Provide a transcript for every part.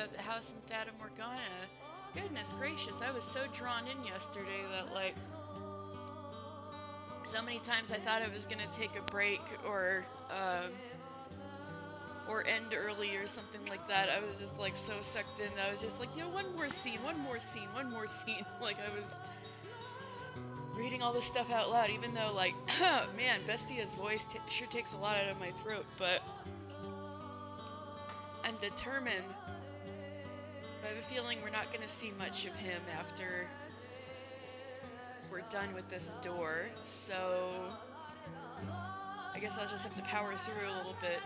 of the house in Fata Morgana. Goodness gracious, I was so drawn in yesterday that, like, so many times I thought I was gonna take a break or end early or something like that. I was just like so sucked in. I was just like, one more scene, one more scene, one more scene. Like I was reading all this stuff out loud, even though, like, man, Bestia's voice sure takes a lot out of my throat, but I'm determined. I have a feeling we're not going to see much of him after we're done with this door, so I guess I'll just have to power through a little bit.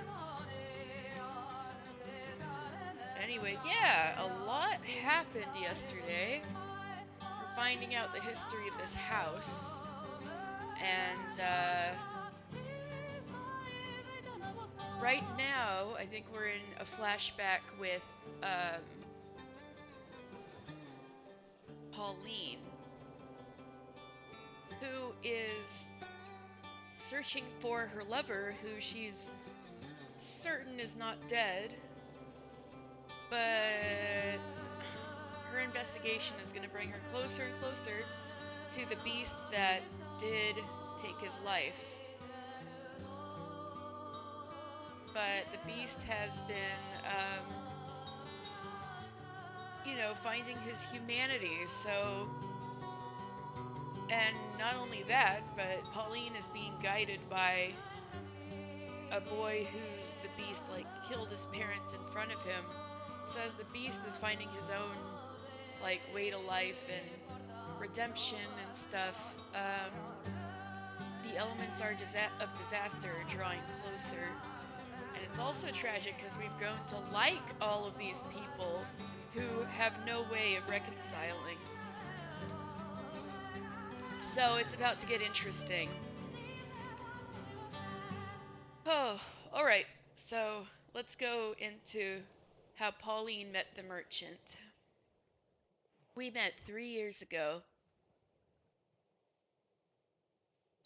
Anyway, yeah, a lot happened yesterday. We're finding out the history of this house, and right now I think we're in a flashback with Pauline, who is searching for her lover, who she's certain is not dead, but her investigation is going to bring her closer and closer to the beast that did take his life. But the beast has been, finding his humanity, so... And not only that, but Pauline is being guided by a boy who the beast, like, killed his parents in front of him. So as the beast is finding his own, like, way to life and redemption and stuff, the elements of disaster are drawing closer. And it's also tragic because we've grown to like all of these people who have no way of reconciling. So it's about to get interesting. Oh, alright. So let's go into how Pauline met the merchant. We met 3 years ago.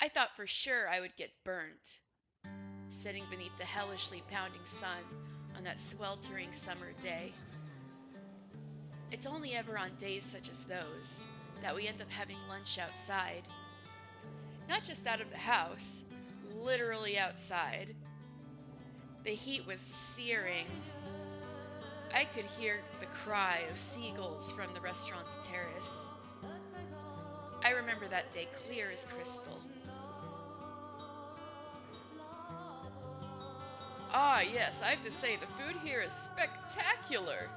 I thought for sure I would get burnt, sitting beneath the hellishly pounding sun on that sweltering summer day. It's only ever on days such as those that we end up having lunch outside. Not just out of the house, literally outside. The heat was searing. I could hear the cry of seagulls from the restaurant's terrace. I remember that day clear as crystal. Ah, yes, I have to say, the food here is spectacular.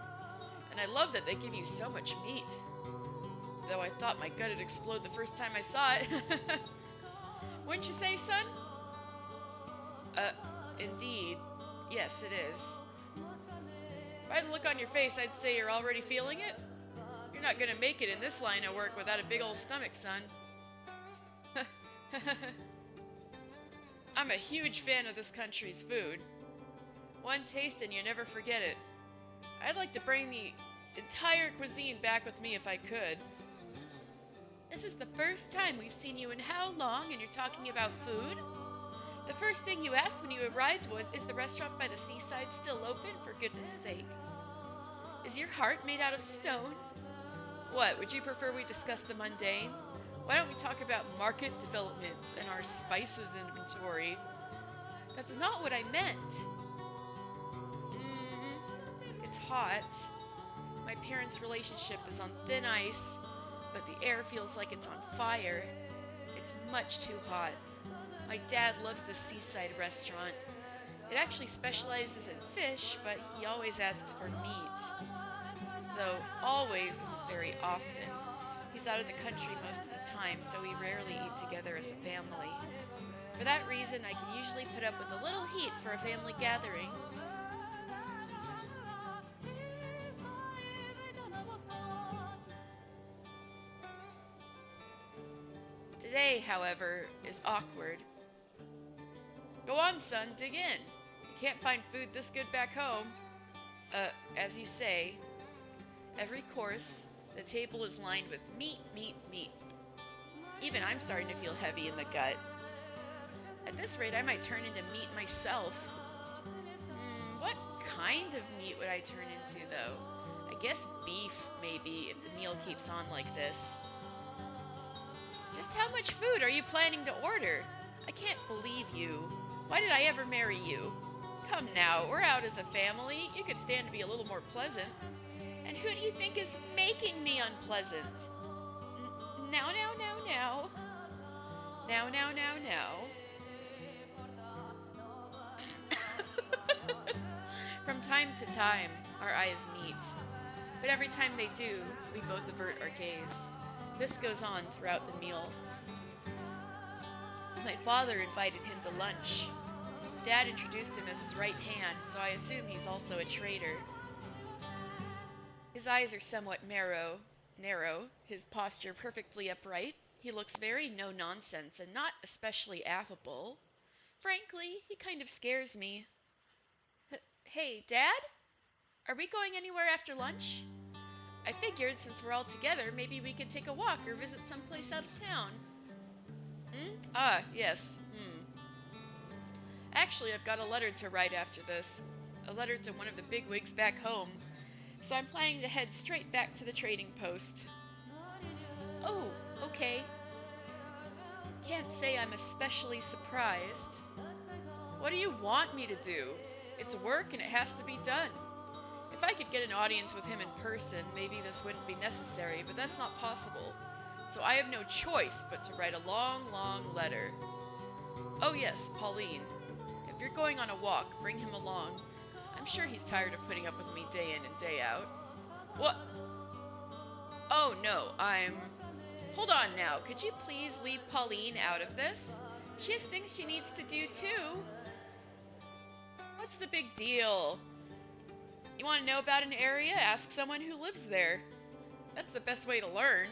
And I love that they give you so much meat. Though I thought my gut'd explode the first time I saw it. Wouldn't you say, son? Indeed. Yes, it is. By the look on your face, I'd say you're already feeling it. You're not gonna make it in this line of work without a big old stomach, son. I'm a huge fan of this country's food. One taste and you never forget it. I'd like to bring the entire cuisine back with me if I could. This is the first time we've seen you in how long, and you're talking about food? The first thing you asked when you arrived was, is the restaurant by the seaside still open, for goodness sake? Is your heart made out of stone? What, would you prefer we discuss the mundane? Why don't we talk about market developments and our spices inventory? That's not what I meant. It's hot. My parents' relationship is on thin ice, but the air feels like it's on fire. It's much too hot. My dad loves the seaside restaurant. It actually specializes in fish, but he always asks for meat. Though always isn't very often. He's out of the country most of the time, so we rarely eat together as a family. For that reason, I can usually put up with a little heat for a family gathering. Today, however, is awkward. Go on, son, dig in. You can't find food this good back home. As you say, every course, the table is lined with meat, meat, meat. Even I'm starting to feel heavy in the gut. At this rate, I might turn into meat myself. What kind of meat would I turn into, though? I guess beef, maybe, if the meal keeps on like this. Just how much food are you planning to order? I can't believe you. Why did I ever marry you? Come now, we're out as a family. You could stand to be a little more pleasant. And who do you think is making me unpleasant? Now, now, now, now. Now, now, now, now. From time to time, our eyes meet. But every time they do, we both avert our gaze. This goes on throughout the meal. My father invited him to lunch. Dad introduced him as his right hand, so I assume he's also a traitor. His eyes are somewhat narrow, his posture perfectly upright. He looks very no-nonsense and not especially affable. Frankly, he kind of scares me. Hey, Dad? Are we going anywhere after lunch? I figured since we're all together, maybe we could take a walk or visit someplace out of town. Ah, yes. Actually, I've got a letter to write after this. A letter to one of the bigwigs back home. So I'm planning to head straight back to the trading post. Oh, okay. Can't say I'm especially surprised. What do you want me to do? It's work and it has to be done. If I could get an audience with him in person, maybe this wouldn't be necessary, but that's not possible. So I have no choice but to write a long, long letter. Oh yes, Pauline. If you're going on a walk, bring him along. I'm sure he's tired of putting up with me day in and day out. What? Oh no, Hold on now, could you please leave Pauline out of this? She has things she needs to do too. What's the big deal? You want to know about an area? Ask someone who lives there. That's the best way to learn.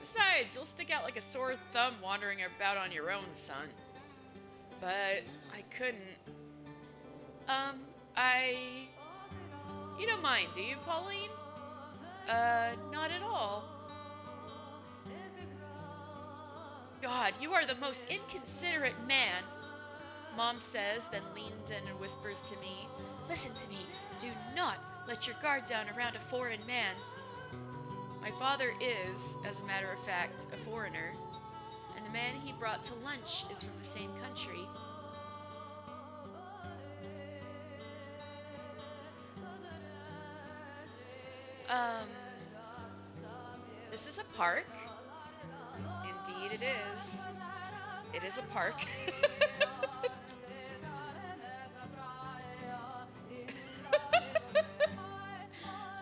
Besides, you'll stick out like a sore thumb wandering about on your own, son. But I couldn't. You don't mind, do you, Pauline? Not at all. God, you are the most inconsiderate man. Mom says, then leans in and whispers to me, listen to me, do not let your guard down around a foreign man. My father is, as a matter of fact, a foreigner, and the man he brought to lunch is from the same country. This is a park. Indeed it is. It is a park.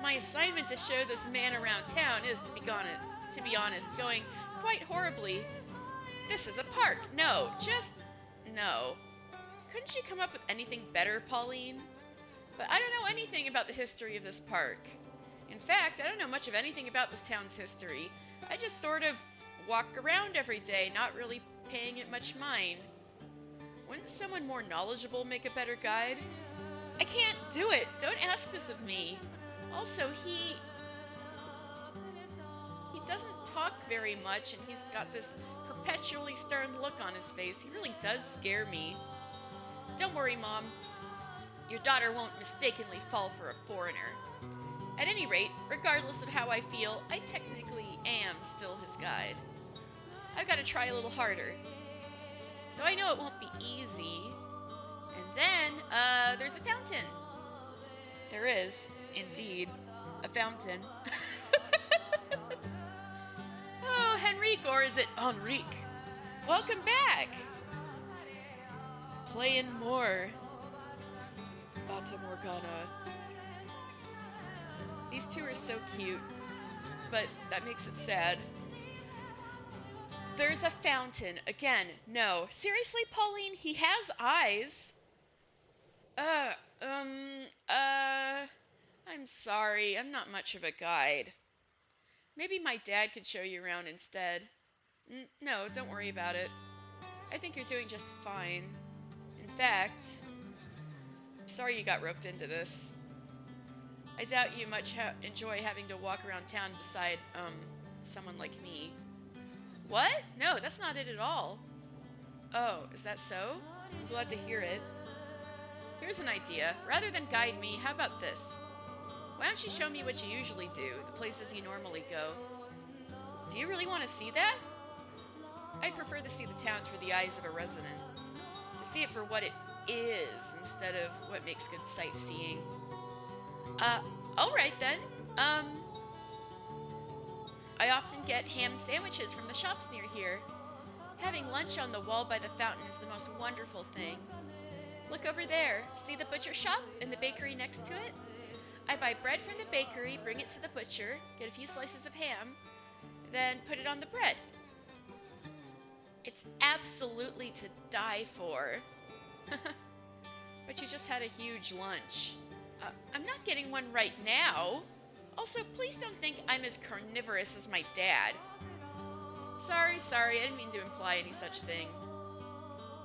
My assignment to show this man around town is, to be honest, going quite horribly. This is a park. No. Couldn't you come up with anything better, Pauline? But I don't know anything about the history of this park. In fact, I don't know much of anything about this town's history. I just sort of walk around every day, not really paying it much mind. Wouldn't someone more knowledgeable make a better guide? I can't do it. Don't ask this of me. Also, he doesn't talk very much, and he's got this perpetually stern look on his face. He really does scare me. Don't worry, Mom. Your daughter won't mistakenly fall for a foreigner. At any rate, regardless of how I feel, I technically am still his guide. I've got to try a little harder. Though I know it won't be easy. And then, there's a fountain. There is, indeed, a fountain. Oh, Henrique, or is it Enrique? Welcome back! Playing more Fata Morgana. These two are so cute, but that makes it sad. There's a fountain. Again, no. Seriously, Pauline, he has eyes. I'm sorry, I'm not much of a guide. Maybe my dad could show you around instead. No, don't worry about it. I think you're doing just fine. In fact, I'm sorry you got roped into this. I doubt you much enjoy having to walk around town beside, someone like me. What? No, that's not it at all. Oh, is that so? I'm glad to hear it. Here's an idea. Rather than guide me, how about this? Why don't you show me what you usually do, the places you normally go? Do you really want to see that? I'd prefer to see the town through the eyes of a resident. To see it for what it is instead of what makes good sightseeing. Uh, alright then. I often get ham sandwiches from the shops near here. Having lunch on the wall by the fountain is the most wonderful thing. Look over there. See the butcher shop and the bakery next to it? I buy bread from the bakery, bring it to the butcher, get a few slices of ham, then put it on the bread. It's absolutely to die for. But you just had a huge lunch. I'm not getting one right now. Also, please don't think I'm as carnivorous as my dad. Sorry, I didn't mean to imply any such thing.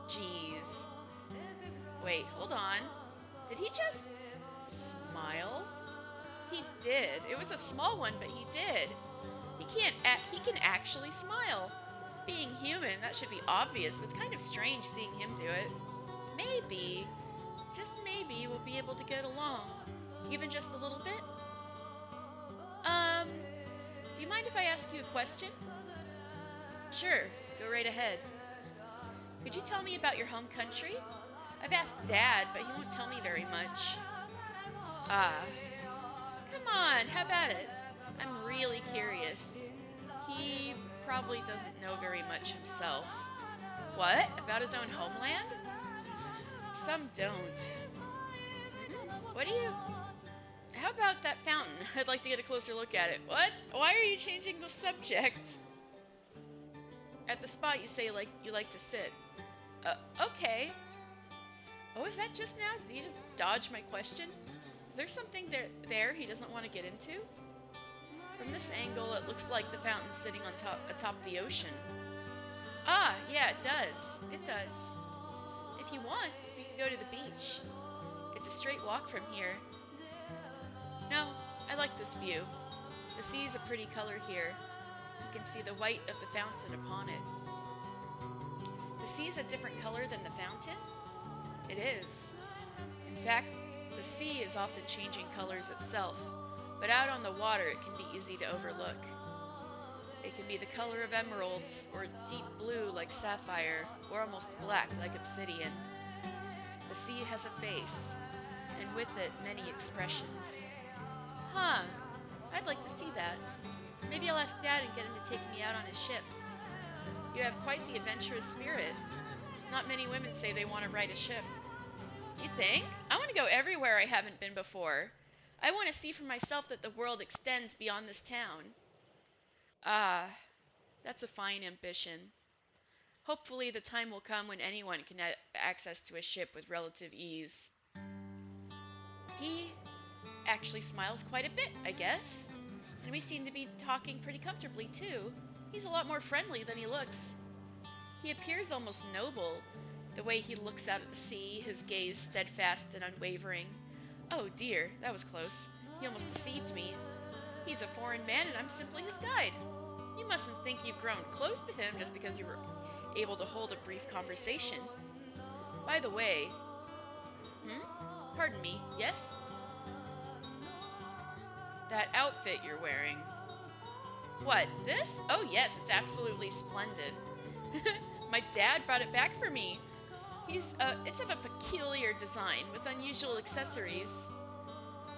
Jeez. Wait, hold on. Did he just smile? He did. It was a small one, but he did. He can actually smile. Being human, that should be obvious, but it's kind of strange seeing him do it. Maybe, just maybe, we'll be able to get along. Even just a little bit? Do you mind if I ask you a question? Sure, go right ahead. Could you tell me about your home country? I've asked Dad, but he won't tell me very much. Ah. Come on, how about it? I'm really curious. He probably doesn't know very much himself. What? About his own homeland? Some don't. What do you... How about that fountain? I'd like to get a closer look at it. What? Why are you changing the subject? At the spot you say you like to sit. Okay. Oh, is that just now? Did he just dodge my question? Is there something there he doesn't want to get into? From this angle, it looks like the fountain's sitting on atop the ocean. Ah, yeah, it does. It does. If you want, we can go to the beach. It's a straight walk from here. No, I like this view. The sea is a pretty color here. You can see the white of the fountain upon it. The sea is a different color than the fountain? It is. In fact, the sea is often changing colors itself, but out on the water it can be easy to overlook. It can be the color of emeralds, or deep blue like sapphire, or almost black like obsidian. The sea has a face, and with it many expressions. Huh, I'd like to see that. Maybe I'll ask Dad and get him to take me out on his ship. You have quite the adventurous spirit. Not many women say they want to ride a ship. You think? I want to go everywhere I haven't been before. I want to see for myself that the world extends beyond this town. Ah, that's a fine ambition. Hopefully the time will come when anyone can have access to a ship with relative ease. He actually smiles quite a bit, I guess. And we seem to be talking pretty comfortably, too. He's a lot more friendly than he looks. He appears almost noble, the way he looks out at the sea, his gaze steadfast and unwavering. Oh dear, that was close. He almost deceived me. He's a foreign man and I'm simply his guide. You mustn't think you've grown close to him just because you were able to hold a brief conversation. By the way... Pardon me, yes? That outfit you're wearing. What, this? Oh yes, it's absolutely splendid. My dad brought it back for me. It's of a peculiar design with unusual accessories.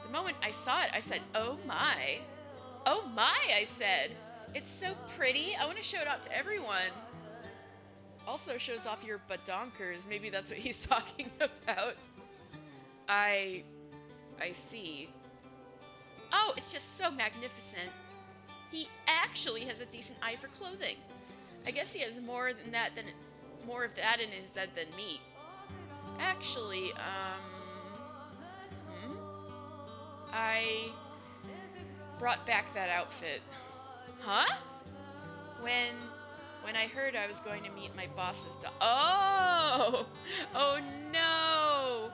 The moment I saw it, I said, oh my. Oh my, I said. It's so pretty. I want to show it out to everyone. Also shows off your badonkers. Maybe that's what he's talking about. I see. Oh, it's just so magnificent. He actually has a decent eye for clothing. I guess he has more of that in his head than me. Actually, I brought back that outfit. Huh? When I heard I was going to meet my boss's daughter. Oh! Oh no!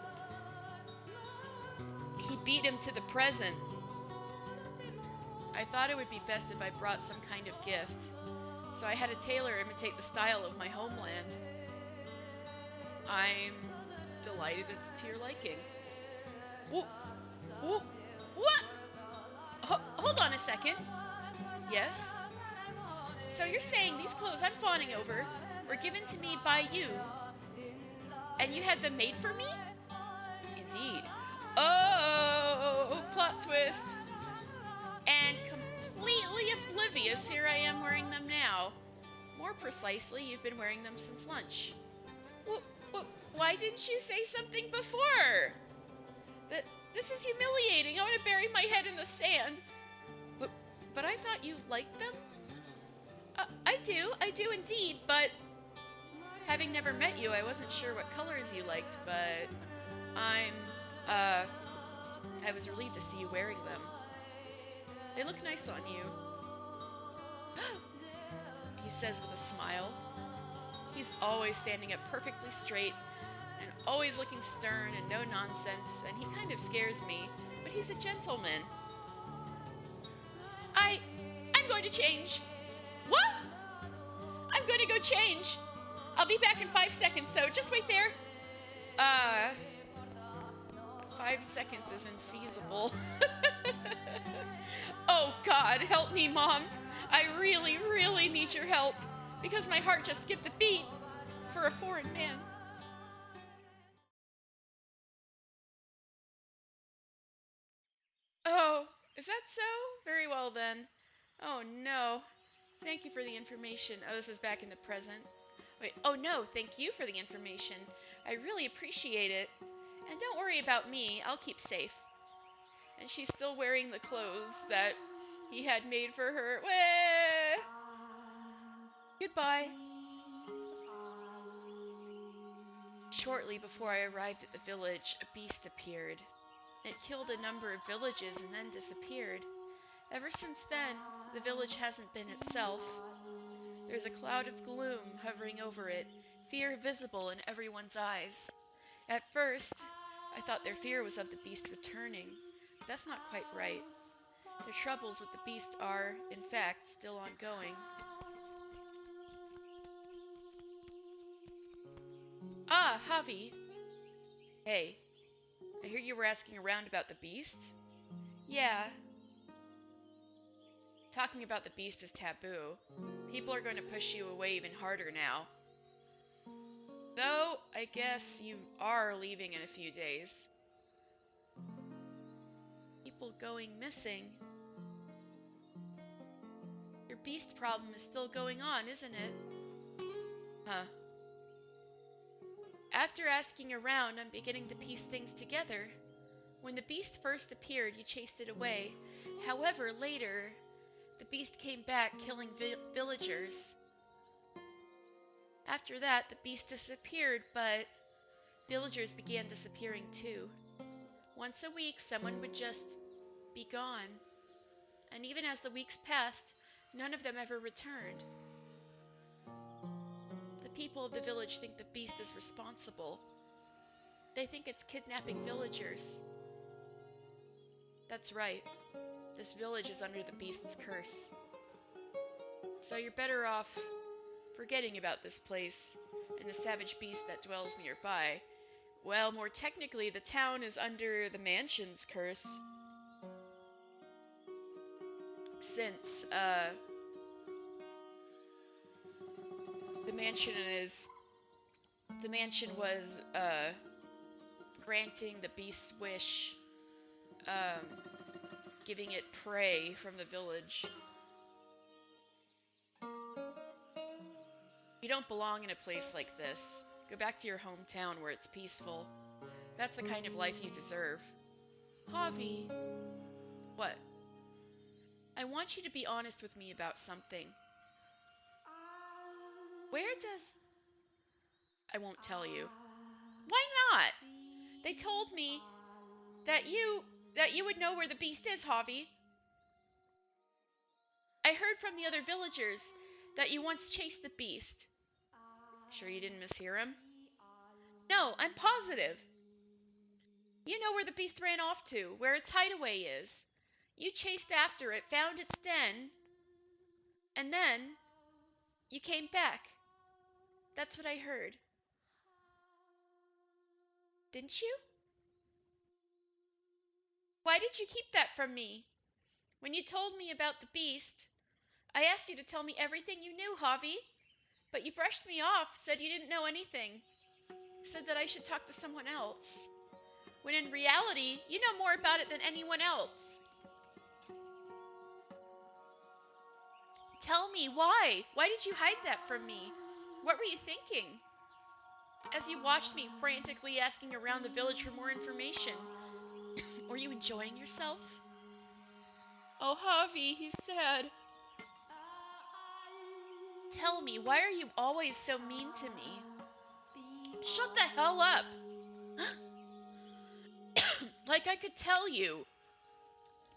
He beat him to the present. I thought it would be best if I brought some kind of gift, so I had a tailor imitate the style of my homeland. I'm delighted it's to your liking. Whoa! Whoa! What? Hold on a second. Yes? So you're saying these clothes I'm fawning over were given to me by you, and you had them made for me? Indeed. Oh, plot twist. And completely oblivious, here I am wearing them now. More precisely, you've been wearing them since lunch. Why didn't you say something before? That this is humiliating. I want to bury my head in the sand. But, but I thought you liked them? I do indeed, but having never met you, I wasn't sure what colors you liked, but uh, I was relieved to see you wearing them. They look nice on you. He says with a smile. He's always standing up perfectly straight and always looking stern and no nonsense, and he kind of scares me, but he's a gentleman. I'm going to change. What? I'm going to go change. I'll be back in 5 seconds, so just wait there. 5 seconds is infeasible. Oh God, help me, Mom. I really, really need your help, because my heart just skipped a beat for a foreign man. Oh, is that so? Very well then. Oh no. Thank you for the information. Oh, this is back in the present. Wait, oh no, thank you for the information. I really appreciate it. And don't worry about me, I'll keep safe. And she's still wearing the clothes that he had made for her. Wah! Goodbye. Shortly before I arrived at the village, a beast appeared. It killed a number of villages and then disappeared. Ever since then, the village hasn't been itself. There's a cloud of gloom hovering over it, fear visible in everyone's eyes. At first, I thought their fear was of the beast returning, but that's not quite right. Their troubles with the beast are, in fact, still ongoing. Ah, Javi! Hey, I hear you were asking around about the beast? Yeah. Talking about the beast is taboo. People are going to push you away even harder now. Though, I guess you are leaving in a few days. People going missing. Your beast problem is still going on, isn't it? Huh. After asking around, I'm beginning to piece things together. When the beast first appeared, you chased it away. However, later, the beast came back, killing villagers. After that, the beast disappeared, but villagers began disappearing too. Once a week, someone would just be gone. And even as the weeks passed, none of them ever returned. The people of the village think the beast is responsible. They think it's kidnapping villagers. That's right. This village is under the beast's curse. So you're better off forgetting about this place and the savage beast that dwells nearby. Well, more technically, the town is under the mansion's curse. Since, the mansion is... The mansion was, granting the beast's wish, um, giving it prey from the village. You don't belong in a place like this. Go back to your hometown where it's peaceful. That's the kind of life you deserve. Javi. What? I want you to be honest with me about something. Where does... I won't tell you. Why not? They told me that you would know where the beast is, Javi. I heard from the other villagers that you once chased the beast. Sure you didn't mishear him? No, I'm positive. You know where the beast ran off to, where its hideaway is. You chased after it, found its den, and then you came back. That's what I heard. Didn't you? Why did you keep that from me? When you told me about the beast, I asked you to tell me everything you knew, Javi. But you brushed me off, said you didn't know anything. Said that I should talk to someone else. When in reality, you know more about it than anyone else. Tell me, why? Why did you hide that from me? What were you thinking? As you watched me frantically asking around the village for more information, were you enjoying yourself? Oh, Javi, he's sad. Tell me, why are you always so mean to me? Shut the hell up! Like I could tell you.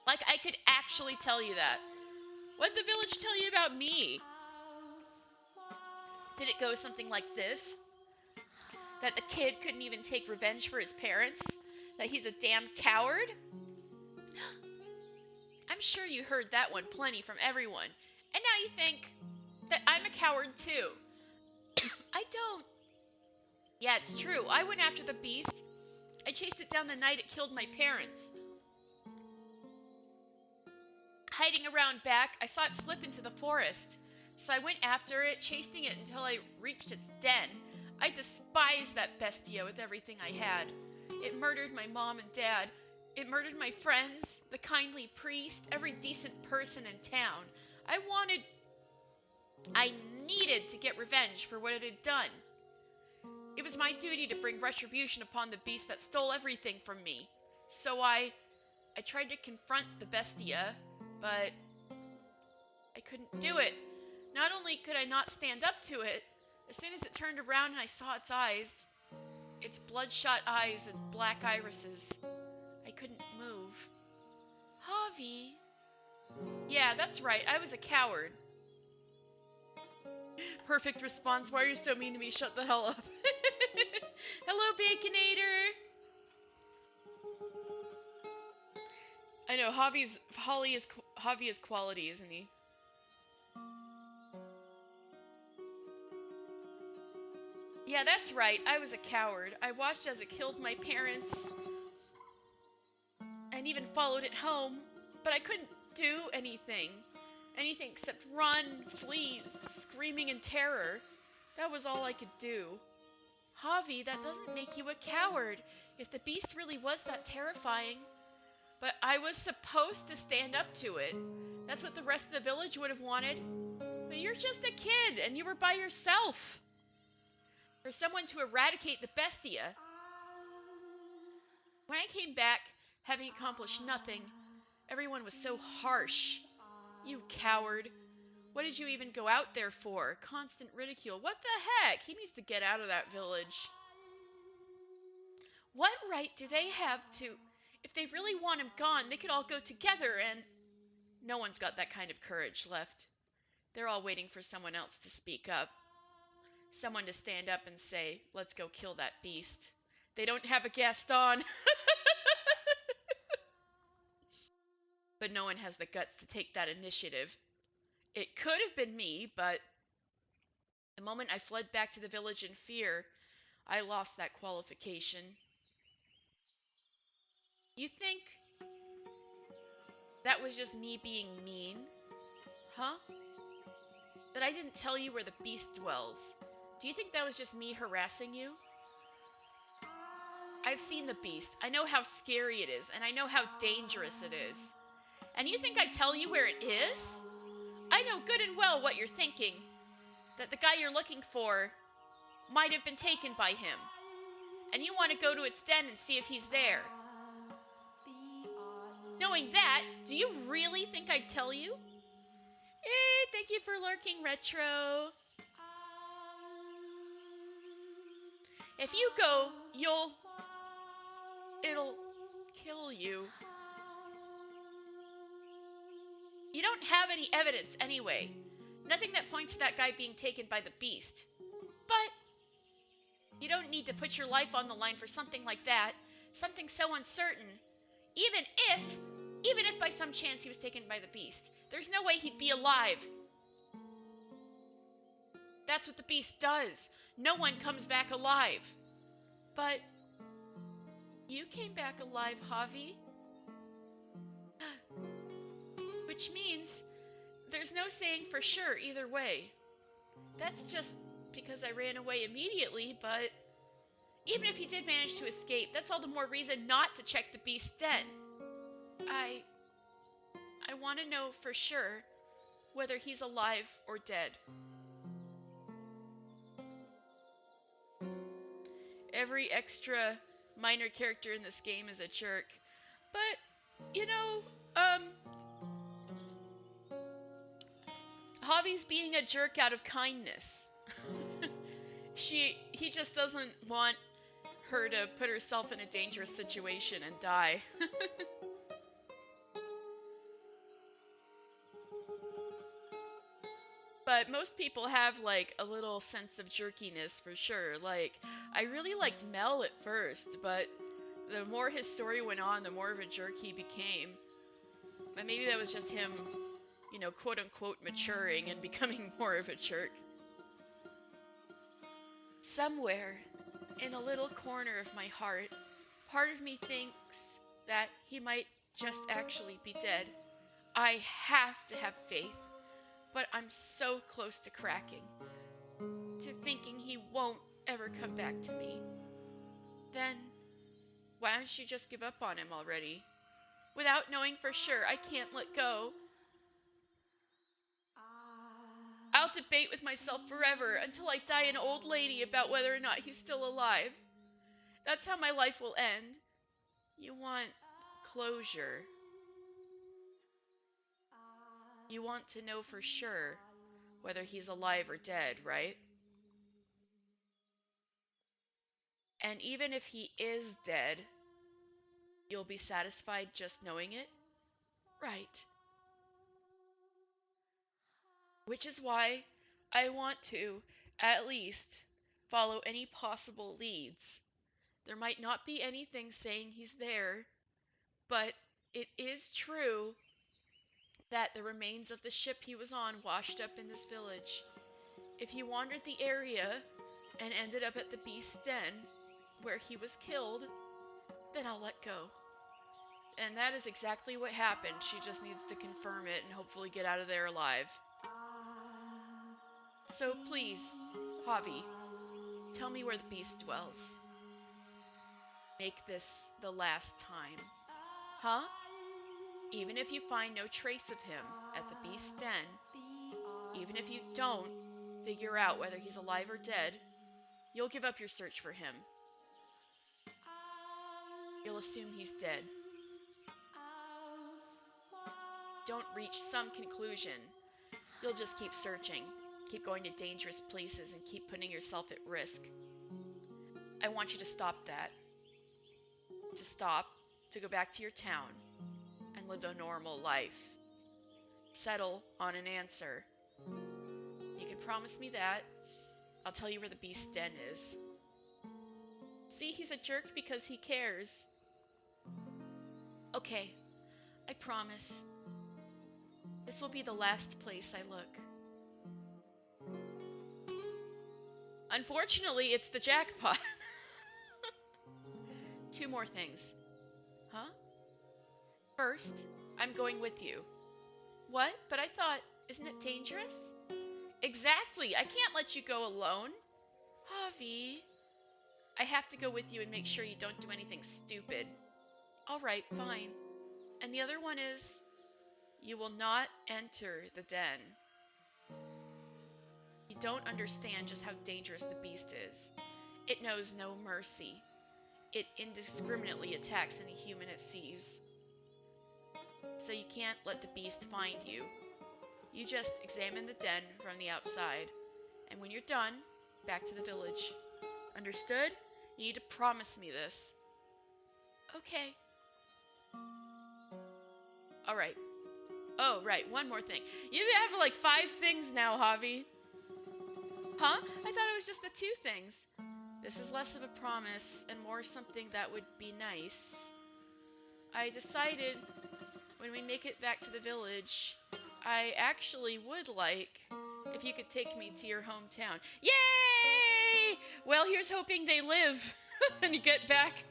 Like I could actually tell you that. What'd the village tell you about me? Did it go something like this? That the kid couldn't even take revenge for his parents? That he's a damn coward? I'm sure you heard that one plenty from everyone. And now you think that I'm a coward too. I don't. Yeah, it's true. I went after the beast. I chased it down the night it killed my parents. Hiding around back, I saw it slip into the forest. So I went after it, chasing it until I reached its den. I despised that bestia with everything I had. It murdered my mom and dad. It murdered my friends, the kindly priest, every decent person in town. I needed to get revenge for what it had done. It was my duty to bring retribution upon the beast that stole everything from me. So I tried to confront the bestia, but I couldn't do it. Not only could I not stand up to it, as soon as it turned around and I saw its eyes, its bloodshot eyes and black irises, I couldn't move. Javi. Yeah, that's right, I was a coward. Perfect response. Why are you so mean to me? Shut the hell up. Hello, Baconator. I know, Javi is quality, isn't he? Yeah, that's right. I was a coward. I watched as it killed my parents and even followed it home, but I couldn't do anything. Anything except run, flee, screaming in terror. That was all I could do. Javi, that doesn't make you a coward. If the beast really was that terrifying. But I was supposed to stand up to it. That's what the rest of the village would have wanted. But you're just a kid, and you were by yourself. For someone to eradicate the bestia. When I came back, having accomplished nothing, everyone was so harsh. You coward. What did you even go out there for? Constant ridicule. What the heck? He needs to get out of that village. What right do they have to... If they really want him gone, they could all go together and... No one's got that kind of courage left. They're all waiting for someone else to speak up. Someone to stand up and say, let's go kill that beast. They don't have a Gaston. But no one has the guts to take that initiative. It could have been me, but the moment I fled back to the village in fear, I lost that qualification. You think that was just me being mean? Huh? That I didn't tell you where the beast dwells. Do you think that was just me harassing you? I've seen the beast. I know how scary it is, and I know how dangerous it is. And you think I'd tell you where it is? I know good and well what you're thinking. That the guy you're looking for might have been taken by him. And you want to go to its den and see if he's there. Knowing that, do you really think I'd tell you? Thank you for lurking, Retro. If you go, it'll kill you. You don't have any evidence anyway. Nothing that points to that guy being taken by the beast. But you don't need to put your life on the line for something like that. Something so uncertain. Even if by some chance he was taken by the beast, there's no way he'd be alive. That's what the beast does. No one comes back alive. But you came back alive, Javi. which means there's no saying for sure either way. That's just because I ran away immediately, but even if he did manage to escape, that's all the more reason not to check the beast's den. I want to know for sure whether he's alive or dead. Every extra minor character in this game is a jerk. But, you know, Javi's being a jerk out of kindness. He just doesn't want her to put herself in a dangerous situation and die. But most people have, like, a little sense of jerkiness for sure. Like, I really liked Mel at first, but the more his story went on, the more of a jerk he became. And maybe that was just him, you know, quote-unquote maturing and becoming more of a jerk. Somewhere, in a little corner of my heart, part of me thinks that he might just actually be dead. I have to have faith. But I'm so close to cracking, to thinking he won't ever come back to me. Then, why don't you just give up on him already? Without knowing for sure, I can't let go. I'll debate with myself forever until I die an old lady about whether or not he's still alive. That's how my life will end. You want closure. You want to know for sure whether he's alive or dead, right? And even if he is dead, you'll be satisfied just knowing it? Right. Which is why I want to, at least, follow any possible leads. There might not be anything saying he's there, but it is true that the remains of the ship he was on washed up in this village. If he wandered the area and ended up at the beast's den, where he was killed, then I'll let go. And that is exactly what happened. She just needs to confirm it and hopefully get out of there alive. So please, Javi, tell me where the beast dwells. Make this the last time. Huh? Even if you find no trace of him at the beast's den, even if you don't figure out whether he's alive or dead, you'll give up your search for him. You'll assume he's dead. Don't reach some conclusion. You'll just keep searching, keep going to dangerous places, and keep putting yourself at risk. I want you to stop that. To go back to your town, and live a normal life. Settle on an answer. You can promise me that. I'll tell you where the beast's den is. See, he's a jerk because he cares. Okay, I promise. This will be the last place I look. Unfortunately, it's the jackpot. 2 more things. Huh? First, I'm going with you. What? But I thought, isn't it dangerous? Exactly! I can't let you go alone. Javi. I have to go with you and make sure you don't do anything stupid. Alright, fine. And the other one is, you will not enter the den. You don't understand just how dangerous the beast is. It knows no mercy. It indiscriminately attacks any human it sees. So you can't let the beast find you. You just examine the den from the outside. And when you're done, back to the village. Understood? You need to promise me this. Okay. Alright. Oh, right, one more thing. You have like 5 things now, Javi. Huh? I thought it was just the 2 things. This is less of a promise and more something that would be nice. I decided when we make it back to the village, I actually would like if you could take me to your hometown. Yay! Well, here's hoping they live and you get back.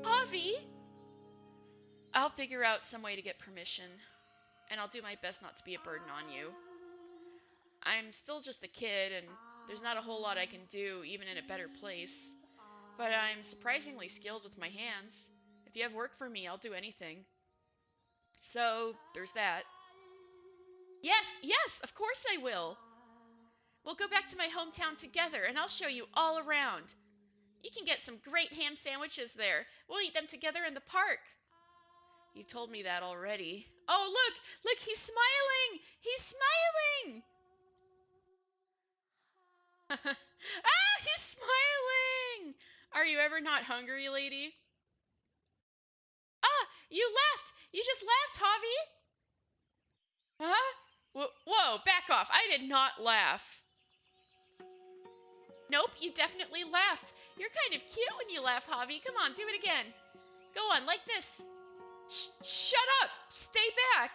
Javi? I'll figure out some way to get permission, and I'll do my best not to be a burden on you. I'm still just a kid, and there's not a whole lot I can do, even in a better place. But I'm surprisingly skilled with my hands. If you have work for me, I'll do anything. So, there's that. Yes, of course I will. We'll go back to my hometown together, and I'll show you all around. You can get some great ham sandwiches there. We'll eat them together in the park. You told me that already. Oh, look, he's smiling! He's smiling! He's smiling! Are you ever not hungry, lady? You left! You just left, Javi! Huh? Whoa, back off. I did not laugh. Nope, you definitely laughed. You're kind of cute when you laugh, Javi. Come on, do it again. Go on, like this. Shut up! Stay back!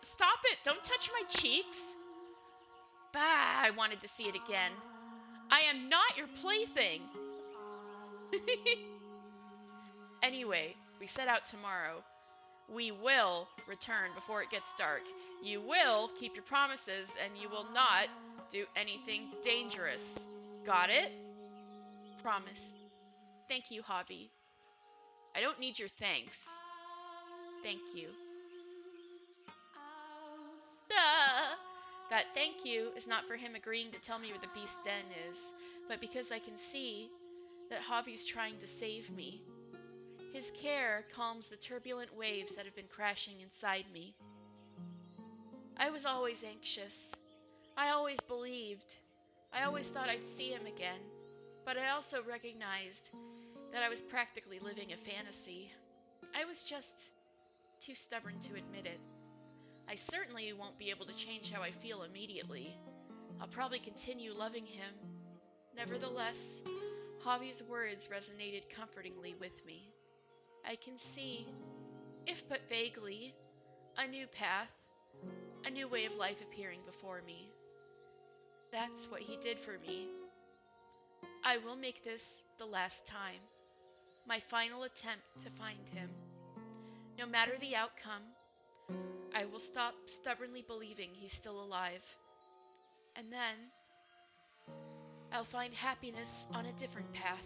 Stop it! Don't touch my cheeks! Bah, I wanted to see it again. I am not your plaything! Anyway, we set out tomorrow. We will return before it gets dark. You will keep your promises, and you will not do anything dangerous. Got it? Promise. Thank you, Javi. I don't need your thanks. Thank you. That thank you is not for him agreeing to tell me where the beast's den is, but because I can see that Javi's trying to save me. His care calms the turbulent waves that have been crashing inside me. I was always anxious. I always believed. I always thought I'd see him again, but I also recognized that I was practically living a fantasy. I was just too stubborn to admit it. I certainly won't be able to change how I feel immediately. I'll probably continue loving him. Nevertheless, Javi's words resonated comfortingly with me. I can see, if but vaguely, a new path, a new way of life appearing before me. That's what he did for me. I will make this the last time, my final attempt to find him. No matter the outcome, I will stop stubbornly believing he's still alive. And then, I'll find happiness on a different path.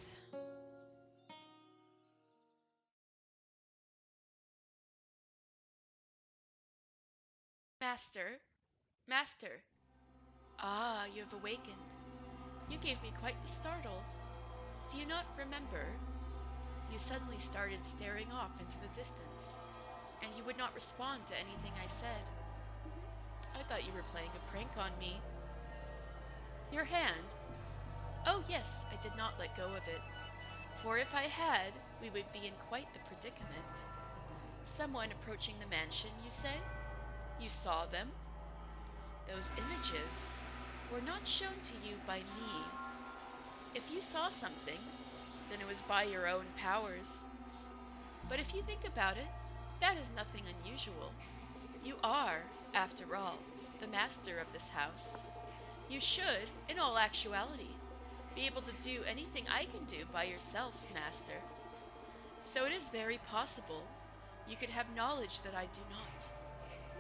Master. Ah, you have awakened. You gave me quite the startle. Do you not remember? You suddenly started staring off into the distance, and you would not respond to anything I said. I thought you were playing a prank on me. Your hand? Oh yes, I did not let go of it. For if I had, we would be in quite the predicament. Someone approaching the mansion, you say? You saw them? Those images were not shown to you by me. If you saw something, then it was by your own powers. But if you think about it, that is nothing unusual. You are, after all, the master of this house. You should, in all actuality, be able to do anything I can do by yourself, master. So it is very possible you could have knowledge that I do not.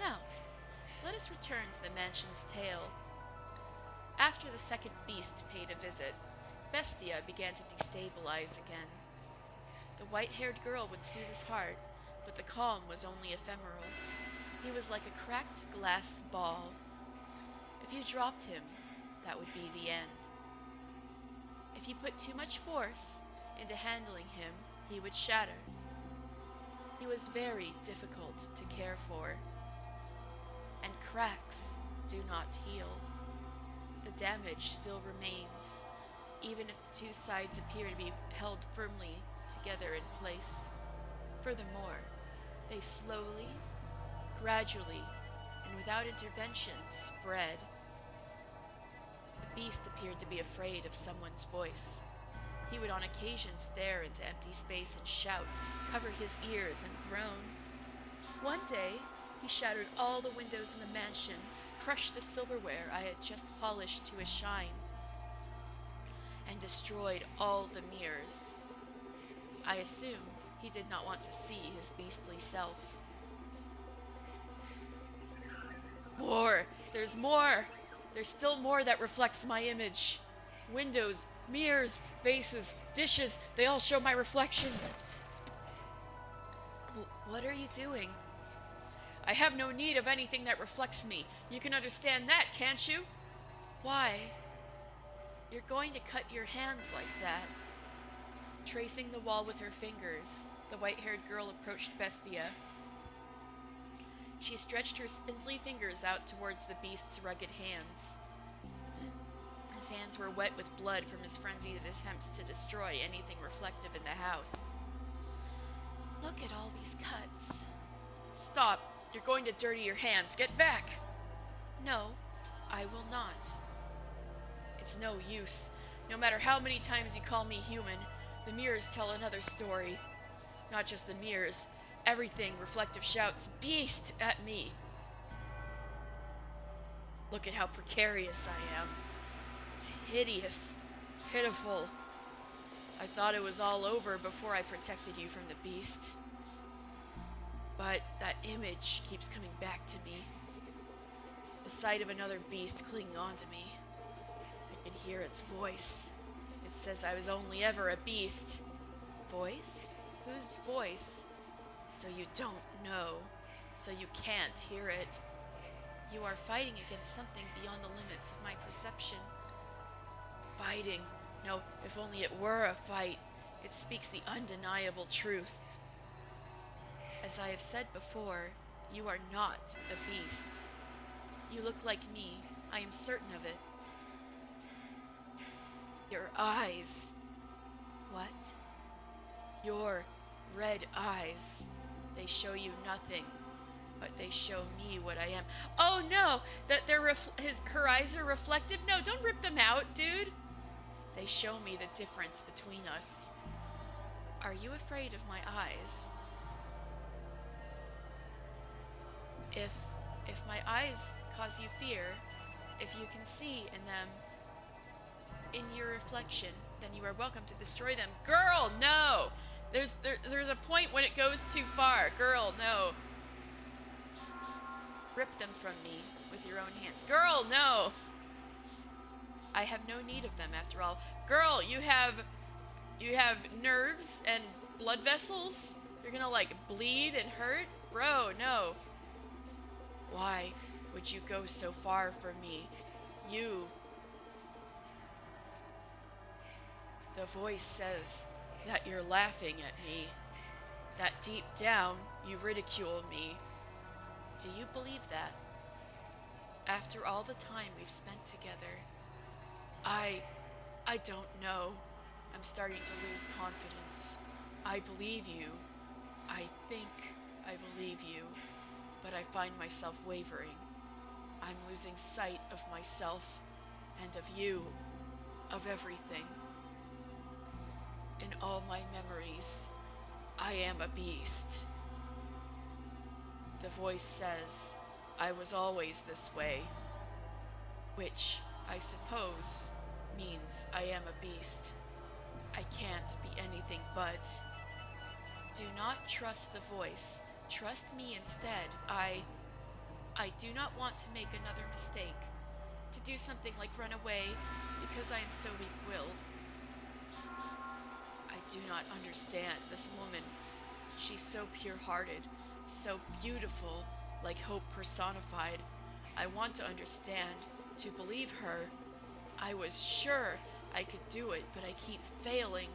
Now, let us return to the mansion's tale. After the second beast paid a visit, Bestia began to destabilize again. The white-haired girl would soothe his heart, but the calm was only ephemeral. He was like a cracked glass ball. If you dropped him, that would be the end. If you put too much force into handling him, he would shatter. He was very difficult to care for. And cracks do not heal. The damage still remains, even if the two sides appear to be held firmly together in place. Furthermore, they slowly, gradually, and without intervention spread. The beast appeared to be afraid of someone's voice. He would on occasion stare into empty space and shout, cover his ears, and groan. One day, he shattered all the windows in the mansion, crushed the silverware I had just polished to a shine, and destroyed all the mirrors. I assume He did not want to see his beastly self. More! There's more! There's still more that reflects my image. Windows, mirrors, vases, dishes, they all show my reflection. What are you doing? I have no need of anything that reflects me. You can understand that, can't you? Why? You're going to cut your hands like that. Tracing the wall with her fingers, the white-haired girl approached Bestia. She stretched her spindly fingers out towards the beast's rugged hands. His hands were wet with blood from his frenzied attempts to destroy anything reflective in the house. Look at all these cuts. Stop! You're going to dirty your hands. Get back! No, I will not. It's no use. No matter how many times you call me human, the mirrors tell another story. Not just the mirrors. Everything reflective shouts, "Beast!" at me. Look at how precarious I am. It's hideous. Pitiful. I thought it was all over before I protected you from the beast. But that image keeps coming back to me. The sight of another beast clinging onto me. I can hear its voice. It says I was only ever a beast. Voice? Whose voice? So you don't know. So you can't hear it. You are fighting against something beyond the limits of my perception. Fighting. No, if only it were a fight. It speaks the undeniable truth. As I have said before, you are not a beast. You look like me. I am certain of it. Your eyes. What? Your red eyes. They show you nothing, but they show me what I am. Oh no! That her eyes are reflective? No, don't rip them out, dude! They show me the difference between us. Are you afraid of my eyes? If my eyes cause you fear, if you can see in them, in your reflection, then you are welcome to destroy them. Girl, no! There's a point when it goes too far. Girl, no. Rip them from me with your own hands. Girl, no! I have no need of them after all. Girl, you have nerves and blood vessels? You're gonna like bleed and hurt? Bro, no. Why would you go so far for me? You. The voice says that you're laughing at me. That deep down you ridicule me. Do you believe that? After all the time we've spent together, I don't know. I'm starting to lose confidence. I believe you. I think I believe you. But I find myself wavering. I'm losing sight of myself and of you, of everything. In all my memories, I am a beast. The voice says I was always this way, which, I suppose, means I am a beast. I can't be anything but. Do not trust the voice. Trust me instead. I do not want to make another mistake. To do something like run away because I am so weak-willed. I do not understand this woman. She's so pure-hearted, so beautiful, like hope personified. I want to understand, to believe her. I was sure I could do it, but I keep failing.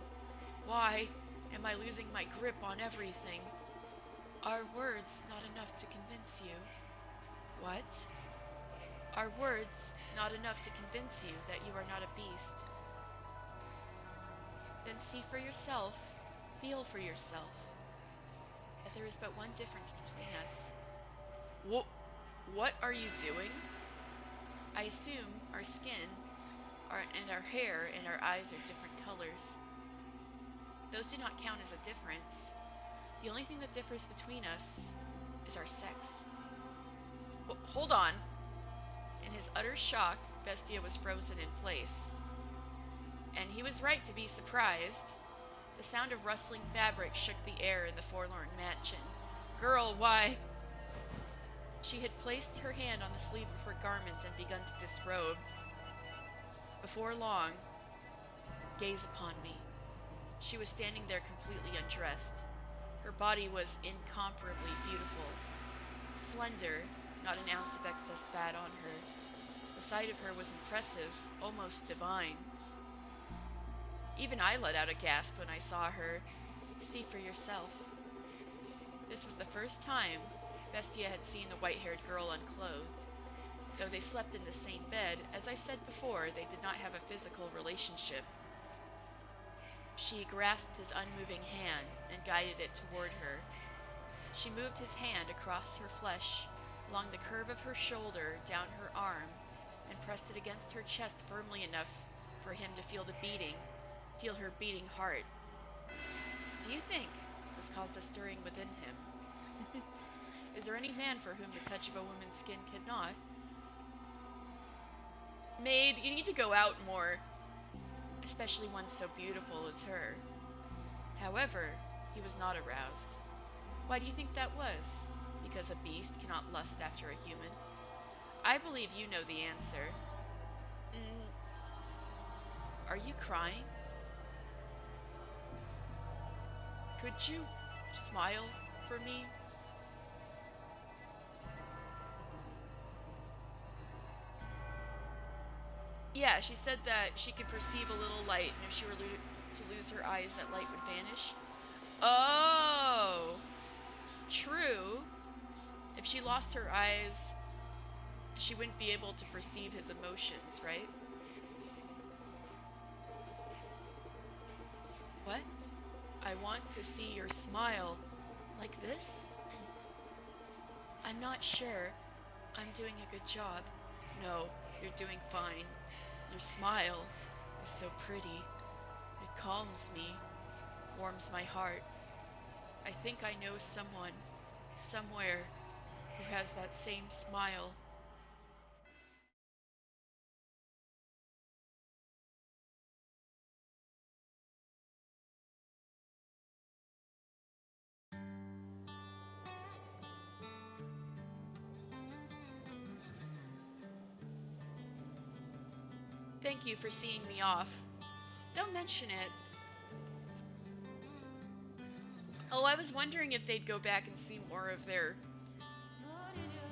Why am I losing my grip on everything? Are words not enough to convince you? What? Are words not enough to convince you that you are not a beast? Then see for yourself, feel for yourself, that there is but one difference between us. What are you doing? I assume our skin, and our hair and our eyes are different colors. Those do not count as a difference. The only thing that differs between us is our sex. Hold on. In his utter shock, Bestia was frozen in place. And he was right to be surprised. The sound of rustling fabric shook the air in the forlorn mansion. Girl, why? She had placed her hand on the sleeve of her garments and begun to disrobe. Before long, gaze upon me. She was standing there completely undressed. Her body was incomparably beautiful. Slender, not an ounce of excess fat on her. The sight of her was impressive, almost divine. Even I let out a gasp when I saw her. See for yourself. This was the first time Bestia had seen the white-haired girl unclothed. Though they slept in the same bed, as I said before, they did not have a physical relationship. She grasped his unmoving hand and guided it toward her. She moved his hand across her flesh, along the curve of her shoulder, down her arm, and pressed it against her chest firmly enough for him to feel her beating heart. Do you think this caused a stirring within him? Is there any man for whom the touch of a woman's skin could not? Maid, you need to go out more, especially one so beautiful as her. However, he was not aroused. Why do you think that was? Because a beast cannot lust after a human? I believe you know the answer. Are you crying? Could you smile for me? Yeah, she said that she could perceive a little light, and if she were to lose her eyes, that light would vanish. Oh, true. If she lost her eyes, she wouldn't be able to perceive his emotions, right? What? I want to see your smile. Like this? I'm not sure I'm doing a good job. No, you're doing fine. Your smile is so pretty. It calms me, warms my heart. I think I know someone, somewhere, who has that same smile. Thank you for seeing me off. Don't mention it. Oh, I was wondering if they'd go back and see more of their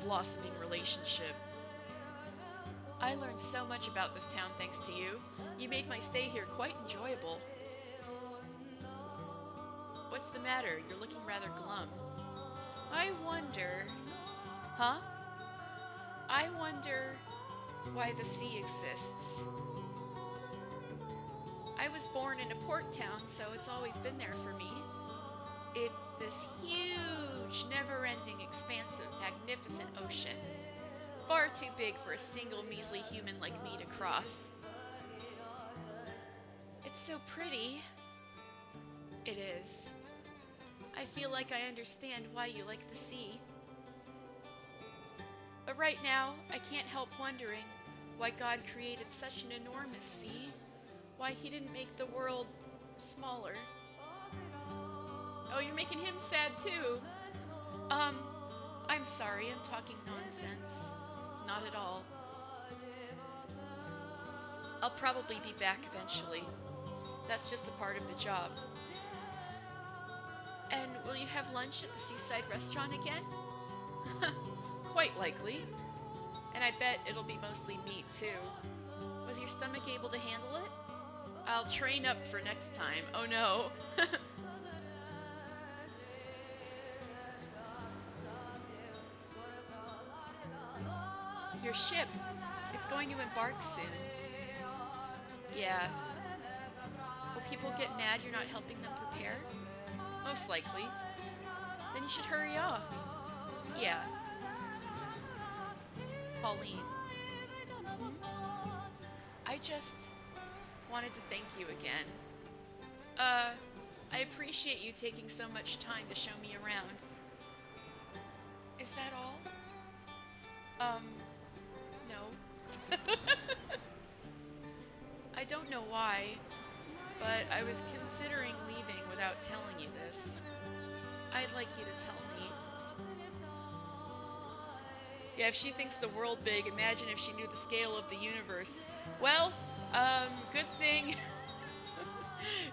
blossoming relationship. I learned so much about this town thanks to you. You made my stay here quite enjoyable. What's the matter? You're looking rather glum. I wonder... Huh? I wonder why the sea exists. I was born in a port town, so it's always been there for me. It's this huge, never-ending expanse of magnificent ocean. Far too big for a single measly human like me to cross. It's so pretty. It is. I feel like I understand why you like the sea. But right now, I can't help wondering why God created such an enormous sea. Why he didn't make the world smaller. Oh, you're making him sad too. I'm sorry, I'm talking nonsense. Not at all. I'll probably be back eventually. That's just a part of the job. And will you have lunch at the seaside restaurant again? Quite likely. And I bet it'll be mostly meat too. Was your stomach able to handle it? I'll train up for next time. Oh no. Your ship. It's going to embark soon. Yeah. Will people get mad you're not helping them prepare? Most likely. Then you should hurry off. Yeah. Pauline. I just wanted to thank you again. I appreciate you taking so much time to show me around. Is that all? No. I don't know why. but I was considering leaving without telling you this. I'd like you to tell me. Yeah, if she thinks the world big, imagine if she knew the scale of the universe. Well, good thing...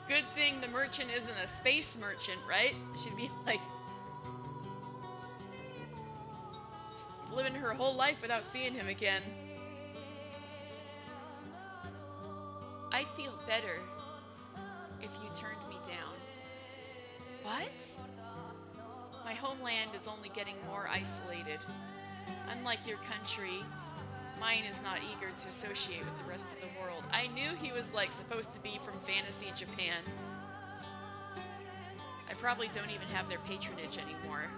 good thing the merchant isn't a space merchant, right? She'd be like... living her whole life without seeing him again. I'd feel better if you turned me down. What? My homeland is only getting more isolated. Unlike your country, mine is not eager to associate with the rest of the world. I knew he was like supposed to be from fantasy Japan. I probably don't even have their patronage anymore.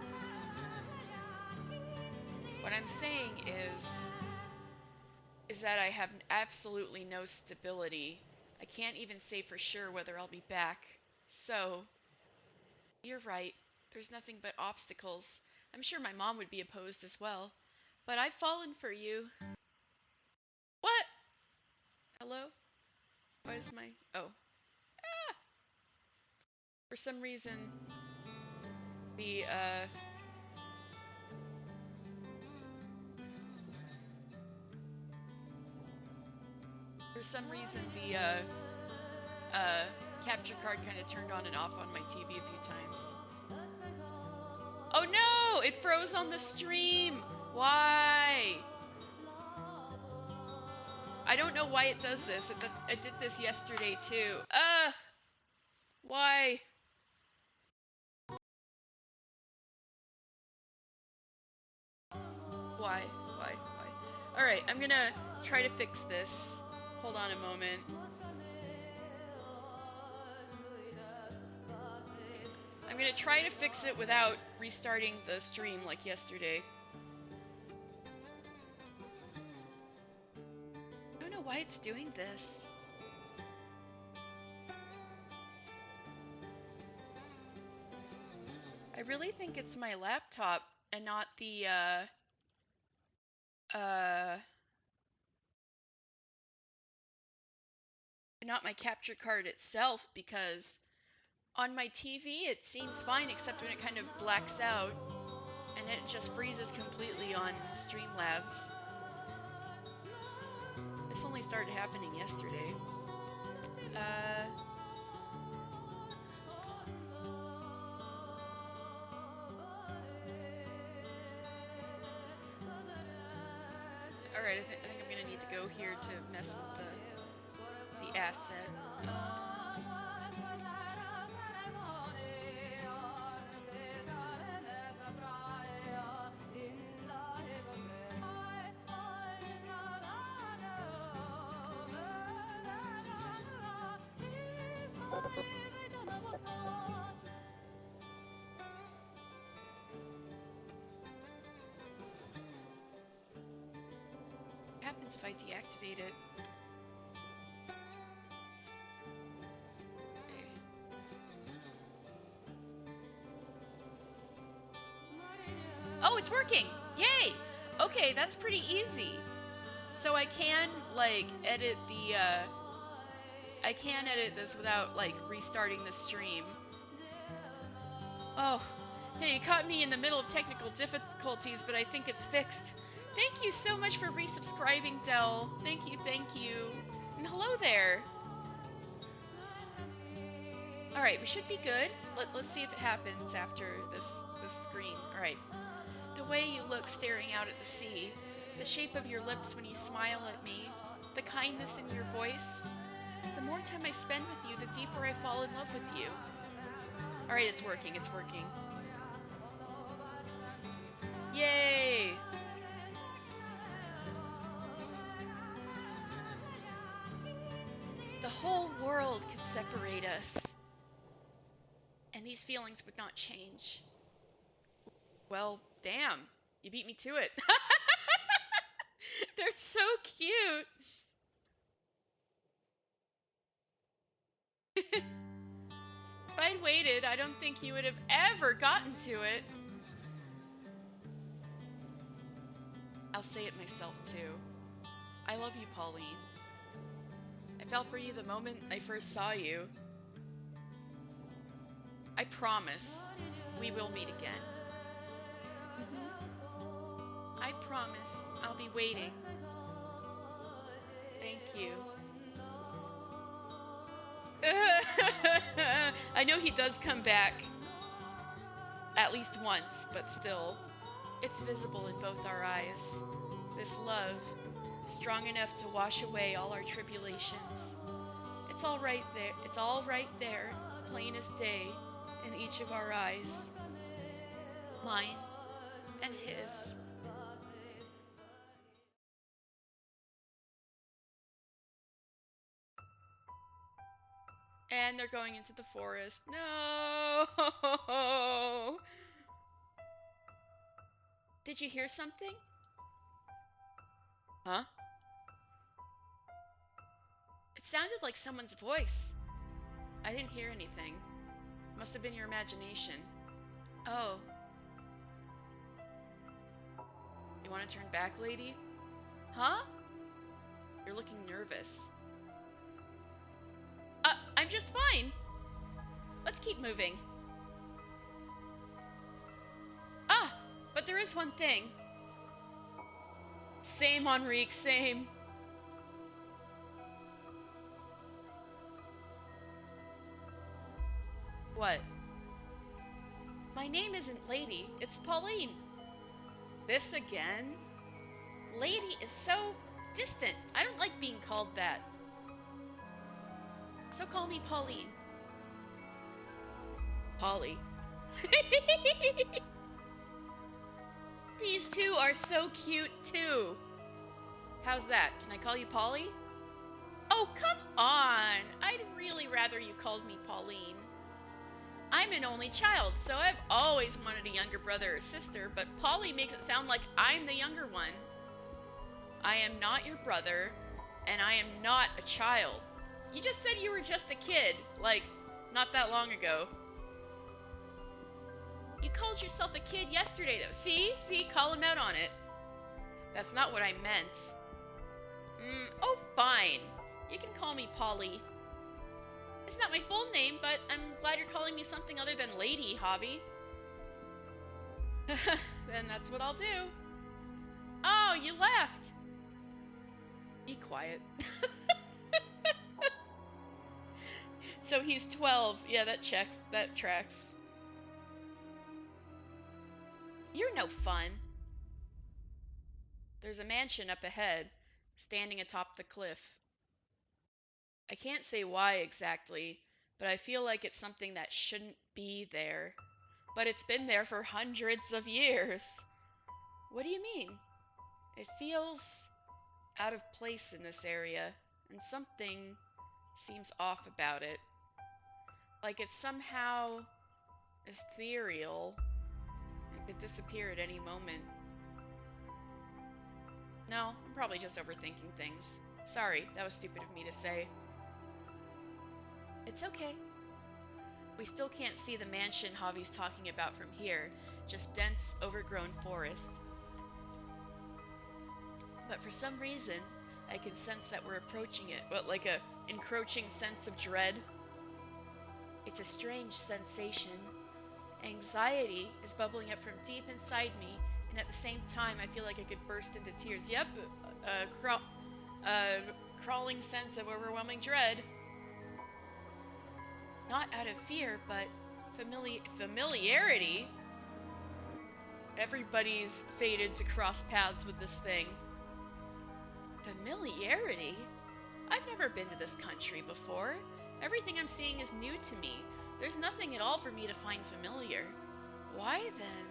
What I'm saying is that I have absolutely no stability. I can't even say for sure whether I'll be back. So, you're right. There's nothing but obstacles. I'm sure my mom would be opposed as well. But I've fallen for you. What? Hello? Where's my... Oh. Ah! For some reason, the, For some reason, the, capture card kind of turned on and off on my TV a few times. Oh no! It froze on the stream! Why? I don't know why it does this. It did this yesterday too. Ugh! Why? Why? Alright, I'm gonna try to fix this. Hold on a moment. I'm gonna try to fix it without restarting the stream like yesterday. I don't know why it's doing this. I really think it's my laptop and not the, not my capture card itself, because on my TV it seems fine except when it kind of blacks out and it just freezes completely on Streamlabs. This only started happening yesterday. Alright, I think I'm gonna need to go here to mess with the asset. What happens if I deactivate it? Okay. Oh, it's working! Yay! Okay, that's pretty easy. So I can, like, edit the, I can edit this without, like, restarting the stream. Oh, hey, you caught me in the middle of technical difficulties, but I think it's fixed. Thank you so much for resubscribing, Del. Thank you, thank you. And hello there. Alright, we should be good. Let's see if it happens after this screen. Alright. The way you look staring out at the sea, the shape of your lips when you smile at me, the kindness in your voice. The more time I spend with you, the deeper I fall in love with you. Alright, it's working, it's working. Yay! The whole world could separate us, and these feelings would not change. Well, damn. You beat me to it. They're so cute. If I'd waited, I don't think you would have ever gotten to it. I'll say it myself, too. I love you, Pauline. I I fell for you the moment I first saw you. I promise we will meet again. I promise I'll be waiting. Thank you. I know he does come back at least once, but still, it's visible in both our eyes. This love, strong enough to wash away all our tribulations. It's all right there. It's all right there, plain as day, in each of our eyes. Mine and his. And they're going into the forest. No! Did you hear something? Huh? It sounded like someone's voice. I didn't hear anything. Must have been your imagination. Oh. You want to turn back, lady? Huh? You're looking nervous. I'm just fine. Let's keep moving. Ah, but there is one thing. Same, Enrique, same. What? My name isn't Lady, it's Pauline. This again? Lady is so distant. I don't like being called that. So call me Pauline. Polly. These two are so cute too. How's that? Can I call you Polly? Oh, come on. I'd really rather you called me Pauline. I'm an only child, so I've always wanted a younger brother or sister, but Polly makes it sound like I'm the younger one. I am not your brother, and I am not a child. You just said you were just a kid, like, not that long ago. You called yourself a kid yesterday, though. See, call him out on it. That's not what I meant. Oh, fine. You can call me Polly. It's not my full name, but I'm glad you're calling me something other than Lady, Javi. Then that's what I'll do. Oh, you left. Be quiet. So he's 12. Yeah, that checks. That tracks. You're no fun. There's a mansion up ahead, standing atop the cliff. I can't say why exactly, but I feel like it's something that shouldn't be there. But it's been there for hundreds of years. What do you mean? It feels out of place in this area, and something seems off about it. Like it's somehow ethereal and could disappear at any moment. No, I'm probably just overthinking things. Sorry, that was stupid of me to say. It's okay. We still can't see the mansion Javi's talking about from here, just dense, overgrown forest. But for some reason, I can sense that we're approaching it, but like a encroaching sense of dread. It's a strange sensation. Anxiety is bubbling up from deep inside me, and at the same time, I feel like I could burst into tears. Yep, crawling sense of overwhelming dread. Not out of fear, but familiarity. Everybody's fated to cross paths with this thing. Familiarity? I've never been to this country before. Everything I'm seeing is new to me. There's nothing at all for me to find familiar. Why then?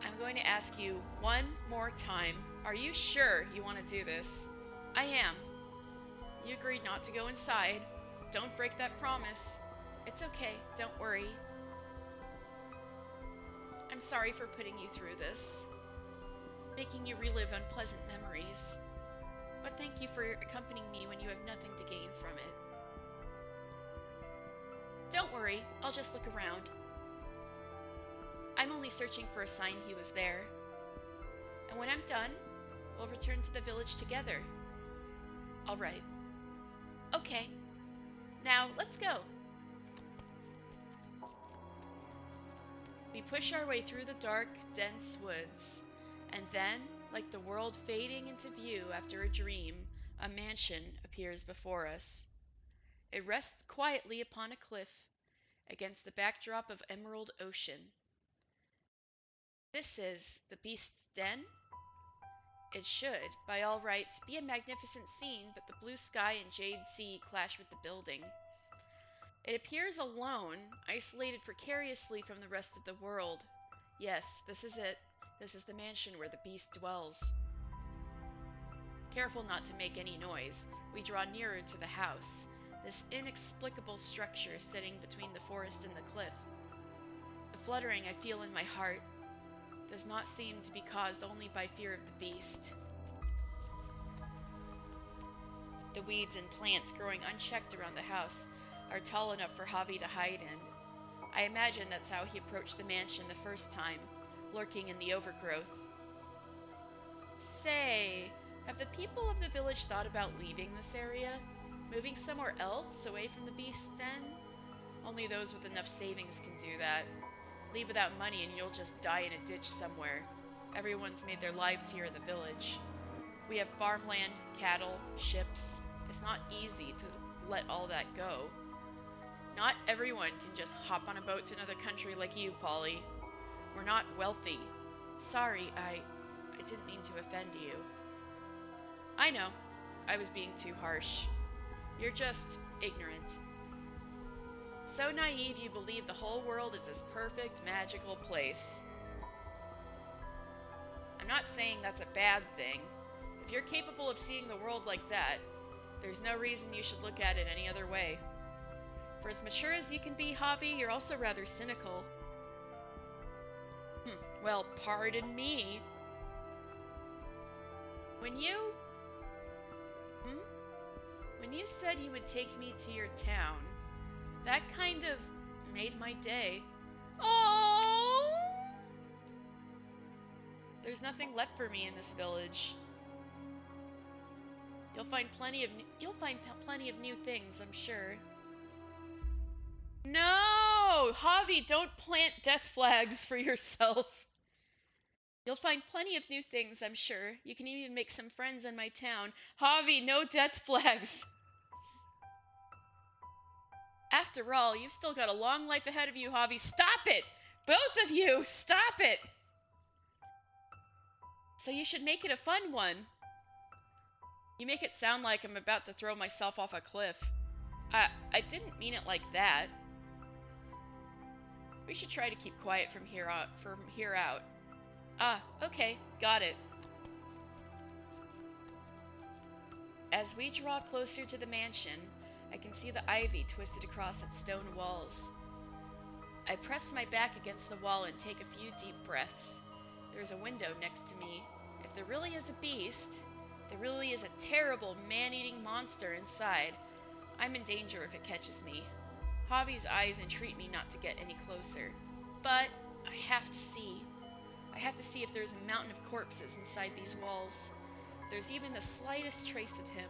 I'm going to ask you one more time. Are you sure you want to do this? I am. You agreed not to go inside. Don't break that promise. It's okay, don't worry. I'm sorry for putting you through this, making you relive unpleasant memories. But thank you for accompanying me when you have nothing to gain from it. Don't worry, I'll just look around. I'm only searching for a sign he was there. And when I'm done, we'll return to the village together. All right. Okay. Now, let's go. We push our way through the dark, dense woods, and then, like the world fading into view after a dream, a mansion appears before us. It rests quietly upon a cliff, against the backdrop of emerald ocean. This is the beast's den? It should, by all rights, be a magnificent scene, but the blue sky and jade sea clash with the building. It appears alone, isolated precariously from the rest of the world. Yes, this is it. This is the mansion where the beast dwells. Careful not to make any noise, we draw nearer to the house, this inexplicable structure sitting between the forest and the cliff. The fluttering I feel in my heart does not seem to be caused only by fear of the beast. The weeds and plants growing unchecked around the house are tall enough for Javi to hide in. I imagine that's how he approached the mansion the first time, lurking in the overgrowth. Say, have the people of the village thought about leaving this area? Moving somewhere else, away from the beast's den? Only those with enough savings can do that. Leave without money and you'll just die in a ditch somewhere. Everyone's made their lives here in the village. We have farmland, cattle, ships. It's not easy to let all that go. Not everyone can just hop on a boat to another country like you, Polly. We're not wealthy. Sorry, I didn't mean to offend you. I know. I was being too harsh. You're just ignorant. So naive you believe the whole world is this perfect, magical place. I'm not saying that's a bad thing. If you're capable of seeing the world like that, there's no reason you should look at it any other way. For as mature as you can be, Javi, you're also rather cynical. Well, pardon me. When you said you would take me to your town, that kind of made my day. Oh! There's nothing left for me in this village. You'll find plenty of new things, I'm sure. No! Javi, don't plant death flags for yourself. You'll find plenty of new things, I'm sure. You can even make some friends in my town. Javi, no death flags! After all, you've still got a long life ahead of you, Javi. Stop it! Both of you, stop it! So you should make it a fun one. You make it sound like I'm about to throw myself off a cliff. I didn't mean it like that. We should try to keep quiet from here out. Ah, okay, got it. As we draw closer to the mansion, I can see the ivy twisted across its stone walls. I press my back against the wall and take a few deep breaths. There's a window next to me. If there really is a beast, there really is a terrible man-eating monster inside, I'm in danger if it catches me. Javi's eyes entreat me not to get any closer. But I have to see. I have to see if there's a mountain of corpses inside these walls. If there's even the slightest trace of him.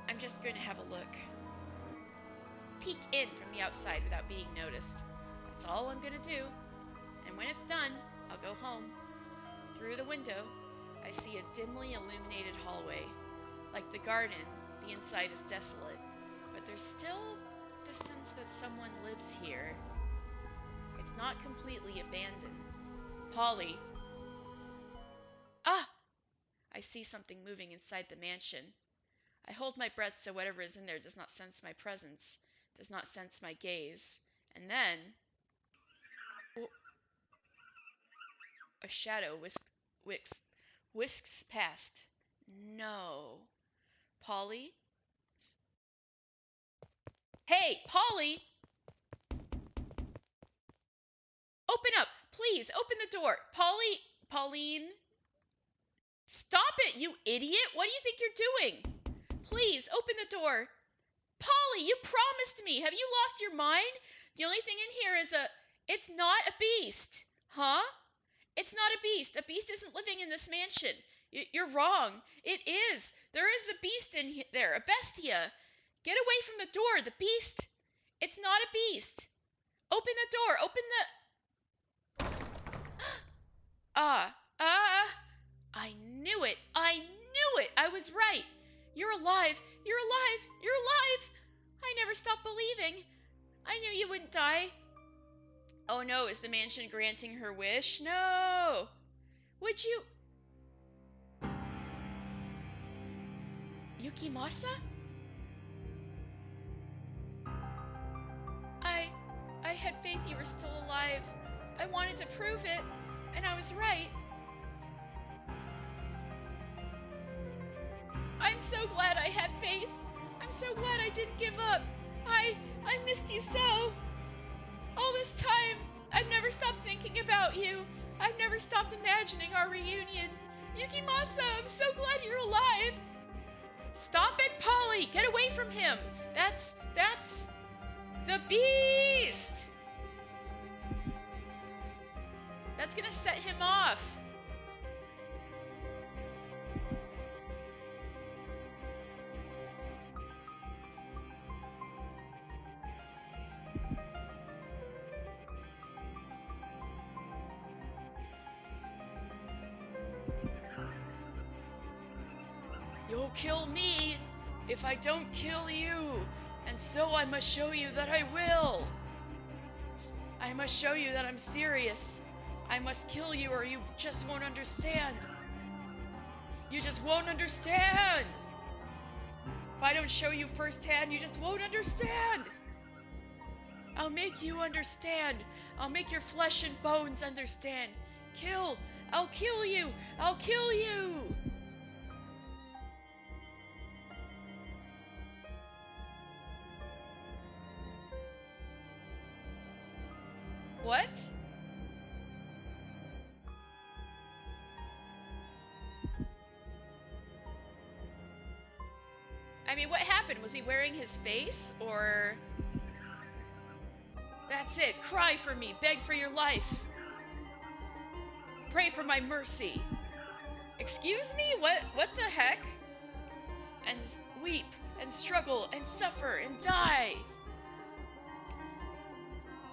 I'm just going to have a look. Peek in from the outside without being noticed. That's all I'm going to do. And when it's done, I'll go home. Through the window, I see a dimly illuminated hallway. Like the garden, the inside is desolate, but there's still the sense that someone lives here. It's not completely abandoned. Polly. Ah! I see something moving inside the mansion. I hold my breath so whatever is in there does not sense my presence, does not sense my gaze. And then a shadow whisks past. No. Polly? Hey, Polly! Open up! Please, open the door! Pauline? Stop it, you idiot! What do you think you're doing? Please, open the door! Polly, you promised me! Have you lost your mind? The only thing in here is it's not a beast! Huh? It's not a beast! A beast isn't living in this mansion! You're wrong. It is. There is a beast in there, a bestia. Get away from the door. The beast. It's not a beast. Open the door. Open the... I knew it. I knew it. I was right. You're alive. You're alive. You're alive. I never stopped believing. I knew you wouldn't die. Oh no, is the mansion granting her wish? No. Would you... Yukimasa? I had faith you were still alive. I wanted to prove it, and I was right. I'm so glad I had faith. I'm so glad I didn't give up. I missed you so. All this time, I've never stopped thinking about you. I've never stopped imagining our reunion. Yukimasa, I'm so glad you're alive. Stop it, Polly! Get away from him! That's the beast! That's gonna set him off. You'll kill me if I don't kill you, and so I must show you that I will. I must show you that I'm serious. I must kill you or you just won't understand. You just won't understand. If I don't show you firsthand, you just won't understand. I'll make you understand. I'll make your flesh and bones understand. Kill. I'll kill you. I'll kill you. What? I mean, what happened? Was he wearing his face, or... That's it. Cry for me. Beg for your life. Pray for my mercy. Excuse me? What the heck? And weep, and struggle, and suffer, and die.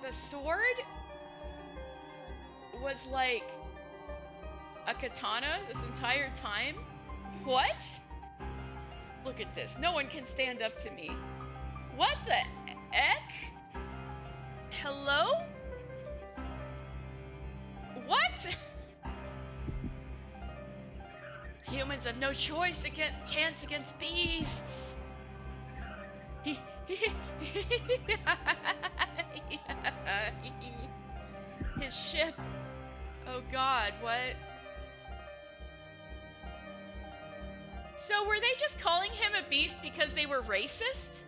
The sword was like a katana this entire time? What? Look at this. No one can stand up to me. What the heck? Hello? What? Humans have no chance against beasts. His ship. Oh god, what? So were they just calling him a beast because they were racist?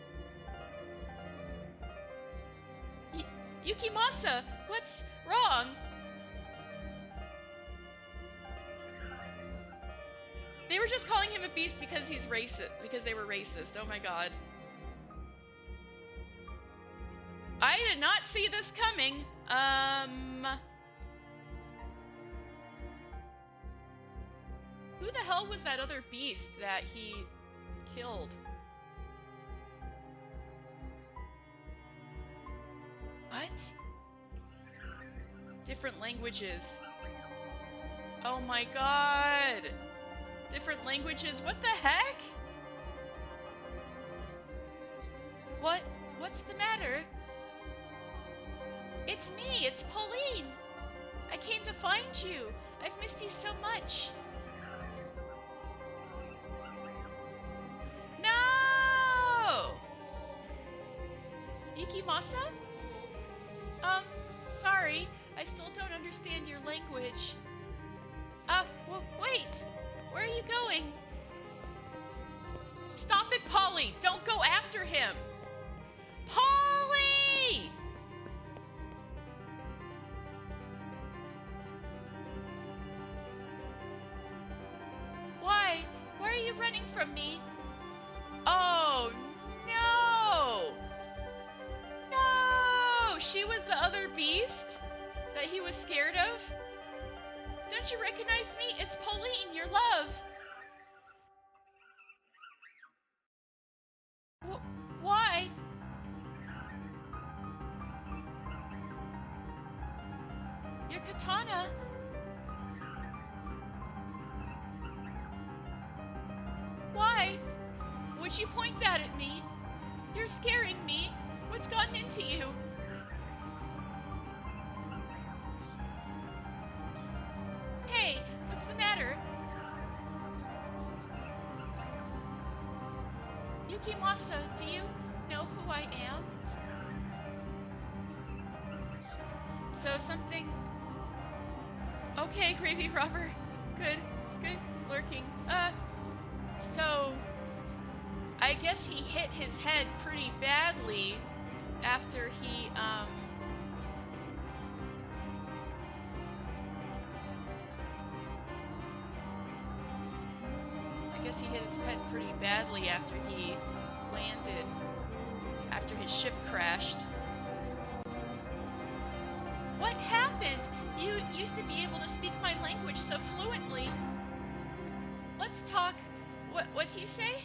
Yukimasa, what's wrong? They were just calling him a beast because he's racist, because they were racist. Oh my god. I did not see this coming. Who the hell was that other beast that he killed? What? Different languages. Oh my god. Different languages. What the heck? What's the matter? It's me. It's Pauline. I came to find you. I've missed you so much. No! Yukimasa? Sorry. I still don't understand your language. Wait! Where are you going? Stop it, Polly! Don't go after him! Polly! Why? Why are you running from me? Oh, no! No! She was the other beast that he was scared of? Don't you recognize me? It's Pauline, your love. Why? Your katana? Why? Would you point that at me? You're scaring me. What's gotten into you? Hey, what's the matter? Yukimasa, do you know who I am? So something... Okay, Gravy Robber. Good, good, lurking. So... I guess he hit his head pretty badly after he, I guess he hit his head pretty badly after he landed, after his ship crashed. What happened? You used to be able to speak my language so fluently. Let's talk. What do you say?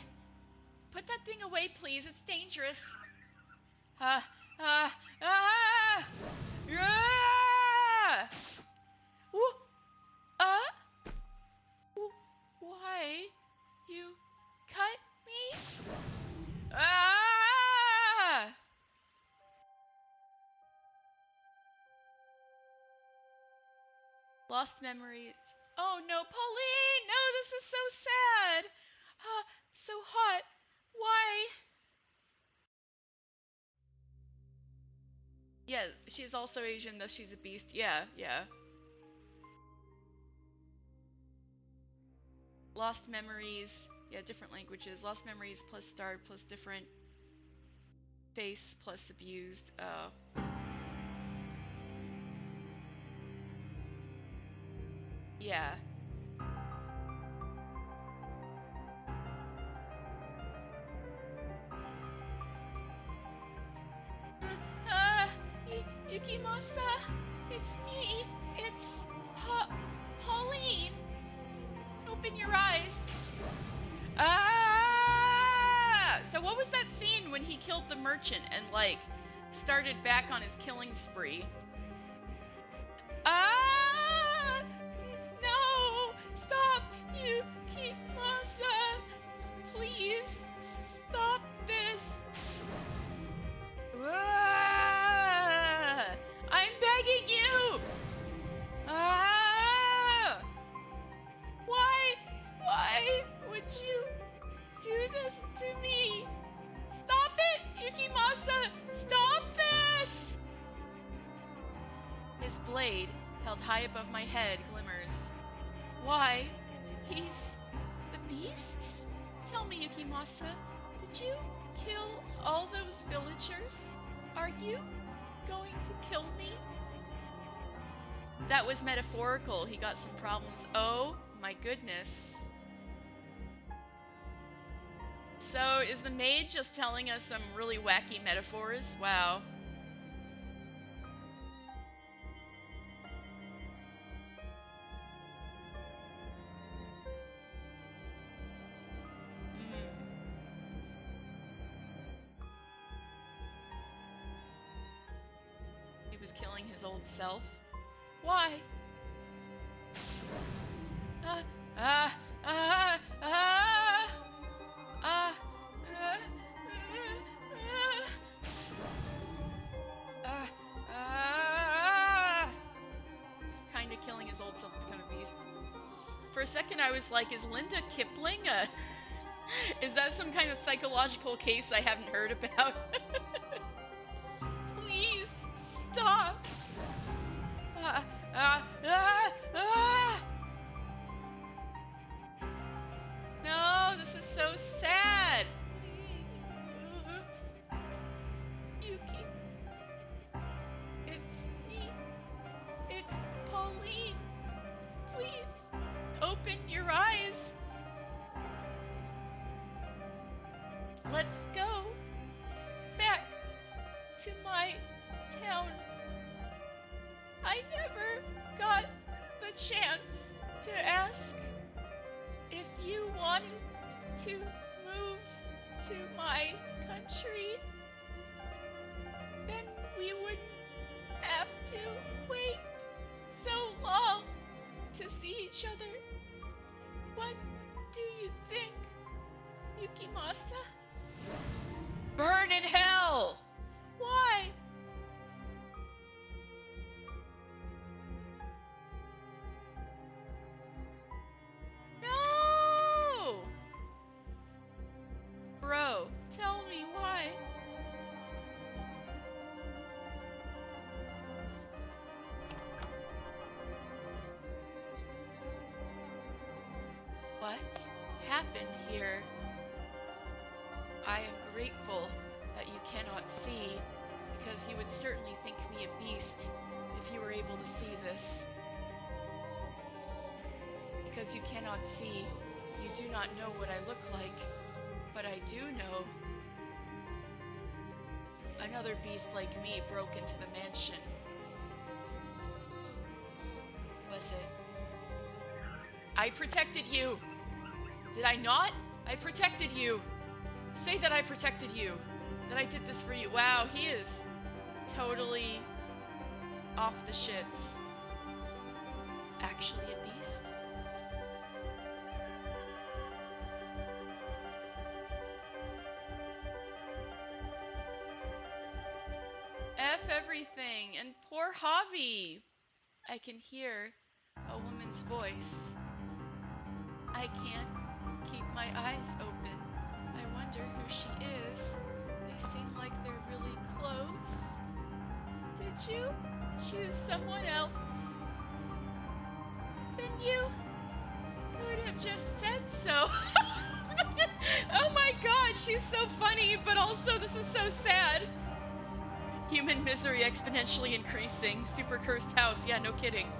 Put that thing away, please. It's dangerous. Ah! Why? You cut me? Ah! Lost memories. Oh no, Pauline! No, this is so sad! So hot. Why? Yeah, she's also Asian, though she's a beast. Yeah. Lost memories. Yeah, different languages. Lost memories plus starred plus different face plus abused. Yeah. Yukimasa, it's me. It's Pauline. Open your eyes. Ah! So what was that scene when he killed the merchant and like started back on his killing spree? Ah! No! Stop! Yukimasa! Please stop this! Ah! I'm begging you! Ah! Why would you do this to me? Stop it! Yukimasa! Stop this! His blade, held high above my head, glimmers. Why? He's the beast? Tell me, Yukimasa, did you kill all those villagers? Are you going to kill me? That was metaphorical. He got some problems. Oh my goodness. So is the maid just telling us some really wacky metaphors? Wow. He was killing his old self. Why? Kinda killing his old self to become a beast. For a second I was like, is Linda Kipling is that some kind of psychological case I haven't heard about? Please, stop! No, this is so sad! Yuki. It's me. It's Pauline. Please, open your eyes. Let's go back to my town. I never got the the chance to ask if you wanted to move to my country, then we wouldn't have to wait so long to see each other. What do you think, Yukimasa? Burn in hell! Why? No! Bro, tell me why. What happened here? I am grateful that you cannot see, because you would certainly think me a beast if you were able to see this. Because you cannot see, you do not know what I look like, but I do know. Another beast like me broke into the mansion. Was it? I protected you! Did I not? I protected you! Say that I protected you! That I did this for you. Wow, he is totally off the shits. Actually a beast? F everything, and poor Javi! I can hear a woman's voice. I can't keep my eyes open. I wonder who she is. They seem like they're really close. Did you choose someone else? Then you could have just said so. Oh my god, she's so funny, but also this is so sad. Human misery exponentially increasing. Super cursed house. Yeah, no kidding.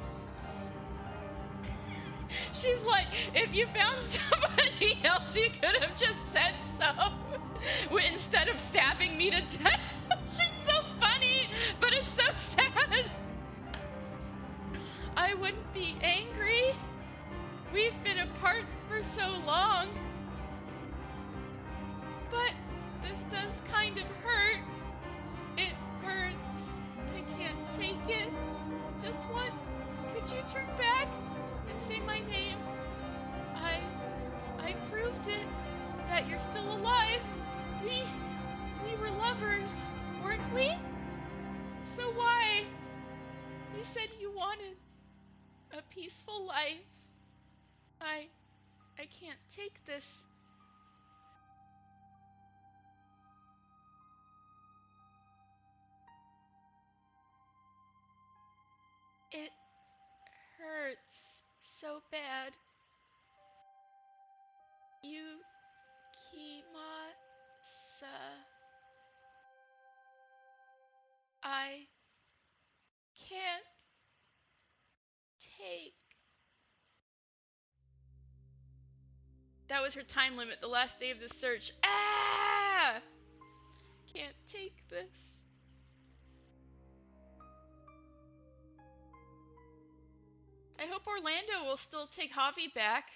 She's like, if you found somebody else, you could have just said so. Instead of stabbing me to death. She's so funny, but it's so sad. I wouldn't be angry. We've been apart for so long. But this does kind of hurt. It hurts. I can't take it. Just once, could you turn back and say my name? I proved it, that you're still alive. We were lovers, weren't we? So why? You said you wanted a peaceful life. I can't take this. It hurts so bad. Yukimasa. I can't take. That was her time limit, the last day of the search. Ah! Can't take this. I hope Orlando will still take Javi back.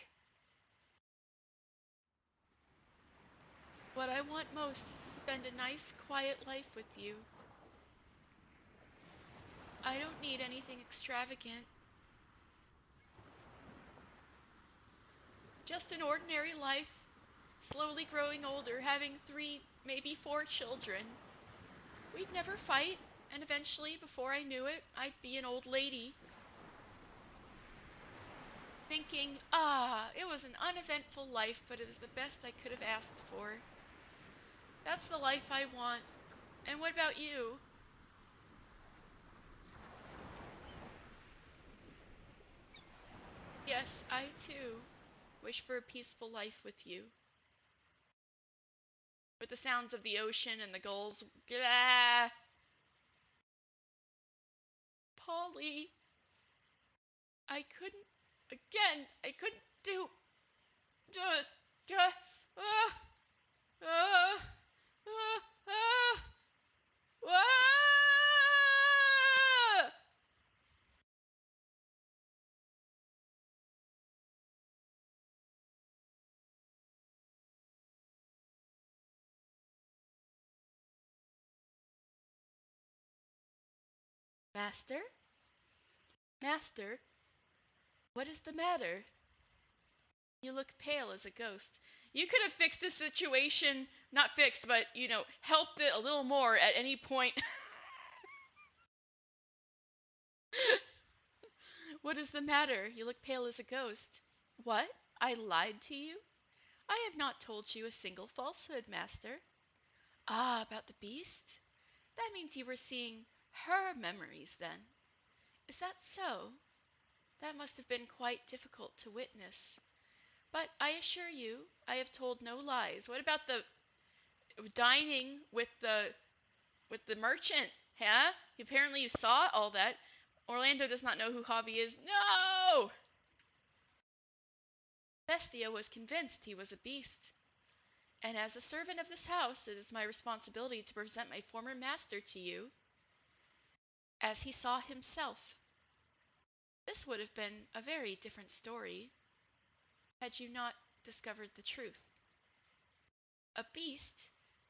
What I want most is to spend a nice, quiet life with you. I don't need anything extravagant. Just an ordinary life, slowly growing older, having 3, maybe 4 children. We'd never fight, and eventually, before I knew it, I'd be an old lady. Thinking, it was an uneventful life, but it was the best I could have asked for. That's the life I want. And what about you? Yes, I too wish for a peaceful life with you. With the sounds of the ocean and the gulls. Blah. Polly, I couldn't do. Uh, uh, uh, uh, uh, Master? Master? What is the matter? You look pale as a ghost. You could have fixed this situation, not fixed, but, helped it a little more at any point. What is the matter? You look pale as a ghost. What? I lied to you? I have not told you a single falsehood, master. Ah, about the beast? That means you were seeing her memories, then. Is that so? That must have been quite difficult to witness. But I assure you, I have told no lies. What about the dining with the merchant? Huh? Apparently you saw all that. Orlando does not know who Javi is. No! Bestia was convinced he was a beast. And as a servant of this house, it is my responsibility to present my former master to you as he saw himself. This would have been a very different story had you not discovered the truth. A beast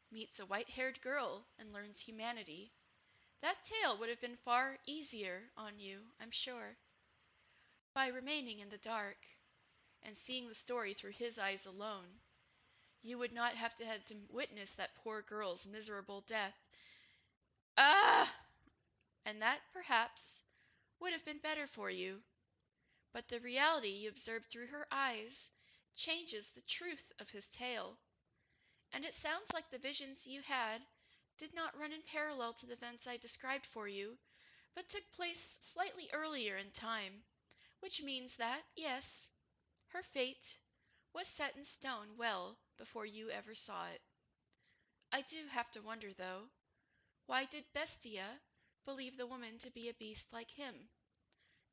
meets a white-haired girl and learns humanity. That tale would have been far easier on you, I'm sure. By remaining in the dark and seeing the story through his eyes alone, you would not have had to witness that poor girl's miserable death. Ah! And that, perhaps, would have been better for you. But the reality you observed through her eyes changes the truth of his tale. And it sounds like the visions you had did not run in parallel to the events I described for you, but took place slightly earlier in time, which means that, yes, her fate was set in stone well before you ever saw it. I do have to wonder, though, why did Bestia believe the woman to be a beast like him?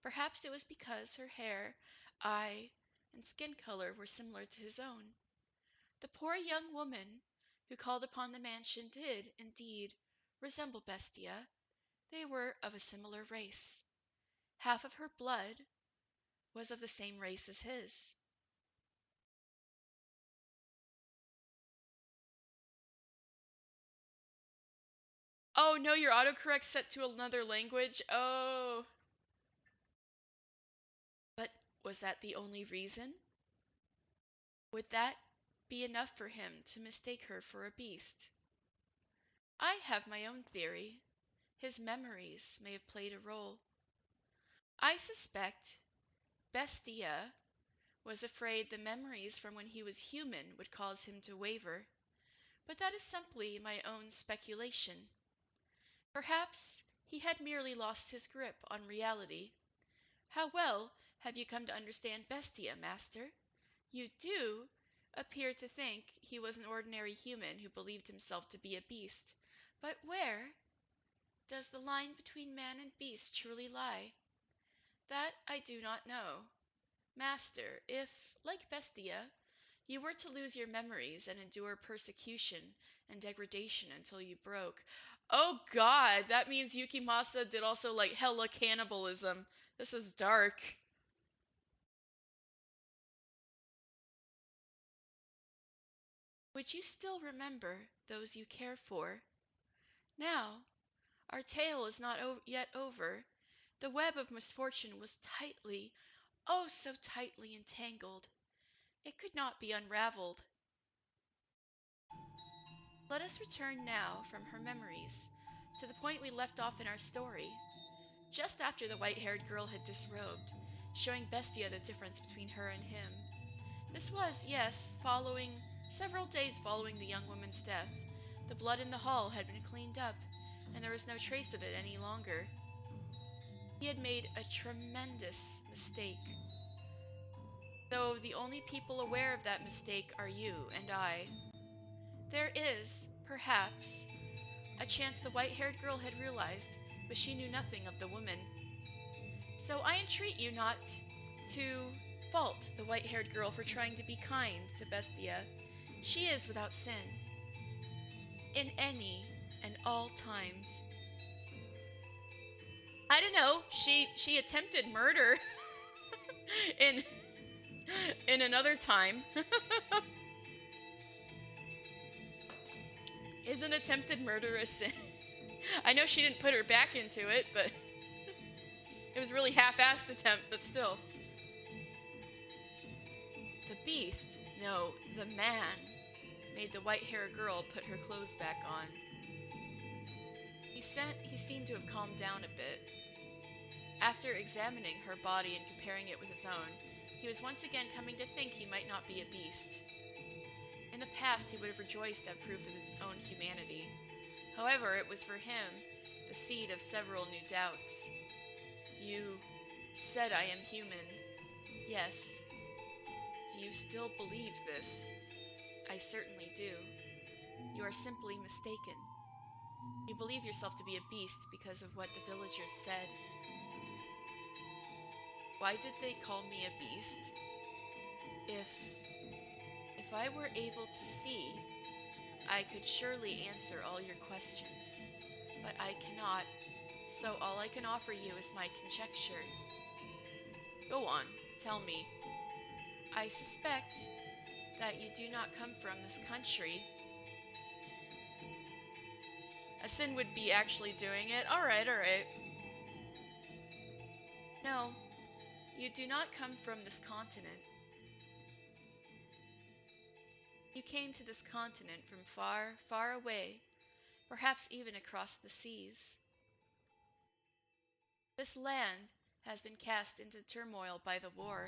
Perhaps it was because her hair, eye, and skin color were similar to his own. The poor young woman who called upon the mansion did, indeed, resemble Bestia. They were of a similar race. Half of her blood was of the same race as his. Oh no, your autocorrect set to another language? Oh. But was that the only reason? Would that be enough for him to mistake her for a beast? I have my own theory. His memories may have played a role. I suspect Bestia was afraid the memories from when he was human would cause him to waver, but that is simply my own speculation. Perhaps he had merely lost his grip on reality. How well have you come to understand Bestia, master? You do appear to think he was an ordinary human who believed himself to be a beast. But where does the line between man and beast truly lie? That I do not know. Master, if, like Bestia, you were to lose your memories and endure persecution and degradation until you broke. Oh god, that means Yukimasa did also like hella cannibalism. This is dark. Would you still remember those you care for? Now, our tale is not yet over. The web of misfortune was tightly, oh so tightly entangled. It could not be unraveled. Let us return now from her memories to the point we left off in our story, just after the white-haired girl had disrobed, showing Bestia the difference between her and him. This was, yes, several days following the young woman's death. The blood in the hall had been cleaned up, and there was no trace of it any longer. He had made a tremendous mistake, though the only people aware of that mistake are you and I. There is, perhaps, a chance the white-haired girl had realized, but she knew nothing of the woman. So I entreat you not to fault the white-haired girl for trying to be kind to Bestia. She is without sin in any and all times. I don't know. She attempted murder in in another time. Is an attempted murder a sin? I know she didn't put her back into it, but It was a really half-assed attempt, but still. The beast, no, the man, made the white-haired girl put her clothes back on. He seemed to have calmed down a bit. After examining her body and comparing it with his own, he was once again coming to think he might not be a beast. In the past, he would have rejoiced at proof of his own humanity. However, it was for him the seed of several new doubts. You said I am human. Yes. Do you still believe this? I certainly do. You are simply mistaken. You believe yourself to be a beast because of what the villagers said. Why did they call me a beast? If I were able to see, I could surely answer all your questions. But I cannot, so all I can offer you is my conjecture. Go on, tell me. I suspect that you do not come from this country. A sin would be actually doing it. Alright. No, you do not come from this continent. You came to this continent from far, far away, perhaps even across the seas. This land has been cast into turmoil by the war.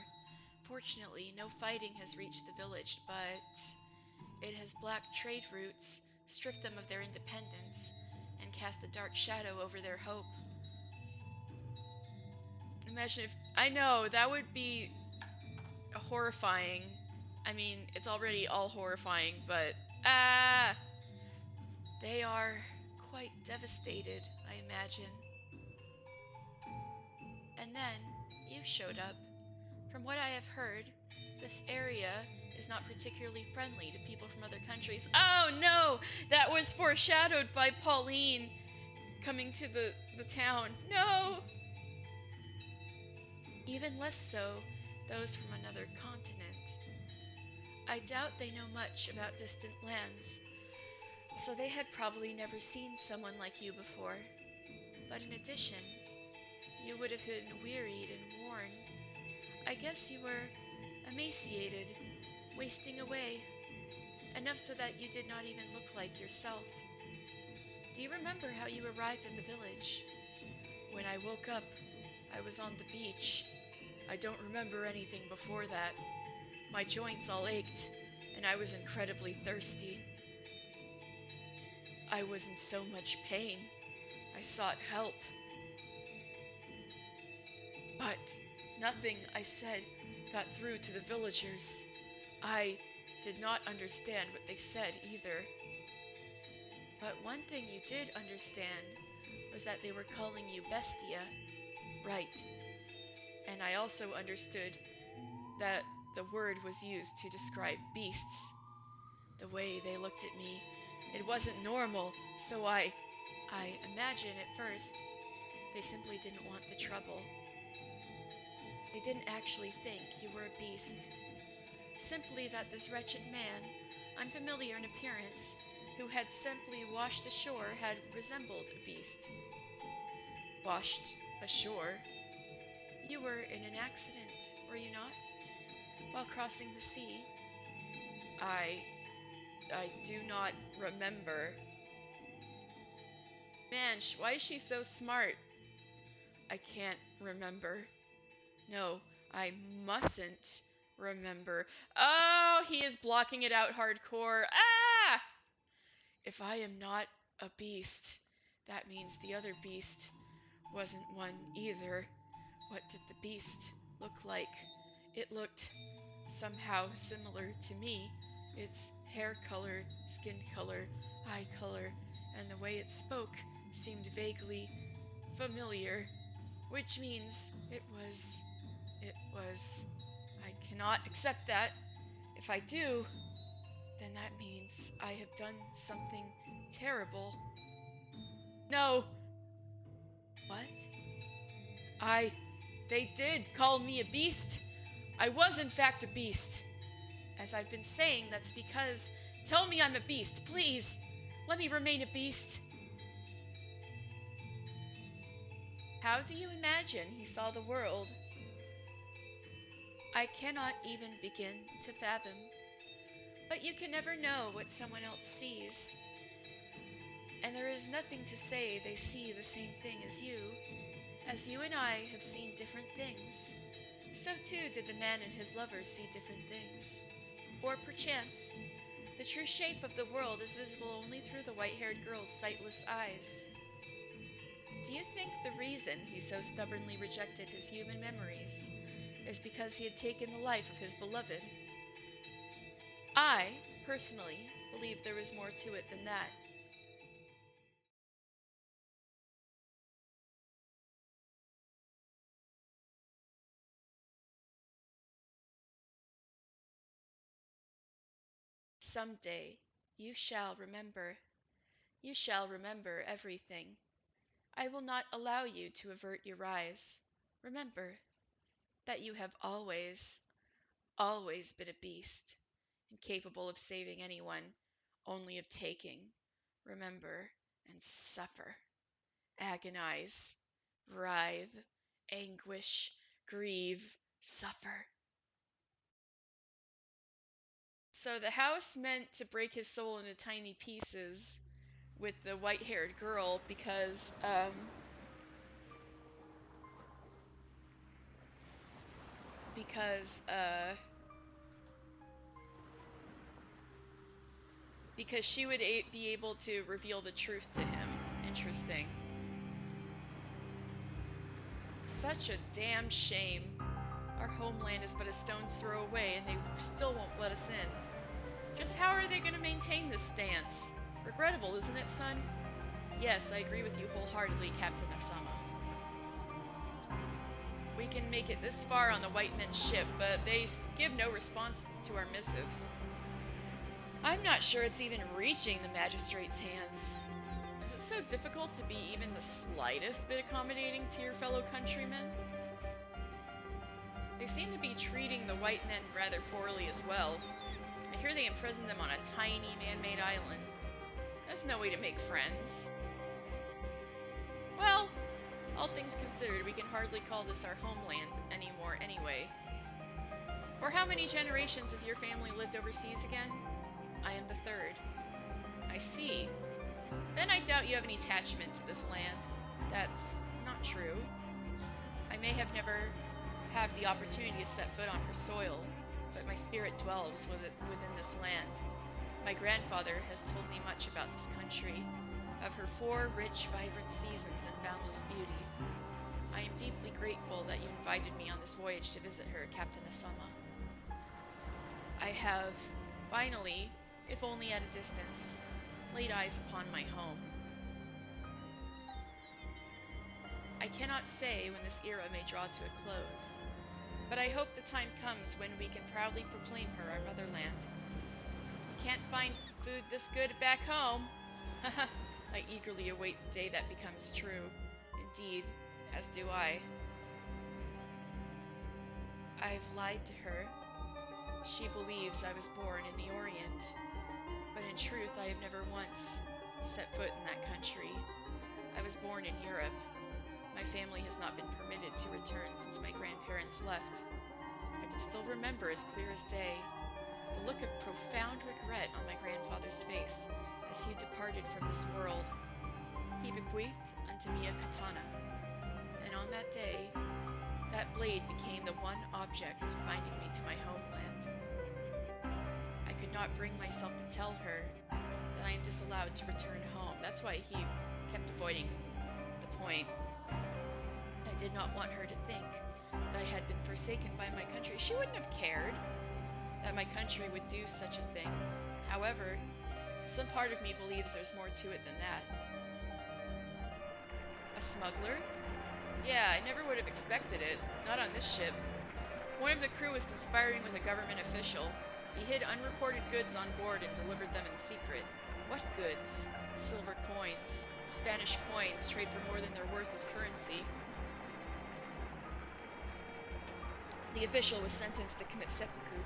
Fortunately, no fighting has reached the village, but it has blocked trade routes, stripped them of their independence, and cast a dark shadow over their hope. Imagine if... I know, that would be horrifying. I mean, it's already all horrifying, but... They are quite devastated, I imagine. And then, you showed up. From what I have heard, this area is not particularly friendly to people from other countries. Oh no! That was foreshadowed by Pauline coming to the town. No! Even less so, those from another continent. I doubt they know much about distant lands, so they had probably never seen someone like you before. But in addition, you would have been wearied and worn. I guess you were emaciated, wasting away, enough so that you did not even look like yourself. Do you remember how you arrived in the village? When I woke up, I was on the beach. I don't remember anything before that. My joints all ached, and I was incredibly thirsty. I was in so much pain. I sought help. But nothing I said got through to the villagers. I did not understand what they said either. But one thing you did understand was that they were calling you Bestia. Right. And I also understood that the word was used to describe beasts. The way they looked at me, it wasn't normal, so I imagine at first they simply didn't want the trouble. They didn't actually think you were a beast. Simply that this wretched man, unfamiliar in appearance, who had simply washed ashore had resembled a beast. Washed ashore? You were in an accident, were you not? While crossing the sea? I do not remember. Man, why is she so smart? I can't remember. No, I mustn't remember. Oh, he is blocking it out hardcore. Ah! If I am not a beast, that means the other beast wasn't one either. What did the beast look like? It looked somehow similar to me. Its hair color, skin color, eye color, and the way it spoke seemed vaguely familiar, which means it was... I cannot accept that. If I do, then that means I have done something terrible. No! What? They did call me a beast. I was in fact a beast. As I've been saying, that's because... Tell me I'm a beast, please! Let me remain a beast. How do you imagine he saw the world? I cannot even begin to fathom. But you can never know what someone else sees. And there is nothing to say they see the same thing as you and I have seen different things. So too did the man and his lover see different things. Or perchance, the true shape of the world is visible only through the white-haired girl's sightless eyes. Do you think the reason he so stubbornly rejected his human memories is because he had taken the life of his beloved? I, personally, believe there was more to it than that. Someday, you shall remember. You shall remember everything. I will not allow you to avert your eyes. Remember that you have always, always been a beast, incapable of saving anyone, only of taking. Remember and suffer, agonize, writhe, anguish, grieve, suffer. So the house meant to break his soul into tiny pieces with the white-haired girl because because she would be able to reveal the truth to him. Interesting. Such a damn shame. Our homeland is but a stone's throw away, and they still won't let us in. Just how are they going to maintain this stance? Regrettable, isn't it, son? Yes, I agree with you wholeheartedly, Captain Osama. We can make it this far on the white men's ship, but they give no response to our missives. I'm not sure it's even reaching the magistrate's hands. Is it so difficult to be even the slightest bit accommodating to your fellow countrymen? They seem to be treating the white men rather poorly as well. I hear they imprison them on a tiny man-made island. That's no way to make friends. Well, all things considered, we can hardly call this our homeland anymore anyway. For how many generations has your family lived overseas again? I am the third. I see. Then I doubt you have any attachment to this land. That's not true. I may have never had the opportunity to set foot on her soil, but my spirit dwells within this land. My grandfather has told me much about this country, of her 4 rich, vibrant seasons and boundless beauty. I am deeply grateful that you invited me on this voyage to visit her, Captain Asama. I have, finally, if only at a distance, laid eyes upon my home. I cannot say when this era may draw to a close, but I hope the time comes when we can proudly proclaim her our motherland. We can't find food this good back home. I eagerly await the day that becomes true. Indeed, as do I. I've lied to her. She believes I was born in the Orient, but in truth I have never once set foot in that country. I was born in Europe. My family has not been permitted to return since my grandparents left. I can still remember as clear as day the look of profound regret on my grandfather's face as he departed from this world. He bequeathed unto me a katana, and on that day, that blade became the one object binding me to my homeland. I could not bring myself to tell her that I am disallowed to return home. That's why he kept avoiding the point. I did not want her to think that I had been forsaken by my country. She wouldn't have cared that my country would do such a thing. However, some part of me believes there's more to it than that. A smuggler? Yeah, I never would have expected it. Not on this ship. One of the crew was conspiring with a government official. He hid unreported goods on board and delivered them in secret. What goods? Silver coins. Spanish coins trade for more than their worth as currency. The official was sentenced to commit seppuku,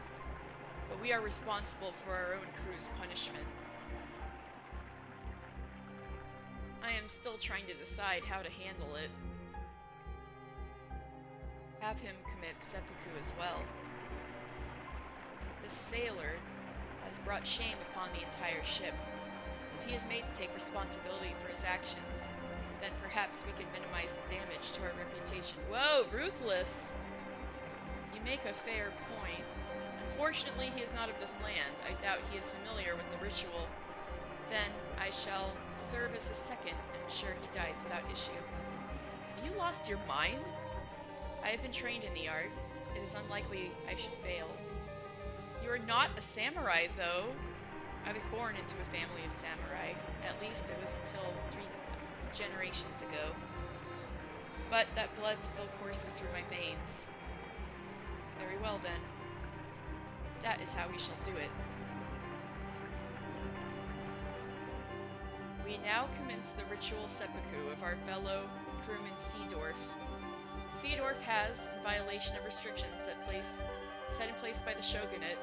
but we are responsible for our own crew's punishment. I am still trying to decide how to handle it. have him commit seppuku as well. This sailor has brought shame upon the entire ship. If he is made to take responsibility for his actions, then perhaps we can minimize the damage to our reputation. Whoa, ruthless! You make a fair point. Unfortunately, he is not of this land. I doubt he is familiar with the ritual. Then I shall serve as his second and ensure he dies without issue. Have you lost your mind? I have been trained in the art. It is unlikely I should fail. You are not a samurai, though. I was born into a family of samurai. At least it was until 3 generations ago. But that blood still courses through my veins. Very well, then. That is how we shall do it. We now commence the ritual seppuku of our fellow crewman Seedorf. Seedorf has, in violation of restrictions set in place by the shogunate,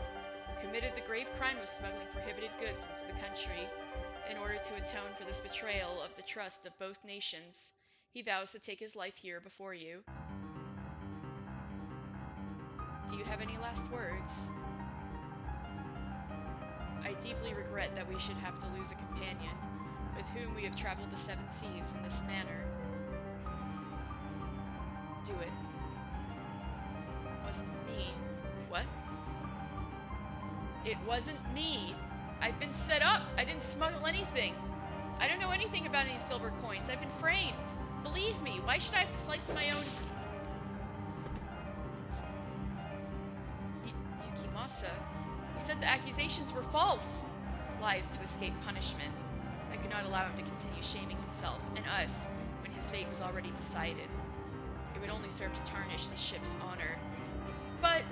committed the grave crime of smuggling prohibited goods into the country. In order to atone for this betrayal of the trust of both nations, he vows to take his life here before you. Do you have any last words? I deeply regret that we should have to lose a companion, with whom we have traveled the 7 seas in this manner. Do it. Wasn't me. What? It wasn't me. I've been set up. I didn't smuggle anything. I don't know anything about any silver coins. I've been framed. Believe me, why should I have to slice my own... Yukimasa? He said the accusations were false. Lies to escape punishment. I could not allow him to continue shaming himself and us when his fate was already decided. It would only serve to tarnish the ship's honor. But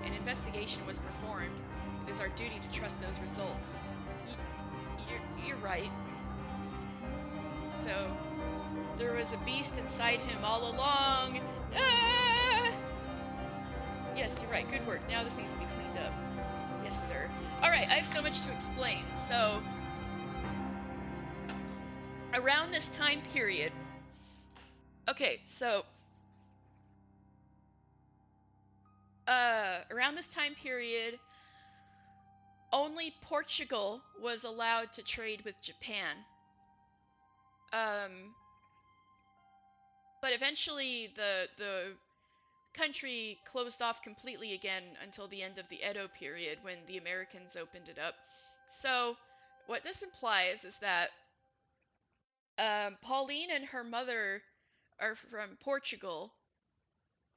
an investigation was performed. It is our duty to trust those results. You're right. So, there was a beast inside him all along. Ah! Yes, you're right. Good work. Now this needs to be cleaned up. Yes, sir. Alright, I have so much to explain. So, around this time period... Okay, so... around this time period, only Portugal was allowed to trade with Japan. But eventually the country closed off completely again until the end of the Edo period when the Americans opened it up. So what this implies is that Pauline and her mother are from Portugal,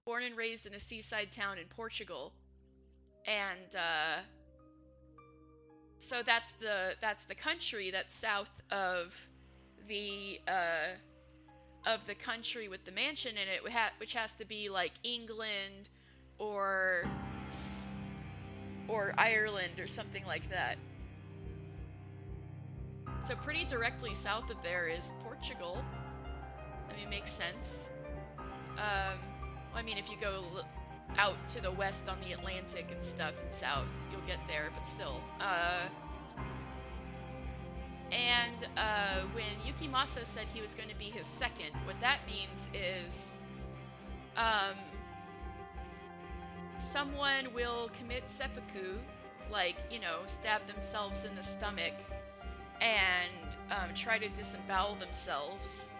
born and raised in a seaside town in Portugal, and so that's the country that's south of the country with the mansion in it, which has to be like England or Ireland or something like that. So pretty directly south of there is Portugal. I mean, makes sense. I mean, if you go out to the west on the Atlantic and stuff and south, you'll get there, but still. And when Yukimasa said he was going to be his second, what that means is someone will commit seppuku, like, you know, stab themselves in the stomach and try to disembowel themselves.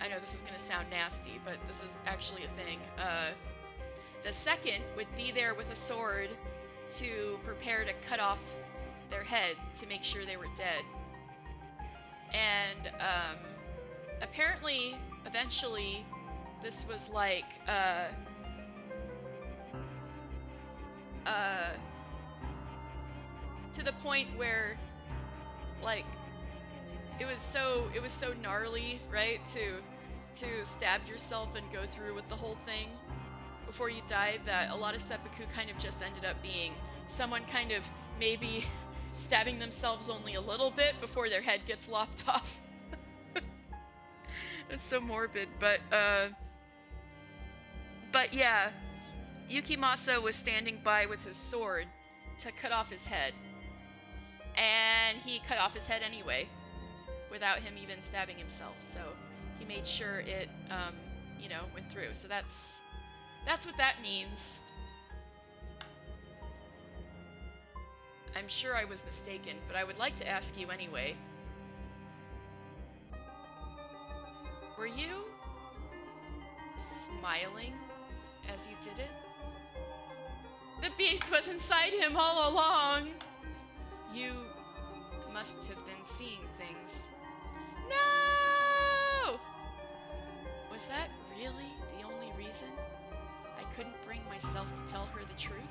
I know this is going to sound nasty, but this is actually a thing. The second would be there with a sword to prepare to cut off their head to make sure they were dead. And apparently, eventually, this was like to the point where, like, it was so gnarly, right? To stab yourself and go through with the whole thing before you died, that a lot of seppuku kind of just ended up being someone kind of maybe stabbing themselves only a little bit before their head gets lopped off. It's so morbid, but yeah, Yukimasa was standing by with his sword to cut off his head, and he cut off his head anyway, without him even stabbing himself. So he made sure it, you know, went through. So that's That's what that means. I'm sure I was mistaken, but I would like to ask you anyway. Were you smiling as you did it? The beast was inside him all along! You must have been seeing things. No! Was that really the only reason I couldn't bring myself to tell her the truth?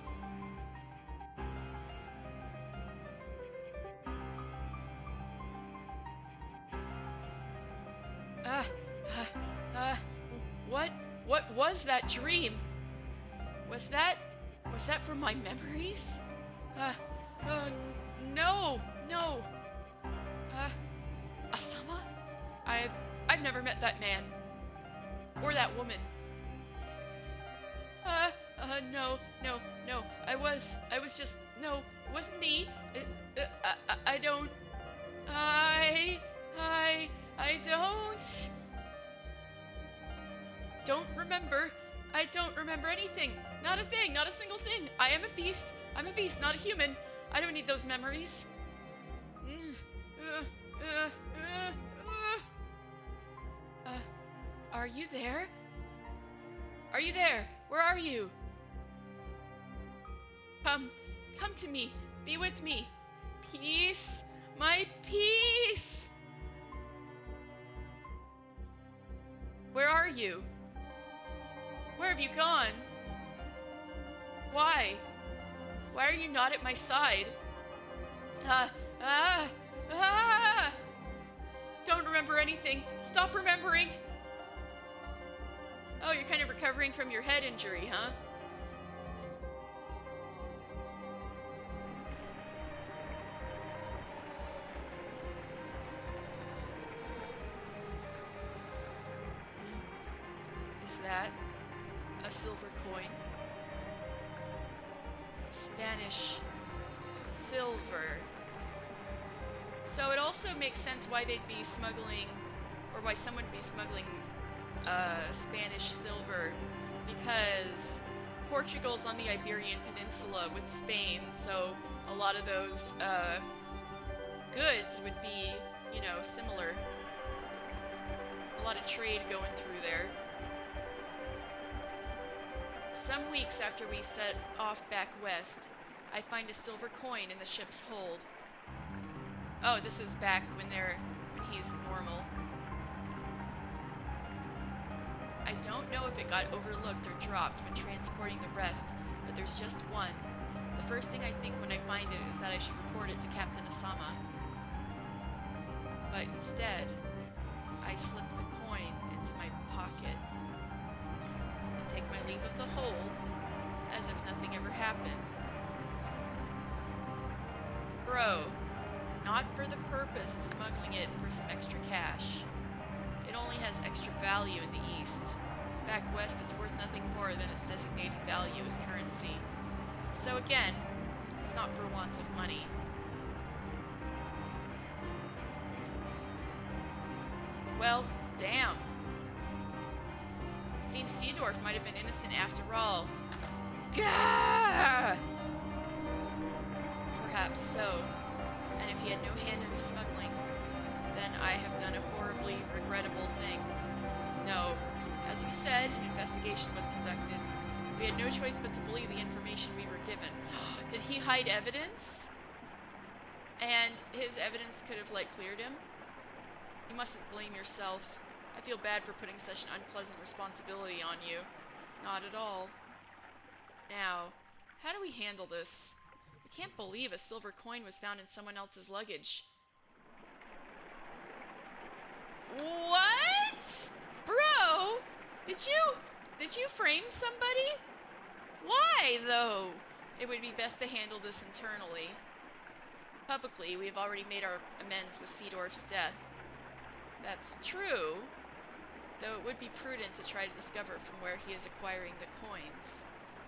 What was that dream? Was that from my memories? No. Asama? I've never met that man. Or that woman. No. I was just, no, it wasn't me. I don't, I don't remember. I don't remember anything. Not a thing, not a single thing. I am a beast. I'm a beast, not a human. I don't need those memories. Are you there? Are you there? Where are you? Come to me. Be with me. Peace. My peace. Where are you? Where have you gone? Why? Why are you not at my side? Don't remember anything. Stop remembering. Oh, you're kind of recovering from your head injury, huh? Is that a silver coin? Spanish silver. So it also makes sense why they'd be smuggling, or why someone would be smuggling Spanish silver, because Portugal's on the Iberian Peninsula with Spain, so a lot of those goods would be, you know, similar. A lot of trade going through there. Some weeks after we set off back west, I find a silver coin in the ship's hold. Oh, this is back when he's normal. I don't know if it got overlooked or dropped when transporting the rest, but there's just one. The first thing I think when I find it is that I should report it to Captain Asama. But instead, I slip the coin into my pocket and take my leave of the hold as if nothing ever happened. Bro, not for the purpose of smuggling it for some extra cash. It only has extra value in the East. Back west, it's worth nothing more than its designated value as currency. So again, it's not for want of money. Well, damn. Seems Seedorf might have been innocent after all. Gah! Perhaps so. And if he had no hand in the smuggling, then I have done a horribly regrettable thing. No, as you said, an investigation was conducted. We had no choice but to believe the information we were given. Did he hide evidence? And his evidence could have, like, cleared him? You mustn't blame yourself. I feel bad for putting such an unpleasant responsibility on you. Not at all. Now, how do we handle this? I can't believe a silver coin was found in someone else's luggage. What? Bro, did you frame somebody? Why, though? It would be best to handle this internally. Publicly, we have already made our amends with Seedorf's death. That's true, though it would be prudent to try to discover from where he is acquiring the coins,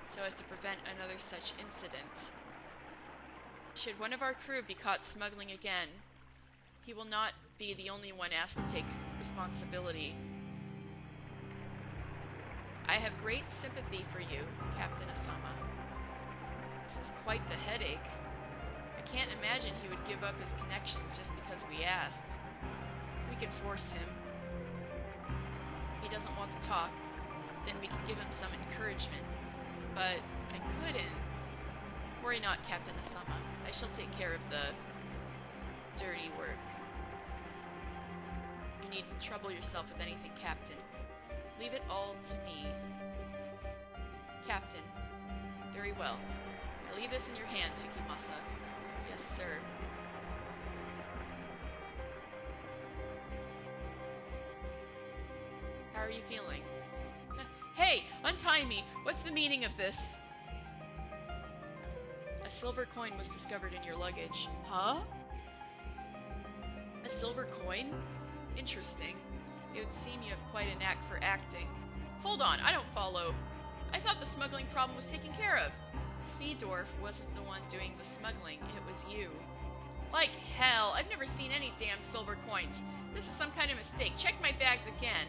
so as to prevent another such incident. Should one of our crew be caught smuggling again, he will not be the only one asked to take responsibility. I have great sympathy for you, Captain Asama. This is quite the headache. I can't imagine he would give up his connections just because we asked. We can force him. He doesn't want to talk, then we can give him some encouragement. But I couldn't. Worry not, Captain Asama. I shall take care of the dirty work. You needn't trouble yourself with anything, Captain. Leave it all to me. Captain. Very well. I leave this in your hands, Yukimasa. Yes, sir. How are you feeling? Hey! Untie me! What's the meaning of this? A silver coin was discovered in your luggage. Huh? A silver coin? Interesting. It would seem you have quite a knack for acting. Hold on, I don't follow. I thought the smuggling problem was taken care of. Seedorf wasn't the one doing the smuggling, it was you. Like hell, I've never seen any damn silver coins. This is some kind of mistake. Check my bags again.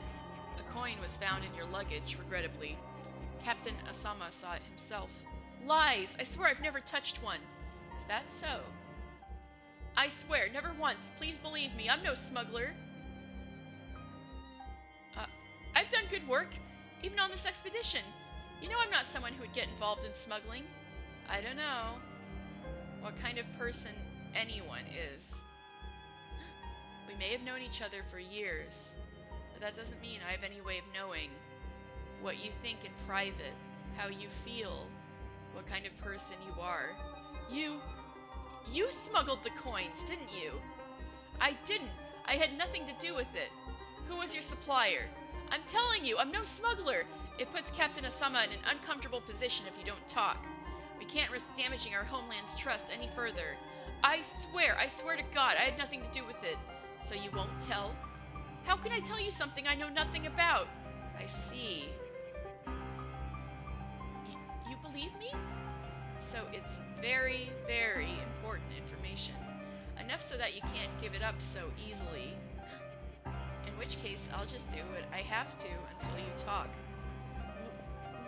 A coin was found in your luggage, regrettably. Captain Asama saw it himself. Lies! I swear I've never touched one. Is that so? I swear, never once. Please believe me, I'm no smuggler. I've done good work, even on this expedition. You know I'm not someone who would get involved in smuggling. I don't know what kind of person anyone is. We may have known each other for years, but that doesn't mean I have any way of knowing what you think in private, how you feel, what kind of person you are. You smuggled the coins, didn't you? I didn't. I had nothing to do with it. Who was your supplier? I'm telling you, I'm no smuggler. It puts Captain Asama in an uncomfortable position if you don't talk. We can't risk damaging our homeland's trust any further. I swear to God, I had nothing to do with it. So you won't tell? How can I tell you something I know nothing about? I see. You believe me? So it's very, very important information. Enough so that you can't give it up so easily. In which case, I'll just do what I have to until you talk.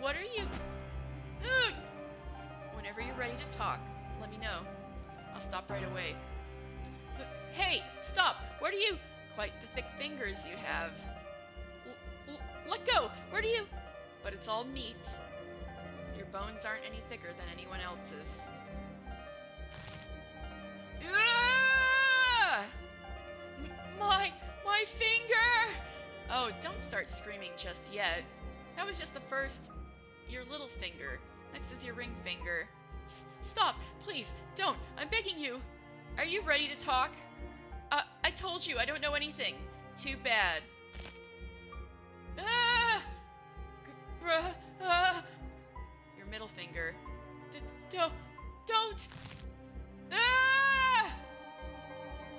What are you... Whenever you're ready to talk, let me know. I'll stop right away. Hey, stop! Where do you... Quite the thick fingers you have. Let go! Where do you... But it's all meat. Your bones aren't any thicker than anyone else's. My finger! Oh, don't start screaming just yet. That was just the first... Your little finger. Next is your ring finger. Stop! Please, don't! I'm begging you! Are you ready to talk? I told you, I don't know anything. Too bad. Your middle finger. Don't!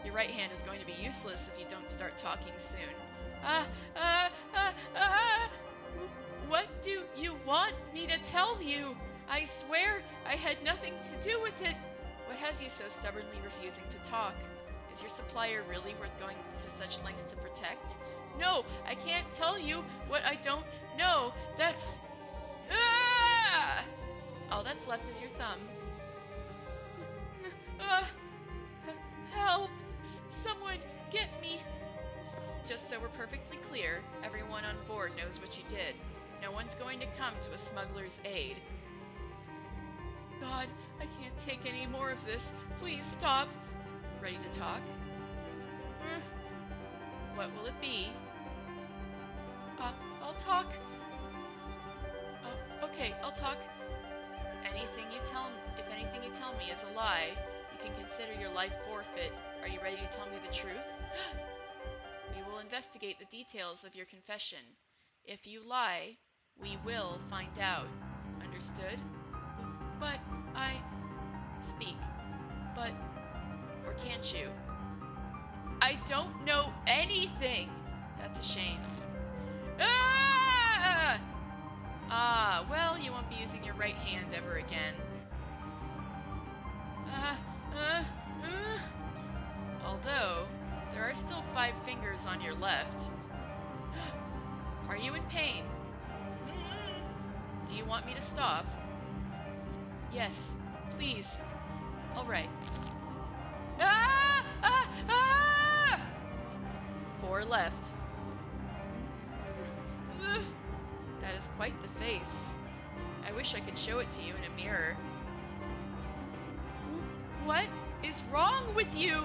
Your right hand is going to be useless if you don't start talking soon. What do you want me to tell you? I swear I had nothing to do with it. What has you so stubbornly refusing to talk? Is your supplier really worth going to such lengths to protect? No, I can't tell you what I don't know. That's... All that's left is your thumb. Help! Someone get me! Just so we're perfectly clear, everyone on board knows what you did. No one's going to come to a smuggler's aid. God, I can't take any more of this. Please stop. Ready to talk? What will it be? I'll talk. Okay, I'll talk. If anything you tell me is a lie, you can consider your life forfeit. Are you ready to tell me the truth? We will investigate the details of your confession. If you lie, we will find out. Understood? But I... Speak. But... Or can't you? I don't know anything! That's a shame. Well, you won't be using your right hand ever again. Although, there are still 5 fingers on your left. Are you in pain? want me to stop? Yes, please. All right. Ah! Ah! Ah! 4 left. That is quite the face. I wish I could show it to you in a mirror. What is wrong with you?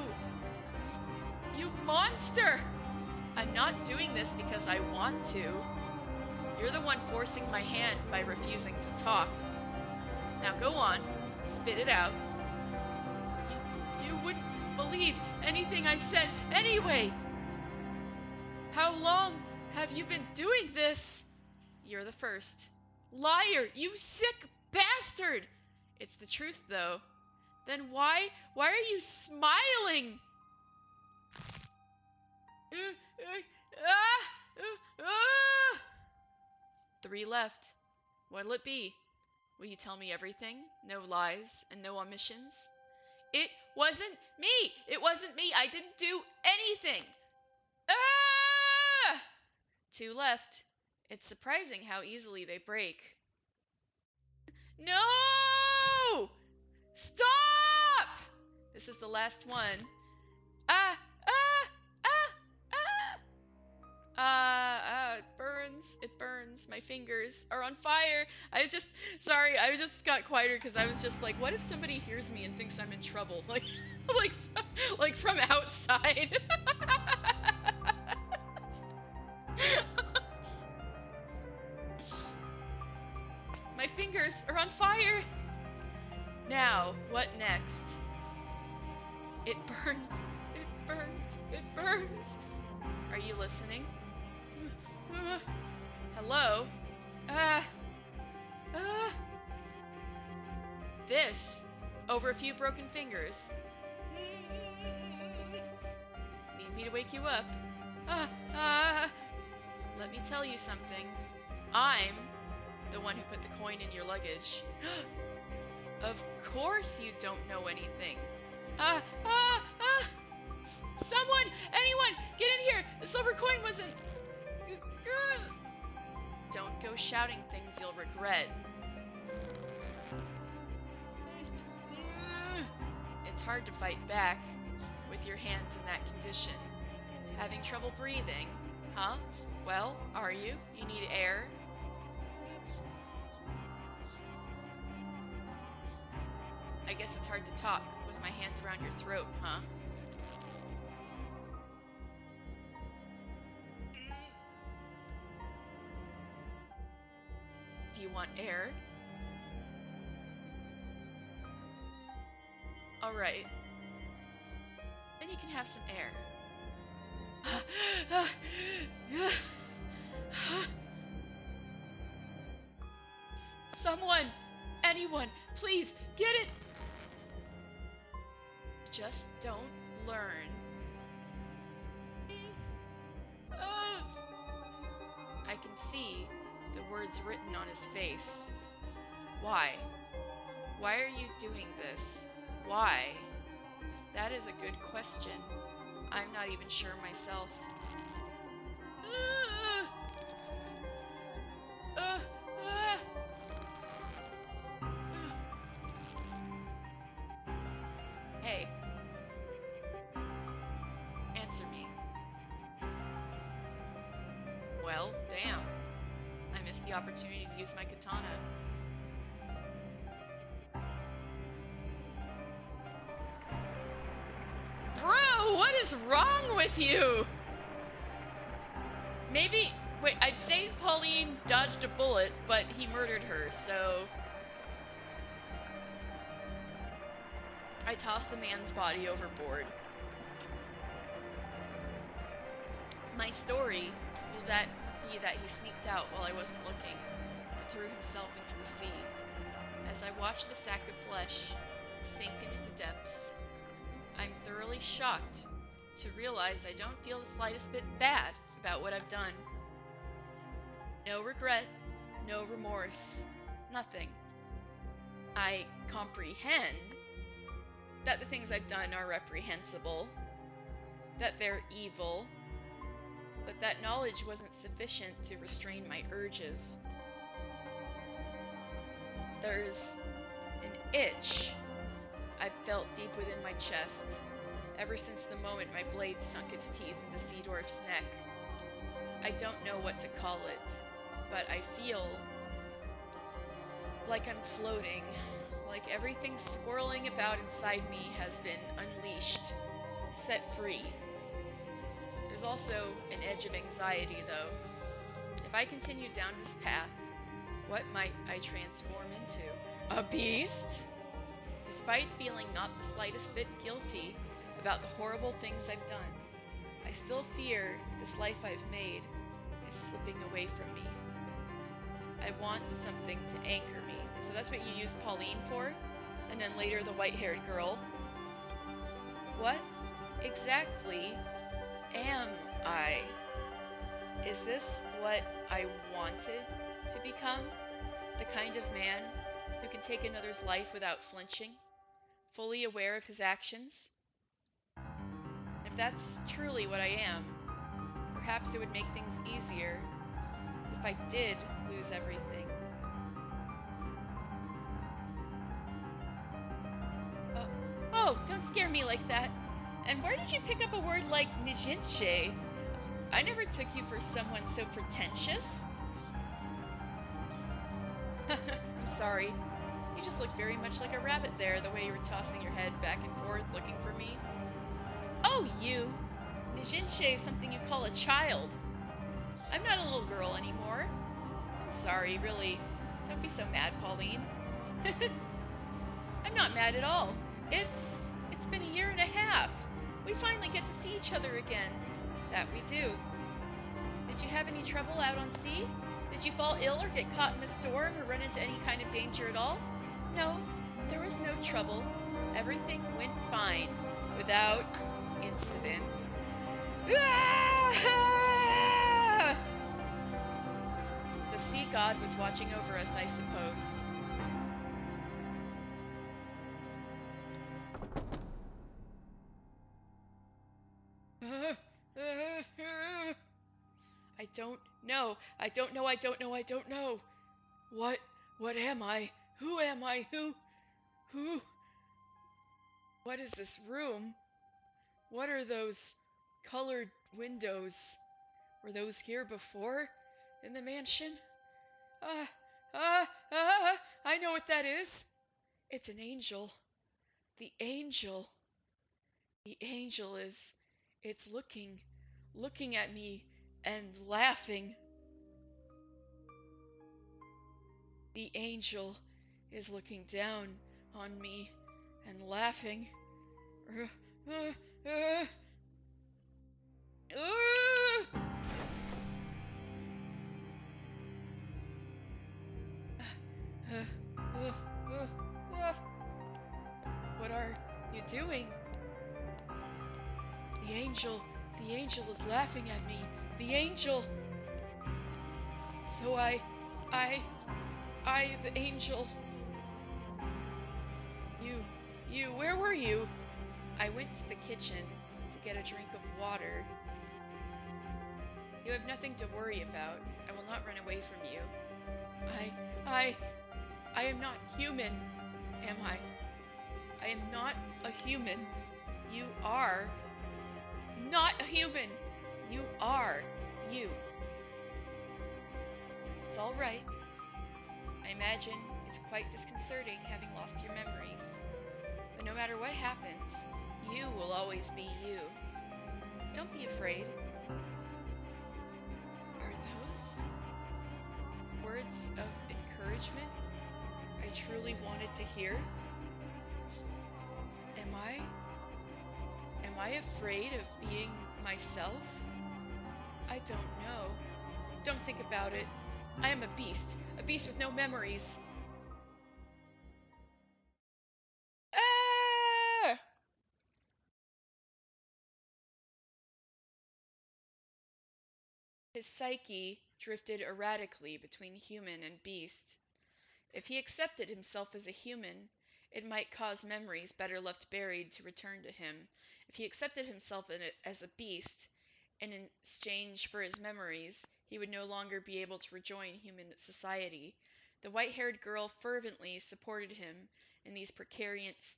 You monster! I'm not doing this because I want to. You're the one forcing my hand by refusing to talk. Now go on, spit it out. You wouldn't believe anything I said anyway. How long have you been doing this? You're the first. Liar, you sick bastard! It's the truth, though. Then why are you smiling? 3 left. What'll it be? Will you tell me everything? No lies and no omissions? It wasn't me! It wasn't me! I didn't do anything! Ah! 2 left. It's surprising how easily they break. No! Stop! This is the last one. Ah! Ah! Ah! Ah! It burns. It burns. My fingers are on fire. I just got quieter because I was just like, what if somebody hears me and thinks I'm in trouble? Like, like from outside. My fingers are on fire. Now, what next? It burns. It burns. It burns. Are you listening? Hello? This, over a few broken fingers. Need me to wake you up? Let me tell you something. I'm the one who put the coin in your luggage. Of course you don't know anything. Someone! Anyone! Get in here! The silver coin wasn't... Don't go shouting things you'll regret. It's hard to fight back with your hands in that condition. Having trouble breathing, huh? Well, are you? You need air? I guess it's hard to talk with my hands around your throat, huh? Do you want air? Alright. Then you can have some air. Someone! Anyone! Please, get it! Just don't learn. I can see the words written on his face. Why? Why are you doing this? Why? That is a good question. I'm not even sure myself. Hey. Answer me. Well, damn. I missed the opportunity to use my katana. Bro, what is wrong with you? Maybe... Wait, I'd say Pauline dodged a bullet, but he murdered her, so... I tossed the man's body overboard. My story will be that he sneaked out while I wasn't looking and threw himself into the sea. As I watched the sack of flesh sink into the depths, I'm thoroughly shocked to realize I don't feel the slightest bit bad about what I've done. No regret, no remorse, nothing. I comprehend that the things I've done are reprehensible, that they're evil, but that knowledge wasn't sufficient to restrain my urges. There's an itch I've felt deep within my chest, ever since the moment my blade sunk its teeth into Seedorf's neck. I don't know what to call it, but I feel like I'm floating, like everything swirling about inside me has been unleashed, set free. There's also an edge of anxiety, though. If I continue down this path, what might I transform into? A beast? Despite feeling not the slightest bit guilty about the horrible things I've done, I still fear this life I've made is slipping away from me. I want something to anchor me. So that's what you used Pauline for? And then later the white-haired girl. What exactly am I? Is this what I wanted to become? The kind of man who can take another's life without flinching, fully aware of his actions? If that's truly what I am, perhaps it would make things easier if I did lose everything. Oh, don't scare me like that. And where did you pick up a word like Nijinche? I never took you for someone so pretentious. I'm sorry. You just looked very much like a rabbit there, the way you were tossing your head back and forth looking for me. Oh, you! Nijinche is something you call a child. I'm not a little girl anymore. I'm sorry, really. Don't be so mad, Pauline. I'm not mad at all. It's been a year and a half. We finally get to see each other again. That we do. Did you have any trouble out on sea? Did you fall ill or get caught in a storm or run into any kind of danger at all? No, there was no trouble. Everything went fine, without incident. The sea god was watching over us, I suppose. I don't know. I don't know. I don't know. I don't know. What am I? Who am I? Who? What is this room? What are those colored windows? Were those here before? In the mansion? Ah, I know what that is. It's an angel. The angel. The angel is, it's looking at me and laughing. The angel is looking down on me and laughing. What are you doing? The angel is laughing at me. The angel. So the angel. You, where were you? I went to the kitchen to get a drink of water. You have nothing to worry about. I will not run away from you. I am not human, am I? I am not a human. You are not a human. You are you. It's all right. I imagine it's quite disconcerting having lost your memories. But no matter what happens, you will always be you. Don't be afraid. Are those words of encouragement I truly wanted to hear? Am I afraid of being myself? I don't know. Don't think about it. I am a beast with no memories. Ah! His psyche drifted erratically between human and beast. If he accepted himself as a human, it might cause memories better left buried to return to him. If he accepted himself as a beast, and in exchange for his memories, he would no longer be able to rejoin human society. The white-haired girl fervently supported him in these precarious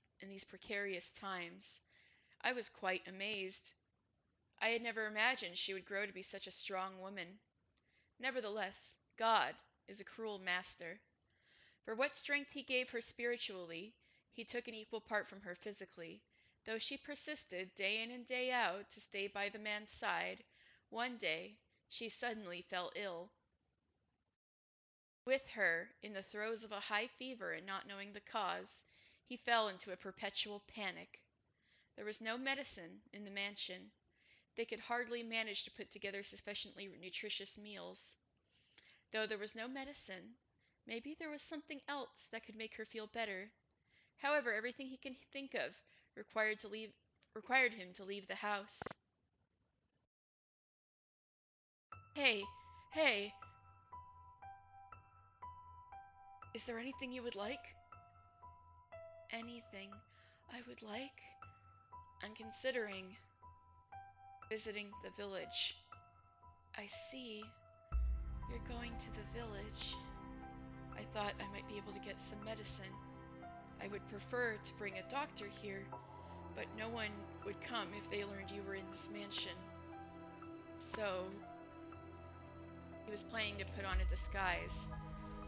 times. I was quite amazed. I had never imagined she would grow to be such a strong woman. Nevertheless, God is a cruel master. For what strength he gave her spiritually, he took an equal part from her physically. Though she persisted day in and day out to stay by the man's side, one day she suddenly fell ill. With her, in the throes of a high fever and not knowing the cause, he fell into a perpetual panic. There was no medicine in the mansion. They could hardly manage to put together sufficiently nutritious meals. Though there was no medicine, maybe there was something else that could make her feel better. However, everything he could think of required him to leave the house. Hey, hey, is there anything you would like? Anything I would like? I'm considering visiting the village. I see. You're going to the village. I thought I might be able to get some medicine. I would prefer to bring a doctor here, but no one would come if they learned you were in this mansion. So, he was planning to put on a disguise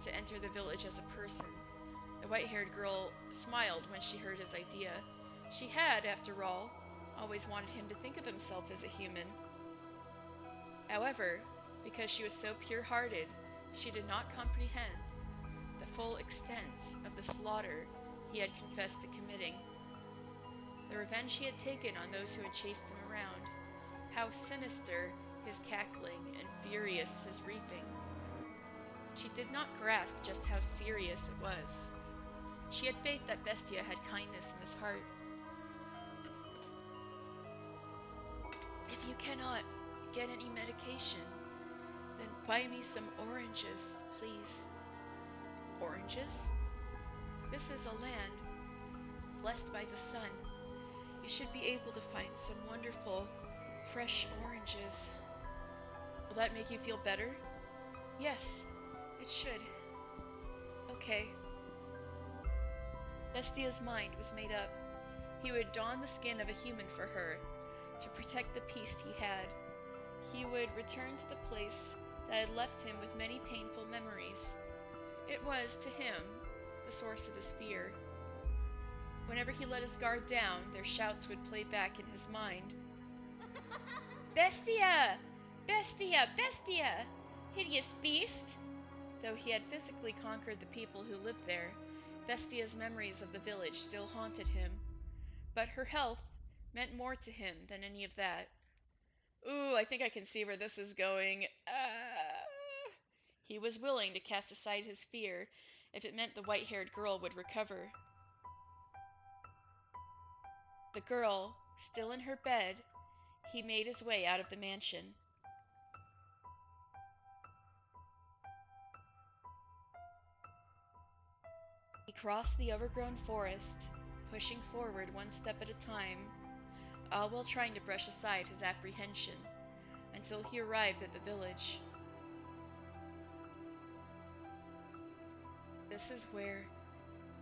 to enter the village as a person. The white-haired girl smiled when she heard his idea. She had, after all, always wanted him to think of himself as a human. However, because she was so pure-hearted, she did not comprehend the full extent of the slaughter he had confessed to committing. The revenge he had taken on those who had chased him around, how sinister his cackling and furious his reaping. She did not grasp just how serious it was. She had faith that Bestia had kindness in his heart. If you cannot get any medication, then buy me some oranges, please. Oranges? This is a land blessed by the sun. You should be able to find some wonderful, fresh oranges. Will that make you feel better? Yes, it should. Okay. Bestia's mind was made up. He would don the skin of a human for her, to protect the peace he had. He would return to the place that had left him with many painful memories. It was, to him, the source of his fear. Whenever he let his guard down, their shouts would play back in his mind. Bestia! Bestia! Bestia! Hideous beast! Though he had physically conquered the people who lived there, Bestia's memories of the village still haunted him. But her health meant more to him than any of that. Ooh, I think I can see where this is going. He was willing to cast aside his fear if it meant the white-haired girl would recover. The girl, still in her bed, he made his way out of the mansion. He crossed the overgrown forest, pushing forward one step at a time, all while trying to brush aside his apprehension, until he arrived at the village. This is where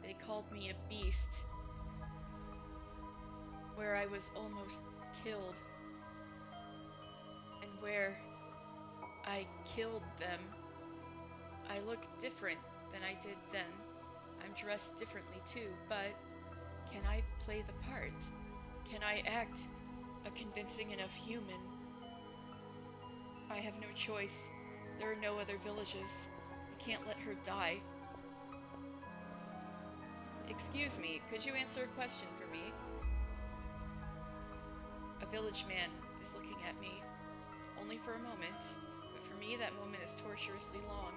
they called me a beast, where I was almost killed, and where I killed them. I look different than I did then. I'm dressed differently too, but can I play the part? Can I act a convincing enough human? I have no choice. There are no other villages. I can't let her die. Excuse me, could you answer a question for me? A village man is looking at me. Only for a moment, but for me that moment is torturously long.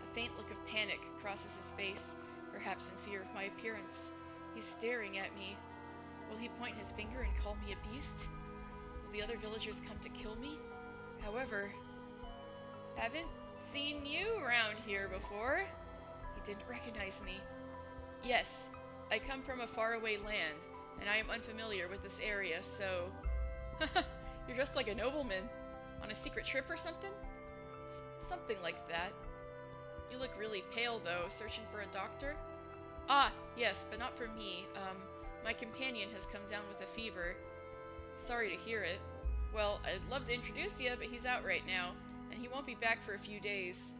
A faint look of panic crosses his face, perhaps in fear of my appearance. He's staring at me. Will he point his finger and call me a beast? Will the other villagers come to kill me? However, haven't seen you around here before. He didn't recognize me. Yes, I come from a faraway land, and I am unfamiliar with this area, so... You're dressed like a nobleman. On a secret trip or something? Something like that. You look really pale, though. Searching for a doctor? Ah, yes, but not for me. My companion has come down with a fever. Sorry to hear it. Well, I'd love to introduce you, but he's out right now, and he won't be back for a few days.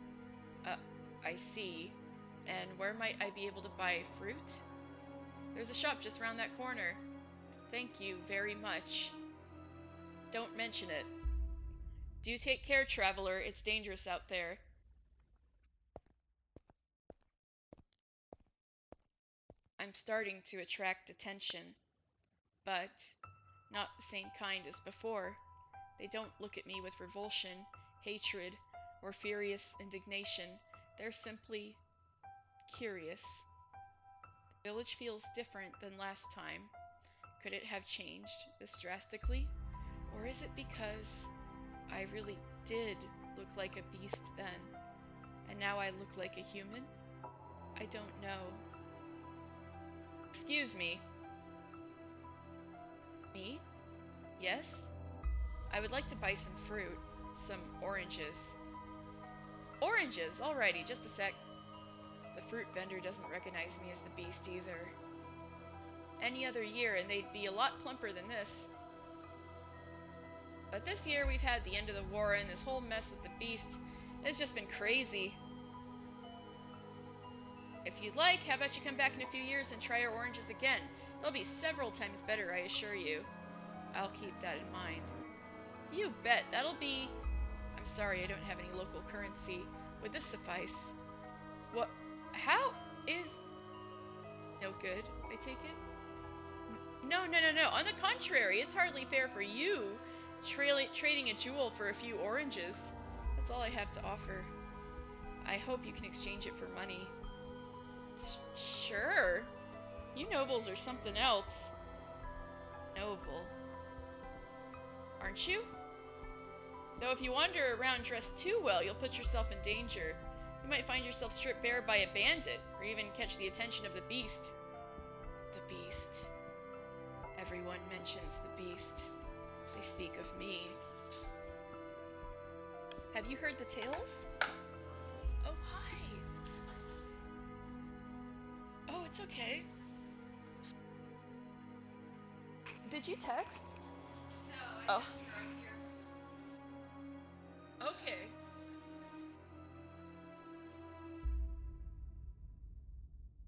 I see. And where might I be able to buy fruit? There's a shop just round that corner. Thank you very much. Don't mention it. Do take care, traveler. It's dangerous out there. I'm starting to attract attention, but not the same kind as before. They don't look at me with revulsion, hatred, or furious indignation. They're simply curious. The village feels different than last time. Could it have changed this drastically? Or is it because I really did look like a beast then, and now I look like a human? I don't know. Excuse me. Me? Yes? I would like to buy some fruit. Some oranges. Oranges! Alrighty, just a sec. The fruit vendor doesn't recognize me as the beast either. Any other year and they'd be a lot plumper than this. But this year we've had the end of the war and this whole mess with the beast. It's just been crazy. If you'd like, how about you come back in a few years and try our oranges again? They'll be several times better, I assure you. I'll keep that in mind. You bet, that'll be... I'm sorry, I don't have any local currency. Would this suffice? What? How is... No good, I take it? No. On the contrary, it's hardly fair for you, trading a jewel for a few oranges. That's all I have to offer. I hope you can exchange it for money. Sure. You nobles are something else. Noble. Aren't you? Though if you wander around dressed too well, you'll put yourself in danger. You might find yourself stripped bare by a bandit, or even catch the attention of the beast. The beast. Everyone mentions the beast. They speak of me. Have you heard the tales? Oh, hi. Oh, it's okay. Did you text? No, I just drove here. Okay.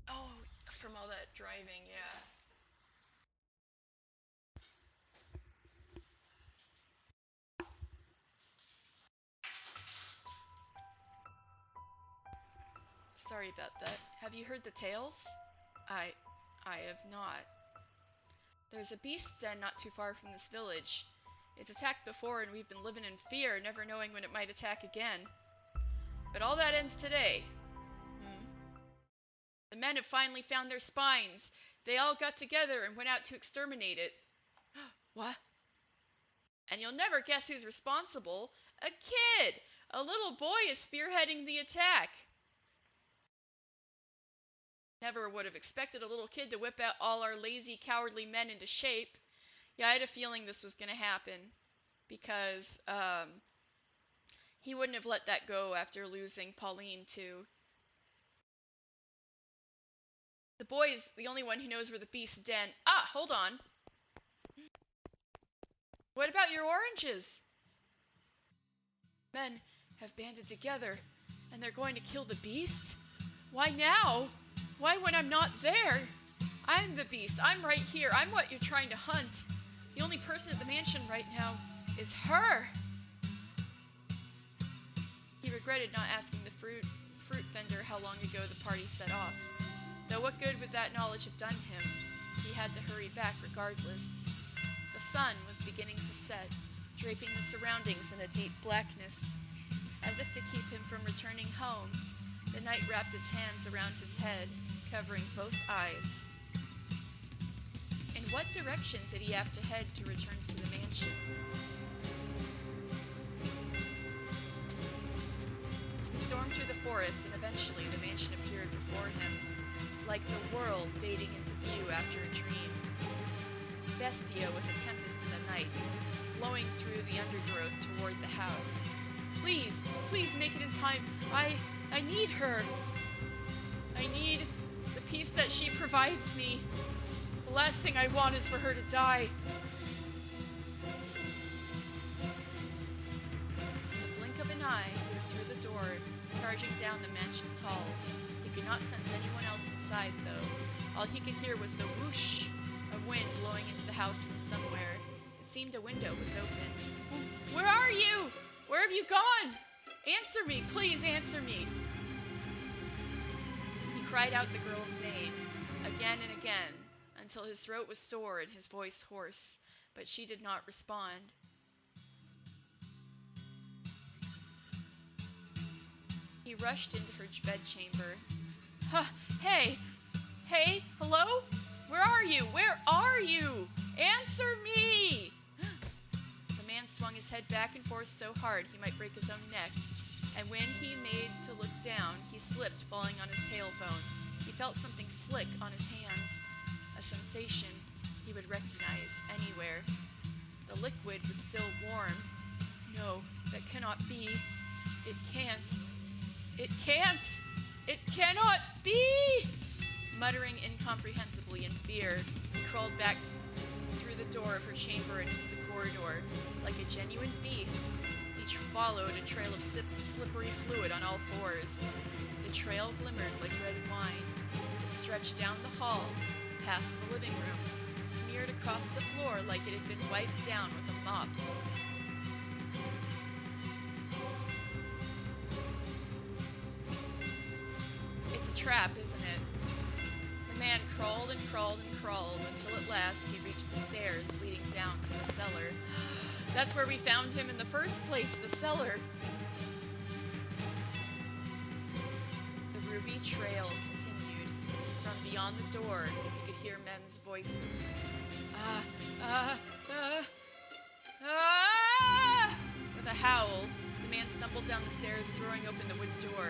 Oh, from all that driving, yeah. Sorry about that. Have you heard the tales? I have not. There's a beast's den not too far from this village. It's attacked before and we've been living in fear, never knowing when it might attack again. But all that ends today. The men have finally found their spines. They all got together and went out to exterminate it. What? And you'll never guess who's responsible. A kid! A little boy is spearheading the attack. Never would have expected a little kid to whip out all our lazy, cowardly men into shape. Yeah, I had a feeling this was going to happen. Because, he wouldn't have let that go after losing Pauline, too. The boy's the only one who knows where the beast's den... Ah, hold on. What about your oranges? Men have banded together, and they're going to kill the beast? Why now? Why when I'm not there? I'm the beast. I'm right here. I'm what you're trying to hunt. The only person at the mansion right now is her. He regretted not asking the fruit vendor how long ago the party set off. Though what good would that knowledge have done him? He had to hurry back regardless. The sun was beginning to set, draping the surroundings in a deep blackness. As if to keep him from returning home, the night wrapped its hands around his head, covering both eyes. In what direction did he have to head to return to the mansion? He stormed through the forest, and eventually the mansion appeared before him, like the world fading into view after a dream. Bestia was a tempest in the night, blowing through the undergrowth toward the house. Please make it in time. I need her. I need the peace that she provides me. The last thing I want is for her to die. In the blink of an eye, he was through the door, charging down the mansion's halls. He could not sense anyone else inside, though. All he could hear was the whoosh of wind blowing into the house from somewhere. It seemed a window was open. Where are you? Where have you gone? Answer me, please answer me. He cried out the girl's name, again and again, until his throat was sore and his voice hoarse, but she did not respond. He rushed into her bedchamber. Hey! Hey, hello? Where are you? Where are you? Answer me! The man swung his head back and forth so hard he might break his own neck, and when he made to look down, he slipped, falling on his tailbone. He felt something slick on his hands, a sensation he would recognize anywhere. The liquid was still warm. No, that cannot be. It can't. It can't! It cannot be! Muttering incomprehensibly in fear, he crawled back through the door of her chamber and into the corridor. Like a genuine beast, he followed a trail of slippery fluid on all fours. The trail glimmered like red wine. It stretched down the hall, past the living room, smeared across the floor like it had been wiped down with a mop. It's a trap, isn't it? The man crawled and crawled and crawled until at last he reached the stairs leading down to the cellar. That's where we found him in the first place, the cellar. The ruby trail continued. From beyond the door, he could hear men's voices. With a howl, the man stumbled down the stairs, throwing open the wooden door.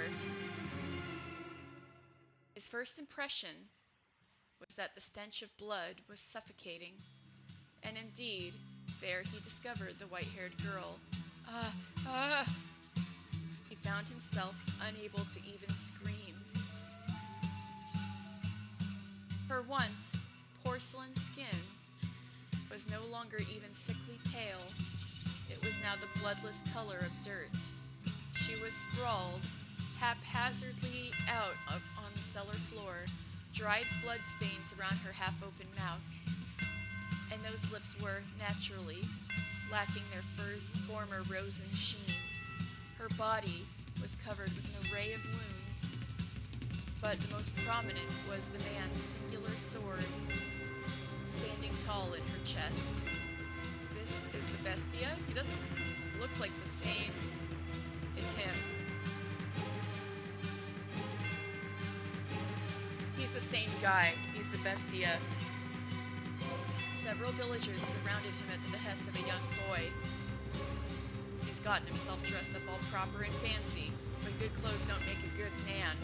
His first impression was that the stench of blood was suffocating, and indeed, there he discovered the white-haired girl. He found himself unable to even scream. Her once porcelain skin was no longer even sickly pale. It was now the bloodless color of dirt. She was sprawled haphazardly out on the cellar floor, dried blood stains around her half-open mouth. And those lips were, naturally, lacking their former rosy sheen. Her body was covered with an array of wounds, but the most prominent was the man's singular sword, standing tall in her chest. This is the Bestia? He doesn't look like the same. It's him. He's the same guy. He's the Bestia. Several villagers surrounded him at the behest of a young boy. He's gotten himself dressed up all proper and fancy, but good clothes don't make a good man.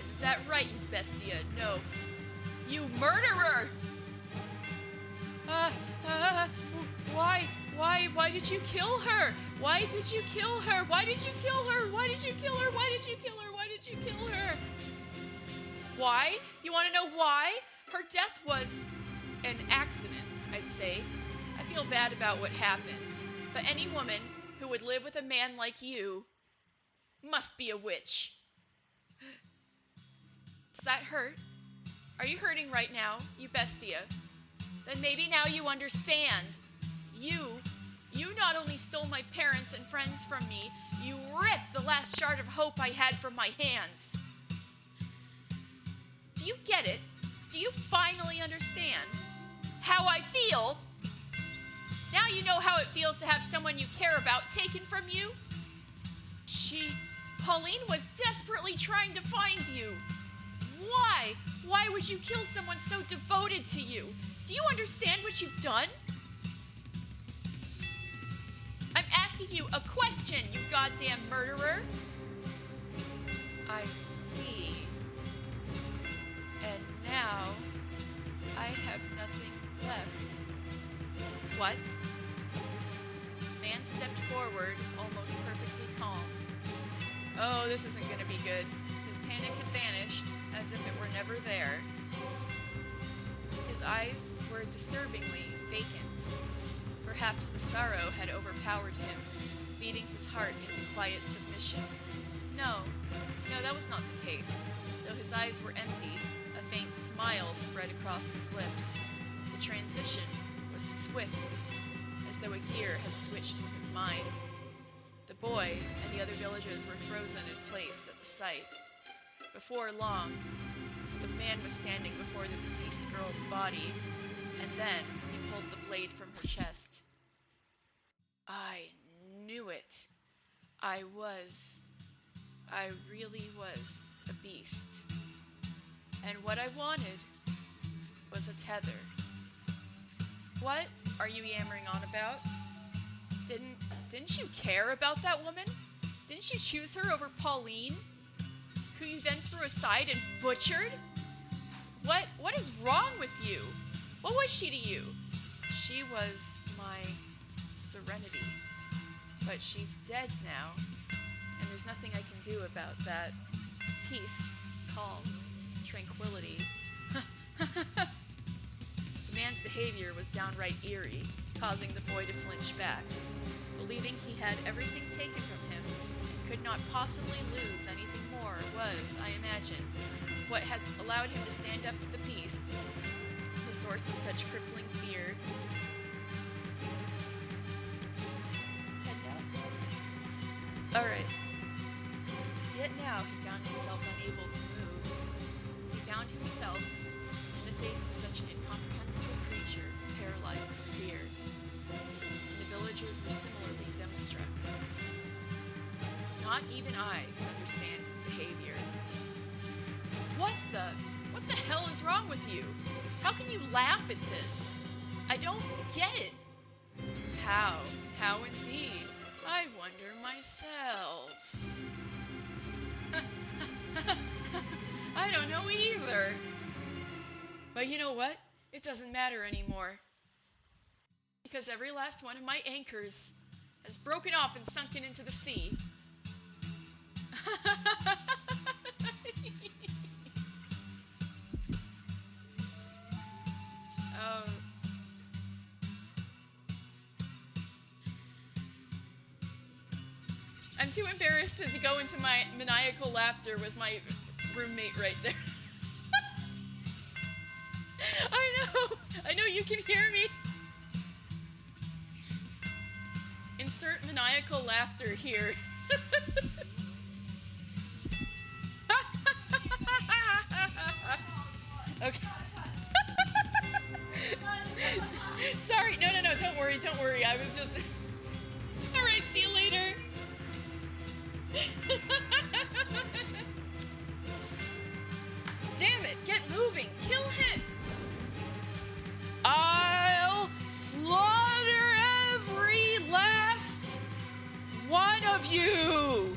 Isn't that right, you Bestia? No. You murderer! Why did you kill her? Why did you kill her? Why did you kill her? Why did you kill her? Why did you kill her? Why did you kill her? Why? You want to know why? Her death was an accident, I'd say. I feel bad about what happened, but any woman who would live with a man like you must be a witch. Does that hurt? Are you hurting right now, you Bestia? Then maybe now you understand. You not only stole my parents and friends from me, you ripped the last shard of hope I had from my hands. Do you get it? Do you finally understand how I feel? Now you know how it feels to have someone you care about taken from you. Pauline was desperately trying to find you. Why? Why would you kill someone so devoted to you? Do you understand what you've done? I'm asking you a question, you goddamn murderer. I see. And now, I have nothing left. What? Man stepped forward, almost perfectly calm. Oh, this isn't gonna be good. His panic had vanished, as if it were never there. His eyes were disturbingly vacant. Perhaps the sorrow had overpowered him, beating his heart into quiet submission. No, that was not the case. Though his eyes were empty, a faint smile spread across his lips. The transition was swift, as though a gear had switched in his mind. The boy and the other villagers were frozen in place at the sight. Before long, the man was standing before the deceased girl's body, and then he pulled the blade from her chest. I knew it. I really was a beast. And what I wanted was a tether. What are you yammering on about? Didn't you care about that woman? Didn't you choose her over Pauline, who you then threw aside and butchered? What is wrong with you? What was she to you? She was my serenity. But she's dead now, and there's nothing I can do about that. Peace, calm, tranquility. The man's behavior was downright eerie, causing the boy to flinch back. Believing he had everything taken from him and could not possibly lose anything more was, I imagine, what had allowed him to stand up to the beast, the source of such crippling fear. Head down. Alright. Yet now he found himself unable to move. He found himself in the face of such an incomprehensible creature, paralyzed with fear. And the villagers were similarly dumbstruck. Not even I could understand his behavior. What the hell is wrong with you? How can you laugh at this? I don't get it. How indeed? I wonder myself. I don't know either. But you know what? It doesn't matter anymore. Because every last one of my anchors has broken off and sunken into the sea. Oh. I'm too embarrassed to go into my maniacal laughter with my roommate right there. I know you can hear me. Insert maniacal laughter here. Okay. Sorry, no, don't worry, I was just... Alright, see you later. Damn it, get moving, kill him. I'll slaughter every last one of you.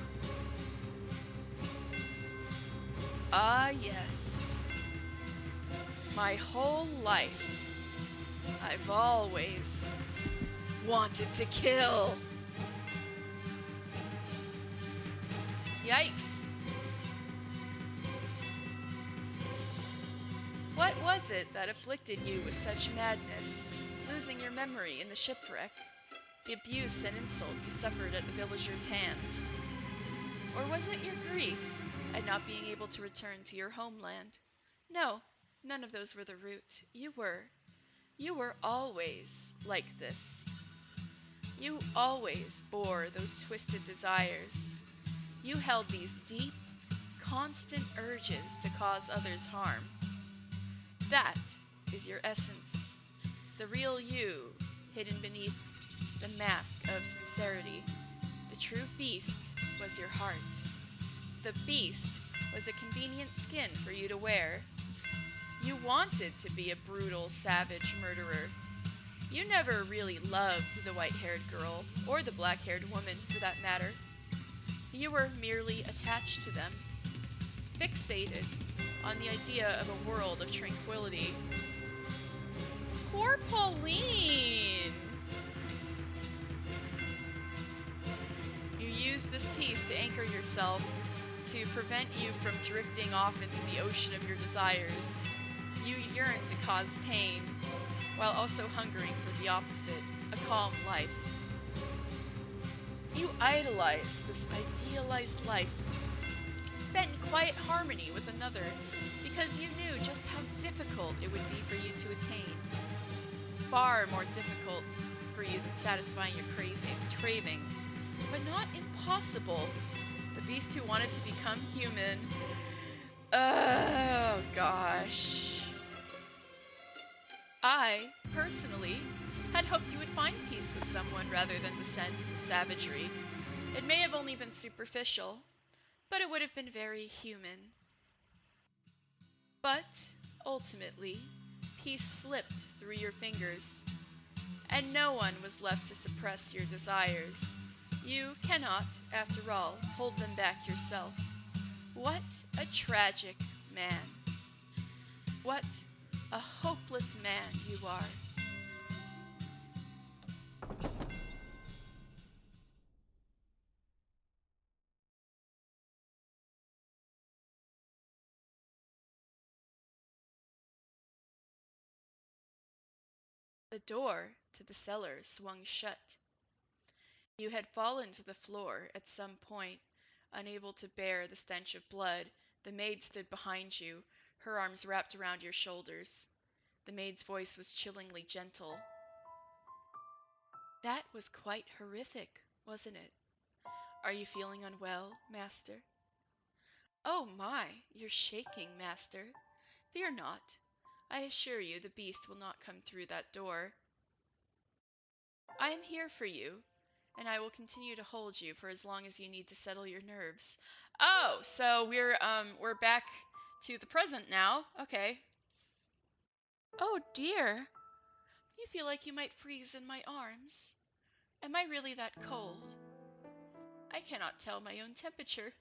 Ah, yes. My whole life, I've always wanted to kill. Yikes. What was it that afflicted you with such madness, losing your memory in the shipwreck? The abuse and insult you suffered at the villagers' hands? Or was it your grief at not being able to return to your homeland? No, none of those were the root. You were always like this. You always bore those twisted desires. You held these deep, constant urges to cause others harm. That is your essence, the real you hidden beneath the mask of sincerity. The true beast was your heart. The beast was a convenient skin for you to wear. You wanted to be a brutal, savage murderer. You never really loved the white-haired girl, or the black-haired woman for that matter. You were merely attached to them, fixated on the idea of a world of tranquility. Poor Pauline! You used use this piece to anchor yourself to prevent you from drifting off into the ocean of your desires. You yearn to cause pain, while also hungering for the opposite, a calm life. You idolize this idealized life, spent in quiet harmony with another, because you knew just how difficult it would be for you to attain. Far more difficult for you than satisfying your cravings, but not impossible. The beast who wanted to become human. Oh gosh. I, personally, had hoped you would find peace with someone rather than descend into savagery. It may have only been superficial, but it would have been very human. But, ultimately, peace slipped through your fingers, and no one was left to suppress your desires. You cannot, after all, hold them back yourself. What a tragic man. What a hopeless man you are. The door to the cellar swung shut. You had fallen to the floor at some point, unable to bear the stench of blood. The maid stood behind you, her arms wrapped around your shoulders. The maid's voice was chillingly gentle. That was quite horrific, wasn't it? Are you feeling unwell, master? Oh my, you're shaking, master. Fear not. I assure you the beast will not come through that door. I am here for you, and I will continue to hold you for as long as you need to settle your nerves. Oh, so we're back to the present now. Okay. Oh dear. You feel like you might freeze in my arms. Am I really that cold? I cannot tell my own temperature.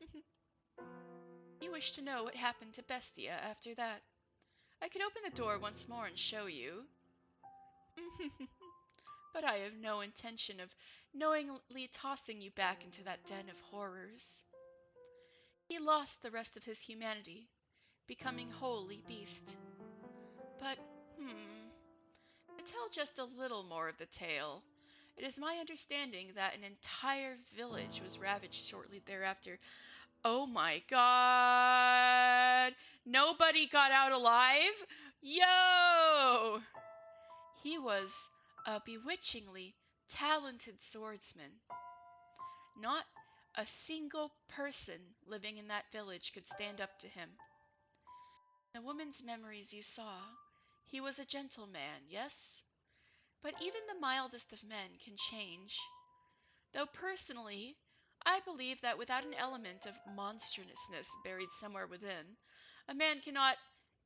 You wish to know what happened to Bestia after that. I could open the door once more and show you. But I have no intention of knowingly tossing you back into that den of horrors. He lost the rest of his humanity, becoming wholly beast. But, to tell just a little more of the tale, it is my understanding that an entire village was ravaged shortly thereafter. Oh my god! Nobody got out alive? Yo! He was a bewitchingly talented swordsman. Not a single person living in that village could stand up to him. The woman's memories you saw, he was a gentleman, yes? But even the mildest of men can change. Though personally, I believe that without an element of monstrousness buried somewhere within, a man cannot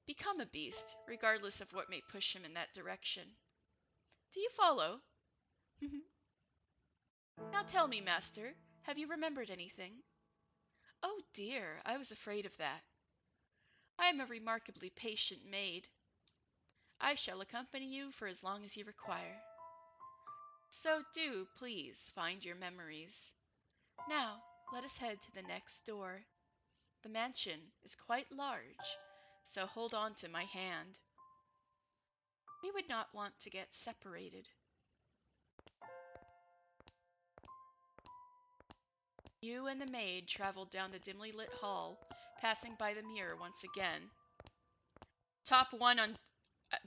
become a beast, regardless of what may push him in that direction. Do you follow? Now tell me, master, have you remembered anything? Oh dear, I was afraid of that. I am a remarkably patient maid. I shall accompany you for as long as you require. So do, please, find your memories. Now, let us head to the next door. The mansion is quite large, so hold on to my hand. We would not want to get separated. You and the maid traveled down the dimly lit hall, passing by the mirror once again. Top one on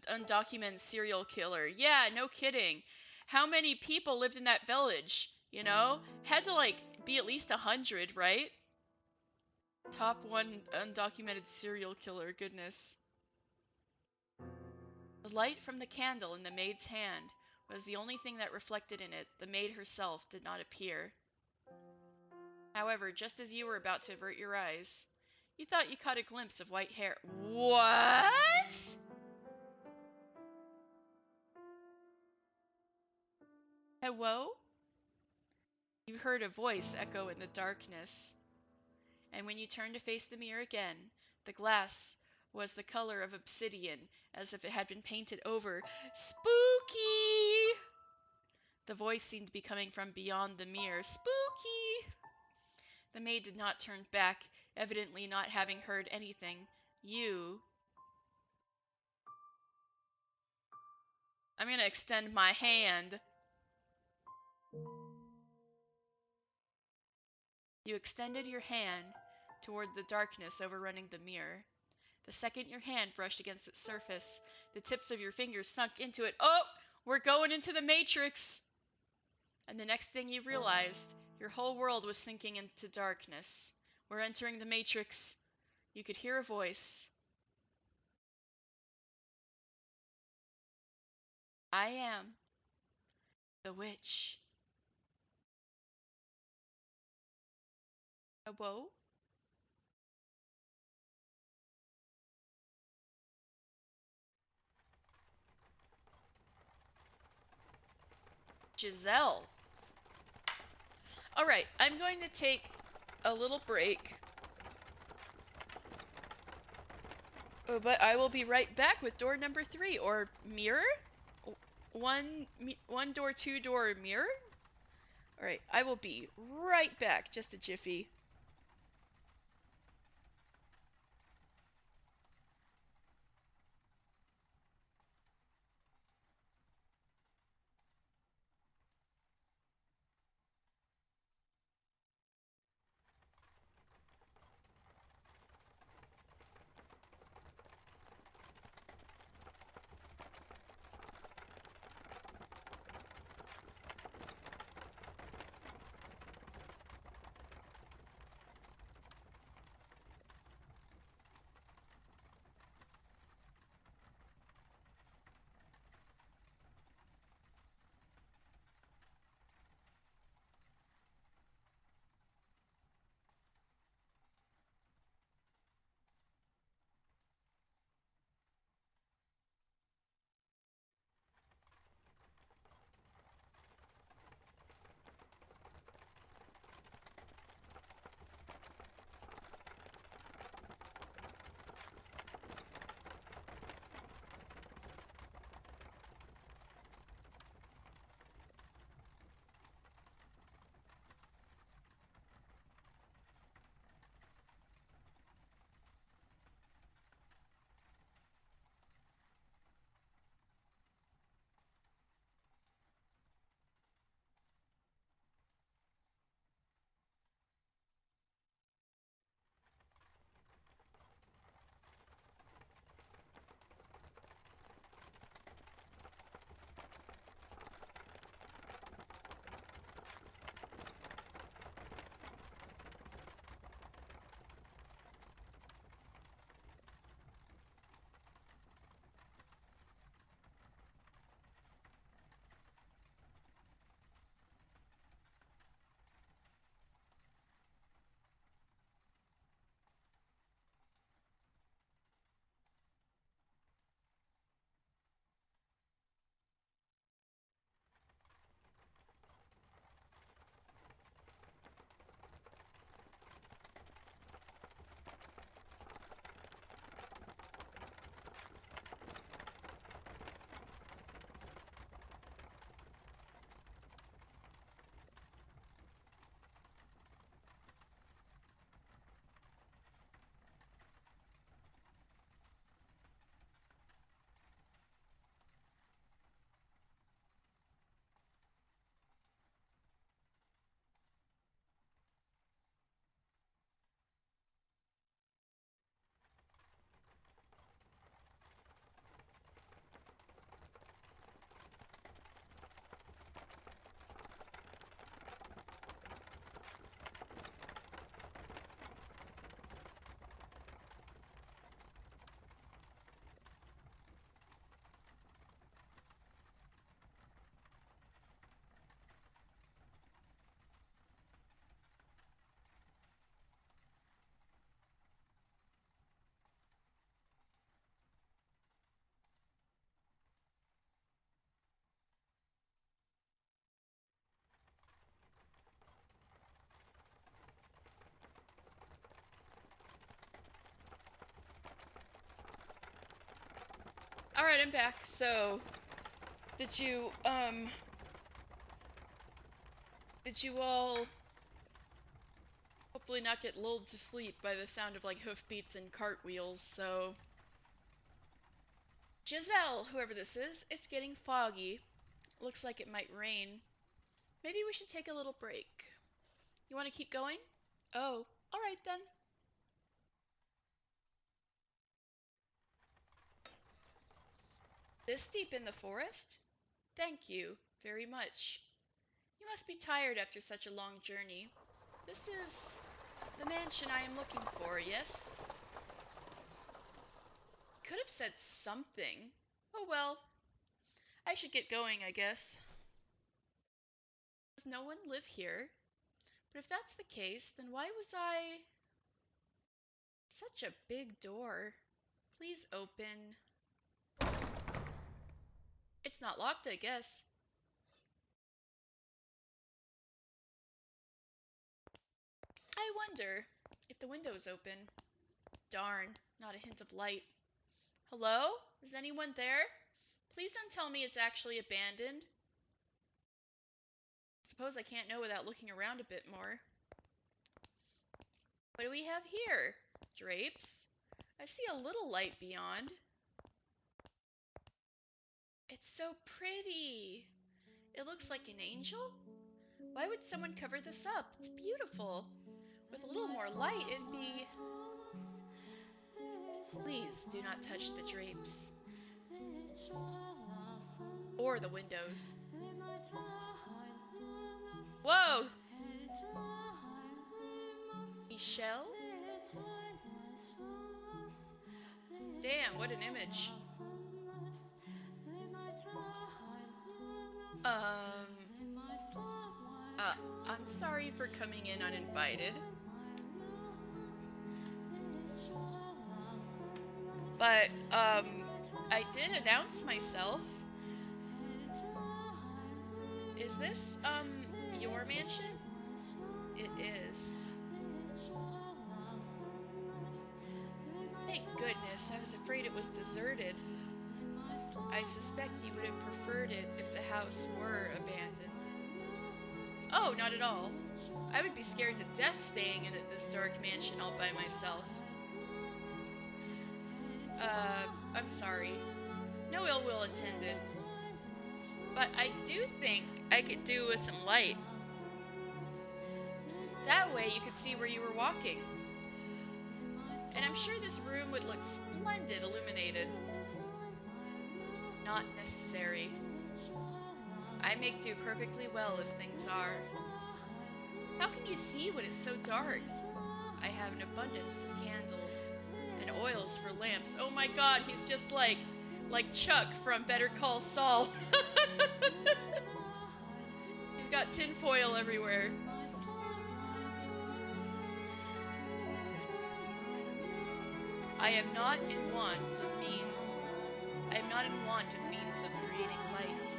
undocumented serial killer. Yeah, no kidding. How many people lived in that village? You know? Had to be at least 100, right? Top one undocumented serial killer, goodness. The light from the candle in the maid's hand was the only thing that reflected in it. The maid herself did not appear. However, just as you were about to avert your eyes, you thought you caught a glimpse of white hair. What? Hello? You heard a voice echo in the darkness, and when you turned to face the mirror again, the glass was the color of obsidian, as if it had been painted over. Spooky! The voice seemed to be coming from beyond the mirror. Spooky! The maid did not turn back, evidently not having heard anything. You... I'm gonna extend my hand. You extended your hand toward the darkness overrunning the mirror. The second your hand brushed against its surface, the tips of your fingers sunk into it. Oh, we're going into the Matrix! And the next thing you realized, your whole world was sinking into darkness. We're entering the Matrix. You could hear a voice. I am the witch. Whoa? Giselle. Alright, I'm going to take a little break. But I will be right back with door number 3, or mirror? One door, two door mirror? Alright, I will be right back, just a jiffy. Alright, I'm back. So, did you, did you all hopefully not get lulled to sleep by the sound of like hoofbeats and cartwheels, so... Giselle, whoever this is, it's getting foggy. Looks like it might rain. Maybe we should take a little break. You want to keep going? Oh, alright then. This deep in the forest? Thank you very much. You must be tired after such a long journey. This is the mansion I am looking for, yes? Could have said something. Oh well. I should get going, I guess. Does no one live here? But if that's the case, then why was I... Such a big door. Please open. It's not locked, I guess. I wonder if the window's open. Darn, not a hint of light. Hello? Is anyone there? Please don't tell me it's actually abandoned. Suppose I can't know without looking around a bit more. What do we have here? Drapes? I see a little light beyond. It's so pretty. It looks like an angel? Why would someone cover this up? It's beautiful. With a little more light, it'd be... Please do not touch the drapes. Or the windows. Whoa! Michelle? Damn, what an image. I'm sorry for coming in uninvited. But, I did announce myself. Is this, your mansion? It is. Thank goodness, I was afraid it was deserted. I suspect you would have preferred it if the house were abandoned. Oh, not at all. I would be scared to death staying in this dark mansion all by myself. I'm sorry. No ill will intended. But I do think I could do with some light. That way you could see where you were walking. And I'm sure this room would look splendid illuminated. Not necessary. I make do perfectly well as things are. How can you see when it's so dark? I have an abundance of candles and oils for lamps. Oh my god, he's just like Chuck from Better Call Saul. He's got tinfoil everywhere. I am not in want of means. I am not in want of means of creating light.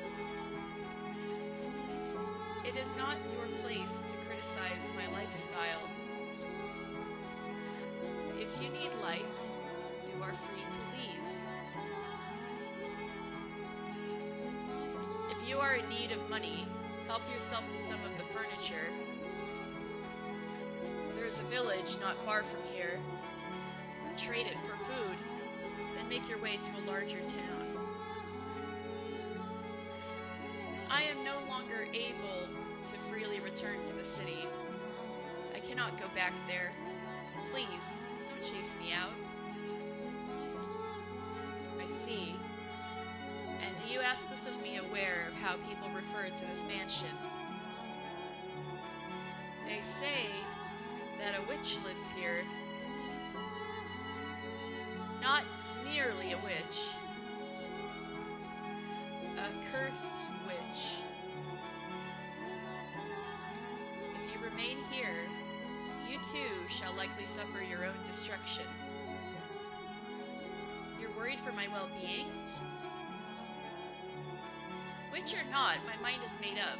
It is not your place to criticize my lifestyle. If you need light, you are free to leave. If you are in need of money, help yourself to some of the furniture. There is a village not far from here. Trade it for food, then make your way to a larger town. I am no longer able to freely return to the city. I cannot go back there. Please, don't chase me out. I see. And do you ask this of me aware of how people refer to this mansion? They say that a witch lives here. Not merely a witch. A cursed witch. If you remain here, you too shall likely suffer your own destruction. You're worried for my well-being? Witch or not, my mind is made up.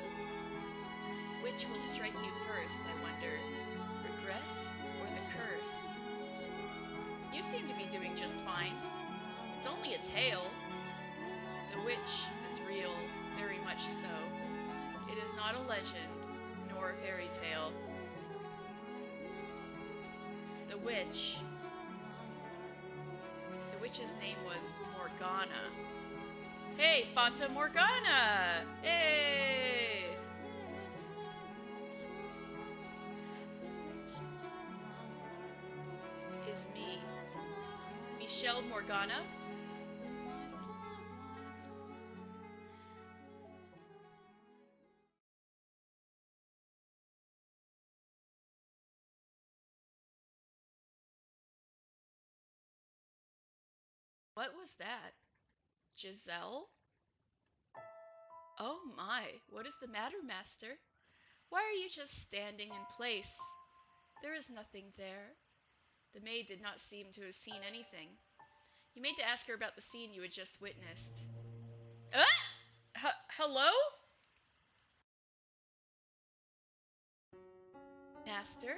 Which will strike you first, I wonder? Regret or the curse? You seem to be doing just fine. It's only a tale. The witch is real, very much so. It is not a legend, nor a fairy tale. witch. The witch's name was Morgana. Hey, Fata Morgana! Hey! Is me. Michelle Morgana? What was that? Giselle? Oh my, what is the matter, Master? Why are you just standing in place? There is nothing there. The maid did not seem to have seen anything. You made to ask her about the scene you had just witnessed. Hello? Master?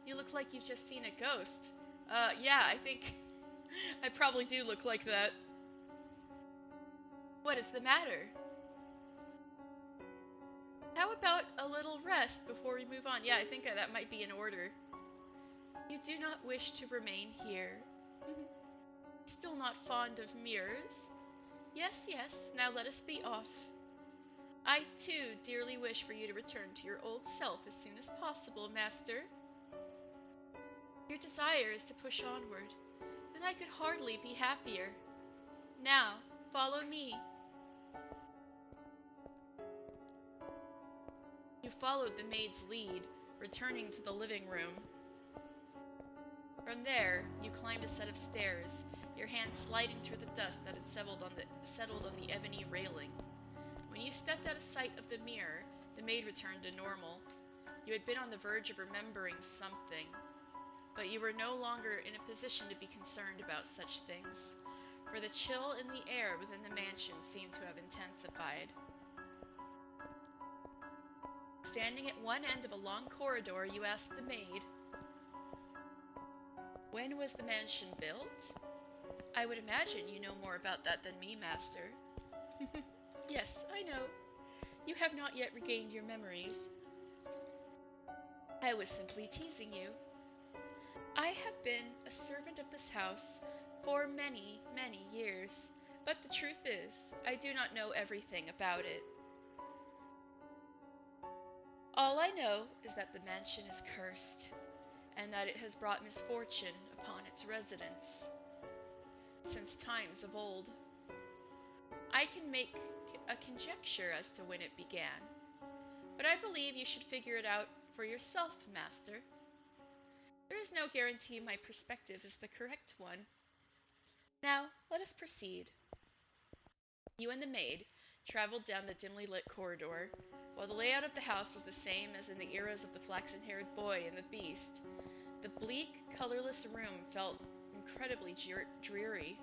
You look like you've just seen a ghost. Yeah, I think I probably do look like that. What is the matter? How about a little rest before we move on? Yeah, I think that might be in order. You do not wish to remain here. Still not fond of mirrors? Yes, yes, now let us be off. I, too, dearly wish for you to return to your old self as soon as possible, Master. Your desire is to push onward, and I could hardly be happier. Now, follow me. You followed the maid's lead, returning to the living room. From there, you climbed a set of stairs, your hand sliding through the dust that had settled on the ebony railing. When you stepped out of sight of the mirror, the maid returned to normal. You had been on the verge of remembering something, but you were no longer in a position to be concerned about such things, for the chill in the air within the mansion seemed to have intensified. Standing at one end of a long corridor, you asked the maid, "When was the mansion built?" "I would imagine you know more about that than me, Master." "Yes, I know. You have not yet regained your memories. I was simply teasing you. I have been a servant of this house for many, many years, but the truth is, I do not know everything about it. All I know is that the mansion is cursed, and that it has brought misfortune upon its residents since times of old. I can make a conjecture as to when it began, but I believe you should figure it out for yourself, Master. There is no guarantee my perspective is the correct one. Now, let us proceed." You and the maid traveled down the dimly lit corridor. While the layout of the house was the same as in the eras of the flaxen-haired boy and the beast, the bleak, colorless room felt incredibly dreary.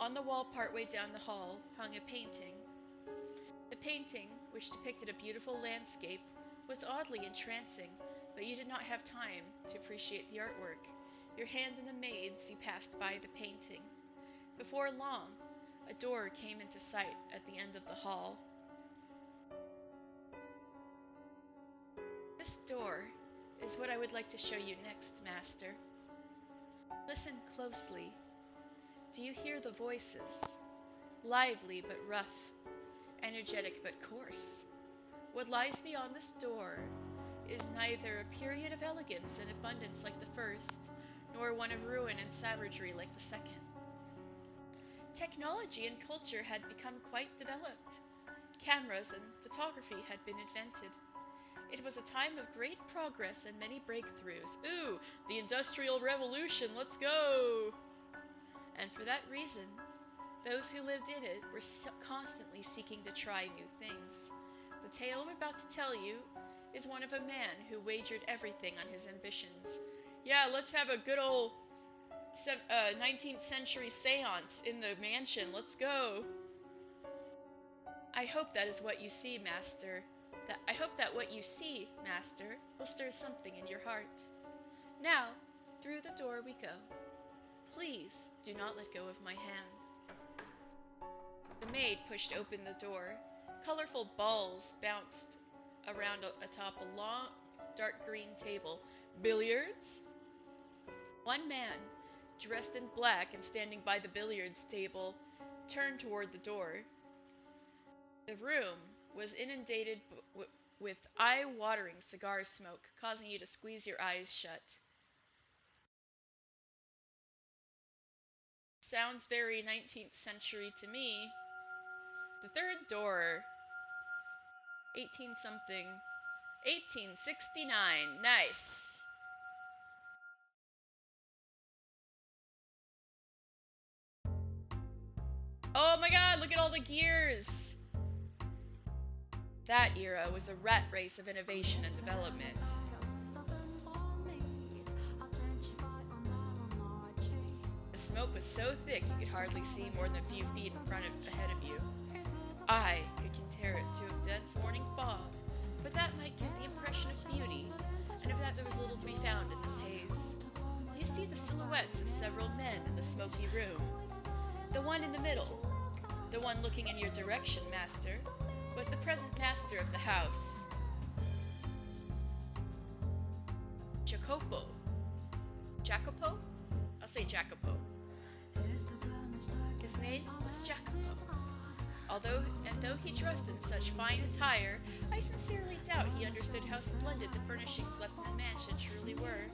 On the wall partway down the hall hung a painting. The painting, which depicted a beautiful landscape, was oddly entrancing, but you did not have time to appreciate the artwork. Your hand in the maid's, you passed by the painting. Before long, a door came into sight at the end of the hall. This door is what I would like to show you next, Master. Listen closely. Do you hear the voices? Lively but rough, energetic but coarse. What lies beyond this door is neither a period of elegance and abundance like the first, nor one of ruin and savagery like the second. Technology and culture had become quite developed. Cameras and photography had been invented. It was a time of great progress and many breakthroughs. Ooh, the Industrial Revolution, let's go! And for that reason, those who lived in it were constantly seeking to try new things. The tale I'm about to tell you is one of a man who wagered everything on his ambitions. Yeah, let's have a good old 19th century seance in the mansion. Let's go. I hope that is what you see, Master. I hope that what you see, Master, will stir something in your heart. Now, through the door we go. Please do not let go of my hand. The maid pushed open the door. Colorful balls bounced around atop a dark green table. Billiards? One man, dressed in black and standing by the billiards table, turned toward the door. The room was inundated with eye-watering cigar smoke, causing you to squeeze your eyes shut. Sounds very 19th century to me. The third door. 18 something. 1869. Nice. Oh my god, look at all the gears. That era was a rat race of innovation and development. The smoke was so thick you could hardly see more than a few feet in front of ahead of you. I could compare it to a dense morning fog, but that might give the impression of beauty, and of that there was little to be found in this haze. Do you see the silhouettes of several men in the smoky room? The one in the middle, the one looking in your direction, master, was the present master of the house. Jacopo. Jacopo? I'll say Jacopo. His name was Jacopo. Though he dressed in such fine attire, I sincerely doubt he understood how splendid the furnishings left in the mansion truly were.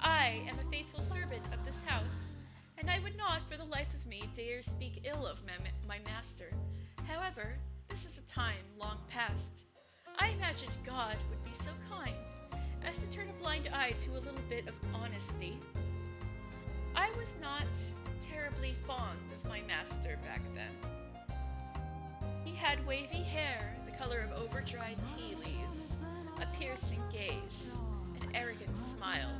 I am a faithful servant of this house, and I would not for the life of me dare speak ill of my master. However, this is a time long past. I imagined God would be so kind as to turn a blind eye to a little bit of honesty. I was not terribly fond of my master back then. He had wavy hair, the color of over-dried tea leaves, a piercing gaze, an arrogant smile,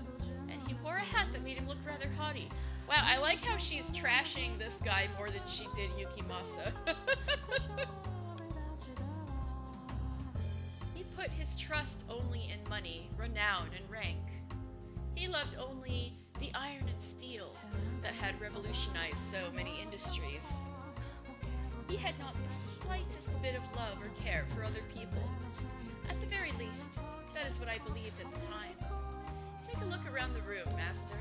and he wore a hat that made him look rather haughty. Wow, I like how she's trashing this guy more than she did Yukimasa. He put his trust only in money, renown, and rank. He loved only the iron and steel that had revolutionized so many industries. He had not the slightest bit of love or care for other people. At the very least, that is what I believed at the time. Take a look around the room, master.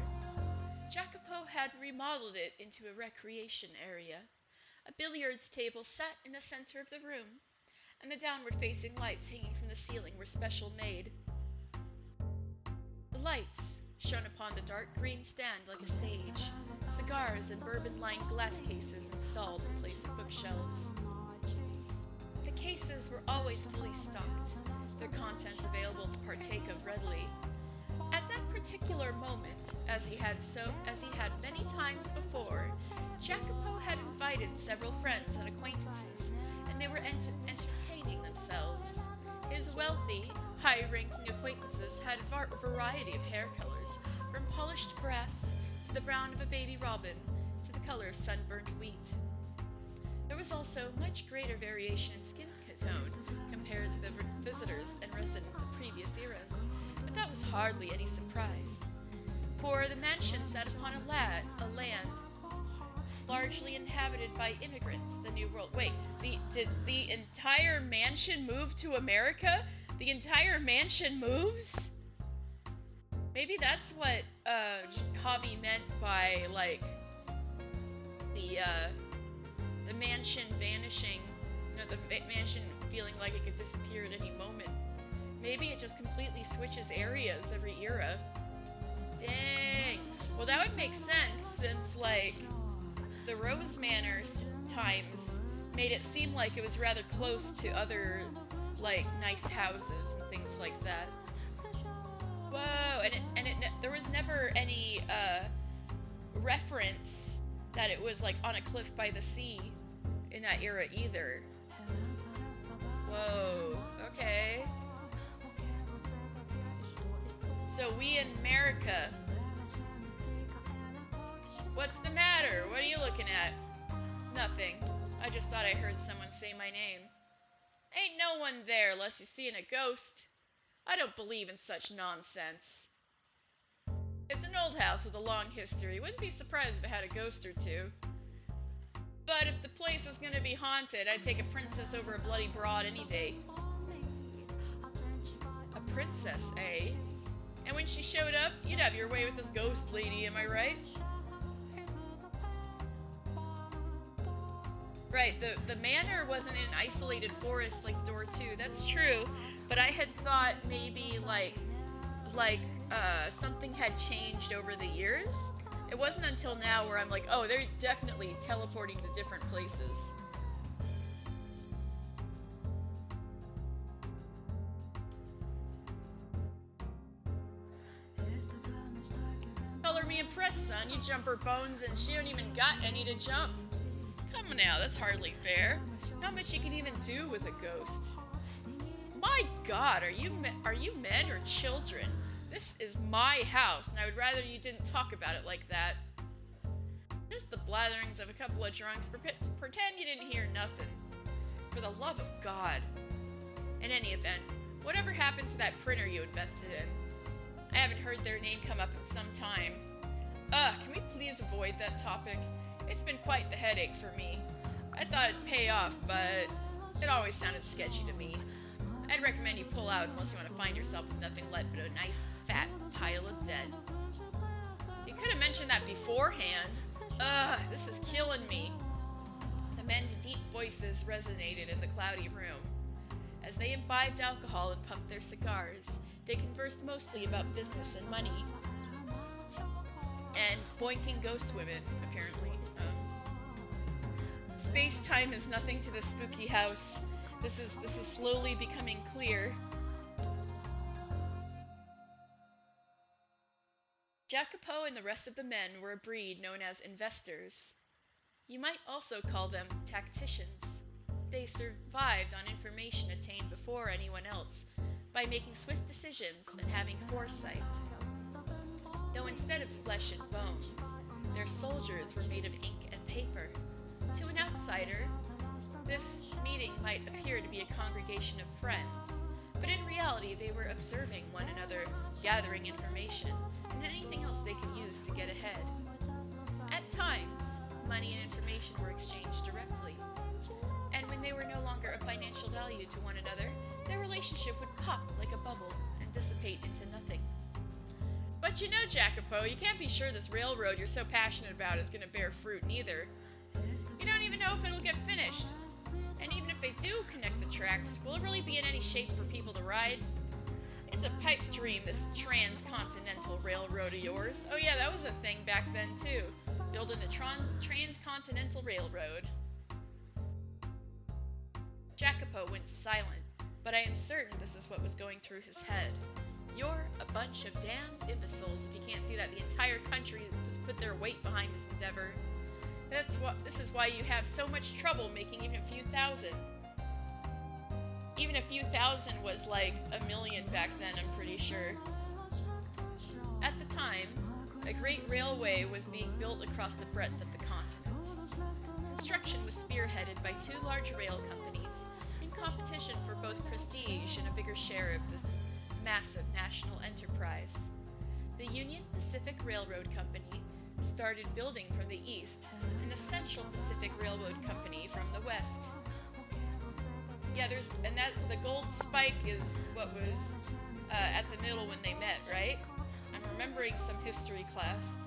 Jacopo had remodeled it into a recreation area. A billiards table sat in the center of the room, and the downward-facing lights hanging from the ceiling were special made. The lights shone upon the dark green stand like a stage, cigars and bourbon-lined glass cases installed in place of bookshelves. The cases were always fully stocked, their contents available to partake of readily. At that particular moment, as he had many times before, Jacopo had invited several friends and acquaintances, and they were entertaining themselves. His wealthy, high-ranking acquaintances had a variety of hair colors, from polished brass to the brown of a baby robin to the color of sunburned wheat. There was also much greater variation in skin tone compared to the visitors and residents of previous eras, but that was hardly any surprise, for the mansion sat upon a land largely inhabited by immigrants, the New World. Wait, did the entire mansion move to America? The entire mansion moves? Maybe that's what Javi meant by, like, the mansion vanishing, the mansion feeling like it could disappear at any moment. Maybe it just completely switches areas every era. Dang. Well, that would make sense, since, like, the Rose Manor times made it seem like it was rather close to other, like, nice houses and things like that. Whoa, and there was never any reference that it was, like, on a cliff by the sea in that era either. Whoa, okay. So we in America. What's the matter? What are you looking at? Nothing. I just thought I heard someone say my name. Ain't no one there unless you're seeing a ghost. I don't believe in such nonsense. It's an old house with a long history. Wouldn't be surprised if it had a ghost or two. But if the place is gonna be haunted, I'd take a princess over a bloody broad any day. A princess, eh? And when she showed up, you'd have your way with this ghost lady, am I right? Right, the manor wasn't in an isolated forest like Door 2, that's true, but I had thought maybe something had changed over the years. It wasn't until now where I'm like, oh, they're definitely teleporting to different places. Color me impressed, son. You jump her bones and she don't even got any to jump. Come on now, that's hardly fair. Not much you can even do with a ghost. My god, are you men or children? This is my house, and I would rather you didn't talk about it like that. Just the blatherings of a couple of drunks. Pretend you didn't hear nothing. For the love of God. In any event, whatever happened to that printer you invested in? I haven't heard their name come up in some time. Can we please avoid that topic? It's been quite the headache for me. I thought it'd pay off, but it always sounded sketchy to me. I'd recommend you pull out unless you want to find yourself with nothing left but a nice, fat pile of debt. You could have mentioned that beforehand. This is killing me. The men's deep voices resonated in the cloudy room. As they imbibed alcohol and puffed their cigars, they conversed mostly about business and money. And boinking ghost women, apparently. Space-time is nothing to this spooky house. This is slowly becoming clear. Jacopo and the rest of the men were a breed known as investors. You might also call them tacticians. They survived on information attained before anyone else, by making swift decisions and having foresight. Though instead of flesh and bones, their soldiers were made of ink and paper. To an outsider, this meeting might appear to be a congregation of friends, but in reality they were observing one another, gathering information, and anything else they could use to get ahead. At times, money and information were exchanged directly, and when they were no longer of financial value to one another, their relationship would pop like a bubble and dissipate into nothing. But you know, Jacopo, you can't be sure this railroad you're so passionate about is going to bear fruit neither. You don't even know if it'll get finished. And even if they do connect the tracks, will it really be in any shape for people to ride? It's a pipe dream, this transcontinental railroad of yours. Oh yeah, that was a thing back then too. Building the transcontinental railroad. Jacopo went silent, but I am certain this is what was going through his head. You're a bunch of damned imbeciles if you can't see that the entire country has put their weight behind this endeavor. This is why you have so much trouble making even a few thousand. Even a few thousand was like a million back then, I'm pretty sure. At the time, a great railway was being built across the breadth of the continent. Construction was spearheaded by two large rail companies in competition for both prestige and a bigger share of this massive national enterprise. The Union Pacific Railroad Company started building from the east, and the Central Pacific Railroad Company from the west. Yeah, the gold spike is what was at the middle when they met, right? I'm remembering some history class.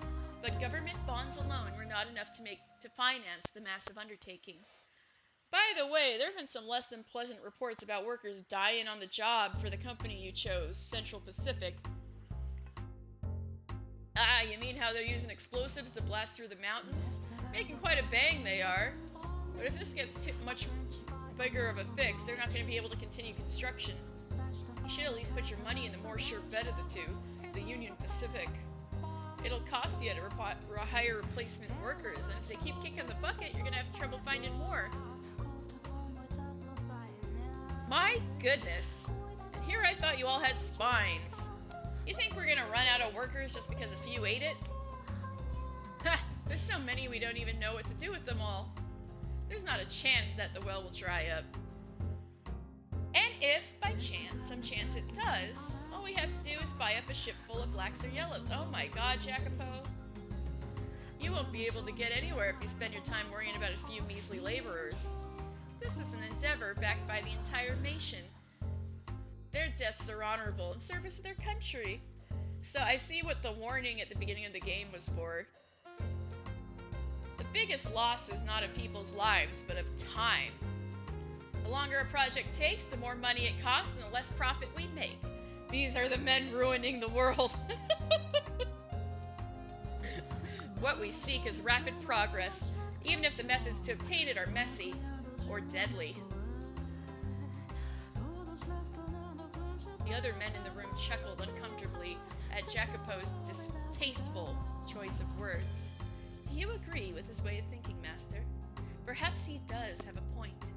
But government bonds alone were not enough to finance the massive undertaking. By the way, there have been some less than pleasant reports about workers dying on the job for the company you chose, Central Pacific. Ah, you mean how they're using explosives to blast through the mountains? Making quite a bang they are. But if this gets much bigger of a fix, they're not going to be able to continue construction. You should at least put your money in the more sure bet of the two, the Union Pacific. It'll cost you to hire replacement workers, and if they keep kicking the bucket, you're going to have trouble finding more. My goodness. And here I thought you all had spines. You think we're gonna run out of workers just because a few ate it? Ha! There's so many we don't even know what to do with them all. There's not a chance that the well will dry up. And if, by chance, some chance it does, all we have to do is buy up a ship full of blacks or yellows. Oh my god, Jacopo. You won't be able to get anywhere if you spend your time worrying about a few measly laborers. This is an endeavor backed by the entire nation. Their deaths are honorable in service of their country. So I see what the warning at the beginning of the game was for. The biggest loss is not of people's lives, but of time. The longer a project takes, the more money it costs and the less profit we make. These are the men ruining the world. What we seek is rapid progress, even if the methods to obtain it are messy or deadly. The other men in the room chuckled uncomfortably at Jacopo's distasteful choice of words. Do you agree with his way of thinking, Master? Perhaps he does have a point,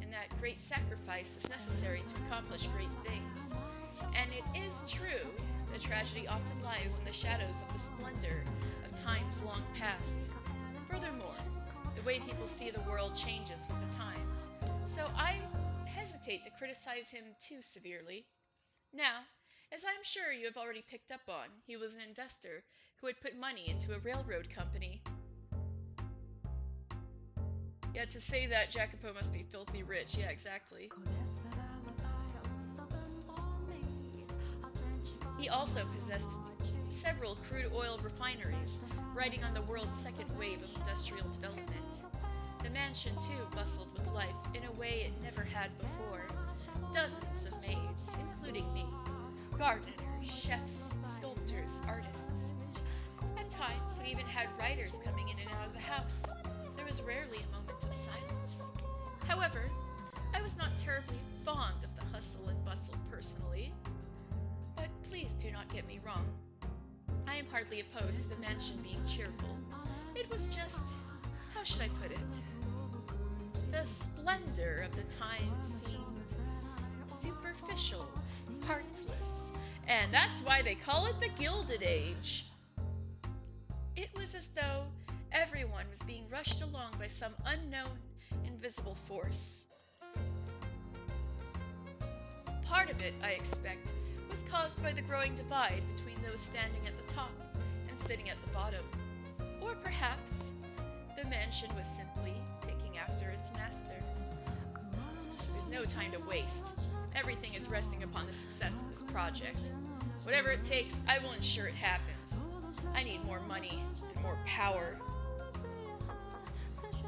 and that great sacrifice is necessary to accomplish great things. And it is true that tragedy often lies in the shadows of the splendor of times long past. Furthermore, the way people see the world changes with the times, so I hesitate to criticize him too severely. Now, as I am sure you have already picked up on, he was an investor who had put money into a railroad company. Yeah, to say that, Jacopo must be filthy rich. Yeah, exactly. He also possessed several crude oil refineries, riding on the world's second wave of industrial development. The mansion, too, bustled with life in a way it never had before. Dozens of maids, including me. Gardeners, chefs, sculptors, artists. At times, we even had writers coming in and out of the house. There was rarely a moment of silence. However, I was not terribly fond of the hustle and bustle personally. But please do not get me wrong. I am hardly opposed to the mansion being cheerful. It was just, how should I put it? The splendor of the time seemed superficial, heartless, and that's why they call it the Gilded Age. It was as though everyone was being rushed along by some unknown, invisible force. Part of it, I expect, was caused by the growing divide between those standing at the top and sitting at the bottom. Or perhaps the mansion was simply taking after its master. There's no time to waste. Everything is resting upon the success of this project. Whatever it takes, I will ensure it happens. I need more money and more power.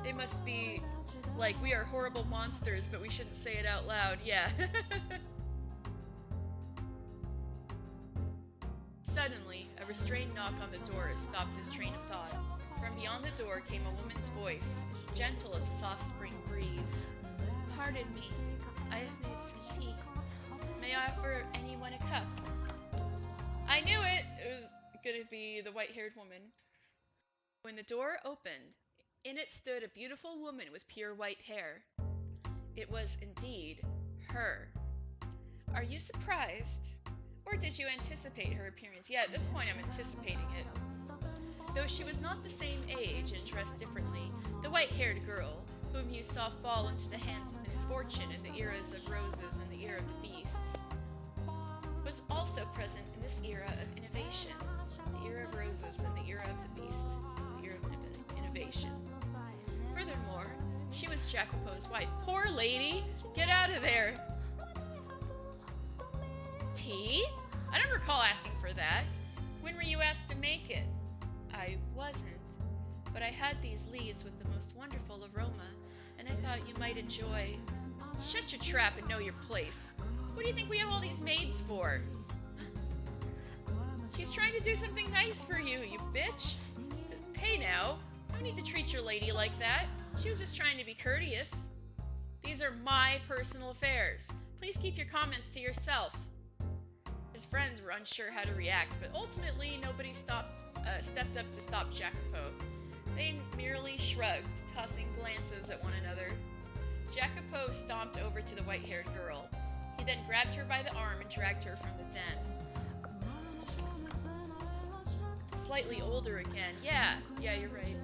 They must be like, we are horrible monsters, but we shouldn't say it out loud. Yeah. Suddenly, a restrained knock on the door stopped his train of thought. From beyond the door came a woman's voice, gentle as a soft spring breeze. Pardon me, I have made some tea. May I offer anyone a cup? I knew it! It was gonna be the white-haired woman. When the door opened, in it stood a beautiful woman with pure white hair. It was indeed her. Are you surprised? Or did you anticipate her appearance? Yeah, at this point I'm anticipating it. Though she was not the same age and dressed differently, the white-haired girl, whom you saw fall into the hands of misfortune in the eras of roses and the era of the beasts, was also present in this era of innovation, the era of roses and the era of the beast, the era of innovation. Furthermore, she was Jacopo's wife. Poor lady! Get out of there! Tea? I don't recall asking for that. When were you asked to make it? I wasn't, but I had these leaves with the most wonderful aroma, and I thought you might enjoy. Shut your trap and know your place. What do you think we have all these maids for? She's trying to do something nice for you, you bitch. Hey now, no need to treat your lady like that. She was just trying to be courteous. These are my personal affairs. Please keep your comments to yourself. His friends were unsure how to react, but ultimately nobody stepped up to stop Jacopo. They merely shrugged, tossing glances at one another. Jacopo stomped over to the white-haired girl. He then grabbed her by the arm and dragged her from the den. Slightly older again. Yeah, you're right.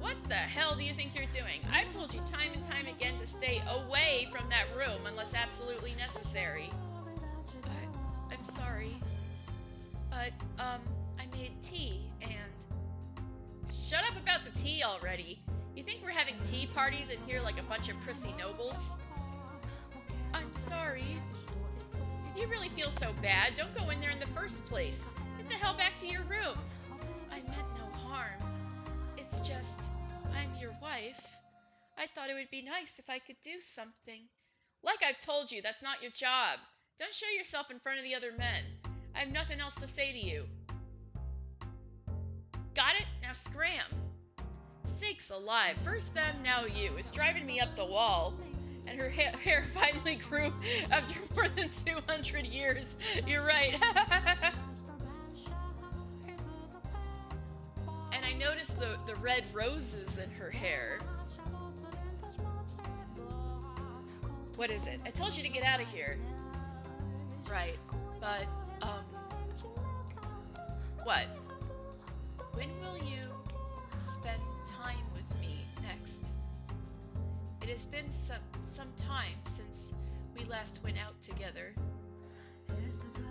What the hell do you think you're doing? I've told you time and time again to stay away from that room unless absolutely necessary. I'm sorry. But, I made tea, and... Shut up about the tea already. You think we're having tea parties in here like a bunch of prissy nobles? I'm sorry. If you really feel so bad, don't go in there in the first place. Get the hell back to your room. I meant no harm. It's just, I'm your wife. I thought it would be nice if I could do something. Like I've told you, that's not your job. Don't show yourself in front of the other men. I have nothing else to say to you. Got it? Now scram. Sakes alive, first them, now you. It's driving me up the wall. And her hair finally grew after more than 200 years. You're right. And I noticed the red roses in her hair. What is it? I told you to get out of here. Right, but, what? When will you spend time with me next? It has been some time since we last went out together.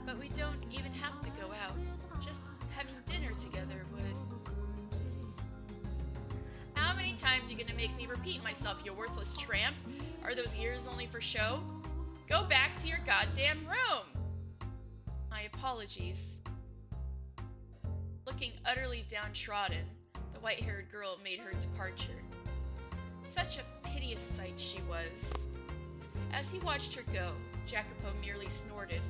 But we don't even have to go out. Just having dinner together would. How many times are you gonna make me repeat myself, you worthless tramp? Are those ears only for show? Go back to your goddamn room! My apologies. Looking utterly downtrodden, the white-haired girl made her departure. Such a piteous sight she was. As he watched her go, Jacopo merely snorted.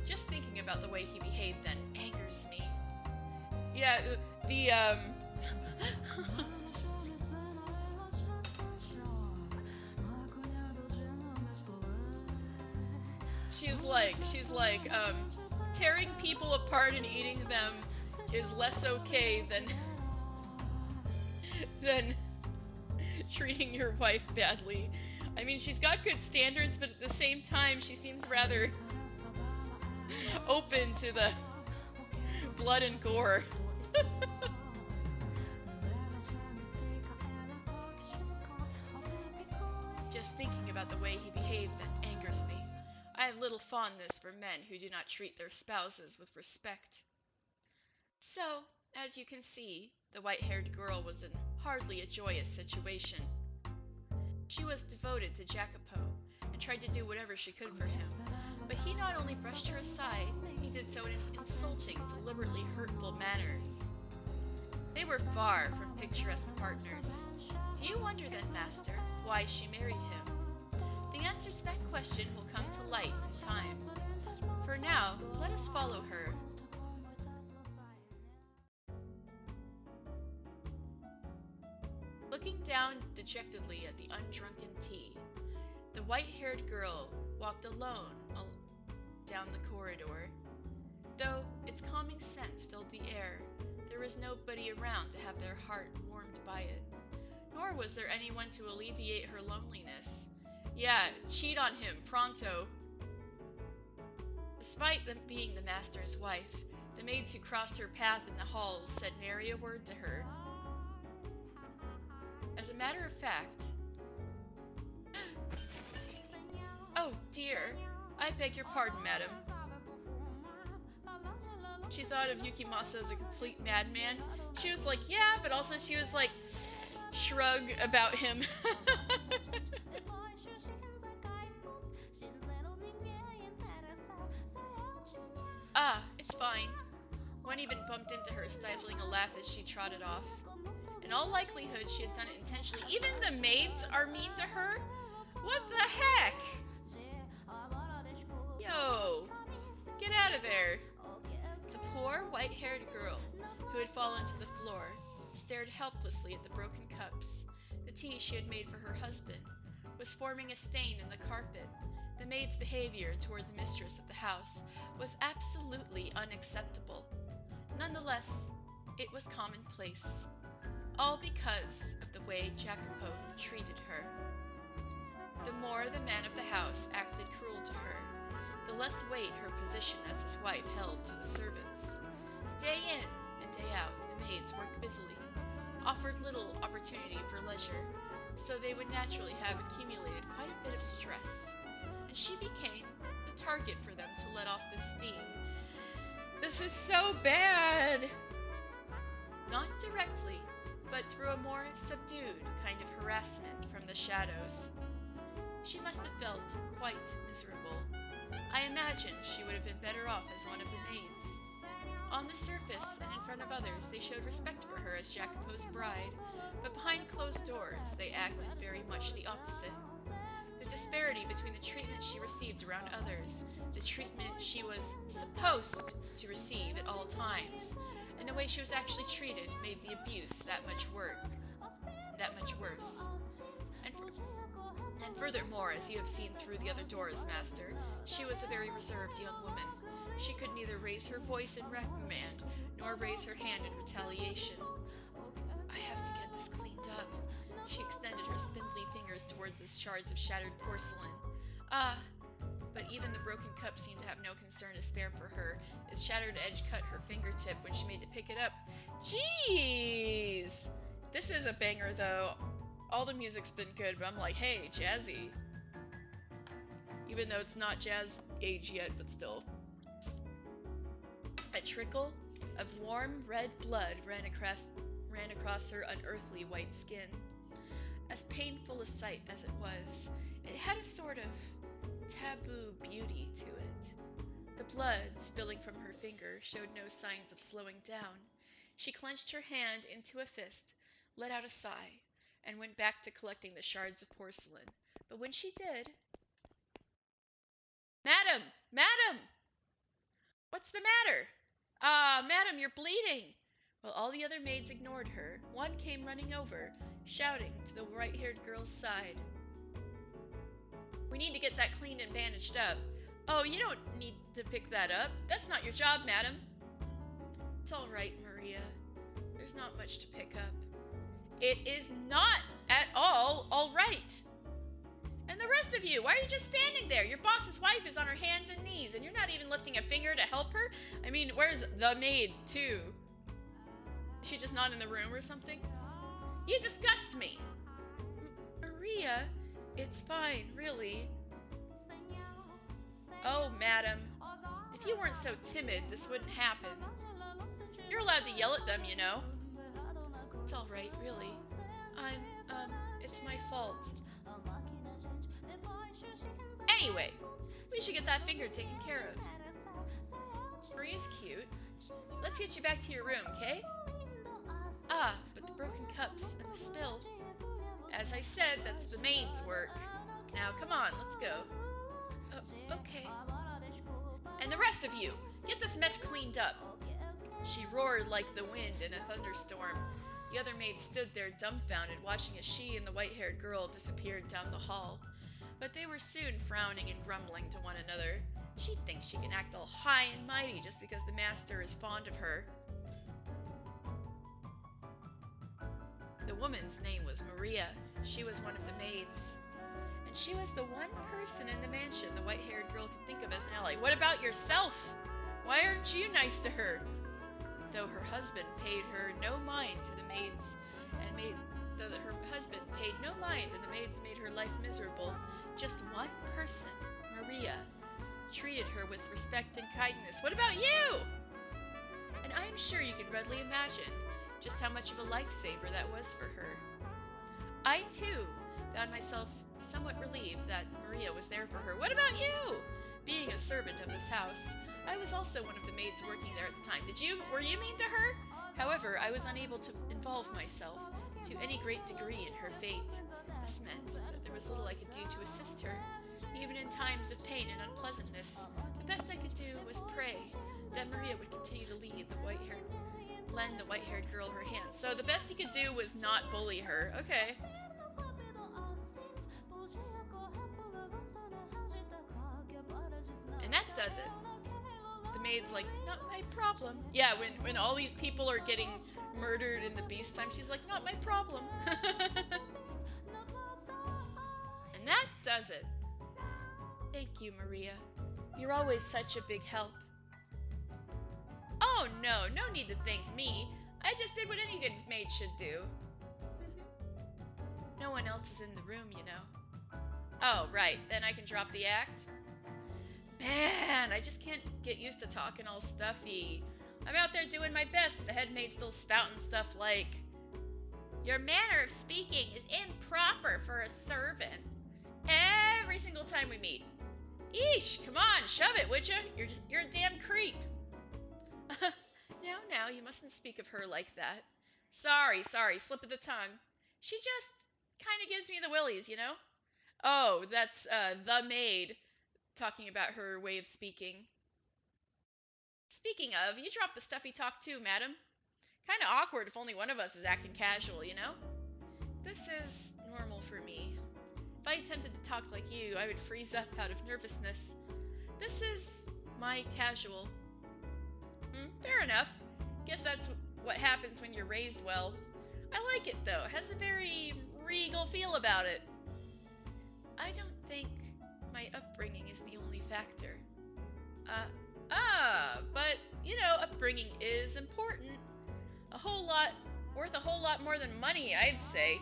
Just thinking about the way he behaved then angers me. Yeah, she's like, tearing people apart and eating them is less okay than treating your wife badly. I mean, she's got good standards, but at the same time, she seems rather open to the blood and gore. Just thinking about the way he behaved then angers me. I have little fondness for men who do not treat their spouses with respect. So, as you can see, the white-haired girl was in hardly a joyous situation. She was devoted to Jacopo and tried to do whatever she could for him, but he not only brushed her aside, he did so in an insulting, deliberately hurtful manner. They were far from picturesque partners. Do you wonder then, Master, why she married him? The answer to that question will come to light in time. For now, let us follow her. Looking down dejectedly at the undrunken tea, the white-haired girl walked alone down the corridor. Though its calming scent filled the air, there was nobody around to have their heart warmed by it. Nor was there anyone to alleviate her loneliness. Yeah, cheat on him, pronto. Despite them being the master's wife, the maids who crossed her path in the halls said nary a word to her. As a matter of fact... Oh dear, I beg your pardon, madam. She thought of Yukimasa as a complete madman. She was like, yeah, but also she was like, shrug about him. Ah, it's fine. One even bumped into her, stifling a laugh as she trotted off. In all likelihood, she had done it intentionally. Even the maids are mean to her? What the heck? Yo, get out of there. The poor white-haired girl, who had fallen to the floor, stared helplessly at the broken cups. The tea she had made for her husband was forming a stain in the carpet. The maid's behavior toward the mistress of the house was absolutely unacceptable. Nonetheless, it was commonplace. All because of the way Jacopo treated her. The more the man of the house acted cruel to her, the less weight her position as his wife held to the servants. Day in and day out, the maids worked busily, offered little opportunity for leisure, so they would naturally have accumulated quite a bit of stress, and she became the target for them to let off the steam. This is so bad! Not directly, but through a more subdued kind of harassment from the shadows. She must have felt quite miserable. I imagine she would have been better off as one of the maids. On the surface and in front of others, they showed respect for her as Jacopo's bride, but behind closed doors, they acted very much the opposite. The disparity between the treatment she received around others, the treatment she was supposed to receive at all times, and the way she was actually treated made the abuse that much worse. And furthermore, as you have seen through the other doors, Master, she was a very reserved young woman. She could neither raise her voice in reprimand, nor raise her hand in retaliation. I have to get this cleaned up. She extended her spindly fingers toward the shards of shattered porcelain. But even the broken cup seemed to have no concern to spare for her. Its shattered edge cut her fingertip when she made to pick it up. Jeez! This is a banger, though. All the music's been good, but I'm like, hey, jazzy. Even though it's not jazz age yet, but still. A trickle of warm red blood ran across her unearthly white skin. As painful a sight as it was, it had a sort of taboo beauty to it. The blood, spilling from her finger, showed no signs of slowing down. She clenched her hand into a fist, let out a sigh, and went back to collecting the shards of porcelain. But when she did... Madam! Madam! What's the matter? Madam, you're bleeding! While all the other maids ignored her, one came running over, shouting to the white-haired girl's side. We need to get that cleaned and bandaged up. Oh, you don't need to pick that up. That's not your job, madam. It's all right, Maria. There's not much to pick up. It is not at all right. And the rest of you, why are you just standing there? Your boss's wife is on her hands and knees, and you're not even lifting a finger to help her? I mean, where's the maid, too? Is she just not in the room or something? You disgust me. Maria, it's fine, really. Oh, madam. If you weren't so timid, this wouldn't happen. You're allowed to yell at them, you know. It's all right, really. It's my fault. Anyway, we should get that finger taken care of. Maria's cute. Let's get you back to your room, okay? But the broken cups and the spill. As I said, that's the maid's work. Now, come on, let's go. Okay. And the rest of you, get this mess cleaned up. She roared like the wind in a thunderstorm. The other maids stood there dumbfounded, watching as she and the white-haired girl disappeared down the hall. But they were soon frowning and grumbling to one another. She thinks she can act all high and mighty just because the master is fond of her. The woman's name was Maria. She was one of the maids. And she was the one person in the mansion the white-haired girl could think of as an ally. What about yourself? Why aren't you nice to her? Though her husband paid her no mind to the maids, her husband paid no mind, and the maids made her life miserable. Just one person, Maria, treated her with respect and kindness. What about you? And I'm sure you can readily imagine just how much of a lifesaver that was for her. I, too, found myself somewhat relieved that Maria was there for her. What about you? Being a servant of this house, I was also one of the maids working there at the time. Were you mean to her? However, I was unable to involve myself to any great degree in her fate. This meant that there was little I could do to assist her. Even in times of pain and unpleasantness, the best I could do was pray that Maria would continue to lend the white-haired girl her hand. So the best you could do was not bully her. Okay. And that does it. The maid's like, not my problem. Yeah, when all these people are getting murdered in the beast time, she's like, not my problem. And that does it. Thank you, Maria. You're always such a big help. Oh no need to thank me. I just did what any good maid should do. No one else is in the room, you know. Oh, right, then I can drop the act? Man, I just can't get used to talking all stuffy. I'm out there doing my best, but the head maid's still spouting stuff like, your manner of speaking is improper for a servant. Every single time we meet. Eesh, come on, shove it, would you? You're a damn creep. Now, you mustn't speak of her like that. Sorry, slip of the tongue. She just kind of gives me the willies, you know? Oh, that's, the maid, talking about her way of speaking. Speaking of, you dropped the stuffy talk too, madam. Kinda awkward if only one of us is acting casual, you know? This is normal for me. If I attempted to talk like you, I would freeze up out of nervousness. This is my casual. Fair enough. Guess that's what happens when you're raised well. I like it though. It has a very regal feel about it. I don't think my upbringing is the only factor. But, you know, upbringing is important. Worth a whole lot more than money, I'd say.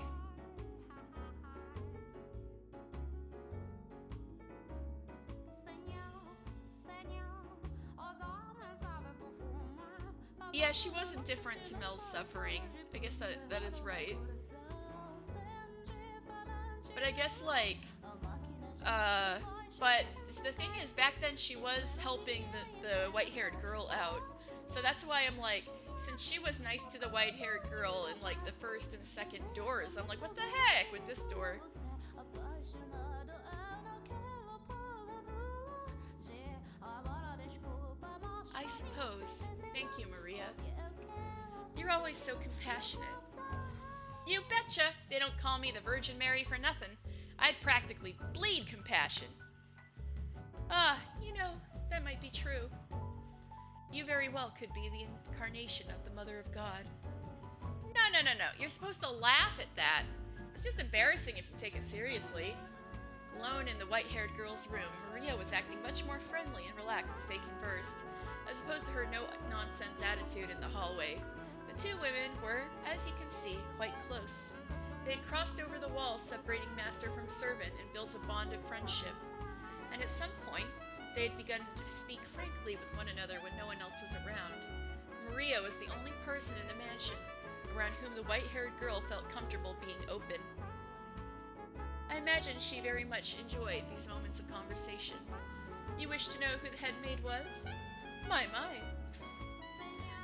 Yeah, she wasn't different to Mel's suffering. I guess that is right. But I guess, like, but the thing is, back then she was helping the white-haired girl out. So that's why I'm like, since she was nice to the white-haired girl in, like, the first and second doors, I'm like, what the heck with this door? I suppose. Thank you, Maria. You're always so compassionate. You betcha! They don't call me the Virgin Mary for nothing. I'd practically bleed compassion. You know, that might be true. You very well could be the incarnation of the Mother of God. No. You're supposed to laugh at that. It's just embarrassing if you take it seriously. Alone in the white-haired girl's room, Maria was acting much more friendly and relaxed as they conversed, as opposed to her no-nonsense attitude in the hallway. The two women were, as you can see, quite close. They had crossed over the wall separating master from servant and built a bond of friendship. And at some point, they had begun to speak frankly with one another when no one else was around. Maria was the only person in the mansion around whom the white-haired girl felt comfortable being open. I imagine she very much enjoyed these moments of conversation. You wish to know who the head maid was? My.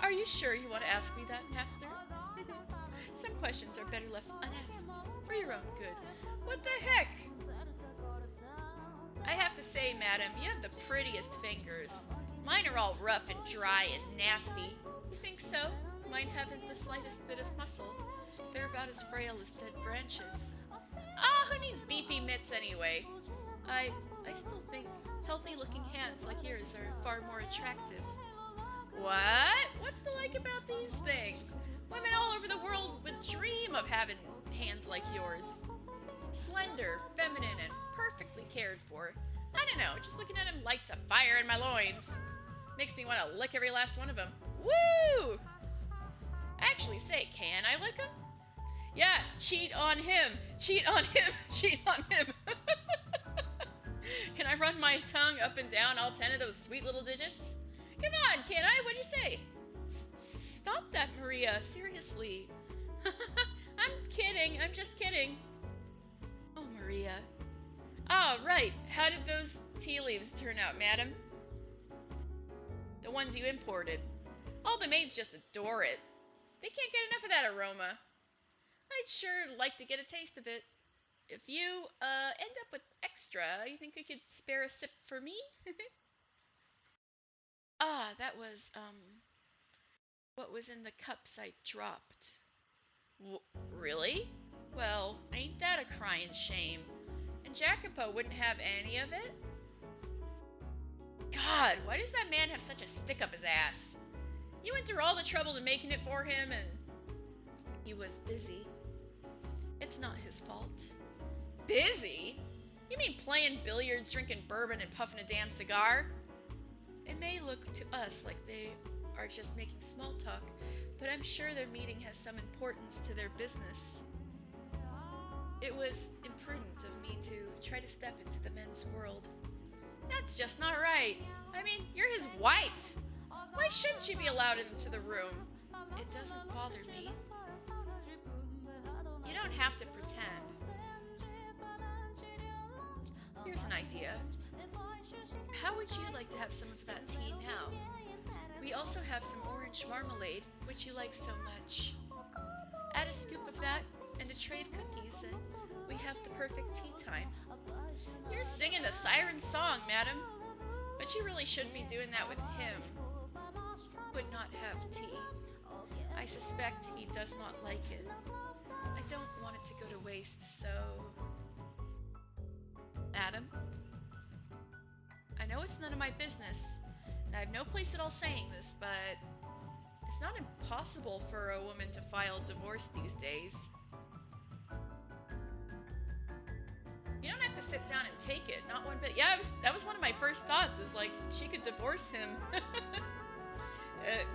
Are you sure you want to ask me that, master? Some questions are better left unasked, for your own good. What the heck? I have to say, madam, you have the prettiest fingers. Mine are all rough and dry and nasty. You think so? Mine haven't the slightest bit of muscle. They're about as frail as dead branches. Who needs beefy mitts anyway? I still think healthy-looking hands like yours are far more attractive. What? What's the like about these things? Women all over the world would dream of having hands like yours. Slender, feminine, and perfectly cared for. I don't know, just looking at him lights a fire in my loins. Makes me want to lick every last one of them. Woo! Actually, say, can I lick him? Yeah, cheat on him. Cheat on him. Cheat on him. Can I run my tongue up and down all 10 of those sweet little digits? Come on, can I? What'd you say? Stop that, Maria. Seriously. I'm kidding. I'm just kidding. Oh, Maria. Right. How did those tea leaves turn out, madam? The ones you imported. All the maids just adore it. They can't get enough of that aroma. I'd sure like to get a taste of it. If you, end up with extra, you think you could spare a sip for me? That was, what was in the cups I dropped. Really? Well, ain't that a crying shame? And Jacopo wouldn't have any of it? God, why does that man have such a stick up his ass? You went through all the trouble to making it for him, and he was busy. It's not his fault. Busy? You mean playing billiards, drinking bourbon, and puffing a damn cigar? It may look to us like they are just making small talk, but I'm sure their meeting has some importance to their business. It was imprudent of me to try to step into the men's world. That's just not right. I mean, you're his wife. Why shouldn't you be allowed into the room? It doesn't bother me. You don't have to pretend. Here's an idea. How would you like to have some of that tea now? We also have some orange marmalade, which you like so much. Add a scoop of that and a tray of cookies, and we have the perfect tea time. You're singing a siren song, madam. But you really shouldn't be doing that with him. He would not have tea. I suspect he does not like it. I don't want it to go to waste, so... Madam? I know it's none of my business, and I have no place at all saying this, but it's not impossible for a woman to file divorce these days. You don't have to sit down and take it, not one bit. Yeah, that was one of my first thoughts, is like, she could divorce him.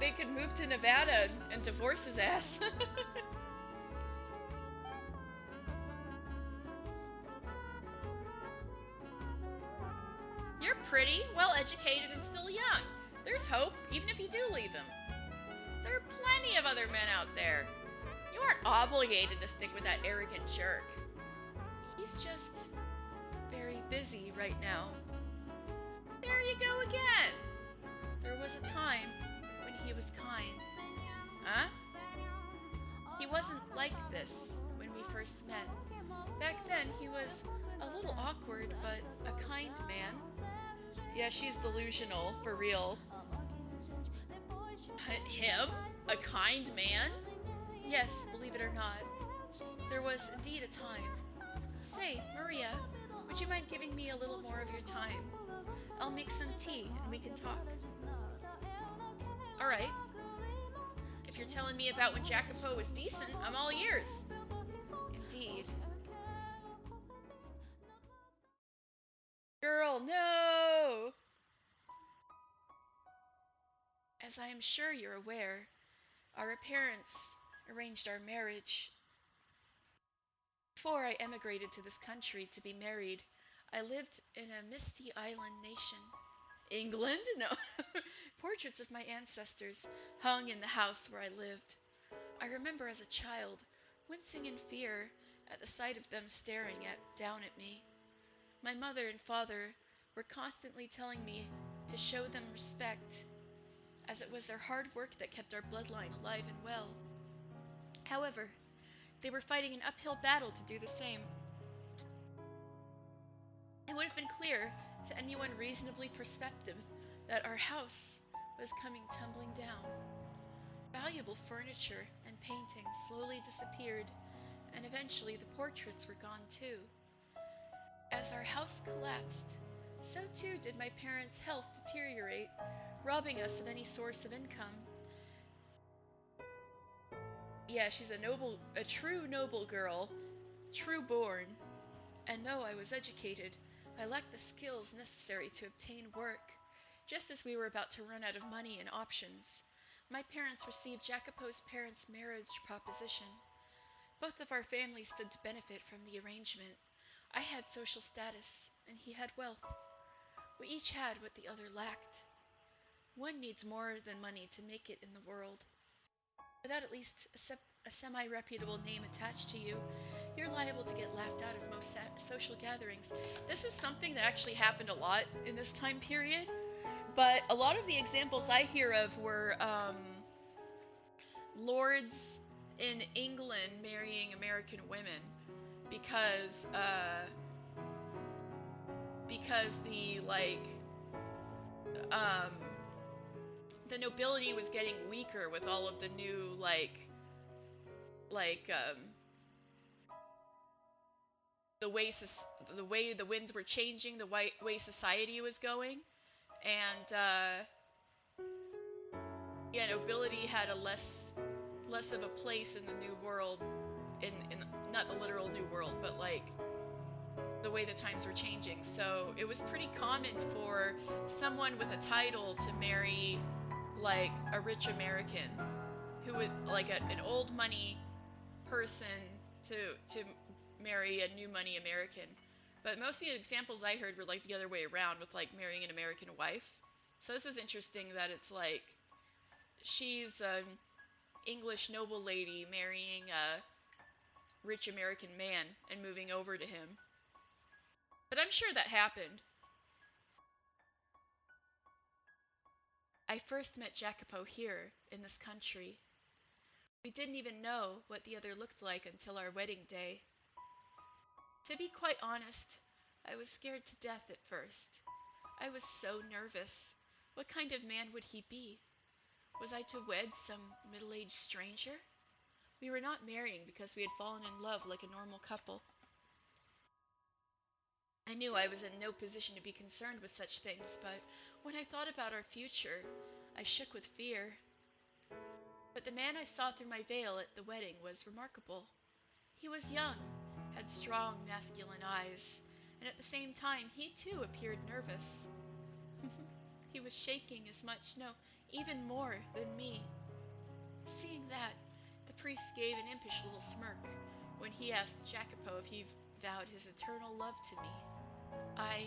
They could move to Nevada and divorce his ass. You're pretty, well-educated, and still young. There's hope, even if you do leave him. There are plenty of other men out there. You aren't obligated to stick with that arrogant jerk. He's just very busy right now. There you go again! There was a time when he was kind. Huh? He wasn't like this when we first met. Back then, he was a little awkward, but a kind man. Yeah, she's delusional, for real. Him? A kind man? Yes, believe it or not. There was indeed a time. Say, Maria, would you mind giving me a little more of your time? I'll make some tea and we can talk. Alright. If you're telling me about when Jacopo was decent, I'm all ears. Indeed. Girl, no! As I am sure you're aware, our parents arranged our marriage. Before I emigrated to this country to be married, I lived in a misty island nation. England? No. Portraits of my ancestors hung in the house where I lived. I remember as a child wincing in fear at the sight of them staring down at me. My mother and father were constantly telling me to show them respect, as it was their hard work that kept our bloodline alive and well. However, they were fighting an uphill battle to do the same. It would have been clear to anyone reasonably perceptive that our house was coming tumbling down. Valuable furniture and paintings slowly disappeared, and eventually the portraits were gone too. As our house collapsed, so too did my parents' health deteriorate, robbing us of any source of income. Yeah, she's a true noble girl, true born. And though I was educated, I lacked the skills necessary to obtain work. Just as we were about to run out of money and options, my parents received Jacopo's parents' marriage proposition. Both of our families stood to benefit from the arrangement. I had social status, and he had wealth. We each had what the other lacked. One needs more than money to make it in the world. Without at least a semi-reputable name attached to you, you're liable to get laughed out of most social gatherings. This is something that actually happened a lot in this time period, but a lot of the examples I hear of were lords in England marrying American women because um, the nobility was getting weaker with all of the new the way the winds were changing, the way society was going, and yeah, nobility had a less of a place in the new world, in not the literal new world, but like the way the times were changing. So it was pretty common for someone with a title to marry like a rich American, who would like an old money person to marry a new money American. But most of the examples I heard were like the other way around, with like marrying an American wife. So this is interesting that it's like she's an English noble lady marrying a rich American man and moving over to him. But I'm sure that happened. I first met Jacopo here, in this country. We didn't even know what the other looked like until our wedding day. To be quite honest, I was scared to death at first. I was so nervous. What kind of man would he be? Was I to wed some middle-aged stranger? We were not marrying because we had fallen in love like a normal couple. I knew I was in no position to be concerned with such things, but when I thought about our future, I shook with fear. But the man I saw through my veil at the wedding was remarkable. He was young, had strong masculine eyes, and at the same time he too appeared nervous. He was shaking as much, no, even more than me. Seeing that, the priest gave an impish little smirk when he asked Jacopo if he vowed his eternal love to me. I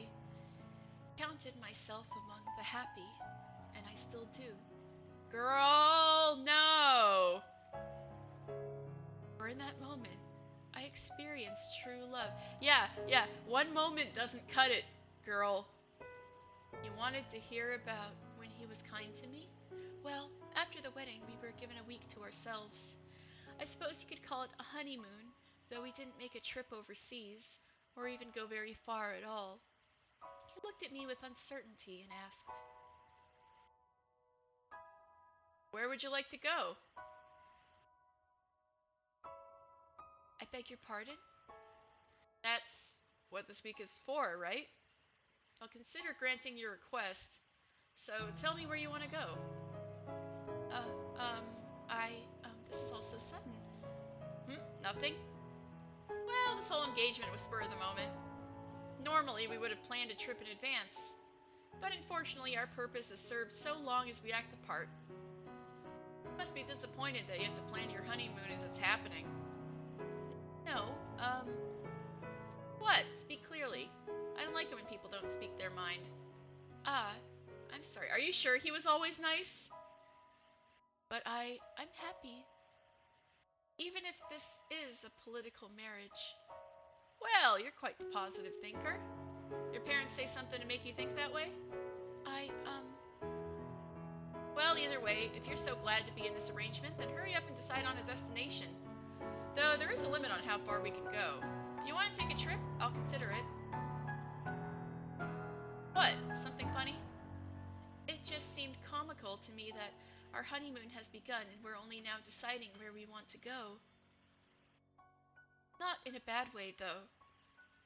counted myself among the happy, and I still do. Girl, no! For in that moment, I experienced true love. Yeah, one moment doesn't cut it, girl. You wanted to hear about when he was kind to me? Well, after the wedding, we were given a week to ourselves. I suppose you could call it a honeymoon, though we didn't make a trip overseas, or even go very far at all. He looked at me with uncertainty and asked, "Where would you like to go?" I beg your pardon? That's what this week is for, right? I'll consider granting your request. So tell me where you want to go. Uh, um, this is all so sudden. Nothing? Well, this whole engagement was spur of the moment. Normally, we would have planned a trip in advance. But unfortunately, our purpose is served so long as we act the part. You must be disappointed that you have to plan your honeymoon as it's happening. No, what? Speak clearly. I don't like it when people don't speak their mind. I'm sorry. Are you sure he was always nice? But I'm happy. Even if this is a political marriage. Well, you're quite the positive thinker. Your parents say something to make you think that way? Well, either way, if you're so glad to be in this arrangement, then hurry up and decide on a destination. Though there is a limit on how far we can go. If you want to take a trip, I'll consider it. What? Something funny? It just seemed comical to me that our honeymoon has begun and we're only now deciding where we want to go. Not in a bad way, though.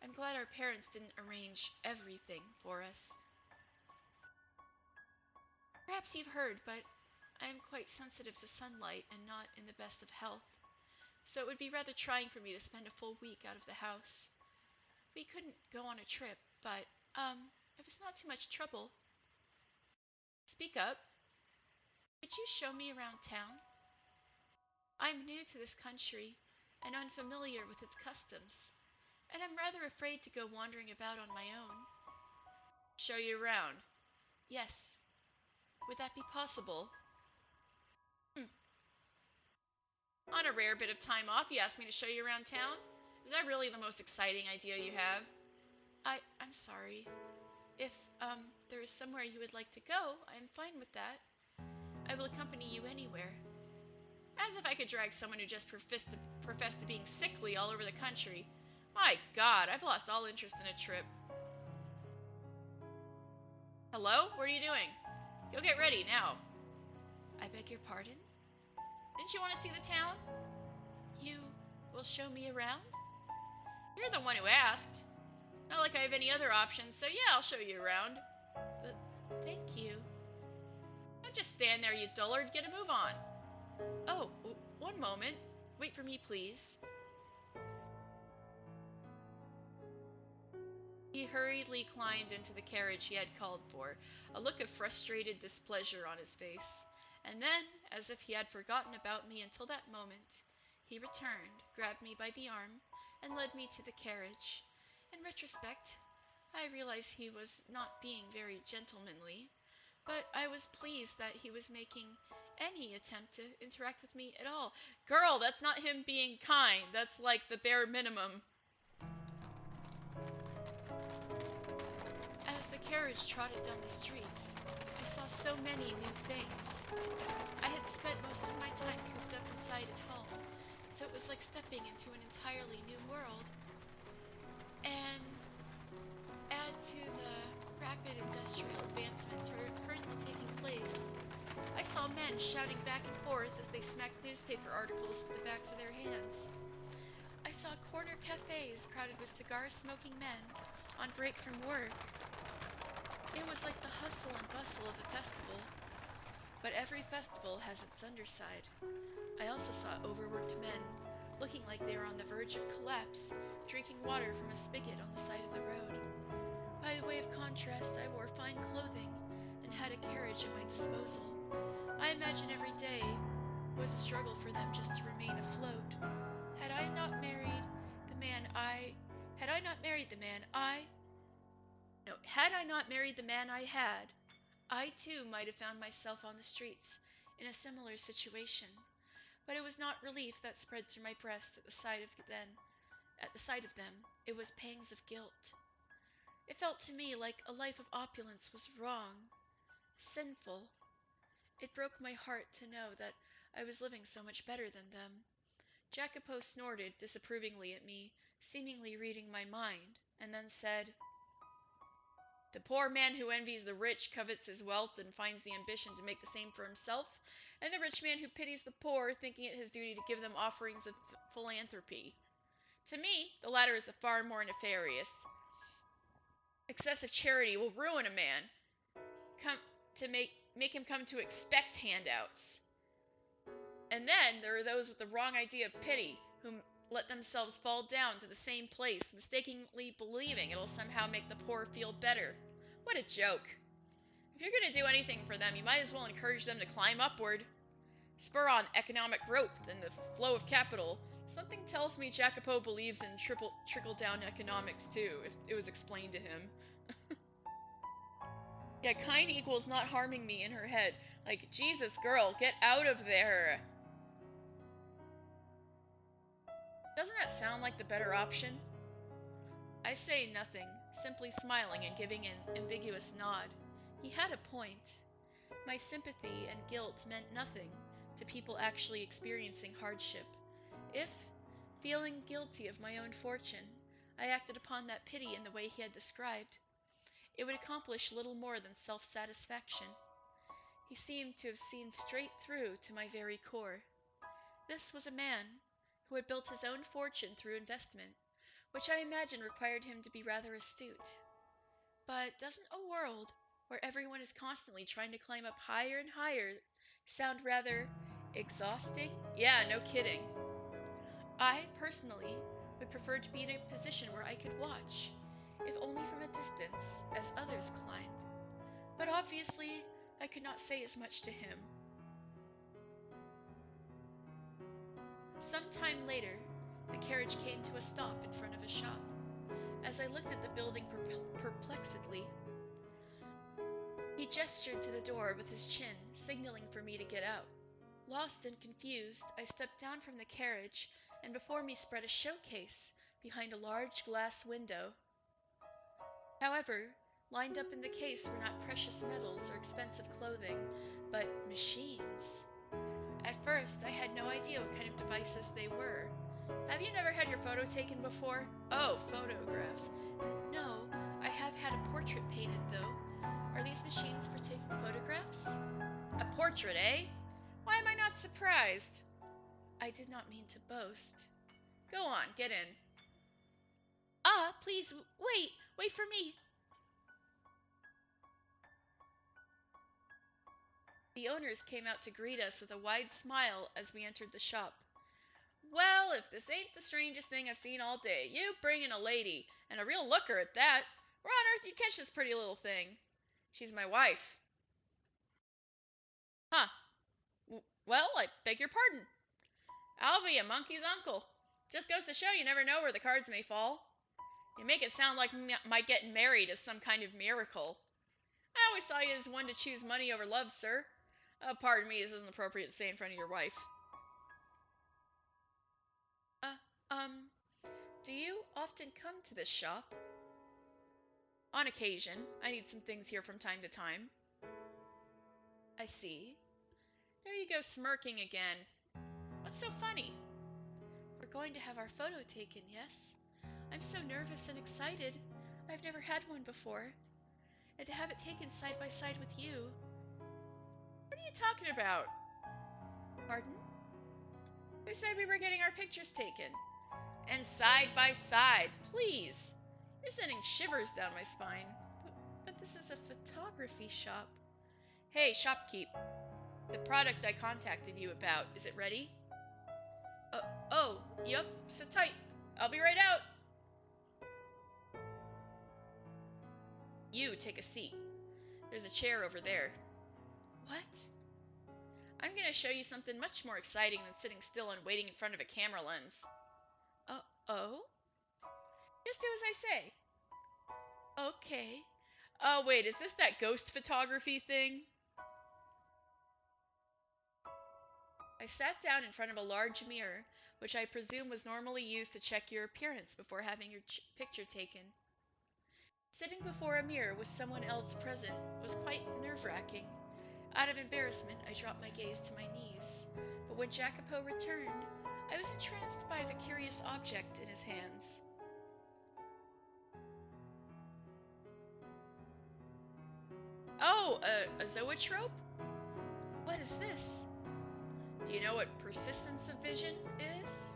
I'm glad our parents didn't arrange everything for us. Perhaps you've heard, but I am quite sensitive to sunlight and not in the best of health, so it would be rather trying for me to spend a full week out of the house. We couldn't go on a trip, but, if it's not too much trouble. Speak up. Could you show me around town? I'm new to this country and unfamiliar with its customs, and I'm rather afraid to go wandering about on my own. Show you around? Yes. Would that be possible? On a rare bit of time off, you asked me to show you around town? Is that really the most exciting idea you have? I'm sorry. If, there is somewhere you would like to go, I am fine with that. I will accompany you anywhere. As if I could drag someone who just professed to being sickly all over the country. My God, I've lost all interest in a trip. Hello? What are you doing? Go get ready, now. I beg your pardon? Didn't you want to see the town? You will show me around? You're the one who asked. Not like I have any other options, so yeah, I'll show you around. Thank you. Don't just stand there, you dullard. Get a move on. Oh, one moment. Wait for me, please. He hurriedly climbed into the carriage he had called for, a look of frustrated displeasure on his face. And then, as if he had forgotten about me until that moment, he returned, grabbed me by the arm, and led me to the carriage. In retrospect, I realize he was not being very gentlemanly, but I was pleased that he was making any attempt to interact with me at all. Girl, that's not him being kind. That's like the bare minimum. As the carriage trotted down the streets, I saw so many new things. I had spent most of my time cooped up inside at home, so it was like stepping into an entirely new world. And add to the rapid industrial advancement currently taking place, I saw men shouting back and forth as they smacked newspaper articles with the backs of their hands. I saw corner cafes crowded with cigar-smoking men on break from work. It was like the hustle and bustle of a festival, but every festival has its underside. I also saw overworked men, looking like they were on the verge of collapse, drinking water from a spigot on the side of the road. By way of contrast, I wore fine clothing and had a carriage at my disposal. I imagine every day was a struggle for them just to remain afloat. Had I not married the man I had I not married the man I no, had I not married the man I had, I too might have found myself on the streets in a similar situation. But it was not relief that spread through my breast at the sight of them. It was pangs of guilt. It felt to me like a life of opulence was wrong, sinful. It broke my heart to know that I was living so much better than them. Jacopo snorted disapprovingly at me, seemingly reading my mind, and then said, "The poor man who envies the rich covets his wealth and finds the ambition to make the same for himself, and the rich man who pities the poor, thinking it his duty to give them offerings of philanthropy. To me, the latter is the far more nefarious. Excessive charity will ruin a man, come to make him come to expect handouts. And then there are those with the wrong idea of pity, who let themselves fall down to the same place, mistakenly believing it'll somehow make the poor feel better. What a joke. If you're going to do anything for them, you might as well encourage them to climb upward. Spur on economic growth and the flow of capital. Something tells me Jacopo believes in trickle-down economics too, if it was explained to him. Yeah, kind equals not harming me in her head. Like, Jesus, girl, get out of there. Doesn't that sound like the better option? I say nothing, simply smiling and giving an ambiguous nod. He had a point. My sympathy and guilt meant nothing to people actually experiencing hardship. If, feeling guilty of my own fortune, I acted upon that pity in the way he had described, it would accomplish little more than self-satisfaction. He seemed to have seen straight through to my very core. This was a man who had built his own fortune through investment, which I imagine required him to be rather astute. But doesn't a world where everyone is constantly trying to climb up higher and higher sound rather exhausting? Yeah, no kidding. I, personally, would prefer to be in a position where I could watch, if only from a distance, as others climbed. But obviously, I could not say as much to him. Some time later, the carriage came to a stop in front of a shop. As I looked at the building perplexedly, he gestured to the door with his chin, signaling for me to get out. Lost and confused, I stepped down from the carriage, and before me spread a showcase behind a large glass window. However, lined up in the case were not precious metals or expensive clothing, but machines. At first, I had no idea what kind of devices they were. Have you never had your photo taken before? Oh, photographs. No, I have had a portrait painted, though. Are these machines for taking photographs? A portrait, eh? Why am I not surprised? I did not mean to boast. Go on, get in. Ah, please, wait for me. The owners came out to greet us with a wide smile as we entered the shop. Well, if this ain't the strangest thing I've seen all day. You bringin' a lady, and a real looker at that. Where on earth you catch this pretty little thing? She's my wife. Huh. Well, I beg your pardon. I'll be a monkey's uncle. Just goes to show you never know where the cards may fall. You make it sound like my getting married is some kind of miracle. I always saw you as one to choose money over love, sir. Pardon me, this isn't appropriate to say in front of your wife. Uh, um, do you often come to this shop? On occasion. I need some things here from time to time. I see. There you go, smirking again. What's so funny? We're going to have our photo taken, yes? I'm so nervous and excited. I've never had one before. And to have it taken side by side with you. What are you talking about? Pardon? Who said we were getting our pictures taken? And side by side, please. You're sending shivers down my spine. But this is a photography shop. Hey, shopkeep. The product I contacted you about, is it ready? Yup, sit tight. I'll be right out. You take a seat. There's a chair over there. What? I'm going to show you something much more exciting than sitting still and waiting in front of a camera lens. Oh? Just do as I say. Okay. Oh, wait, is this that ghost photography thing? I sat down in front of a large mirror, which I presume was normally used to check your appearance before having your picture taken. Sitting before a mirror with someone else present was quite nerve-wracking. Out of embarrassment, I dropped my gaze to my knees, but when Jacopo returned, I was entranced by the curious object in his hands. Oh, a zoetrope? What is this? Do you know what persistence of vision is?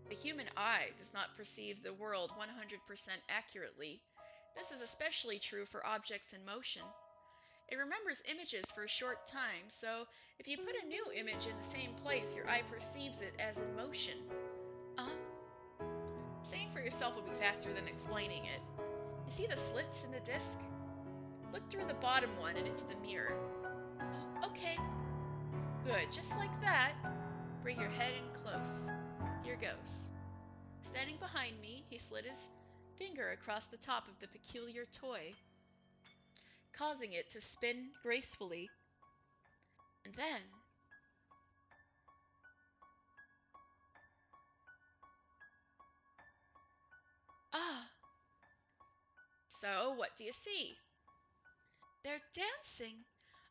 The human eye does not perceive the world 100% accurately. This is especially true for objects in motion. It remembers images for a short time, so if you put a new image in the same place, your eye perceives it as in motion. Saying for yourself will be faster than explaining it. You see the slits in the disc? Look through the bottom one and into the mirror. Okay. Good, just like that. Bring your head in close. Here goes. Standing behind me, he slid his finger across the top of the peculiar toy, causing it to spin gracefully. And then, so what do you see? They're dancing.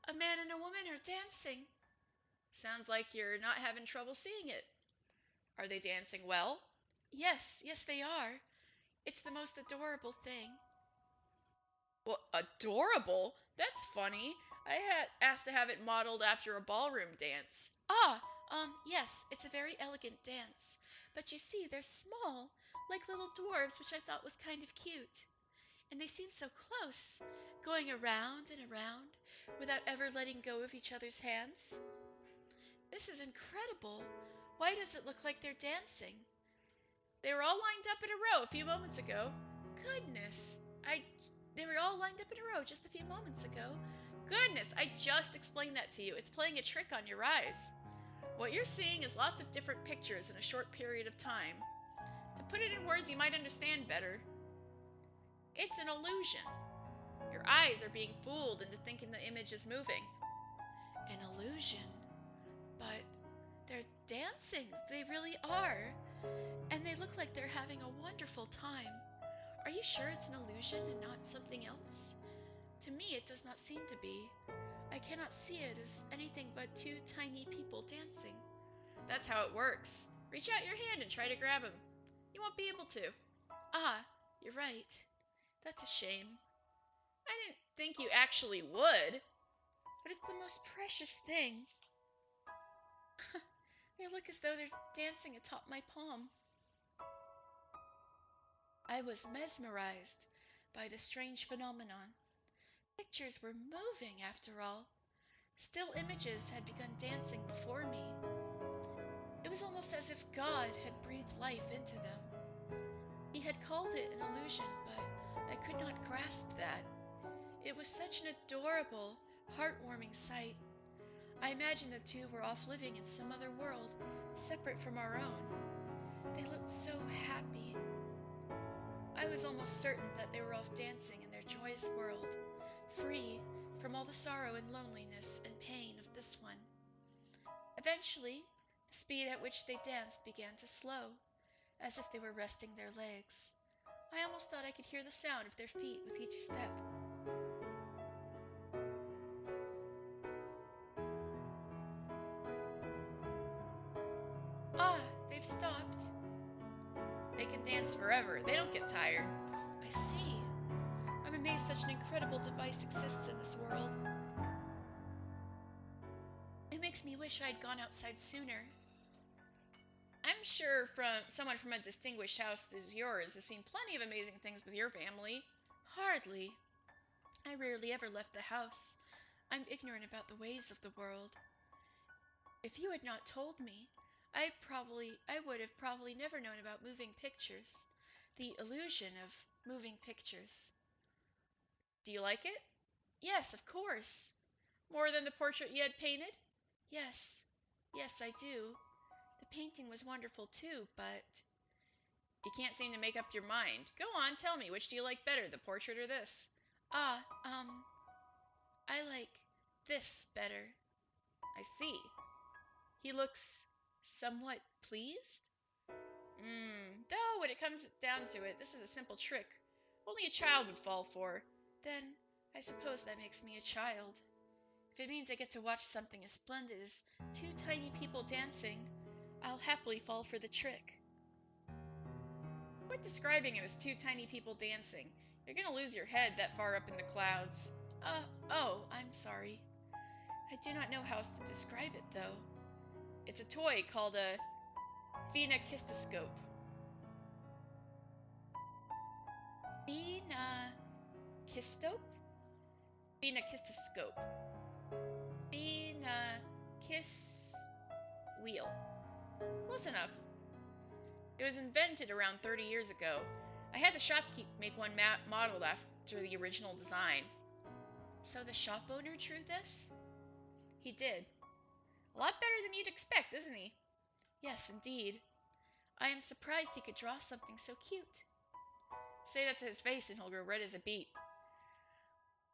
A man and a woman are dancing. Sounds like you're not having trouble seeing it. Are they dancing well? Yes, they are. It's the most adorable thing. Well, adorable? That's funny. I had asked to have it modeled after a ballroom dance. Yes, it's a very elegant dance. But you see, they're small, like little dwarves, which I thought was kind of cute. And they seem so close, going around and around, without ever letting go of each other's hands. This is incredible. Why does it look like they're dancing? They were all lined up in a row a few moments ago. Goodness, they were all lined up in a row just a few moments ago. Goodness, I just explained that to you. It's playing a trick on your eyes. What you're seeing is lots of different pictures in a short period of time. To put it in words you might understand better, it's an illusion. Your eyes are being fooled into thinking the image is moving. An illusion? But they're dancing. They really are. And they look like they're having a wonderful time. Are you sure it's an illusion and not something else? To me, it does not seem to be. I cannot see it as anything but two tiny people dancing. That's how it works. Reach out your hand and try to grab him. You won't be able to. You're right. That's a shame. I didn't think you actually would. But it's the most precious thing. They look as though they're dancing atop my palm. I was mesmerized by the strange phenomenon. Pictures were moving, after all. Still images had begun dancing before me. It was almost as if God had breathed life into them. He had called it an illusion, but I could not grasp that. It was such an adorable, heartwarming sight. I imagined the two were off living in some other world, separate from our own. They looked so happy. I was almost certain that they were off dancing in their joyous world, free from all the sorrow and loneliness and pain of this one. Eventually, the speed at which they danced began to slow, as if they were resting their legs. I almost thought I could hear the sound of their feet with each step. Ah, they've stopped. They can dance forever. They don't get tired. I see. I'm amazed such an incredible device exists in this world. It makes me wish I'd gone outside sooner. I'm sure someone from a distinguished house as yours has seen plenty of amazing things with your family. Hardly. I rarely ever left the house. I'm ignorant about the ways of the world. If you had not told me, I would have probably never known about moving pictures. The illusion of moving pictures. Do you like it? Yes, of course. More than the portrait you had painted? Yes. Yes, I do. The painting was wonderful too, but You can't seem to make up your mind. Go on, tell me, which do you like better, the portrait or this? ah, I like this better. I see. He looks somewhat pleased? Though when it comes down to it, this is a simple trick only a child would fall for. Then I suppose that makes me a child. If it means I get to watch something as splendid as two tiny people dancing, I'll happily fall for the trick. Quit describing it as two tiny people dancing. You're gonna lose your head that far up in the clouds. Oh, I'm sorry. I do not know how else to describe it, though. It's a toy called a phenakistoscope. Phenakistoscope? Phenakistoscope. Phenakis... Wheel. Close enough. It was invented around 30 years ago. I had the shopkeep make one modeled after the original design. So the shop owner drew this? He did. A lot better than you'd expect, isn't he? Yes, indeed. I am surprised he could draw something so cute. Say that to his face and he'll grow red as a beet.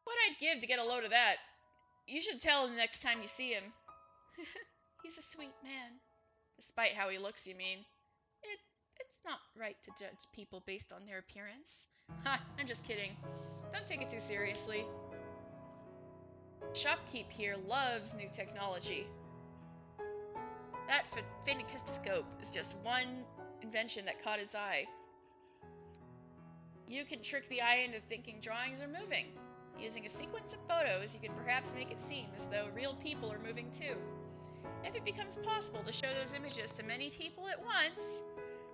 What I'd give to get a load of that. You should tell him the next time you see him. He's a sweet man. Despite how he looks, you mean? It's not right to judge people based on their appearance. Ha, I'm just kidding. Don't take it too seriously. Shopkeep here loves new technology. That phenakistoscope is just one invention that caught his eye. You can trick the eye into thinking drawings are moving. Using a sequence of photos, you can perhaps make it seem as though real people are moving too. If it becomes possible to show those images to many people at once,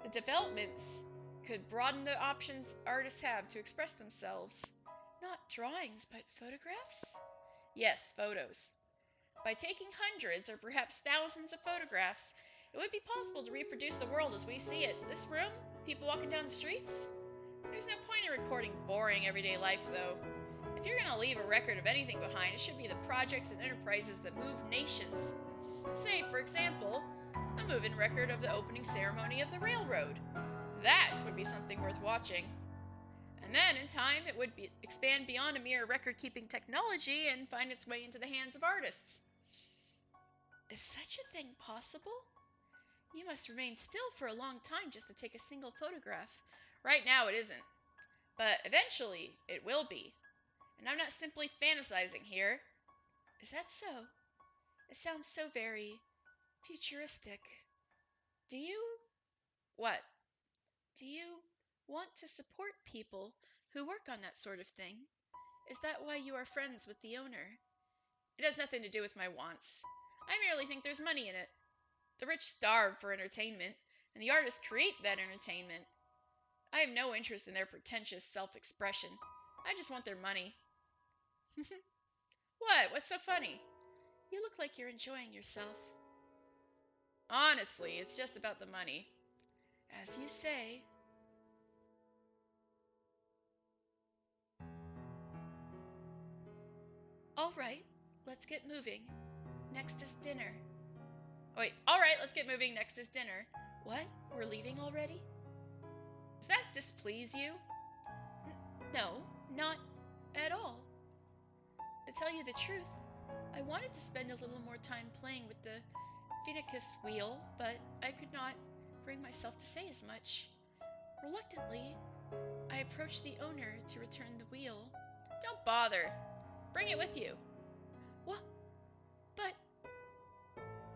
the developments could broaden the options artists have to express themselves. Not drawings, but photographs? Yes, photos. By taking hundreds or perhaps thousands of photographs, it would be possible to reproduce the world as we see it. This room, people walking down the streets. There's no point in recording boring everyday life, though. If you're going to leave a record of anything behind, it should be the projects and enterprises that move nations. Say, for example, a move-in record of the opening ceremony of the railroad. That would be something worth watching. And then, in time, it would expand beyond a mere record-keeping technology and find its way into the hands of artists. Is such a thing possible? You must remain still for a long time just to take a single photograph. Right now it isn't. But eventually it will be. And I'm not simply fantasizing here. Is that so? It sounds so very futuristic. Do you... What? Do you want to support people who work on that sort of thing? Is that why you are friends with the owner? It has nothing to do with my wants. I merely think there's money in it. The rich starve for entertainment, and the artists create that entertainment. I have no interest in their pretentious self-expression. I just want their money. What? What's so funny? You look like you're enjoying yourself. Honestly, it's just about the money. As you say. All right, let's get moving. Next is dinner. Wait, all right, let's get moving. Next is dinner. What? We're leaving already? Does that displease you? No, not at all. To tell you the truth, I wanted to spend a little more time playing with the Phoenicus wheel, but I could not bring myself to say as much. Reluctantly, I approached the owner to return the wheel. Don't bother. Bring it with you. What? But...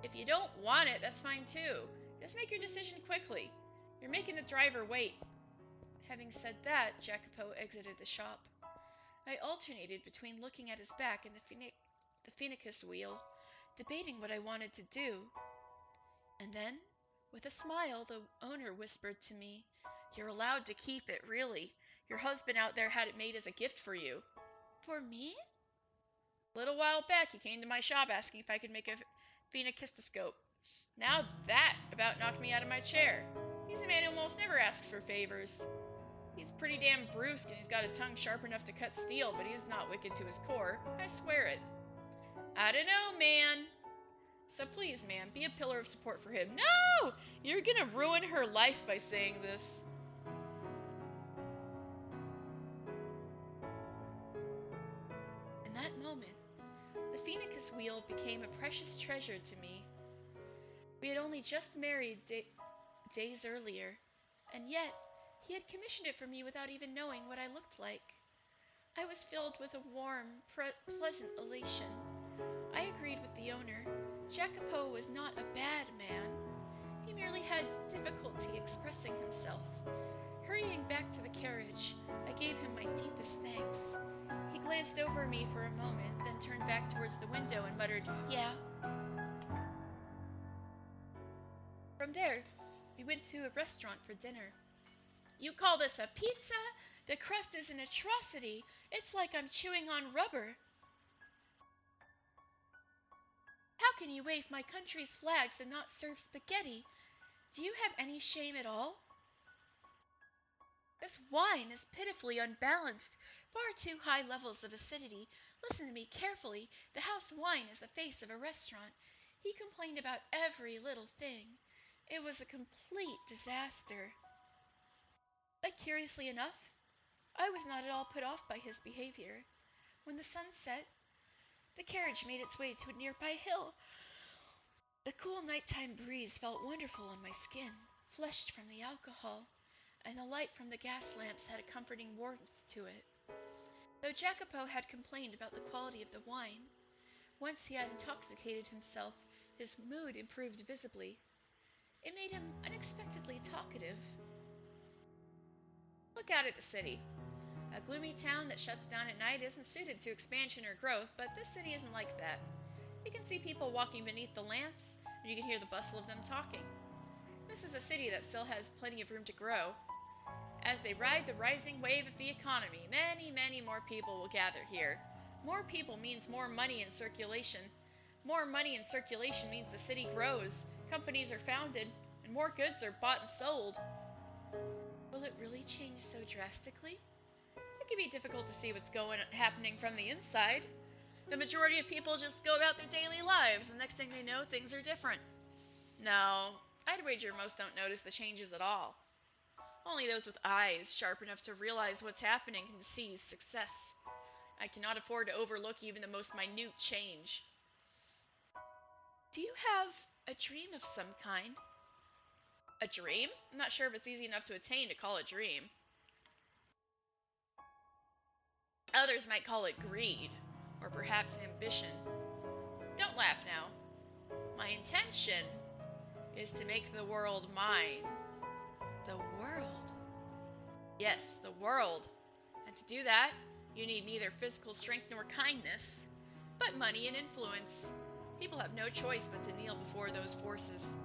If you don't want it, that's fine too. Just make your decision quickly. You're making the driver wait. Having said that, Jacopo exited the shop. I alternated between looking at his back and the Phoenicus wheel, debating what I wanted to do. And then, with a smile, the owner whispered to me, "You're allowed to keep it, really. Your husband out there had it made as a gift for you." For me? A little while back, he came to my shop asking if I could make a phenakistoscope. Now that about knocked me out of my chair. He's a man who almost never asks for favors. He's pretty damn brusque, and he's got a tongue sharp enough to cut steel, but he's not wicked to his core. I swear it. I don't know, man. So please, man, be a pillar of support for him. No! You're gonna ruin her life by saying this. In that moment, the Phoenicus wheel became a precious treasure to me. We had only just married days earlier, and yet he had commissioned it for me without even knowing what I looked like. I was filled with a warm, pleasant elation. I agreed with the owner. Jacopo was not a bad man. He merely had difficulty expressing himself. Hurrying back to the carriage, I gave him my deepest thanks. He glanced over me for a moment, then turned back towards the window and muttered, "Yeah." From there, we went to a restaurant for dinner. "You call this a pizza? The crust is an atrocity. It's like I'm chewing on rubber." "How can you wave my country's flags and not serve spaghetti? Do you have any shame at all? This wine is pitifully unbalanced, far too high levels of acidity. Listen to me carefully. The house wine is the face of a restaurant." He complained about every little thing. It was a complete disaster. But curiously enough, I was not at all put off by his behavior. When the sun set, the carriage made its way to a nearby hill. The cool nighttime breeze felt wonderful on my skin, flushed from the alcohol, and the light from the gas lamps had a comforting warmth to it. Though Jacopo had complained about the quality of the wine, once he had intoxicated himself, his mood improved visibly. It made him unexpectedly talkative. Look out at the city. A gloomy town that shuts down at night isn't suited to expansion or growth, but this city isn't like that. You can see people walking beneath the lamps, and you can hear the bustle of them talking. This is a city that still has plenty of room to grow. As they ride the rising wave of the economy, many, many more people will gather here. More people means more money in circulation. More money in circulation means the city grows, companies are founded, and more goods are bought and sold. Will it really change so drastically? It can be difficult to see what's happening from the inside. The majority of people just go about their daily lives, and next thing they know, things are different. No, I'd wager most don't notice the changes at all. Only those with eyes sharp enough to realize what's happening can seize success. I cannot afford to overlook even the most minute change. Do you have a dream of some kind? A dream? I'm not sure if it's easy enough to attain to call a dream. Others might call it greed, or perhaps ambition. Don't laugh now. My intention is to make the world mine. The world? Yes, the world. And to do that, you need neither physical strength nor kindness, but money and influence. People have no choice but to kneel before those forces.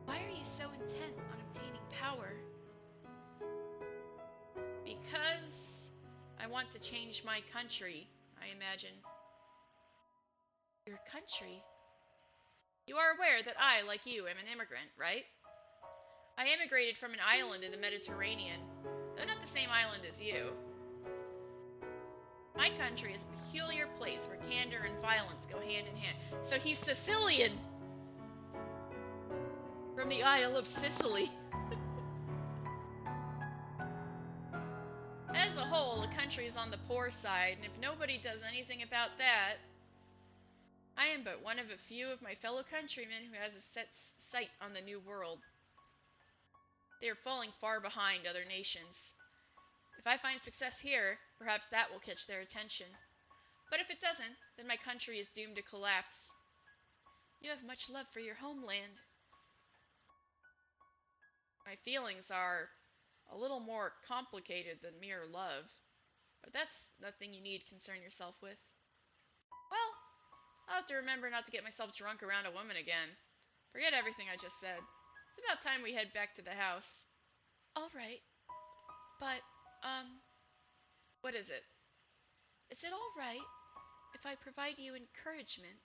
Why are you so intent on obtaining power? Because I want to change my country, I imagine. Your country? You are aware that I, like you, am an immigrant, right? I immigrated from an island in the Mediterranean, though not the same island as you. My country is a peculiar place where candor and violence go hand in hand. So he's Sicilian! From the Isle of Sicily. As a whole, the country is on the poor side, and if nobody does anything about that, I am but one of a few of my fellow countrymen who has a set sight on the new world. They are falling far behind other nations. If I find success here, perhaps that will catch their attention. But if it doesn't, then my country is doomed to collapse. You have much love for your homeland. My feelings are a little more complicated than mere love. But that's nothing you need concern yourself with. Well, I'll have to remember not to get myself drunk around a woman again. Forget everything I just said. It's about time we head back to the house. All right. But, What is it? is it all right if I provide you encouragement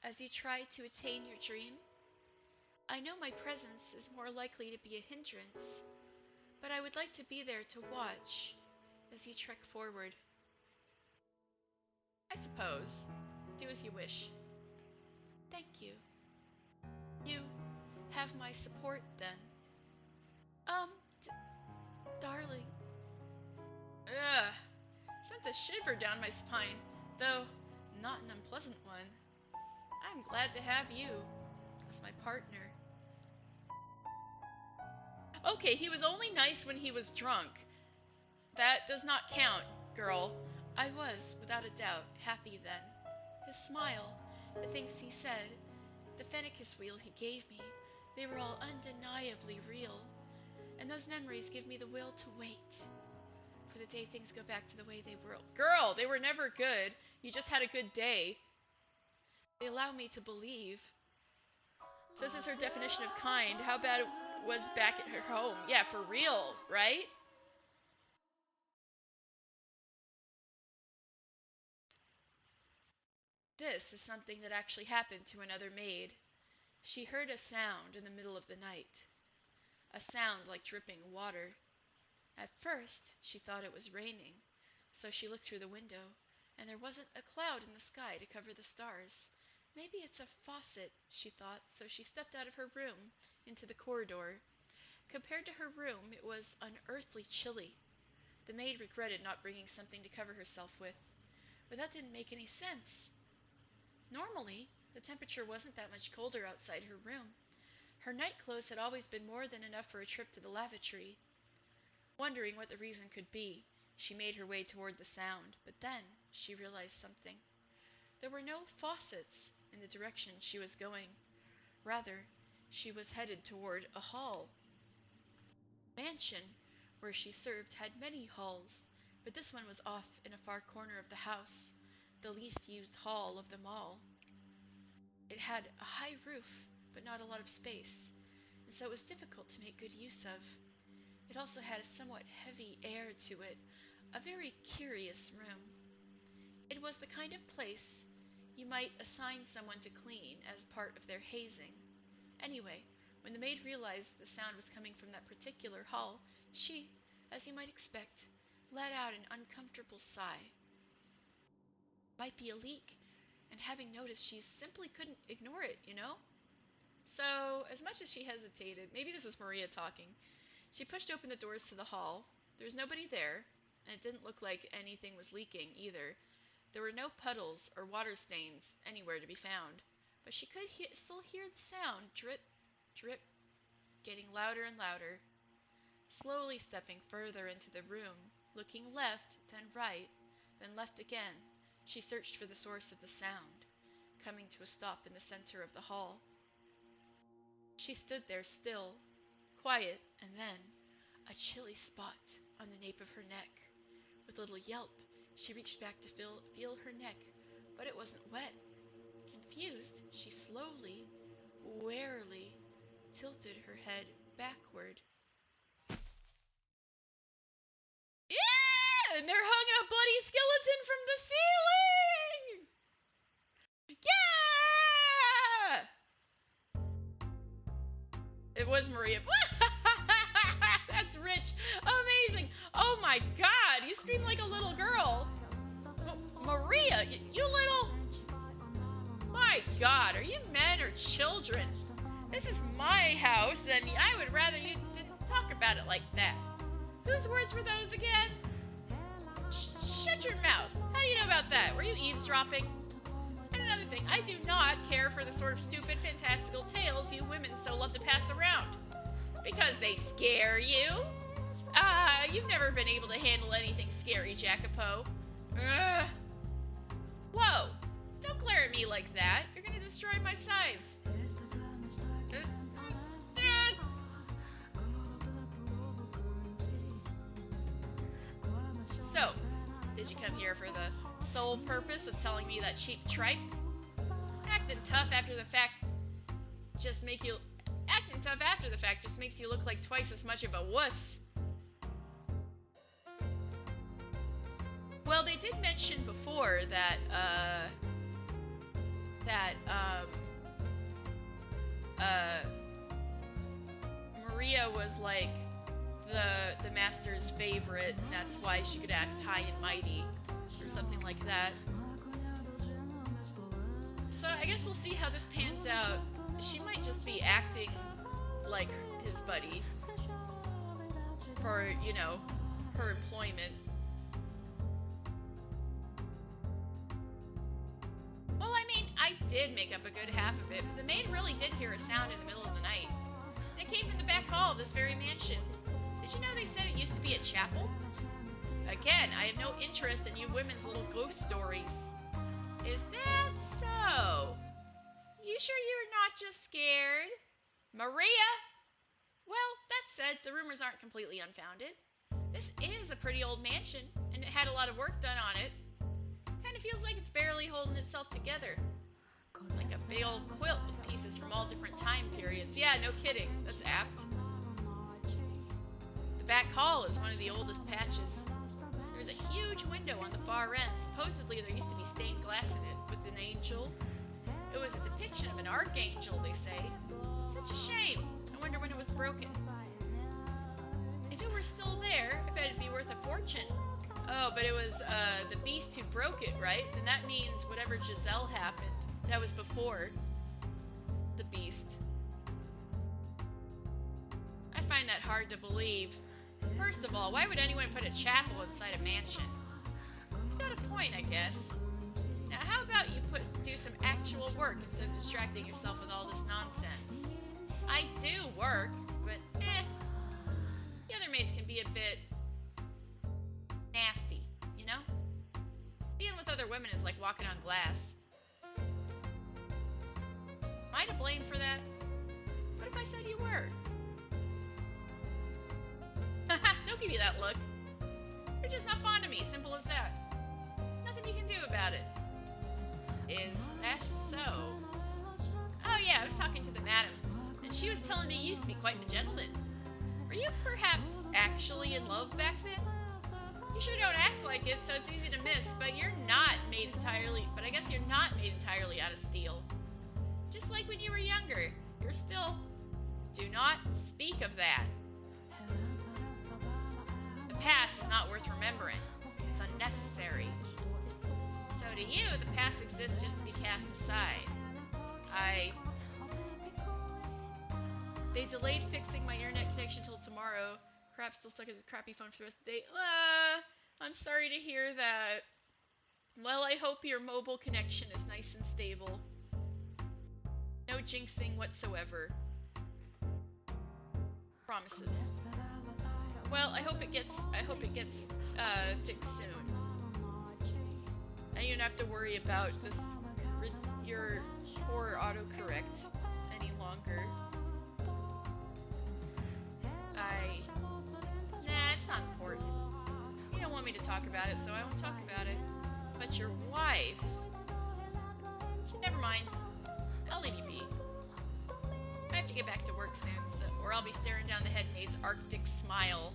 as you try to attain your dream? I know my presence is more likely to be a hindrance, but I would like to be there to watch as you trek forward. I suppose. Do as you wish. Thank you. You have my support then. Um, d- darling. Ugh. Sent a shiver down my spine, though not an unpleasant one. I'm glad to have you as my partner. Okay, he was only nice when he was drunk. That does not count, girl. I was, without a doubt, happy then. His smile, the things he said, the Fennicus wheel he gave me, they were all undeniably real. And those memories give me the will to wait for the day things go back to the way they were. Girl, they were never good. You just had a good day. They allow me to believe. So this is her definition of kind. How bad it was back at her home. Yeah, for real, right? This is something that actually happened to another maid. She heard a sound in the middle of the night. A sound like dripping water. At first, she thought it was raining, so she looked through the window, and there wasn't a cloud in the sky to cover the stars. Maybe it's a faucet, she thought, so she stepped out of her room into the corridor. Compared to her room, it was unearthly chilly. The maid regretted not bringing something to cover herself with, but that didn't make any sense. Normally, the temperature wasn't that much colder outside her room. Her night clothes had always been more than enough for a trip to the lavatory. Wondering what the reason could be, she made her way toward the sound, but then she realized something. There were no faucets in the direction she was going. Rather, she was headed toward a hall. The mansion where she served had many halls, but this one was off in a far corner of the house, the least used hall of them all. It had a high roof, but not a lot of space, and so it was difficult to make good use of. It also had a somewhat heavy air to it, a very curious room. It was the kind of place you might assign someone to clean as part of their hazing. Anyway, when the maid realized the sound was coming from that particular hall, she, as you might expect, let out an uncomfortable sigh. Might be a leak, and having noticed, she simply couldn't ignore it, you know? So, as much as she hesitated, maybe this is Maria talking, she pushed open the doors to the hall. There was nobody there, and it didn't look like anything was leaking either. There were no puddles or water stains anywhere to be found, but she could still hear the sound, drip, drip, getting louder and louder. Slowly stepping further into the room, looking left, then right, then left again, she searched for the source of the sound, coming to a stop in the center of the hall. She stood there still, quiet, and then a chilly spot on the nape of her neck. With a little yelp, she reached back to feel her neck, but it wasn't wet. Confused, she slowly, warily, tilted her head backward. Yeah! And there hung a bloody skeleton from the ceiling! Yeah! It was Maria. That's rich. Amazing. Oh my god, you scream like a little girl. Maria, you little... My god, are you men or children? This is my house, and I would rather you didn't talk about it like that. Whose words were those again? Shut your mouth. How do you know about that? Were you eavesdropping? And another thing, I do not care for the sort of stupid, fantastical tales you women so love to pass around. Because they scare you? You've never been able to handle anything scary, Jacopo. Whoa! Don't glare at me like that. You're gonna destroy my sides. So, did you come here for the sole purpose of telling me that cheap tripe? Acting tough after the fact just makes you look like twice as much of a wuss. Well, they did mention before that Maria was like the master's favorite, and that's why she could act high and mighty, or something like that. So I guess we'll see how this pans out. She might just be acting like his buddy for, you know, her employment. Well, I mean, I did make up a good half of it, but the maid really did hear a sound in the middle of the night. And it came from the back hall of this very mansion. Did you know they said it used to be a chapel? Again, I have no interest in you women's little ghost stories. Is that so? You sure you're not just scared? Maria? Well, that said, the rumors aren't completely unfounded. This is a pretty old mansion, and it had a lot of work done on it. Kind of feels like it's barely holding itself together. Like a big old quilt with pieces from all different time periods. Yeah, no kidding. That's apt. The back hall is one of the oldest patches. There's a huge window on the far end. Supposedly there used to be stained glass in it with an angel. It was a depiction of an archangel, they say. Such a shame. I wonder when it was broken. If it were still there, I bet it'd be worth a fortune. Oh, but it was the beast who broke it, right? Then that means whatever Giselle happened, that was before the beast. I find that hard to believe. First of all, why would anyone put a chapel inside a mansion? You've got a point, I guess. Now, how about you do some actual work instead of distracting yourself with all this nonsense? I do work, but the other maids can be a bit nasty, you know? Being with other women is like walking on glass. Am I to blame for that? What if I said you were? Don't give me that look. You're just not fond of me, simple as that. Nothing you can do about it. Is that so? Oh yeah, I was talking to the madam, and she was telling me you used to be quite the gentleman. Were you perhaps actually in love back then? You sure don't act like it, so it's easy to miss, but you're not made entirely, but I guess you're not made entirely out of steel. Just like when you were younger, you're still... Do not speak of that. The past is not worth remembering. It's unnecessary. So to you, the past exists just to be cast aside. They delayed fixing my internet connection till tomorrow. Crap, still stuck at the crappy phone for the rest of the day. I'm sorry to hear that. Well, I hope your mobile connection is nice and stable. No jinxing whatsoever. Promises. Well, I hope it gets fixed soon. And you don't have to worry about this your poor autocorrect any longer. Nah, it's not important. You don't want me to talk about it, so I won't talk about it. But your wife... Never mind. I'll leave you be. I have to get back to work soon, or I'll be staring down the head maid's Arctic smile.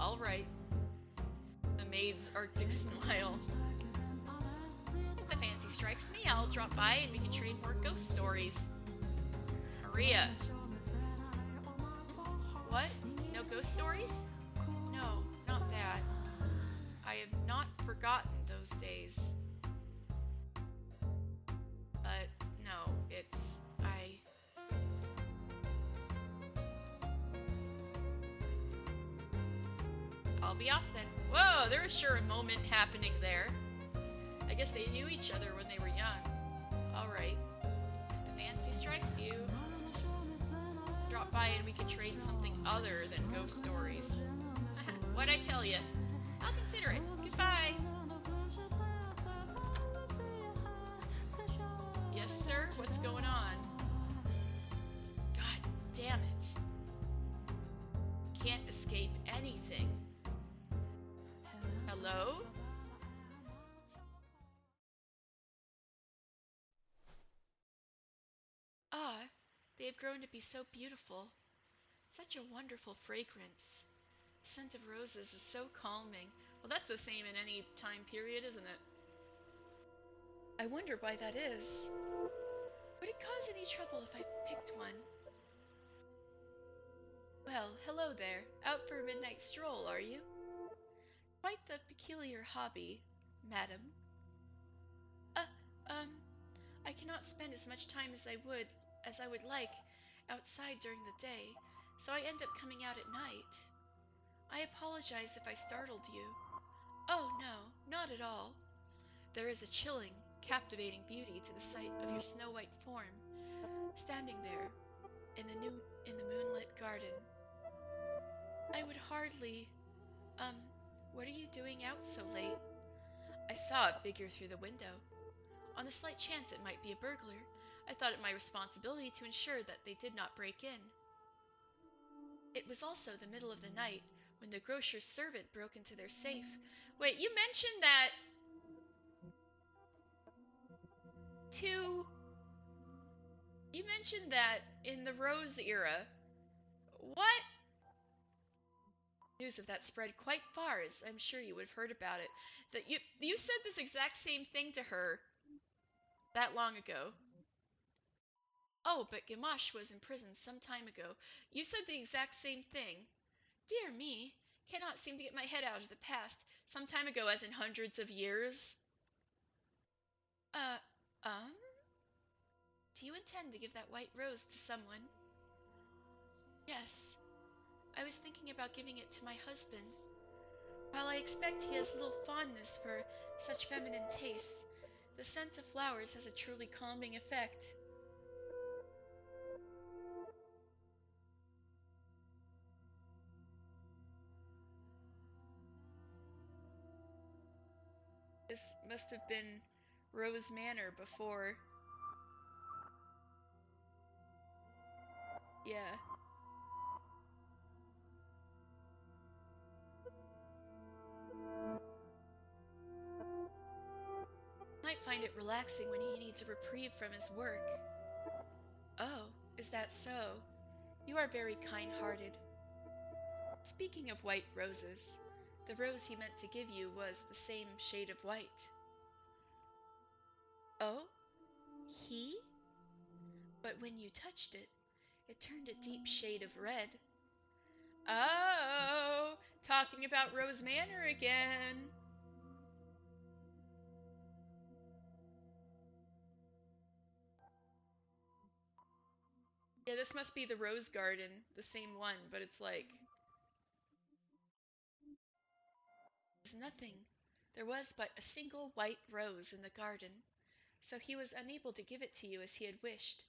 Alright. The maid's Arctic smile. If the fancy strikes me, I'll drop by and we can trade more ghost stories. Maria. What? No ghost stories? No, not that. I have not forgotten those days. But no, I'll be off then. Whoa, there was sure a moment happening there. I guess they knew each other when they were young. Alright. If the fancy strikes you. we could trade something other than ghost stories. What'd I tell you? I'll consider it. Goodbye. Yes, sir? What's going on? God damn it. Can't escape anything. Hello? Ah, they have grown to be so beautiful. Such a wonderful fragrance. The scent of roses is so calming. Well, that's the same in any time period, isn't it? I wonder why that is. Would it cause any trouble if I picked one? Well, hello there. Out for a midnight stroll, are you? Quite the peculiar hobby, madam. Uh, um, I cannot spend as much time as I would like outside during the day, so I end up coming out at night. I apologize if I startled you. Oh, no, not at all. There is a chilling, captivating beauty to the sight of your snow-white form, standing there in the moonlit garden. I would hardly, um, what are you doing out so late? I saw a figure through the window. On the slight chance it might be a burglar, I thought it my responsibility to ensure that they did not break in. It was also the middle of the night when the grocer's servant broke into their safe. Wait, to you mentioned that in the Rose era. What? News of that spread quite far, as I'm sure you would have heard about it. That you said this exact same thing to her that long ago. Oh, but Gamache was in prison some time ago. You said the exact same thing. Dear me, cannot seem to get my head out of the past. Some time ago, as in hundreds of years. Uh, um? Do you intend to give that white rose to someone? Yes, I was thinking about giving it to my husband. While I expect he has little fondness for such feminine tastes, the scent of flowers has a truly calming effect. This must have been Rose Manor before. Yeah. Might find it relaxing when he needs a reprieve from his work. Oh, is that so? You are very kind-hearted. Speaking of white roses, the rose he meant to give you was the same shade of white. Oh? He? But when you touched it, it turned a deep shade of red. Oh, talking about Rose Manor again. Yeah, this must be the Rose Garden, the same one, but it's like there's nothing. There was but a single white rose in the garden, so he was unable to give it to you as he had wished.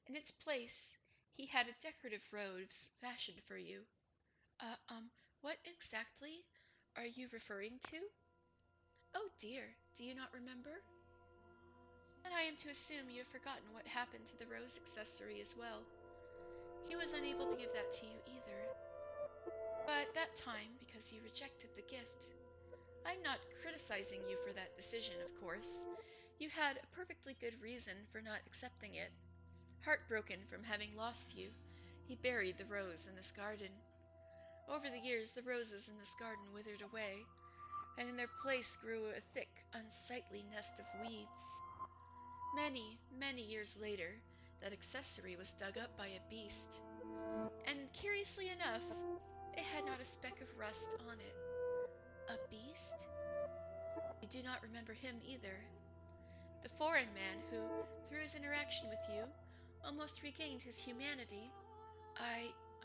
In its place, he had a decorative rose fashioned for you. Uh, um, what exactly are you referring to? Oh dear, do you not remember? Then I am to assume you have forgotten what happened to the rose accessory as well. He was unable to give that to you either. But that time, because you rejected the gift. I'm not criticizing you for that decision, of course. You had a perfectly good reason for not accepting it. Heartbroken from having lost you, he buried the rose in this garden. Over the years, the roses in this garden withered away, and in their place grew a thick, unsightly nest of weeds. Many, many years later, that accessory was dug up by a beast, and curiously enough, it had not a speck of rust on it. A beast? You do not remember him either. The foreign man who, through his interaction with you, almost regained his humanity.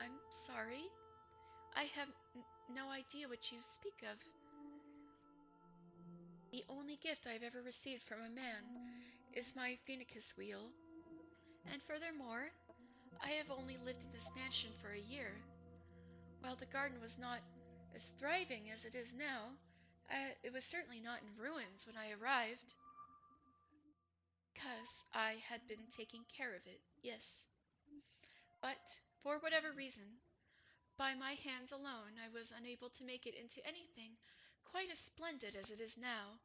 I'm sorry. I have no idea what you speak of. The only gift I have ever received from a man is my Phoenicus wheel. And furthermore, I have only lived in this mansion for a year. While the garden was not as thriving as it is now, it was certainly not in ruins when I arrived. 'Cause I had been taking care of it, yes. But, for whatever reason, by my hands alone I was unable to make it into anything quite as splendid as it is now.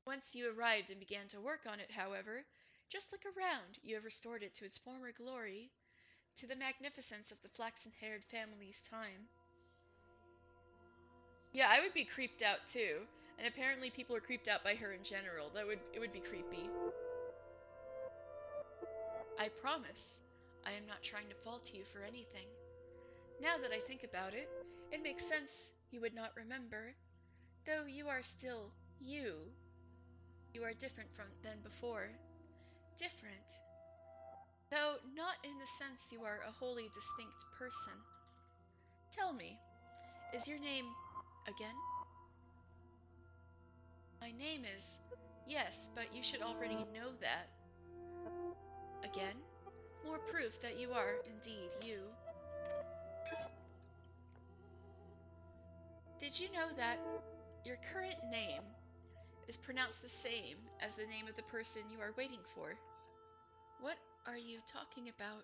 Once you arrived and began to work on it, however, just look around, you have restored it to its former glory, to the magnificence of the flaxen-haired family's time. Yeah, I would be creeped out too. And apparently people are creeped out by her in general. It would be creepy. I promise. I am not trying to fault you for anything. Now that I think about it, it makes sense you would not remember. Though you are still you. You are different from than before. Different. Though not in the sense you are a wholly distinct person. Tell me, is your name again? My name is... Yes, but you should already know that. Again? More proof that you are indeed you. Did you know that your current name is pronounced the same as the name of the person you are waiting for? What are you talking about?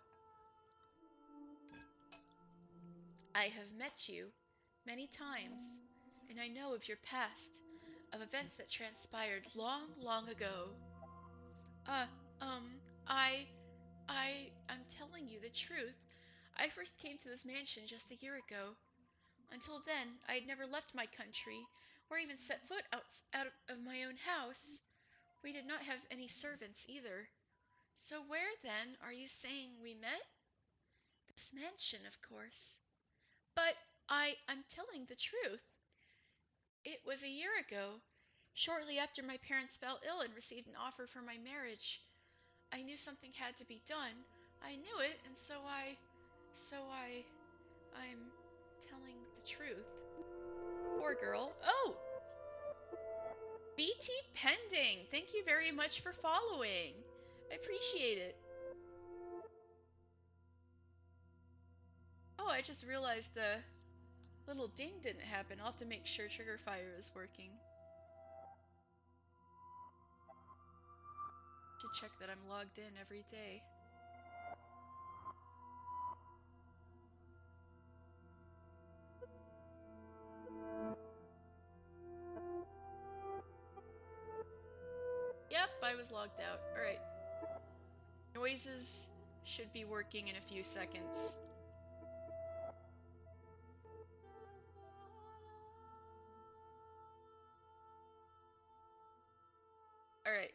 I have met you many times, and I know of your past, of events that transpired long, long ago. Uh, um, I, I'm telling you the truth. I first came to this mansion just a year ago. Until then, I had never left my country, or even set foot out of my own house. We did not have any servants either. So where, then, are you saying we met? This mansion, of course. But I'm telling the truth. It was a year ago, shortly after my parents fell ill and received an offer for my marriage. I knew something had to be done. I knew it, and I'm telling the truth. Poor girl. Oh, BT Pending. Thank you very much for following. I appreciate it. Oh, I just realized the little ding didn't happen. I'll have to make sure Trigger Fire is working. Should check that I'm logged in every day. Yep, I was logged out. Alright. Noises should be working in a few seconds. Alright.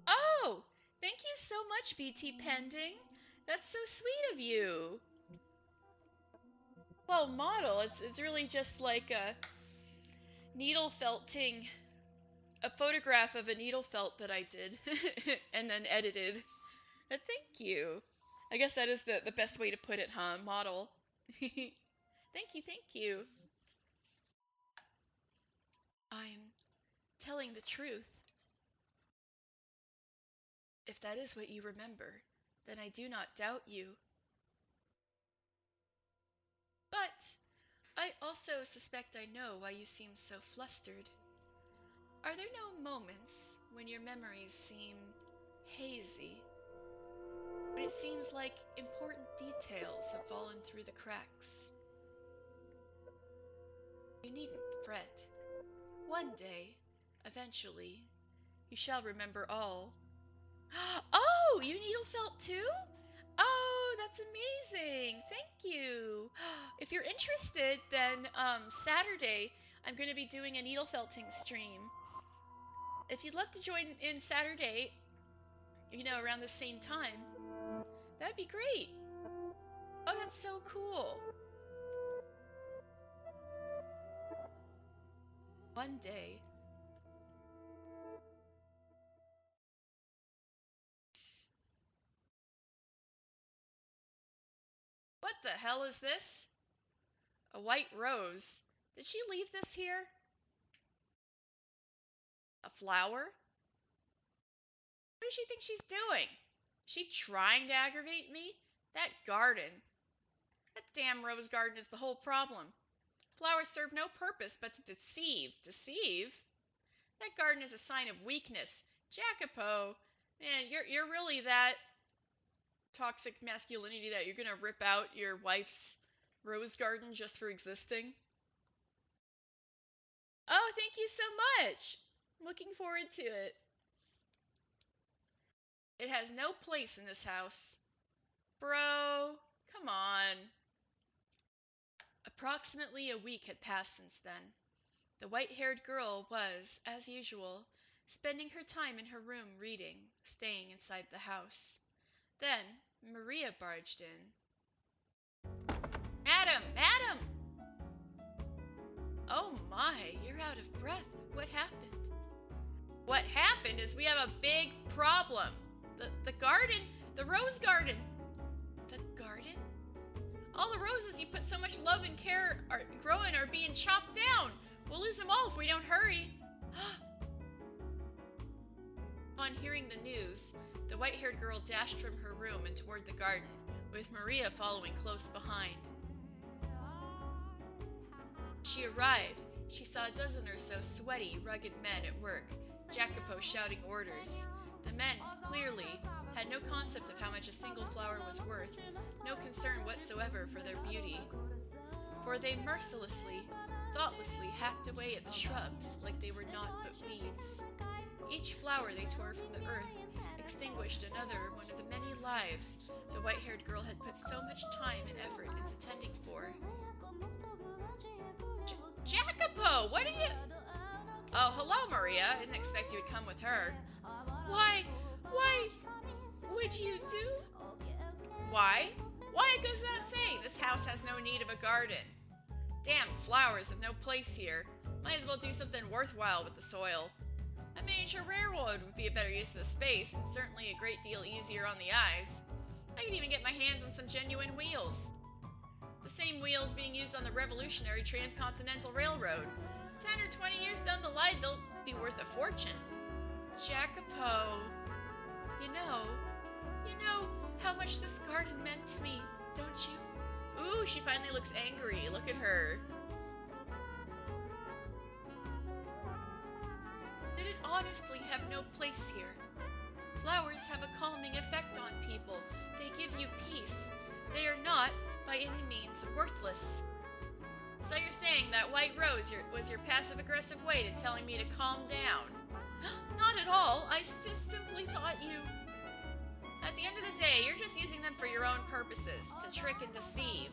Oh! Thank you so much, BT Pending. That's so sweet of you. Well, model, it's really just like a needle felting, a photograph of a needle felt that I did and then edited. But thank you. I guess that is the best way to put it, huh? Model. Thank you, thank you. I'm telling the truth. If that is what you remember, then I do not doubt you. But I also suspect I know why you seem so flustered. Are there no moments when your memories seem hazy? When it seems like important details have fallen through the cracks? You needn't fret. One day, eventually, you shall remember all. Oh, you needle felt too? Oh, that's amazing. Thank you. If you're interested, then Saturday I'm going to be doing a needle felting stream. If you'd love to join in Saturday, around the same time, that'd be great. Oh, that's so cool. One day. What the hell is this? A white rose. Did she leave this here? A flower? What does she think she's doing? She trying to aggravate me? That garden. That damn rose garden is the whole problem. Flowers serve no purpose but to deceive. Deceive? That garden is a sign of weakness. Jacopo, man, you're really that toxic masculinity that you're gonna rip out your wife's rose garden just for existing? Oh, thank you so much. I'm looking forward to it. It has no place in this house. Bro, come on. Approximately a week had passed since then. The white-haired girl was, as usual, spending her time in her room reading, staying inside the house. Then Maria barged in. Madam! Madam! Oh my, you're out of breath. What happened? What happened is we have a big problem. The garden, the rose garden. The garden? All the roses you put so much love and care are growing are being chopped down. We'll lose them all if we don't hurry. Upon hearing the news, the white-haired girl dashed from her room and toward the garden, with Maria following close behind. She arrived. She saw a dozen or so sweaty, rugged men at work, Jacopo shouting orders. The men, clearly, had no concept of how much a single flower was worth, no concern whatsoever for their beauty. For they mercilessly, thoughtlessly hacked away at the shrubs like they were naught but weeds. Each flower they tore from the earth extinguished another one of the many lives the white-haired girl had put so much time and effort into tending for. Jacopo, what are you... Oh, hello, Maria. I didn't expect you would come with her. Why would you do? Why? Why, it goes without saying, this house has no need of a garden. Damn flowers have no place here. Might as well do something worthwhile with the soil. A miniature railroad would be a better use of the space, and certainly a great deal easier on the eyes. I could even get my hands on some genuine wheels. The same wheels being used on the revolutionary Transcontinental Railroad. 10 or 20 years down the line, they'll be worth a fortune. Jacopo, you know how much this garden meant to me, don't you? Ooh, she finally looks angry. Look at her. Did it honestly have no place here? Flowers have a calming effect on people. They give you peace. They are not, by any means, worthless. So you're saying that white rose was your passive-aggressive way to telling me to calm down? Not at all. I just simply thought you... At the end of the day, you're just using them for your own purposes, to trick and deceive.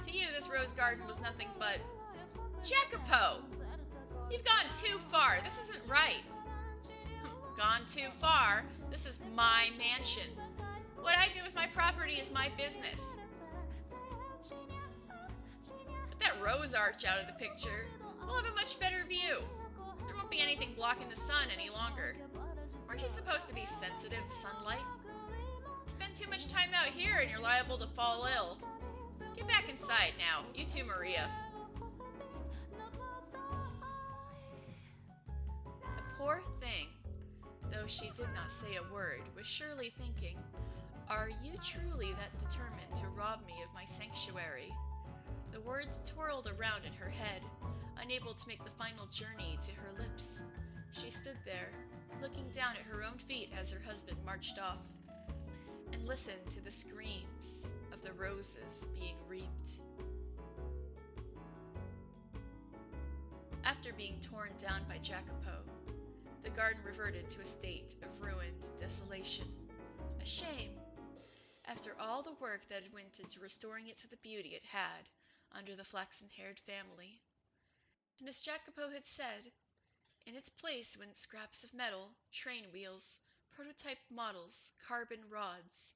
To you, this rose garden was nothing but... Jacopo! You've gone too far. This isn't right. Gone too far? This is my mansion. What I do with my property is my business. Put that rose arch out of the picture. We'll have a much better view. There won't be anything blocking the sun any longer. Aren't you supposed to be sensitive to sunlight? Spend too much time out here and you're liable to fall ill. Get back inside now. You too, Maria. The poor thing, though she did not say a word, was surely thinking, "Are you truly that determined to rob me of my sanctuary?" The words twirled around in her head, unable to make the final journey to her lips. She stood there, looking down at her own feet as her husband marched off, and listened to the screams of the roses being reaped. After being torn down by Jacopo, the garden reverted to a state of ruined desolation. A shame, after all the work that had went into restoring it to the beauty it had under the flaxen-haired family. And as Jacopo had said, in its place went scraps of metal, train wheels, prototype models, carbon rods.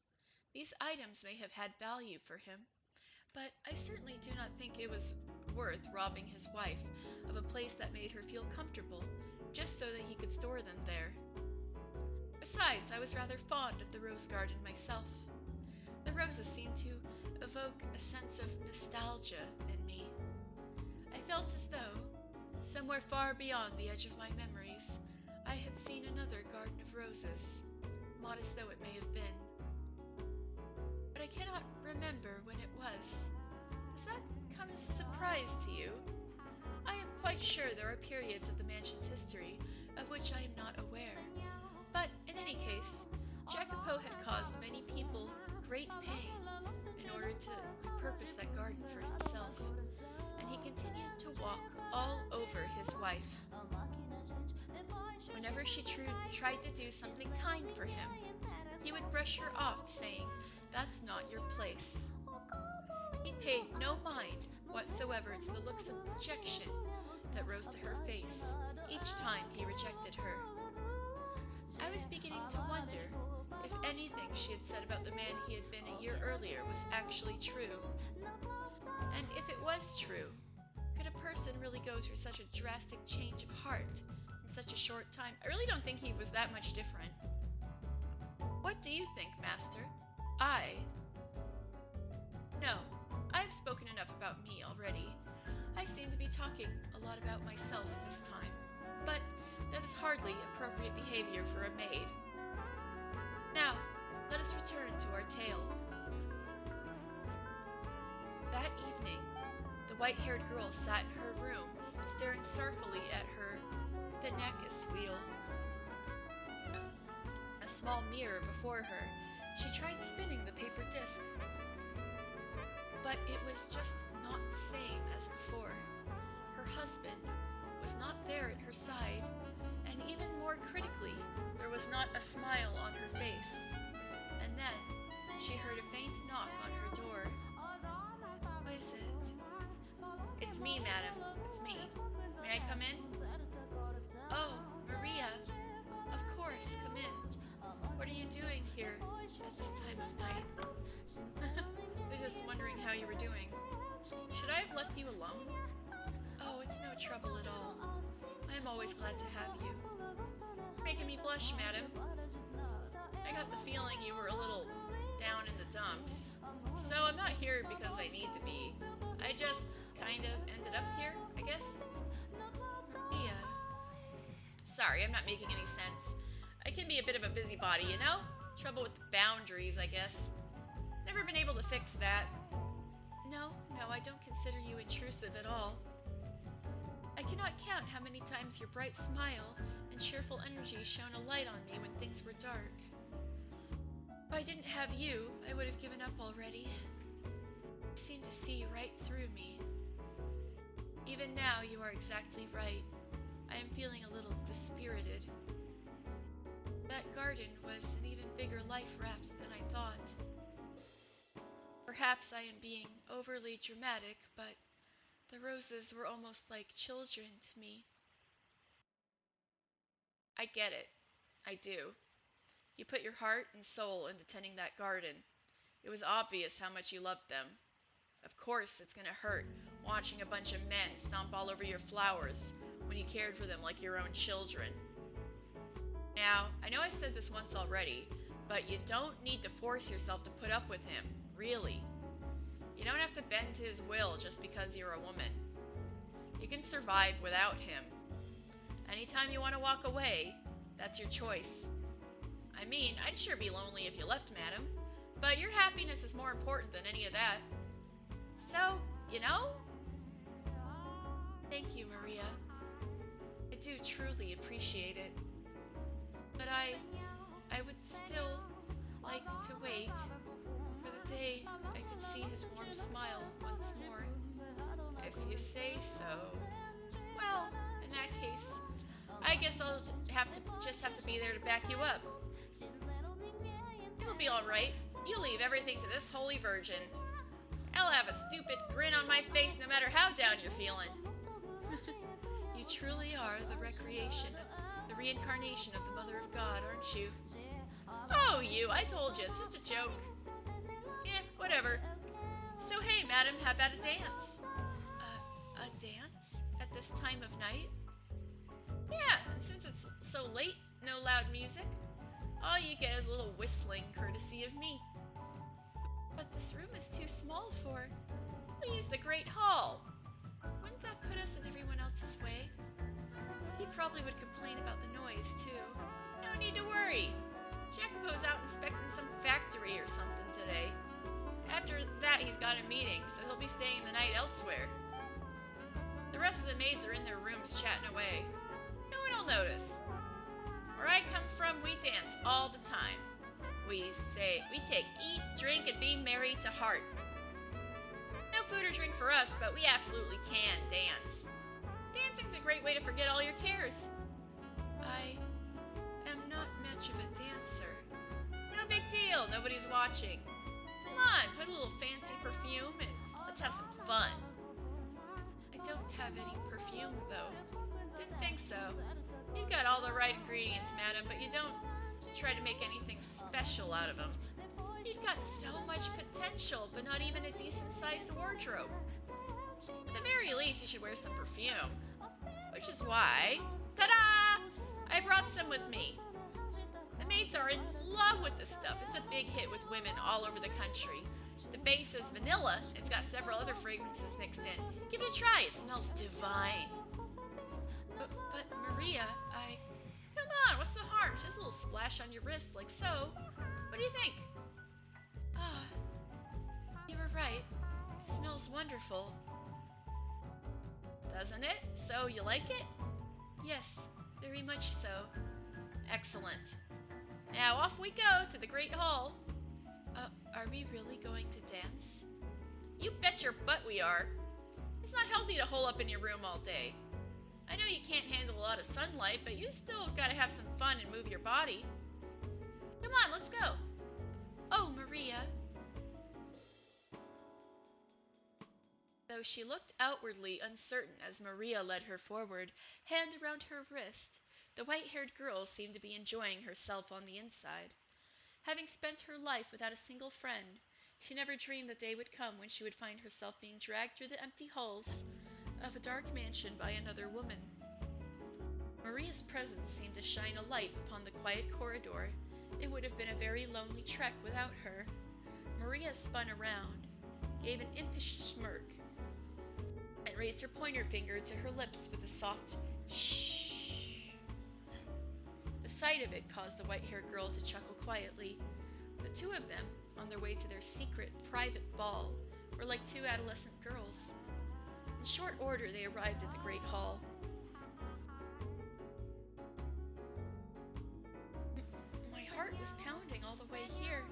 These items may have had value for him, but I certainly do not think it was worth robbing his wife of a place that made her feel comfortable, just so that he could store them there. Besides, I was rather fond of the rose garden myself. The roses seemed to evoke a sense of nostalgia in me. I felt as though, somewhere far beyond the edge of my memories, I had seen another garden of roses, modest though it may have been. But I cannot remember when it was. Does that come as a surprise to you? I am quite sure there are periods of the mansion's history of which I am not aware. But in any case, Jacopo had caused many people great pain in order to repurpose that garden for himself, and he continued to walk all over his wife. Whenever she tried to do something kind for him, he would brush her off, saying, "That's not your place." He paid no mind whatsoever to the looks of dejection that rose to her face each time he rejected her. I was beginning to wonder if anything she had said about the man he had been a year earlier was actually true. And if it was true, could a person really go through such a drastic change of heart in such a short time? I really don't think he was that much different. What do you think, Master? No, I've spoken enough about me already. I seem to be talking a lot about myself this time, but that is hardly appropriate behavior for a maid. Now, let us return to our tale. That evening, the white-haired girl sat in her room, staring sorrowfully at her Finnegas wheel. A small mirror before her, she tried spinning the paper disc. But it was just not the same as before. Her husband was not there at her side, and even more critically, there was not a smile on her face. And then she heard a faint knock on her door. Who is it? It's me, madam. It's me. May I come in? Oh, Maria. Of course, come in. What are you doing here at this time of night? I was just wondering how you were doing. Should I have left you alone? Oh, it's no trouble at all. I am always glad to have you. Making me blush, madam. I got the feeling you were a little down in the dumps. So I'm not here because I need to be. I just kind of ended up here, I guess. Yeah. Sorry, I'm not making any sense. I can be a bit of a busybody, you know? Trouble with the boundaries, I guess. Never been able to fix that. No, I don't consider you intrusive at all. I cannot count how many times your bright smile and cheerful energy shone a light on me when things were dark. If I didn't have you, I would have given up already. You seem to see right through me. Even now, you are exactly right. I am feeling a little dispirited. That garden was an even bigger life raft than I thought. Perhaps I am being overly dramatic, but the roses were almost like children to me. I get it. I do. You put your heart and soul into tending that garden. It was obvious how much you loved them. Of course it's going to hurt watching a bunch of men stomp all over your flowers when you cared for them like your own children. Now, I know I said this once already, but you don't need to force yourself to put up with him, really. You don't have to bend to his will just because you're a woman. You can survive without him. Anytime you want to walk away, that's your choice. I mean, I'd sure be lonely if you left, madam, but your happiness is more important than any of that. So, you know? Thank you, Maria. I do truly appreciate it. But I would still like to wait for the day I can see his warm smile once more. If you say so. Well, in that case, I guess I'll just have to be there to back you up. It'll be alright. You leave everything to this holy virgin. I'll have a stupid grin on my face no matter how down you're feeling. You truly are the reincarnation of the Mother of God, aren't you? Oh, you, I told you, it's just a joke. Yeah, whatever. So hey, madam, how about a dance? A dance? At this time of night? Yeah, and since it's so late, no loud music, all you get is a little whistling courtesy of me. But this room is too small for... We'll use the Great Hall. Wouldn't that put us in everyone else's way? He probably would complain about the noise, too. No need to worry. Jacopo's that, he's got a meeting, so he'll be staying the night elsewhere. The rest of the maids are in their rooms chatting away. No one will notice. Where I come from, we dance all the time. We take eat, drink, and be merry to heart. No food or drink for us, but we absolutely can dance. Dancing's a great way to forget all your cares. I am not much of a dancer. No big deal, nobody's watching. Come on, put a little fancy perfume and let's have some fun. I don't have any perfume, though. Didn't think so. You've got all the right ingredients, madam, but you don't try to make anything special out of them. You've got so much potential, but not even a decent-sized wardrobe. At the very least, you should wear some perfume. Which is why, ta-da! I brought some with me. The maids are in love with this stuff. It's a big hit with women all over the country. The base is vanilla. It's got several other fragrances mixed in. Give it a try. It smells divine. But Maria, Come on, what's the harm? Just a little splash on your wrists like so. What do you think? Ah, you were right. It smells wonderful. Doesn't it? So, you like it? Yes, very much so. Excellent. Now off we go to the Great Hall. Are we really going to dance? You bet your butt we are. It's not healthy to hole up in your room all day. I know you can't handle a lot of sunlight, but you still gotta have some fun and move your body. Come on, let's go. Oh, Maria. Though she looked outwardly uncertain as Maria led her forward, hand around her wrist, the white-haired girl seemed to be enjoying herself on the inside. Having spent her life without a single friend, she never dreamed the day would come when she would find herself being dragged through the empty halls of a dark mansion by another woman. Maria's presence seemed to shine a light upon the quiet corridor. It would have been a very lonely trek without her. Maria spun around, gave an impish smirk, and raised her pointer finger to her lips with a soft shh. The sight of it caused the white-haired girl to chuckle quietly. The two of them, on their way to their secret, private ball, were like two adolescent girls. In short order, they arrived at the Great Hall. My heart was pounding all the way here.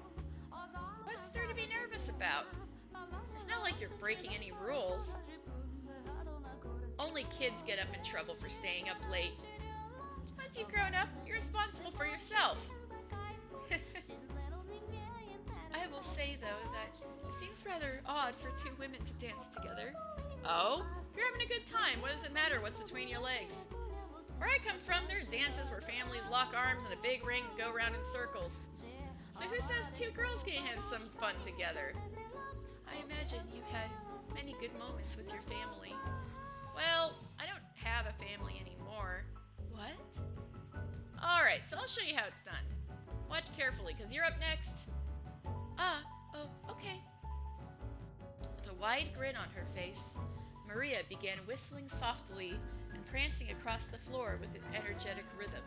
What's there to be nervous about? It's not like you're breaking any rules. Only kids get up in trouble for staying up late. Once you've grown up, you're responsible for yourself. I will say, though, that it seems rather odd for two women to dance together. Oh? You're having a good time. What does it matter what's between your legs? Where I come from, there are dances where families lock arms in a big ring and go around in circles. So who says two girls can't have some fun together? I imagine you had many good moments with your family. Well, I don't have a family anymore. What? Alright, so I'll show you how it's done. Watch carefully, because you're up next. Oh, okay. With a wide grin on her face, Maria began whistling softly and prancing across the floor with an energetic rhythm.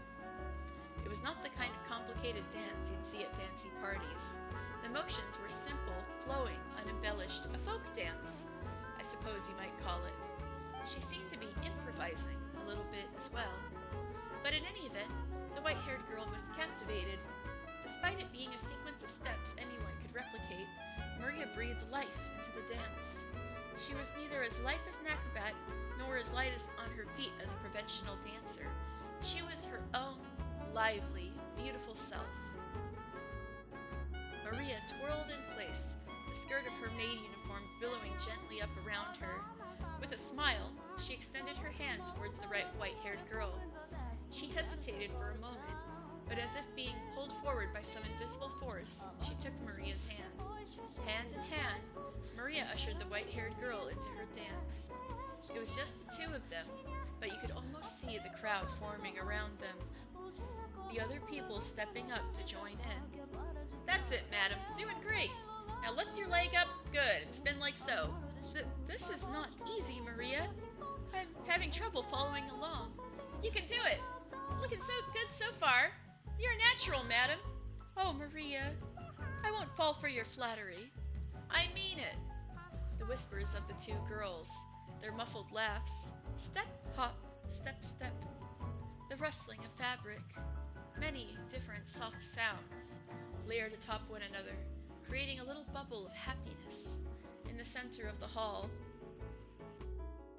It was not the kind of complicated dance you'd see at fancy parties. The motions were simple, flowing, unembellished, a folk dance, I suppose you might call it. She seemed to be improvising a little bit as well. But in any event, the white-haired girl was captivated. Despite it being a sequence of steps anyone could replicate, Maria breathed life into the dance. She was neither as lithe as an acrobat, nor as light as on her feet as a professional dancer. She was her own, lively, beautiful self. Maria twirled in place, the skirt of her maid uniform billowing gently up around her. With a smile, she extended her hand towards the white-haired girl. She hesitated for a moment, but as if being pulled forward by some invisible force, she took Maria's hand. Hand in hand, Maria ushered the white-haired girl into her dance. It was just the two of them, but you could almost see the crowd forming around them. The other people stepping up to join in. That's it, madam. Doing great. Now lift your leg up, good, and spin like so. This is not easy, Maria. I'm having trouble following along. You can do it. Looking so good so far. You're a natural, madam. Oh, Maria, I won't fall for your flattery. I mean it. The whispers of the two girls, their muffled laughs, step, hop, step, step. The rustling of fabric, many different soft sounds, layered atop one another, creating a little bubble of happiness. In the center of the hall,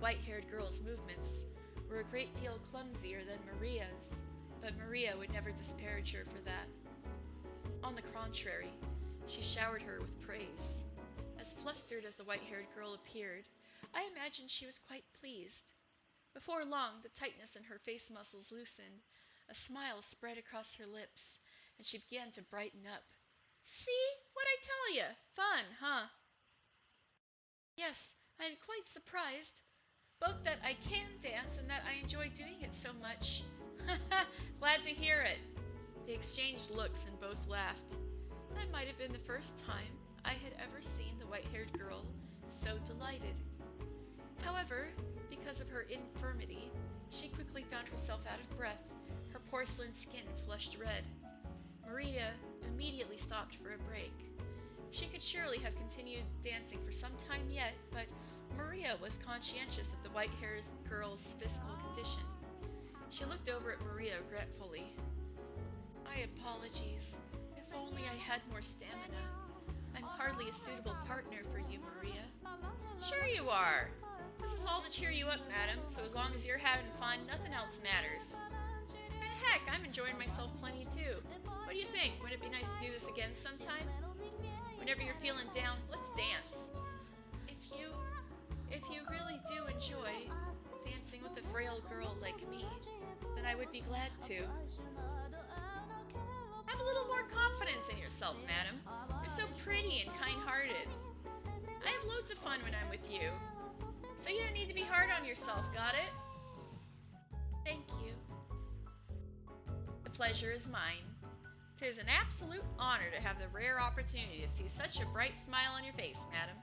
white-haired girl's movements were a great deal clumsier than Maria's, but Maria would never disparage her for that. On the contrary, she showered her with praise. As flustered as the white-haired girl appeared, I imagined she was quite pleased. Before long, the tightness in her face muscles loosened, a smile spread across her lips, and she began to brighten up. See? What'd I tell ya? Fun, huh? Yes, I am quite surprised. Both that I can dance and that I enjoy doing it so much. Glad to hear it. They exchanged looks and both laughed. That might have been the first time I had ever seen the white-haired girl so delighted. However, because of her infirmity, she quickly found herself out of breath, her porcelain skin flushed red. Maria immediately stopped for a break. She could surely have continued dancing for some time yet, but Maria was conscientious of the white-haired girl's physical condition. She looked over at Maria regretfully. My apologies. If only I had more stamina. I'm hardly a suitable partner for you, Maria. Sure you are. This is all to cheer you up, madam, so as long as you're having fun, nothing else matters. And heck, I'm enjoying myself plenty too. What do you think? Wouldn't it be nice to do this again sometime? Whenever you're feeling down, let's dance. If you really do enjoy dancing with a frail girl like me, then I would be glad to. Have a little more confidence in yourself, madam. You're so pretty and kind-hearted. I have loads of fun when I'm with you. So you don't need to be hard on yourself, got it? Thank you. The pleasure is mine. 'Tis an absolute honor to have the rare opportunity to see such a bright smile on your face, madam.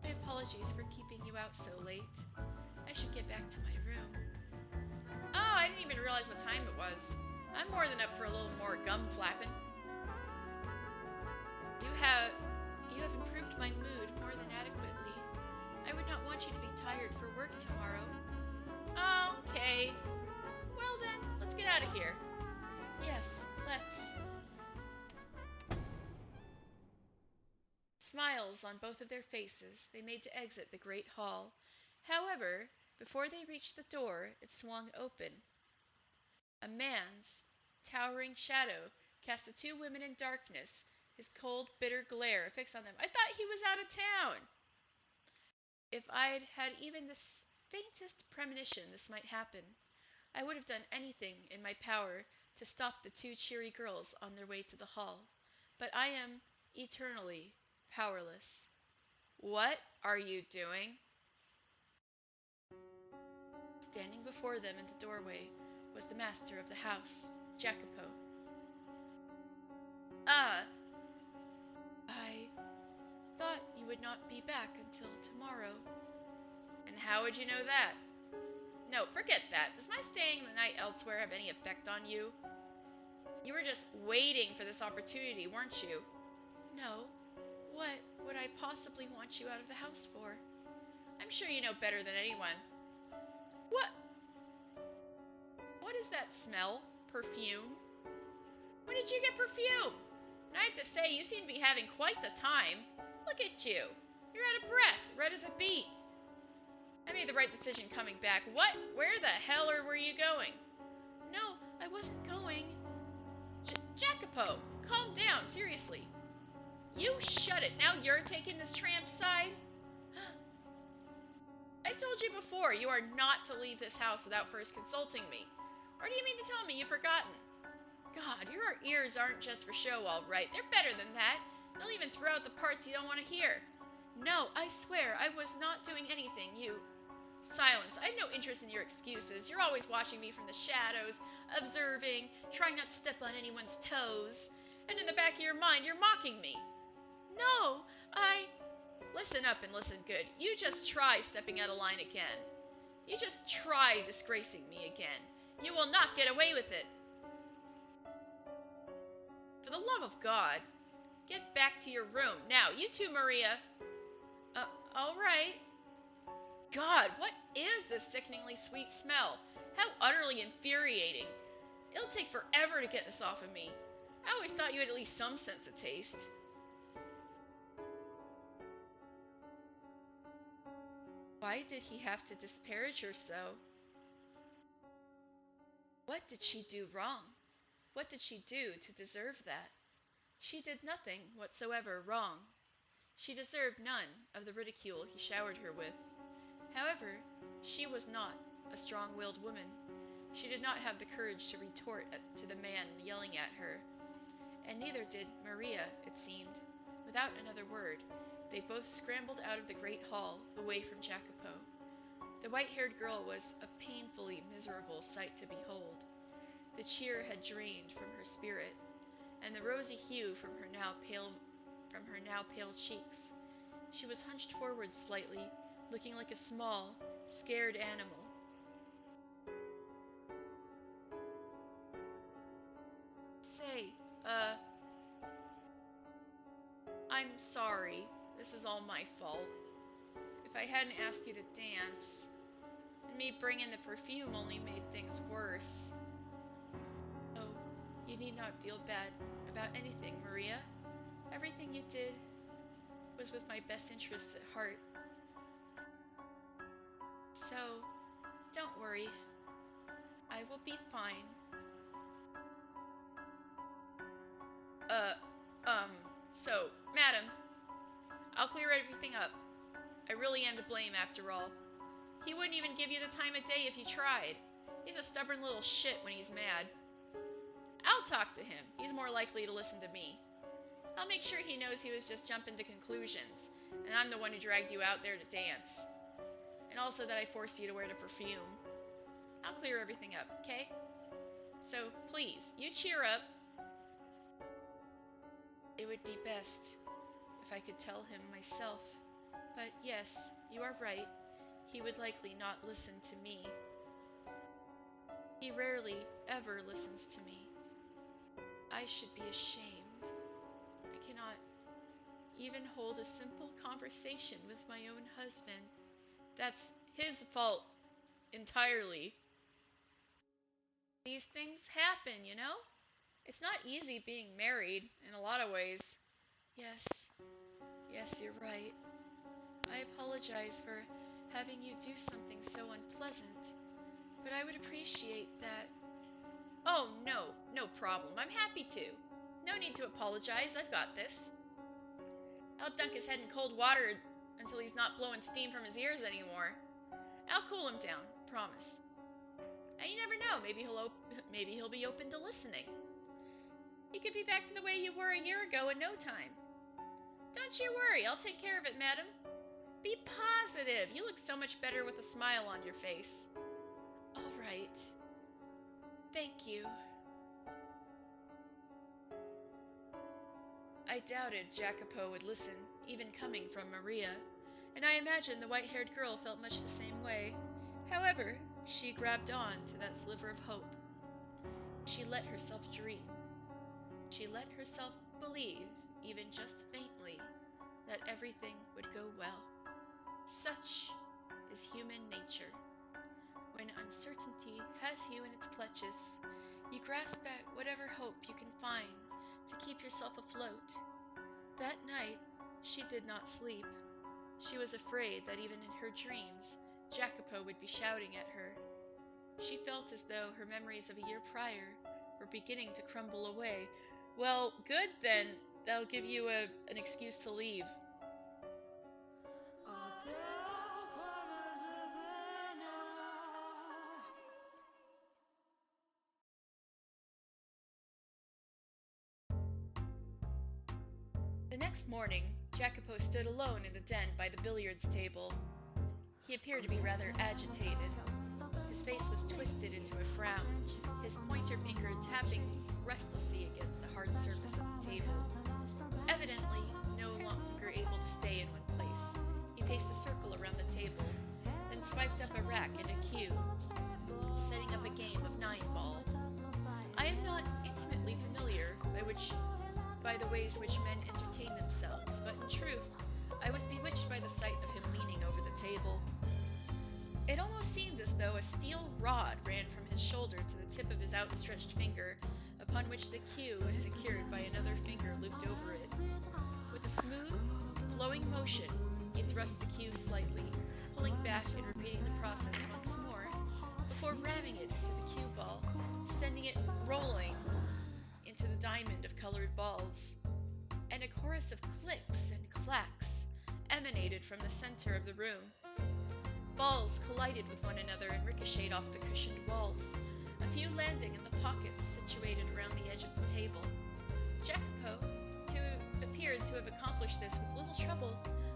My apologies for keeping you out so late. I should get back to my room. Oh, I didn't even realize what time it was. I'm more than up for a little more gum flapping. You have improved my mood more than adequately. I would not want you to be tired for work tomorrow. Okay. Well then, let's get out of here. Yes, let's. Smiles on both of their faces, they made to exit the great hall. However, before they reached the door, it swung open. A man's towering shadow cast the two women in darkness, his cold, bitter glare fixed on them. I thought he was out of town! If I'd had even the faintest premonition this might happen, I would have done anything in my power to stop the two cheery girls on their way to the hall. But I am eternally powerless. What are you doing? Standing before them in the doorway was the master of the house, Jacopo. I thought you would not be back until tomorrow. And how would you know that? No, forget that. Does my staying the night elsewhere have any effect on you? You were just waiting for this opportunity, weren't you? No. What would I possibly want you out of the house for? I'm sure you know better than anyone. What is that smell? Perfume? When did you get perfume? And I have to say, you seem to be having quite the time. Look at you. You're out of breath, red as a beet. I made the right decision coming back. What? Where the hell were you going? No, I wasn't going. Jacopo, calm down, seriously. You shut it. Now you're taking this tramp's side? I told you before, you are not to leave this house without first consulting me. Or do you mean to tell me you've forgotten? God, your ears aren't just for show, all right. They're better than that. They'll even throw out the parts you don't want to hear. No, I swear, I was not doing anything. You... Silence. I have no interest in your excuses. You're always watching me from the shadows, observing, trying not to step on anyone's toes. And in the back of your mind, you're mocking me. No, Listen up and listen good. You just try stepping out of line again. You just try disgracing me again. You will not get away with it. For the love of God. Get back to your room. Now, you too, Maria. All right. God, what is this sickeningly sweet smell? How utterly infuriating. It'll take forever to get this off of me. I always thought you had at least some sense of taste. Why did he have to disparage her so? What did she do wrong? What did she do to deserve that? She did nothing whatsoever wrong. She deserved none of the ridicule he showered her with. However, she was not a strong-willed woman. She did not have the courage to retort to the man yelling at her, and neither did Maria, it seemed. Without another word, they both scrambled out of the great hall, away from Jacopo. The white-haired girl was a painfully miserable sight to behold. The cheer had drained from her spirit, and the rosy hue from her now pale cheeks. She was hunched forward slightly, looking like a small, scared animal. Say, I'm sorry. This is all my fault. If I hadn't asked you to dance, and me bringing the perfume only made things worse. Oh, you need not feel bad about anything, Maria. Everything you did was with my best interests at heart. So, don't worry. I will be fine. So, madam, I'll clear everything up. I really am to blame after all. He wouldn't even give you the time of day if you tried. He's a stubborn little shit when he's mad. I'll talk to him. He's more likely to listen to me. I'll make sure he knows he was just jumping to conclusions, and I'm the one who dragged you out there to dance. And also that I forced you to wear the perfume. I'll clear everything up, okay? So, please, you cheer up. It would be best if I could tell him myself. But yes, you are right. He would likely not listen to me. He rarely ever listens to me. I should be ashamed. I cannot even hold a simple conversation with my own husband. That's his fault entirely. These things happen, you know? It's not easy being married in a lot of ways. Yes, you're right. I apologize for having you do something so unpleasant, but I would appreciate that. Oh, no problem. I'm happy to. No need to apologize. I've got this. I'll dunk his head in cold water until he's not blowing steam from his ears anymore. I'll cool him down, promise. And you never know, maybe he'll be open to listening. You could be back to the way you were a year ago in no time. Don't you worry, I'll take care of it, madam. Be positive. You look so much better with a smile on your face. All right. Thank you. I doubted Jacopo would listen, even coming from Maria, and I imagine the white-haired girl felt much the same way. However, she grabbed on to that sliver of hope. She let herself dream. She let herself believe, even just faintly, that everything would go well. Such is human nature. When uncertainty has you in its clutches, you grasp at whatever hope you can find to keep yourself afloat. That night, she did not sleep. She was afraid that even in her dreams, Jacopo would be shouting at her. She felt as though her memories of a year prior were beginning to crumble away. Well, good then. That'll give you an excuse to leave. The next morning, Jacopo stood alone in the den by the billiards table. He appeared to be rather agitated. His face was twisted into a frown, his pointer finger tapping restlessly against the hard surface of the table. Evidently, no longer able to stay in one place, he paced a circle around the table, then swiped up a rack and a cue, setting up a game of 9-ball. I am not intimately familiar by the ways which men entertain themselves, but in truth, I was bewitched by the sight of him leaning over the table. It almost seemed as though a steel rod ran from his shoulder to the tip of his outstretched finger, upon which the cue was secured by another finger looped over it. With a smooth, flowing motion, he thrust the cue slightly, pulling back and repeating the process once more, before ramming it into the cue ball, sending it rolling into the diamond of colored balls. And a chorus of clicks and clacks emanated from the center of the room. Balls collided with one another and ricocheted off the cushioned walls, a few landing in the pockets situated around the edge of the table. Jacopo appeared to have accomplished this with little trouble,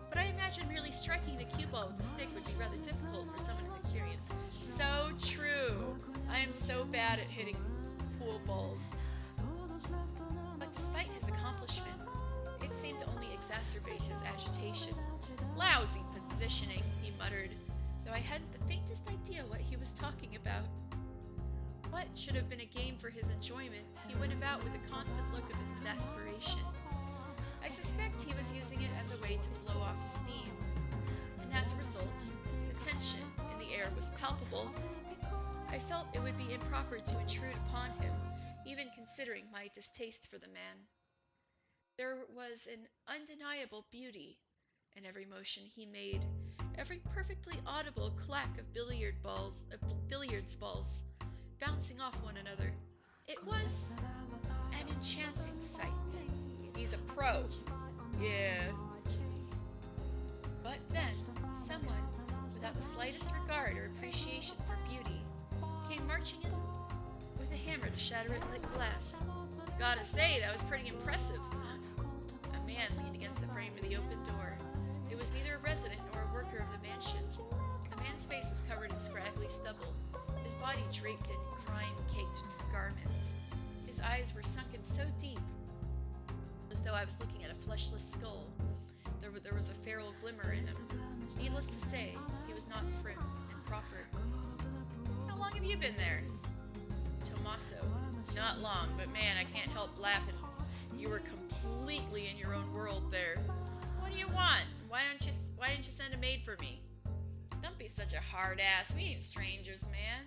but I imagine merely striking the cue ball with a stick would be rather difficult for someone of experience. So true! I am so bad at hitting pool balls. But despite his accomplishment, it seemed to only exacerbate his agitation. Lousy positioning, he muttered, though I hadn't the faintest idea what he was talking about. What should have been a game for his enjoyment, he went about with a constant look of exasperation. I suspect he was using it as a way to blow off steam, and as a result, the tension in the air was palpable. I felt it would be improper to intrude upon him, even considering my distaste for the man. There was an undeniable beauty in every motion he made, every perfectly audible clack of billiards balls bouncing off one another. It was an enchanting sight. He's a pro. Yeah. But then, someone, without the slightest regard or appreciation for beauty, came marching in with a hammer to shatter it like glass. Gotta say, that was pretty impressive. A man leaned against the frame of the open door. It was neither a resident nor a worker of the mansion. The man's face was covered in scraggly stubble, his body draped in crime-caked garments. His eyes were sunken so deep, as though I was looking at a fleshless skull. There was a feral glimmer in him. Needless to say, he was not prim and proper. How long have you been there? Tommaso. Not long, but man, I can't help laughing. You were completely in your own world there. What do you want? Why didn't you send a maid for me? Don't be such a hard ass. We ain't strangers, man.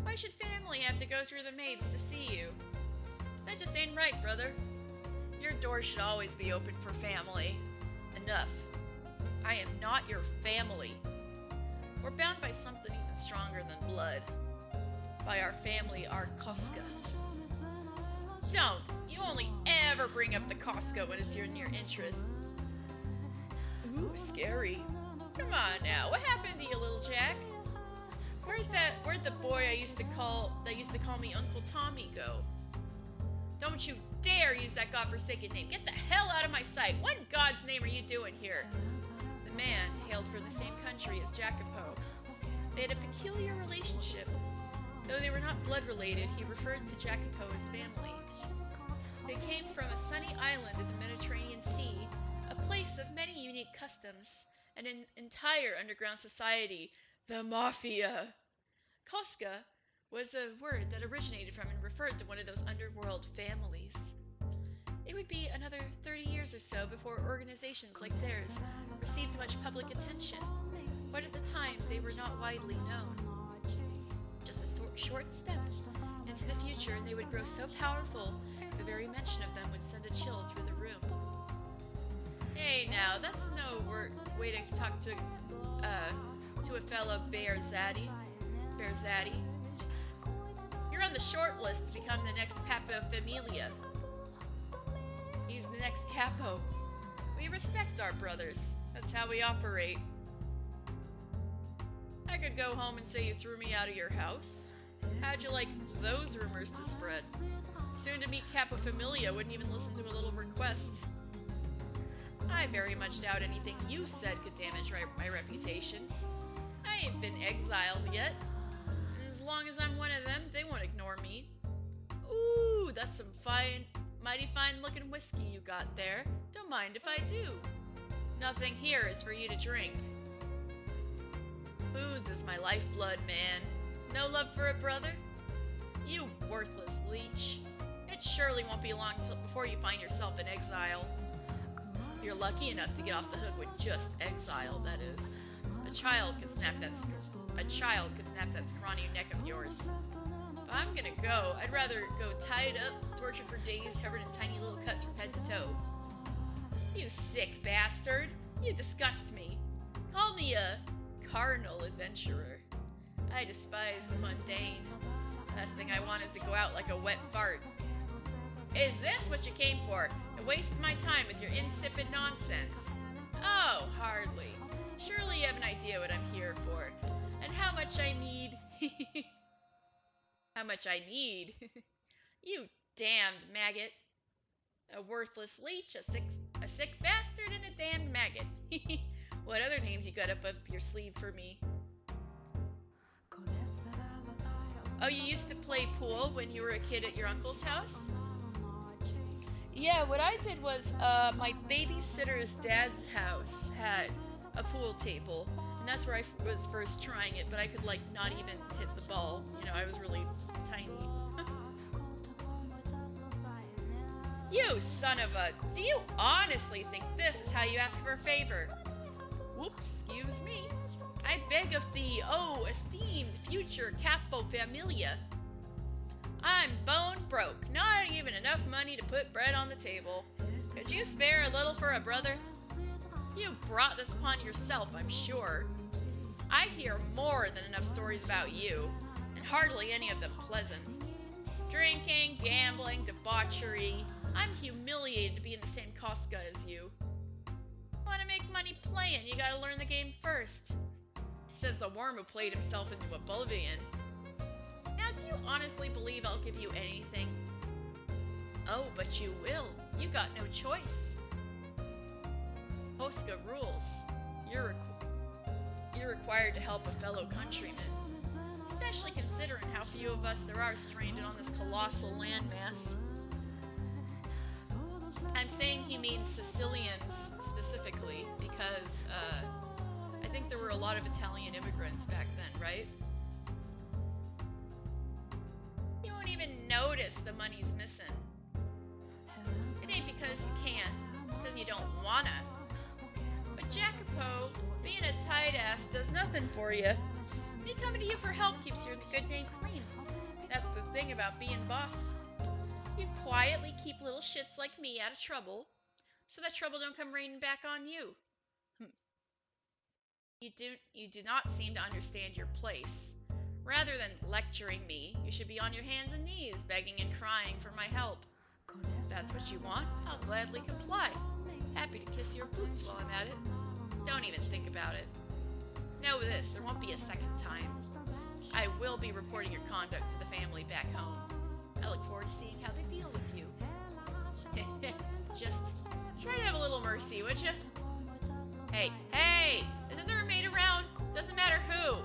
Why should family have to go through the maids to see you? That just ain't right, brother. Your door should always be open for family. Enough. I am not your family. We're bound by something even stronger than blood. By our family, our Koska. Don't. You only ever bring up the Koska when it's your near interest. Ooh, scary. Come on now. What happened to you, little Jack? Where'd the boy that used to call me Uncle Tommy go? Don't you dare use that godforsaken name. Get the hell out of my sight. What in God's name are you doing here? The man hailed from the same country as Jacopo. They had a peculiar relationship. Though they were not blood-related, he referred to Jacopo as family. They came from a sunny island in the Mediterranean Sea, a place of many unique customs, and an entire underground society, the Mafia. Koska was a word that originated from and referred to one of those underworld families. It would be another 30 years or so before organizations like theirs received much public attention, but at the time they were not widely known. Just a short step into the future and they would grow so powerful the very mention of them would send a chill through the room. Hey now, that's no way to talk to a fellow Bearzaddy. You're on the short list to become the next Papa Familia. He's the next capo. We respect our brothers. That's how we operate. I could go home and say you threw me out of your house. How'd you like those rumors to spread? Soon to meet Capo Familia wouldn't even listen to a little request. I very much doubt anything you said could damage my reputation. I ain't been exiled yet. And as long as I'm one of them, they won't ignore me. Ooh, that's some mighty fine looking whiskey you got there. Don't mind if I do. Nothing here is for you to drink. Booze is my lifeblood, man. No love for a brother? You worthless leech. It surely won't be long before you find yourself in exile. You're lucky enough to get off the hook with just exile, that is. A child could snap that scrawny neck of yours. If I'm gonna go, I'd rather go tied up, tortured for days, covered in tiny little cuts from head to toe. You sick bastard! You disgust me. Call me a carnal adventurer. I despise the mundane. Last thing I want is to go out like a wet fart. Is this what you came for? To waste my time with your insipid nonsense? Oh, hardly. Surely you have an idea what I'm here for. And how much I need. How much I need. You damned maggot. A worthless leech, a sick bastard, and a damned maggot. What other names you got up your sleeve for me? Oh, you used to play pool when you were a kid at your uncle's house? Yeah, what I did was, my babysitter's dad's house had a pool table, and that's where I was first trying it, but I could, like, not even hit the ball. You know, I was really tiny. You son of a... Do you honestly think this is how you ask for a favor? Whoops, excuse me. I beg of thee, oh, esteemed future capo familia. I'm bone broke, not even enough money to put bread on the table. Could you spare a little for a brother? You brought this upon yourself, I'm sure. I hear more than enough stories about you, and hardly any of them pleasant. Drinking, gambling, debauchery. I'm humiliated to be in the same Koska as you. Want to make money playing, you gotta learn the game first. Says the worm who played himself into oblivion. Now, do you honestly believe I'll give you anything? Oh, but you will. You got no choice. Koska rules. You're required to help a fellow countryman. Especially considering how few of us there are stranded on this colossal landmass. I'm saying he means Sicilians specifically because, I think there were a lot of Italian immigrants back then, right? You won't even notice the money's missing. It ain't because you can't, it's because you don't wanna. But Jacopo, being a tight ass does nothing for you. Me coming to you for help keeps your good name clean. That's the thing about being boss. You quietly keep little shits like me out of trouble, so that trouble don't come raining back on you. You do not seem to understand your place. Rather than lecturing me, you should be on your hands and knees, begging and crying for my help. If that's what you want, I'll gladly comply. Happy to kiss your boots while I'm at it. Don't even think about it. Know this, there won't be a second time. I will be reporting your conduct to the family back home. I look forward to seeing how they deal with you. Just try to have a little mercy, would you? Hey, isn't there a maid around? Doesn't matter who.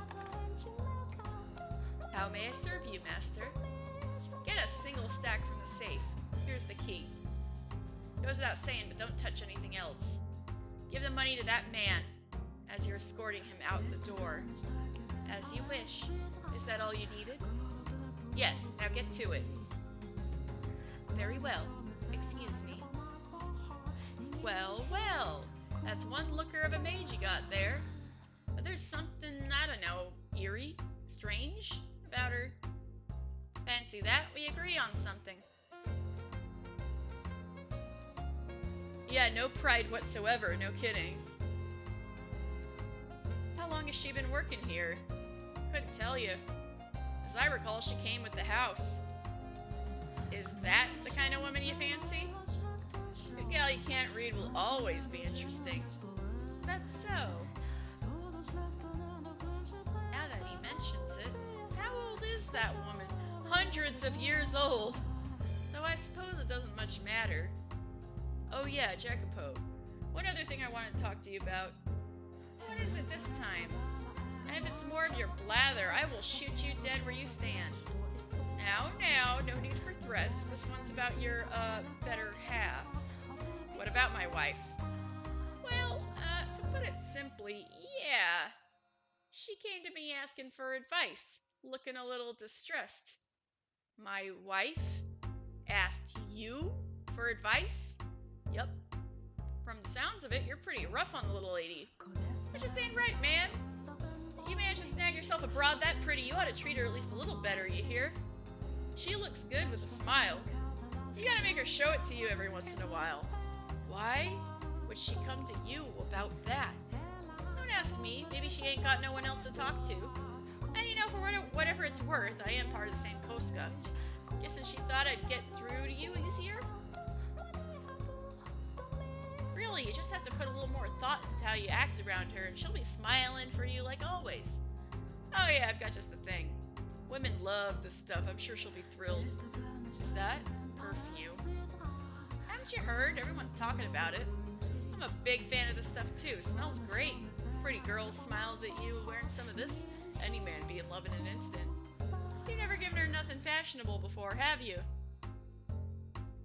How may I serve you, master? Get a single stack from the safe. Here's the key. Goes without saying, but don't touch anything else. Give the money to that man as you're escorting him out the door. As you wish. Is that all you needed? Yes, now get to it. Very well. Excuse me. Well, that's one looker of a maid you got there. But there's something, I don't know, eerie, strange about her. Fancy that, we agree on something. Yeah, no pride whatsoever, no kidding. How long has she been working here? Couldn't tell you. As I recall, she came with the house. Is that the kind of woman you fancy? A gal you can't read will always be interesting. Is that so? Now that he mentions it, how old is that woman? Hundreds of years old. Though I suppose it doesn't much matter. Oh yeah, Jacopo. One other thing I wanted to talk to you about. What is it this time? And if it's more of your blather, I will shoot you dead where you stand. Now, no need for threats. This one's about your, better half. What about my wife? Well, to put it simply, yeah. She came to me asking for advice, looking a little distressed. My wife? asked you for advice? Yep. From the sounds of it, you're pretty rough on the little lady. That just ain't right, man. You managed to snag yourself a broad that pretty, you ought to treat her at least a little better, you hear? She looks good with a smile. You gotta make her show it to you every once in a while. Why would she come to you about that? Don't ask me. Maybe she ain't got no one else to talk to. And you know, for whatever it's worth, I am part of the same Koska. Guessing she thought I'd get through to you easier? Really, you just have to put a little more thought into how you act around her, and she'll be smiling for you like always. Oh yeah, I've got just the thing. Women love this stuff. I'm sure she'll be thrilled. What's that? Perfume. Haven't you heard? Everyone's talking about it. I'm a big fan of this stuff too. Smells great. Pretty girl smiles at you wearing some of this. Any man be in love in an instant. You've never given her nothing fashionable before, have you?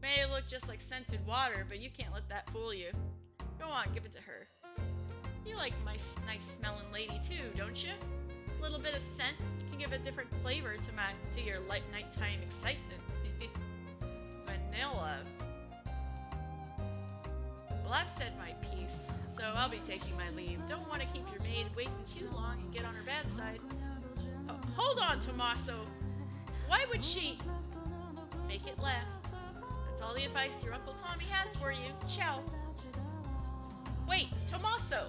May look just like scented water, but you can't let that fool you. Go on, give it to her. You like my nice smelling lady too, don't you? A little bit of scent can give a different flavor to your light nighttime excitement. Vanilla. Well, I've said my piece, so I'll be taking my leave. Don't want to keep your maid waiting too long and get on her bad side. Oh, hold on, Tommaso. Why would she... Make it last. That's all the advice your Uncle Tommy has for you. Ciao. Wait, Tommaso!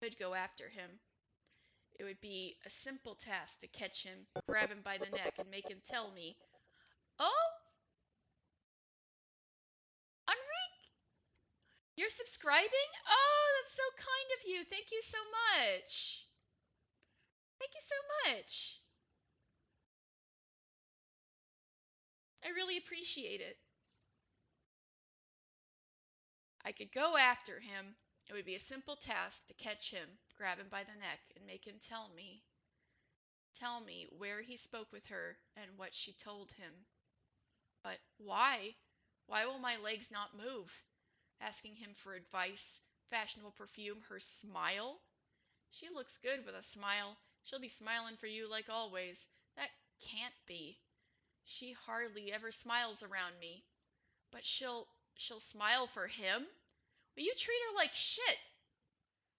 Could go after him. It would be a simple task to catch him, grab him by the neck, and make him tell me, "Oh, Enrique, you're subscribing? Oh, that's so kind of you. Thank you so much. Thank you so much. I really appreciate it." I could go after him. It would be a simple task to catch him, grab him by the neck, and make him tell me where he spoke with her and what she told him. But why? Why will my legs not move? Asking him for advice, fashionable perfume, her smile? She looks good with a smile. She'll be smiling for you like always. That can't be. She hardly ever smiles around me. But she'll smile for him? Will you treat her like shit?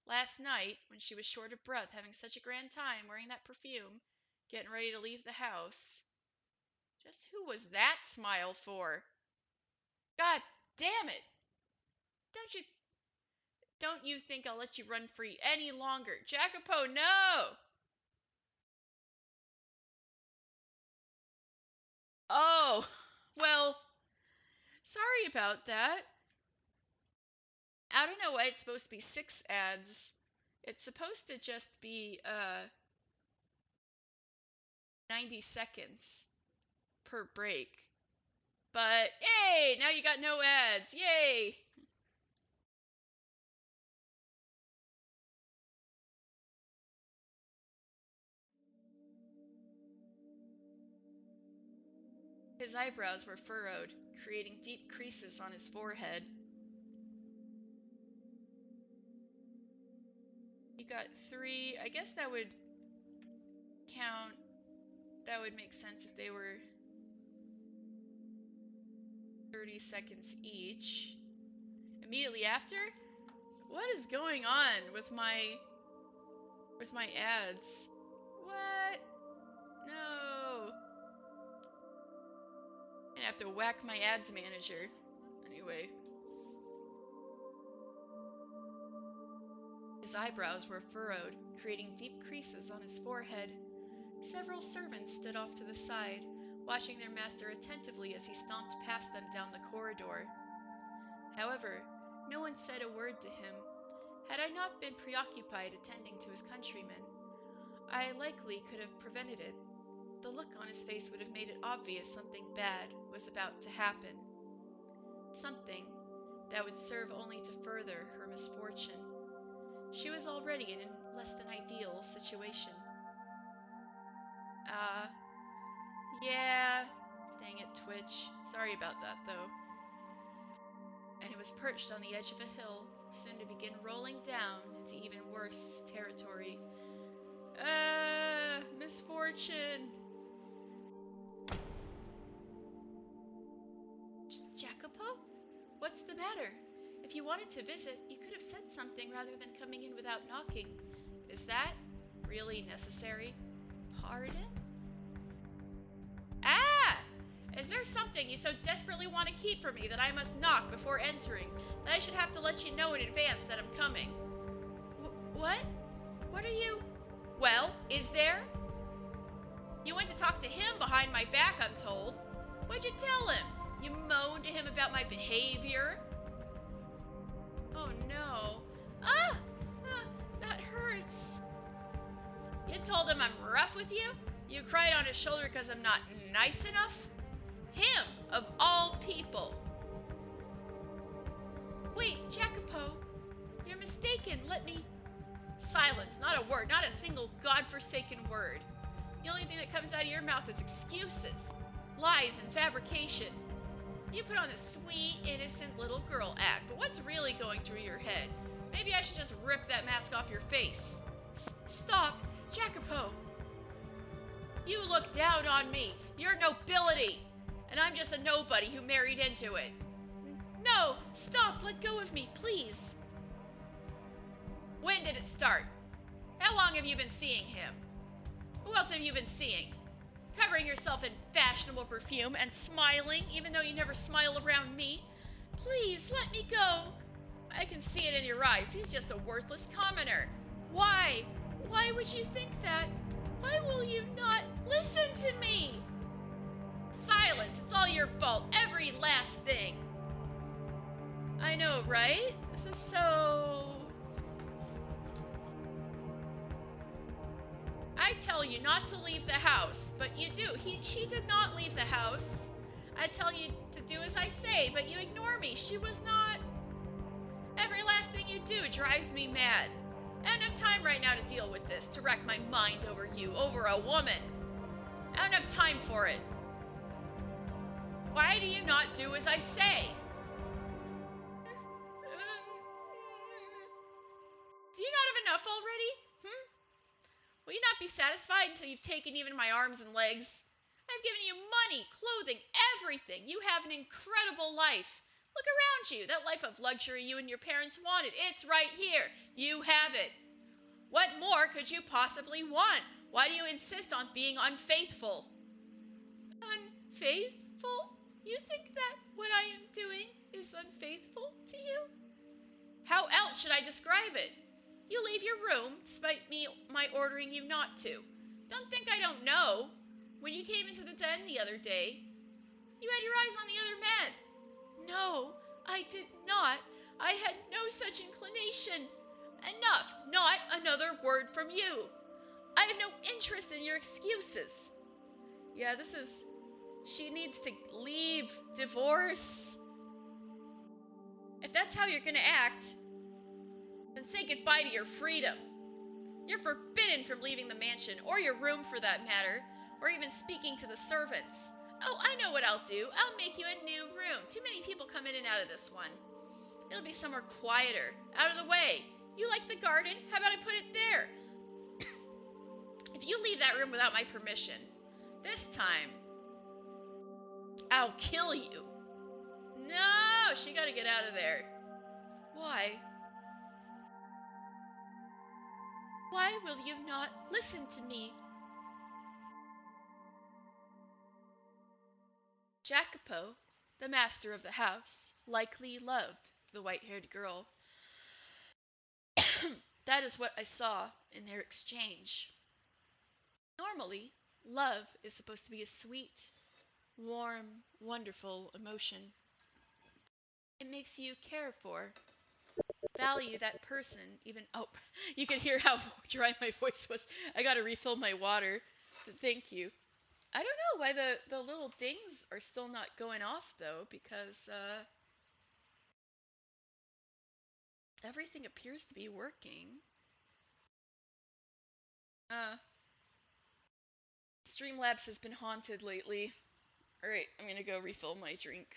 Last night, when she was short of breath, having such a grand time wearing that perfume, getting ready to leave the house. Just who was that smile for? God damn it! Don't you Don't you think I'll let you run free any longer? Jacopo, no! Oh, well, sorry about that. I don't know why it's supposed to be 6 ads. It's supposed to just be 90 seconds per break. But hey, now you got no ads. Yay! His eyebrows were furrowed, creating deep creases on his forehead. You got 3. I guess that would count. That would make sense if they were 30 seconds each. Immediately after? What is going on with my ads? What? No. I'm gonna have to whack my ads manager. Anyway. His eyebrows were furrowed, creating deep creases on his forehead. Several servants stood off to the side, watching their master attentively as he stomped past them down the corridor. However, no one said a word to him. Had I not been preoccupied attending to his countrymen, I likely could have prevented it. The look on his face would have made it obvious something bad was about to happen. Something that would serve only to further her misfortune. She was already in a less than ideal situation. Yeah. Dang it, Twitch. Sorry about that, though. And it was perched on the edge of a hill, soon to begin rolling down into even worse territory. Misfortune. Jacopo? What's the matter? If you wanted to visit, you could have said something rather than coming in without knocking. Is that really necessary? Pardon? Ah! Is there something you so desperately want to keep from me that I must knock before entering, that I should have to let you know in advance that I'm coming? What? What are you... Well, is there? You went to talk to him behind my back, I'm told. What'd you tell him? You moaned to him about my behavior? Oh no. That hurts. You told him I'm rough with you? You cried on his shoulder because I'm not nice enough? Him, of all people. Wait, Jacopo. You're mistaken. Let me... Silence, not a word, not a single godforsaken word. The only thing that comes out of your mouth is excuses, lies, and fabrication. You put on this sweet, innocent little girl act, but what's really going through your head? Maybe I should just rip that mask off your face. Stop, Jacopo. You look down on me, your nobility, and I'm just a nobody who married into it. No, stop, let go of me, please. When did it start? How long have you been seeing him? Who else have you been seeing? Covering yourself in fashionable perfume and smiling, even though you never smile around me? Please, let me go. I can see it in your eyes. He's just a worthless commoner. Why? Why would you think that? Why will you not listen to me? Silence. It's all your fault. Every last thing. I know, right? This is so... I tell you not to leave the house, but you do. She did not leave the house. I tell you to do as I say, but you ignore me. She was not... Every last thing you do drives me mad. I don't have time right now to deal with this, to wreck my mind over you, over a woman. I don't have time for it. Why do you not do as I say? Do you not have enough already? Will you not be satisfied until you've taken even my arms and legs? I've given you money, clothing, everything. You have an incredible life. Look around you. That life of luxury you and your parents wanted. It's right here. You have it. What more could you possibly want? Why do you insist on being unfaithful? Unfaithful? You think that what I am doing is unfaithful to you? How else should I describe it? You leave your room, despite my ordering you not to. Don't think I don't know. When you came into the den the other day, you had your eyes on the other men. No, I did not. I had no such inclination. Enough. Not another word from you. I have no interest in your excuses. Yeah, this is... She needs to leave. Divorce. If that's how you're gonna act, then say goodbye to your freedom. You're forbidden from leaving the mansion, or your room for that matter, or even speaking to the servants. Oh, I know what I'll do. I'll make you a new room. Too many people come in and out of this one. It'll be somewhere quieter, out of the way. You like the garden? How about I put it there? If you leave that room without my permission, this time, I'll kill you. No, she gotta get out of there. Why? Why will you not listen to me? Jacopo, the master of the house, likely loved the white-haired girl. That is what I saw in their exchange. Normally, love is supposed to be a sweet, warm, wonderful emotion. It makes you care for, value that person, even... Oh, you can hear how dry my voice was. I gotta refill my water. Thank you. I don't know why the little dings are still not going off, though, because everything appears to be working. Streamlabs has been haunted lately. Alright, I'm gonna go refill my drink.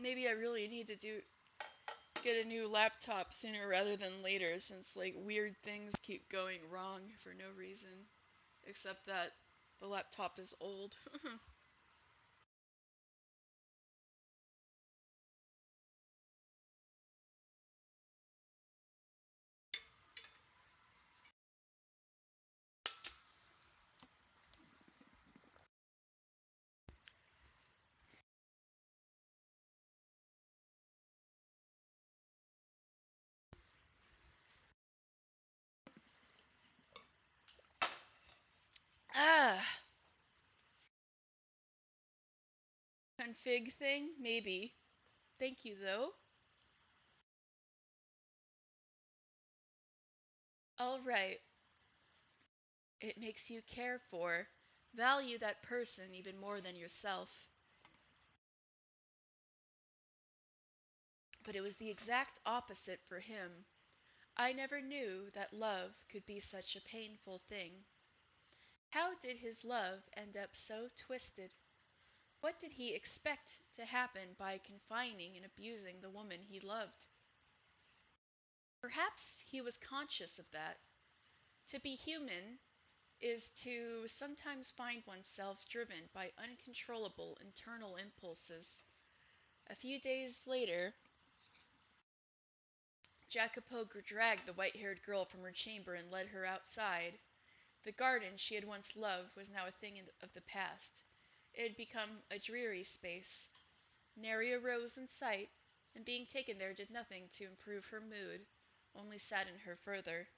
Maybe I really need to get a new laptop sooner rather than later, since like weird things keep going wrong for no reason, except that the laptop is old. Ah, config thing, maybe. Thank you though. All right. It makes you care for, value that person even more than yourself. But it was the exact opposite for him. I never knew that love could be such a painful thing. How did his love end up so twisted? What did he expect to happen by confining and abusing the woman he loved? Perhaps he was conscious of that. To be human is to sometimes find oneself driven by uncontrollable internal impulses. A few days later, Jacopo dragged the white-haired girl from her chamber and led her outside. The garden she had once loved was now a thing of the past. It had become a dreary space. Nary a rose in sight, and being taken there did nothing to improve her mood, only saddened her further.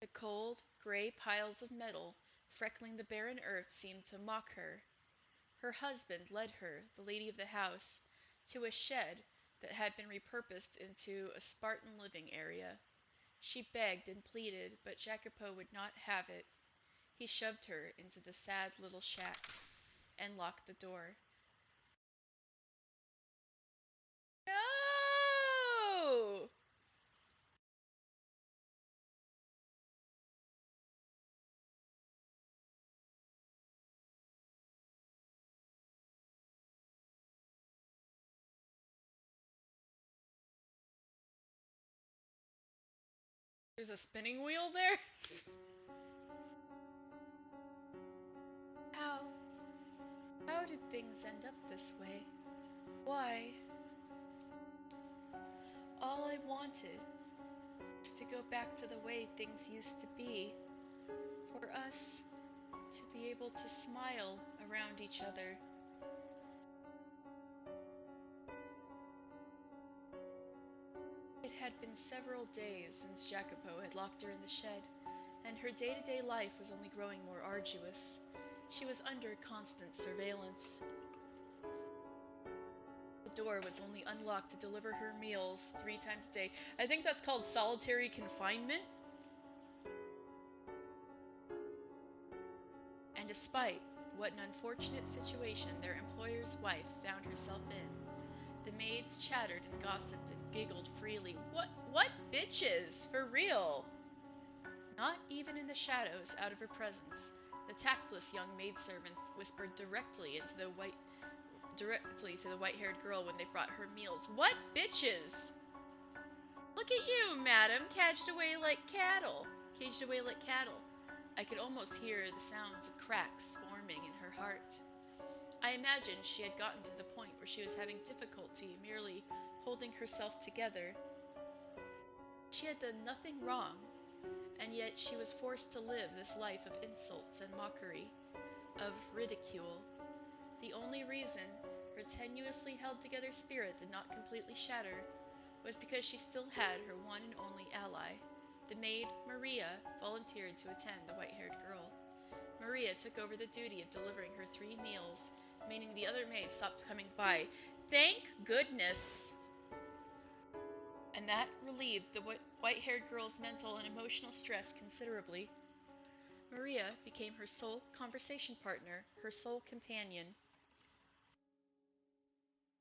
The cold, gray piles of metal freckling the barren earth seemed to mock her. Her husband led her, the lady of the house, to a shed that had been repurposed into a Spartan living area. She begged and pleaded, but Jacopo would not have it. He shoved her into the sad little shack and locked the door. No! There's a spinning wheel there? How? How did things end up this way? Why? All I wanted was to go back to the way things used to be. For us to be able to smile around each other. It had been several days since Jacopo had locked her in the shed, and her day-to-day life was only growing more arduous. She was under constant surveillance. The door was only unlocked to deliver her meals 3 times a day. I think that's called solitary confinement. And despite what an unfortunate situation their employer's wife found herself in, the maids chattered and gossiped and giggled freely. What bitches? For real? Not even in the shadows, out of her presence, the tactless young maidservants whispered directly to the white-haired girl when they brought her meals. What bitches? Look at you, madam, caged away like cattle. Caged away like cattle. I could almost hear the sounds of cracks forming in her heart. I imagined she had gotten to the point where she was having difficulty merely holding herself together. She had done nothing wrong, and yet she was forced to live this life of insults and mockery, of ridicule. The only reason her tenuously held together spirit did not completely shatter was because she still had her one and only ally. The maid, Maria, volunteered to attend the white-haired girl. Maria took over the duty of delivering her 3 meals, meaning the other maids stopped coming by. Thank goodness! And that relieved the white-haired girl's mental and emotional stress considerably. Maria became her sole conversation partner, her sole companion.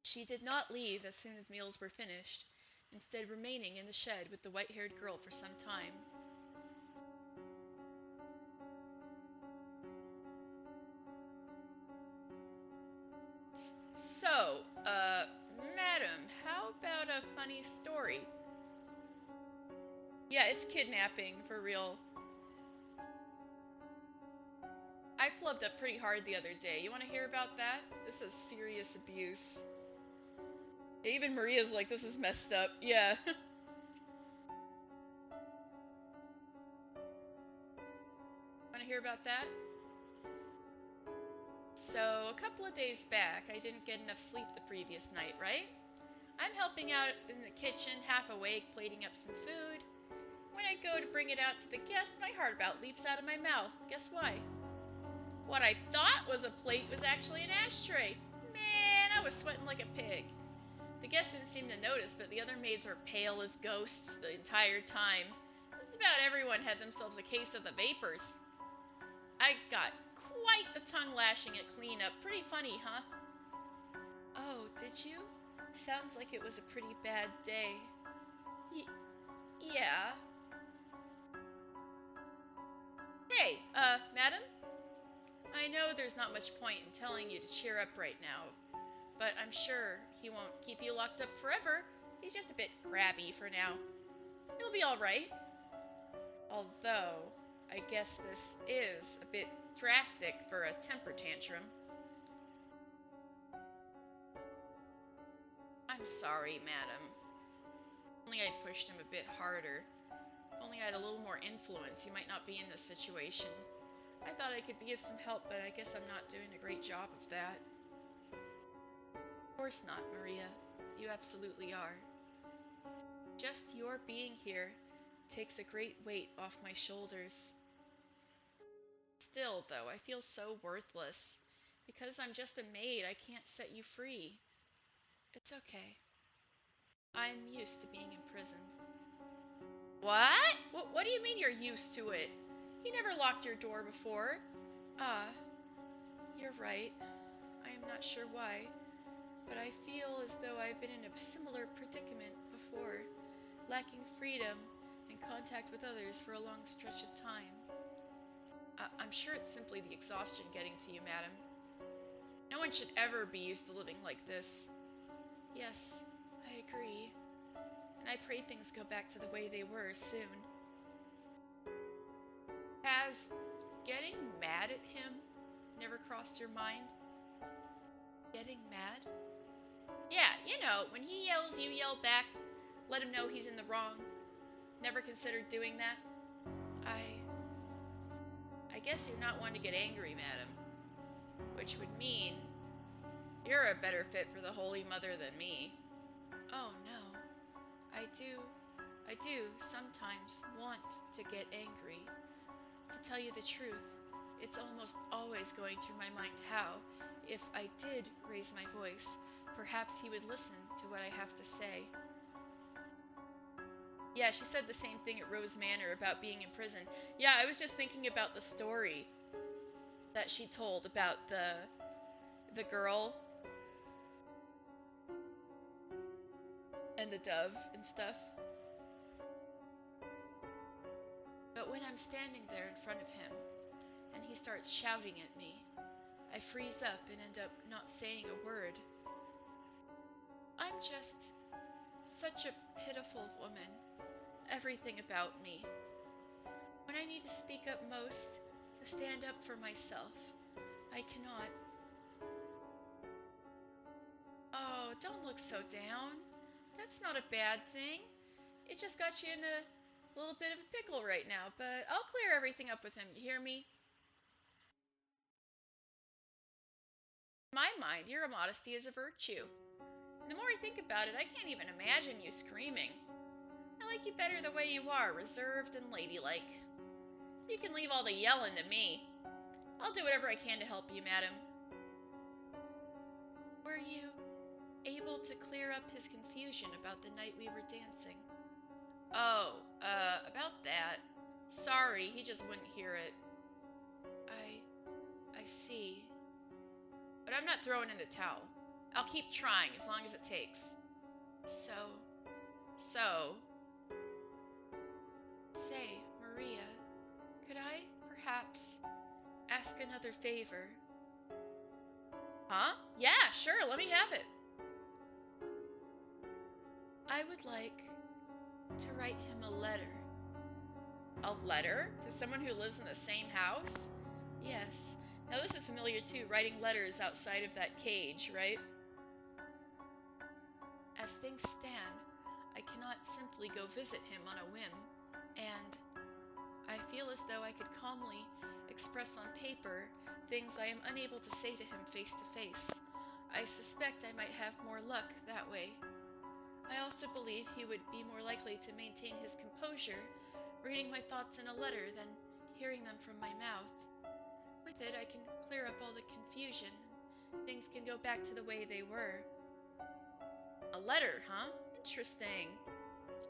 She did not leave as soon as meals were finished, instead remaining in the shed with the white-haired girl for some time. So, story. Yeah, it's kidnapping, for real. I flubbed up pretty hard the other day. You want to hear about that? This is serious abuse. Even Maria's like, this is messed up. Yeah. Want to hear about that? So, a couple of days back, I didn't get enough sleep the previous night, right? I'm helping out in the kitchen, half awake, plating up some food. When I go to bring it out to the guest, my heart about leaps out of my mouth. Guess why? What I thought was a plate was actually an ashtray. Man, I was sweating like a pig. The guest didn't seem to notice, but the other maids were pale as ghosts the entire time. Just about everyone had themselves a case of the vapors. I got quite the tongue lashing at cleanup. Pretty funny, huh? Oh, did you? Sounds like it was a pretty bad day. Yeah. Hey, madam? I know there's not much point in telling you to cheer up right now, but I'm sure he won't keep you locked up forever. He's just a bit crabby for now. He'll be alright. Although, I guess this is a bit drastic for a temper tantrum. I'm sorry, madam. If only I'd pushed him a bit harder. If only I had a little more influence, he might not be in this situation. I thought I could be of some help, but I guess I'm not doing a great job of that. Of course not, Maria. You absolutely are. Just your being here takes a great weight off my shoulders. Still, though, I feel so worthless. Because I'm just a maid, I can't set you free. It's okay. I'm used to being imprisoned. What? What do you mean you're used to it? He never locked your door before. Ah, you're right. I am not sure why, but I feel as though I've been in a similar predicament before, lacking freedom and contact with others for a long stretch of time. I'm sure it's simply the exhaustion getting to you, madam. No one should ever be used to living like this. Yes, I agree. And I pray things go back to the way they were soon. Has getting mad at him never crossed your mind? Getting mad? Yeah, when he yells, you yell back. Let him know he's in the wrong. Never considered doing that? I guess you're not one to get angry, madam. Which would mean you're a better fit for the Holy Mother than me. Oh no. I do sometimes want to get angry. To tell you the truth, it's almost always going through my mind how, if I did raise my voice, perhaps he would listen to what I have to say. Yeah, she said the same thing at Rose Manor about being in prison. Yeah, I was just thinking about the story that she told about the girl and the dove and stuff. But when I'm standing there in front of him and he starts shouting at me, I freeze up and end up not saying a word. I'm just such a pitiful woman. Everything about me. When I need to speak up most, to stand up for myself, I cannot. Oh, don't look so down. That's not a bad thing. It just got you in a little bit of a pickle right now, but I'll clear everything up with him, you hear me? In my mind, your modesty is a virtue. And the more I think about it, I can't even imagine you screaming. I like you better the way you are, reserved and ladylike. You can leave all the yelling to me. I'll do whatever I can to help you, madam. Were you able to clear up his confusion about the night we were dancing? Oh, about that. Sorry, he just wouldn't hear it. I see. But I'm not throwing in the towel. I'll keep trying as long as it takes. So, say, Maria, could I, perhaps, ask another favor? Huh? Yeah, sure, let me have it. I would like to write him a letter. A letter? To someone who lives in the same house? Yes. Now this is familiar too, writing letters outside of that cage, right? As things stand, I cannot simply go visit him on a whim, and I feel as though I could calmly express on paper things I am unable to say to him face to face. I suspect I might have more luck that way. I also believe he would be more likely to maintain his composure reading my thoughts in a letter than hearing them from my mouth. With it, I can clear up all the confusion, and things can go back to the way they were. A letter, huh? Interesting.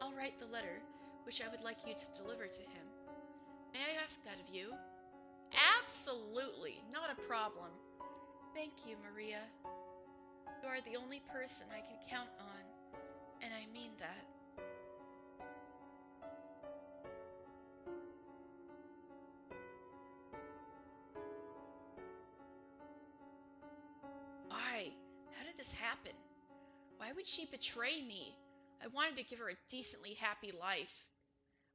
I'll write the letter, which I would like you to deliver to him. May I ask that of you? Absolutely, not a problem. Thank you, Maria. You are the only person I can count on, and I mean that. Why? How did this happen? Why would she betray me? I wanted to give her a decently happy life.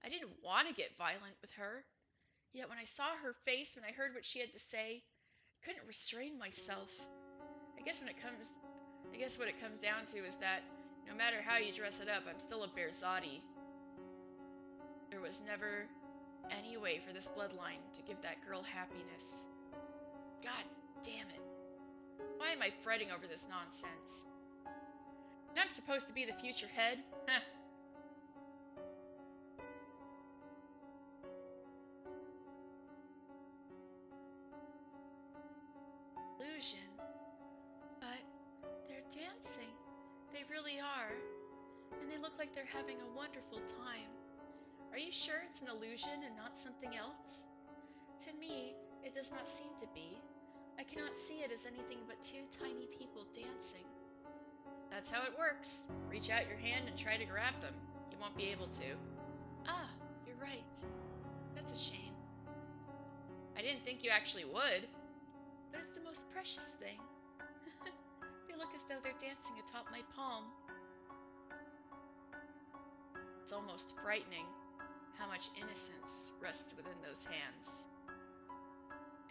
I didn't want to get violent with her. Yet when I saw her face, when I heard what she had to say, I couldn't restrain myself. I guess what it comes down to is that no matter how you dress it up, I'm still a Berzati. There was never any way for this bloodline to give that girl happiness. God damn it. Why am I fretting over this nonsense? And I'm supposed to be the future head? Heh. Illusion. But they're dancing. They really are. And they look like they're having a wonderful time. Are you sure it's an illusion and not something else? To me, it does not seem to be. I cannot see it as anything but two tiny people dancing. That's how it works. Reach out your hand and try to grab them. You won't be able to. Ah, you're right. That's a shame. I didn't think you actually would. But it's the most precious thing. They look as though they're dancing atop my palm. It's almost frightening how much innocence rests within those hands.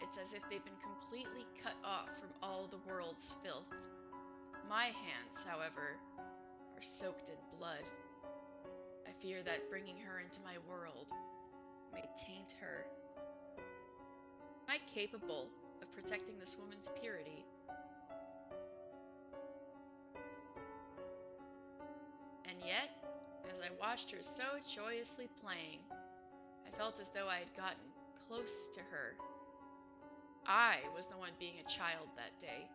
It's as if they've been completely cut off from all the world's filth. My hands, however, are soaked in blood. I fear that bringing her into my world may taint her. Am I capable of protecting this woman's purity? And yet, as I watched her so joyously playing, I felt as though I had gotten close to her. I was the one being a child that day.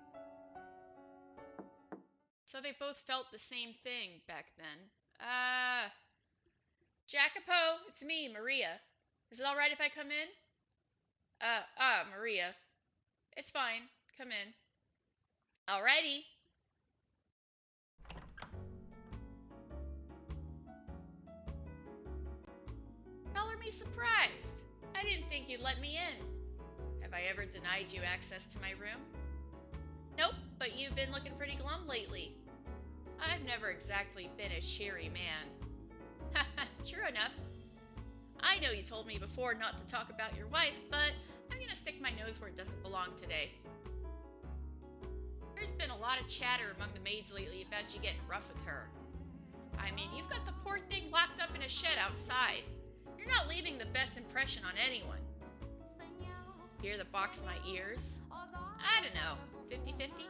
So they both felt the same thing back then. Jacopo, it's me, Maria. Is it alright if I come in? Maria. It's fine. Come in. Alrighty. Color me surprised. I didn't think you'd let me in. Have I ever denied you access to my room? Nope, but you've been looking pretty glum lately. I've never exactly been a cheery man. Haha, true enough. I know you told me before not to talk about your wife, but I'm gonna stick my nose where it doesn't belong today. There's been a lot of chatter among the maids lately about you getting rough with her. I mean, you've got the poor thing locked up in a shed outside. You're not leaving the best impression on anyone. Hear the box in my ears? I don't know, 50-50?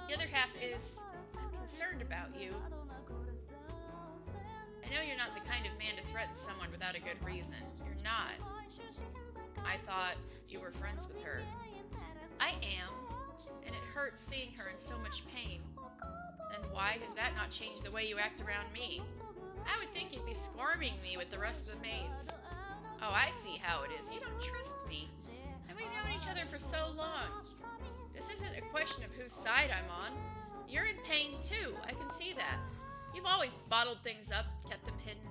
The other half is, I'm concerned about you. I know you're not the kind of man to threaten someone without a good reason. You're not. I thought you were friends with her. I am, and it hurts seeing her in so much pain. Then why has that not changed the way you act around me? I would think you'd be squirming me with the rest of the maids. Oh, I see how it is. You don't trust me. And we've known each other for so long. This isn't a question of whose side I'm on. You're in pain too. I can see that. You've always bottled things up, kept them hidden.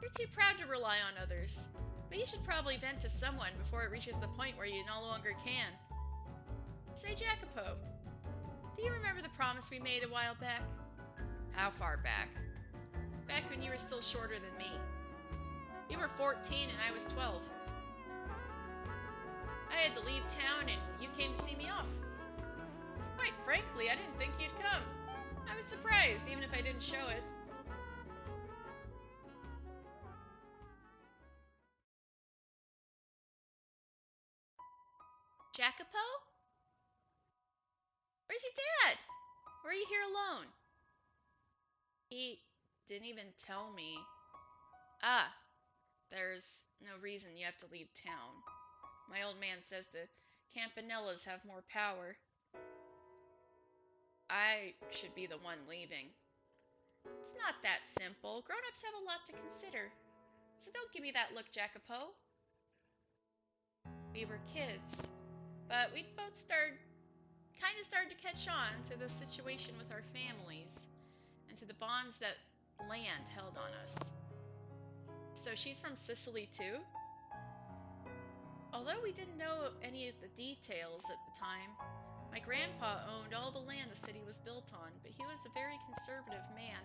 You're too proud to rely on others. But you should probably vent to someone before it reaches the point where you no longer can. Say, Jacopo, do you remember the promise we made a while back? How far back? Back when you were still shorter than me. You were 14 and I was 12. I had to leave town and you came to see me off. Quite frankly, I didn't think you'd come. I was surprised, even if I didn't show it. Jacopo? Where's your dad? Or are you here alone? He didn't even tell me. Ah, there's no reason you have to leave town. My old man says the Campanellas have more power. I should be the one leaving. It's not that simple. Grown-ups have a lot to consider. So don't give me that look, Jacopo. We were kids, but we both started to catch on to the situation with our families and to the bonds that land held on us. So she's from Sicily too? Although we didn't know any of the details at the time, my grandpa owned all the land the city was built on, but he was a very conservative man.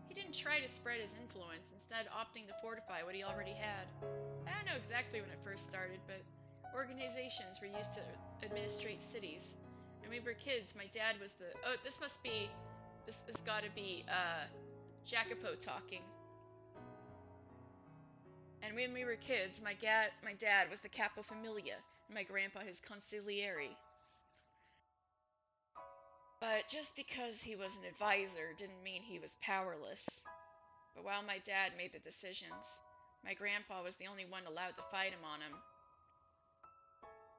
He didn't try to spread his influence, instead opting to fortify what he already had. I don't know exactly when it first started, but organizations were used to administrate cities. And we were kids, my dad was the... Oh, this has gotta be, Jacopo talking. And when we were kids, my dad was the capo familia, and my grandpa his consigliere. But just because he was an advisor didn't mean he was powerless. But while my dad made the decisions, my grandpa was the only one allowed to fight him on him.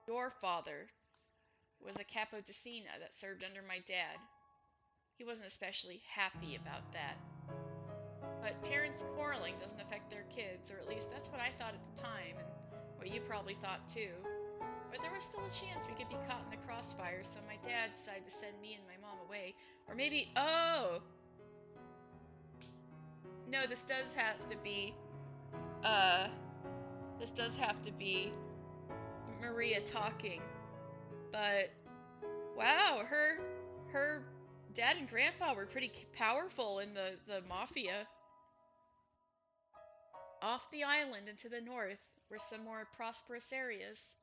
Your father was a capodicina that served under my dad. He wasn't especially happy about that. But parents quarreling doesn't affect their kids, or at least that's what I thought at the time, and what you probably thought too. But there was still a chance we could be caught in the crossfire, so my dad decided to send me and my mom away. Or maybe, oh! No, this does have to be Maria talking. But wow, her dad and grandpa were pretty powerful in the mafia. Off the island and to the north were some more prosperous areas.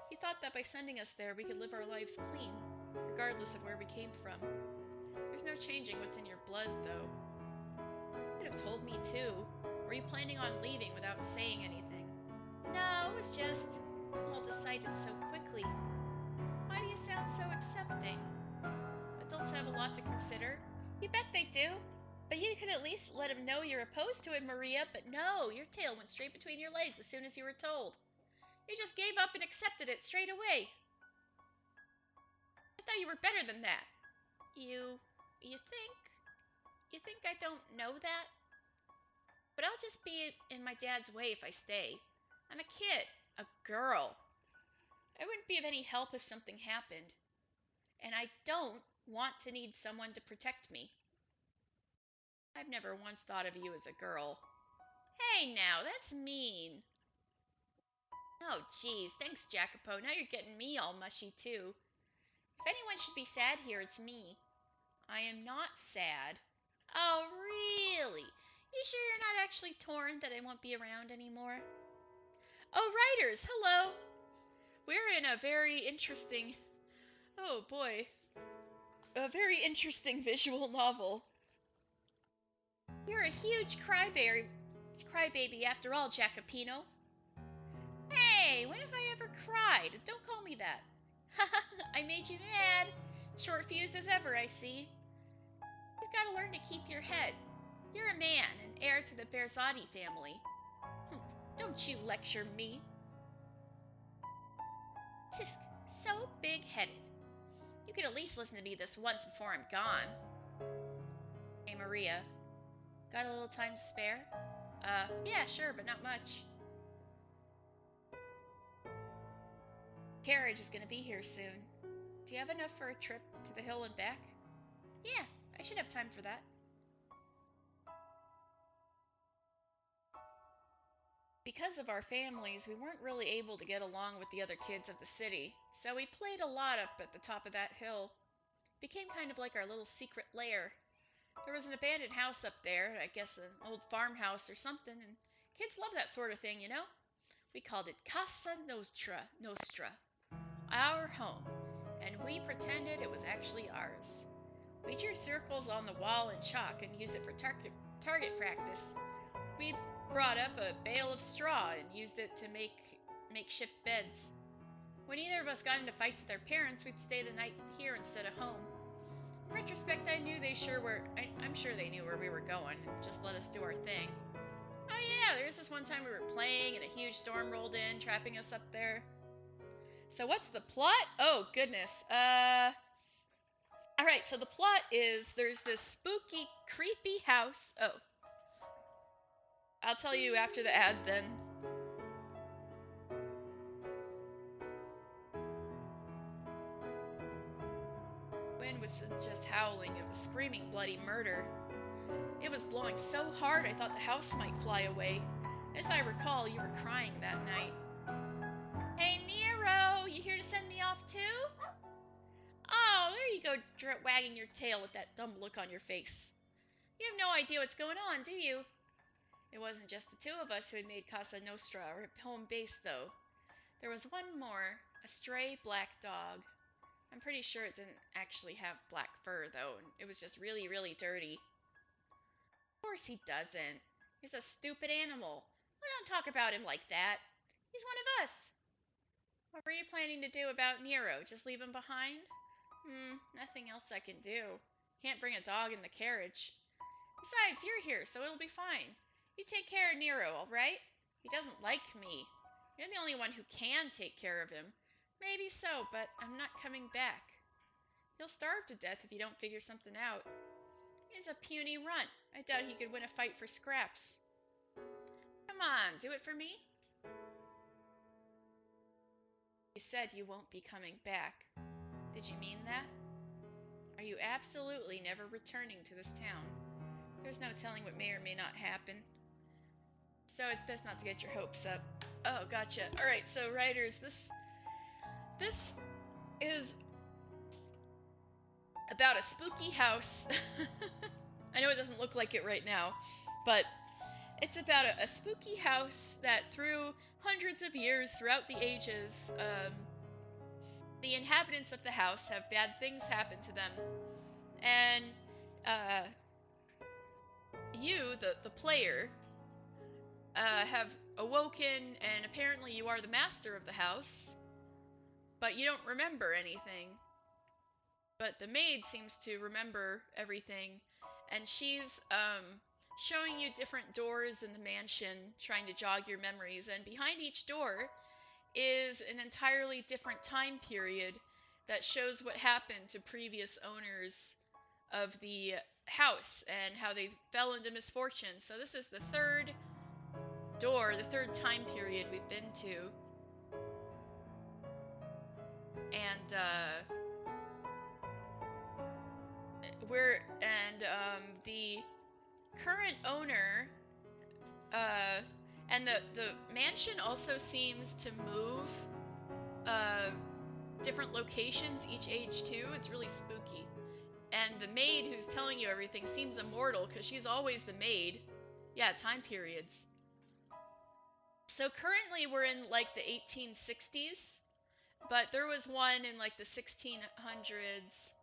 He thought that by sending us there we could live our lives clean, regardless of where we came from. There's no changing what's in your blood, though. You could have told me too. Were you planning on leaving without saying anything? No, it was just all decided so quickly. Why do you sound so accepting? Adults have a lot to consider. You bet they do. But you could at least let him know you're opposed to it, Maria. But no, your tail went straight between your legs as soon as you were told. You just gave up and accepted it straight away. I thought you were better than that. You think? You think I don't know that? But I'll just be in my dad's way if I stay. I'm a kid, a girl. I wouldn't be of any help if something happened. And I don't want to need someone to protect me. I've never once thought of you as a girl. Hey now, that's mean. Oh geez, thanks Jacopo, now you're getting me all mushy too. If anyone should be sad here, it's me. I am not sad. Oh really? You sure you're not actually torn that I won't be around anymore? Oh writers, hello! We're in a very interesting... Oh boy. A very interesting visual novel. You're a huge crybaby after all, Jacopino. Hey, when have I ever cried? Don't call me that. I made you mad. Short fused as ever, I see. You've got to learn to keep your head. You're a man, an heir to the Berzati family. Don't you lecture me. Tisk, so big-headed. You could at least listen to me this once before I'm gone. Hey, Maria. Got a little time to spare? Yeah, sure, but not much. Carriage is gonna be here soon. Do you have enough for a trip to the hill and back? Yeah, I should have time for that. Because of our families, we weren't really able to get along with the other kids of the city, so we played a lot up at the top of that hill. It became kind of like our little secret lair. There was an abandoned house up there, I guess an old farmhouse or something, and kids love that sort of thing, you know? We called it Casa Nostra, our home, and we pretended it was actually ours. We drew circles on the wall in chalk and used it for target practice. We brought up a bale of straw and used it to make makeshift beds. When either of us got into fights with our parents, we'd stay the night here instead of home. In retrospect, I'm sure they knew where we were going and just let us do our thing. Oh yeah, there's this one time we were playing and a huge storm rolled in, trapping us up there. So what's the plot? Oh goodness. Alright, so the plot is there's this spooky, creepy house. Oh. I'll tell you after the ad then. The wind wasn't just howling, it was screaming bloody murder. It was blowing so hard I thought the house might fly away. As I recall, you were crying that night. Hey Nero, you here to send me off too? Oh, there you go, wagging your tail with that dumb look on your face. You have no idea what's going on, do you? It wasn't just the two of us who had made Casa Nostra our home base, though. There was one more, a stray black dog. I'm pretty sure it didn't actually have black fur, though, and it was just really, really dirty. Of course he doesn't. He's a stupid animal. We don't talk about him like that. He's one of us. What were you planning to do about Nero? Just leave him behind? Nothing else I can do. Can't bring a dog in the carriage. Besides, you're here, so it'll be fine. You take care of Nero, alright? He doesn't like me. You're the only one who can take care of him. Maybe so, but I'm not coming back. He'll starve to death if you don't figure something out. He's a puny runt. I doubt he could win a fight for scraps. Come on, do it for me? You said you won't be coming back. Did you mean that? Are you absolutely never returning to this town? There's no telling what may or may not happen. So it's best not to get your hopes up. Oh, gotcha. Alright, so writers, this is about a spooky house. I know it doesn't look like it right now, but it's about a spooky house that through hundreds of years, throughout the ages, the inhabitants of the house have bad things happen to them. And you, the player, have awoken, and apparently you are the master of the house, but you don't remember anything. But the maid seems to remember everything, and she's showing you different doors in the mansion, trying to jog your memories, and behind each door is an entirely different time period that shows what happened to previous owners of the house and how they fell into misfortune. So this is the third door, the third time period we've been to. And the current owner, and the mansion also seems to move different locations each age too. It's really spooky. And the maid who's telling you everything seems immortal because she's always the maid. Yeah, time periods. So currently we're in like the 1860s, but there was one in like the 1600s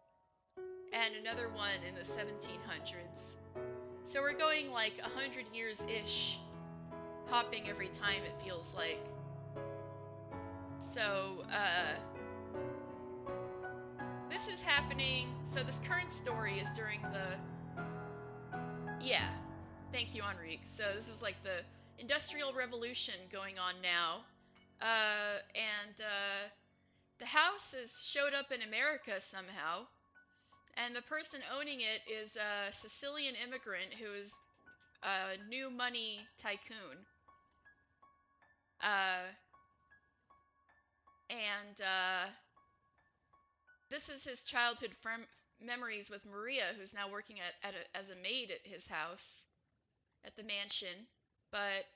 and another one in the 1700s. So we're going like 100 years-ish, hopping every time it feels like. So, this is happening, so this current story is during the, yeah, thank you, Enrique. So this is like the Industrial Revolution going on now, the house has showed up in America somehow, and the person owning it is a Sicilian immigrant who is a new money tycoon. This is his childhood memories with Maria, who's now working as a maid at his house, at the mansion. But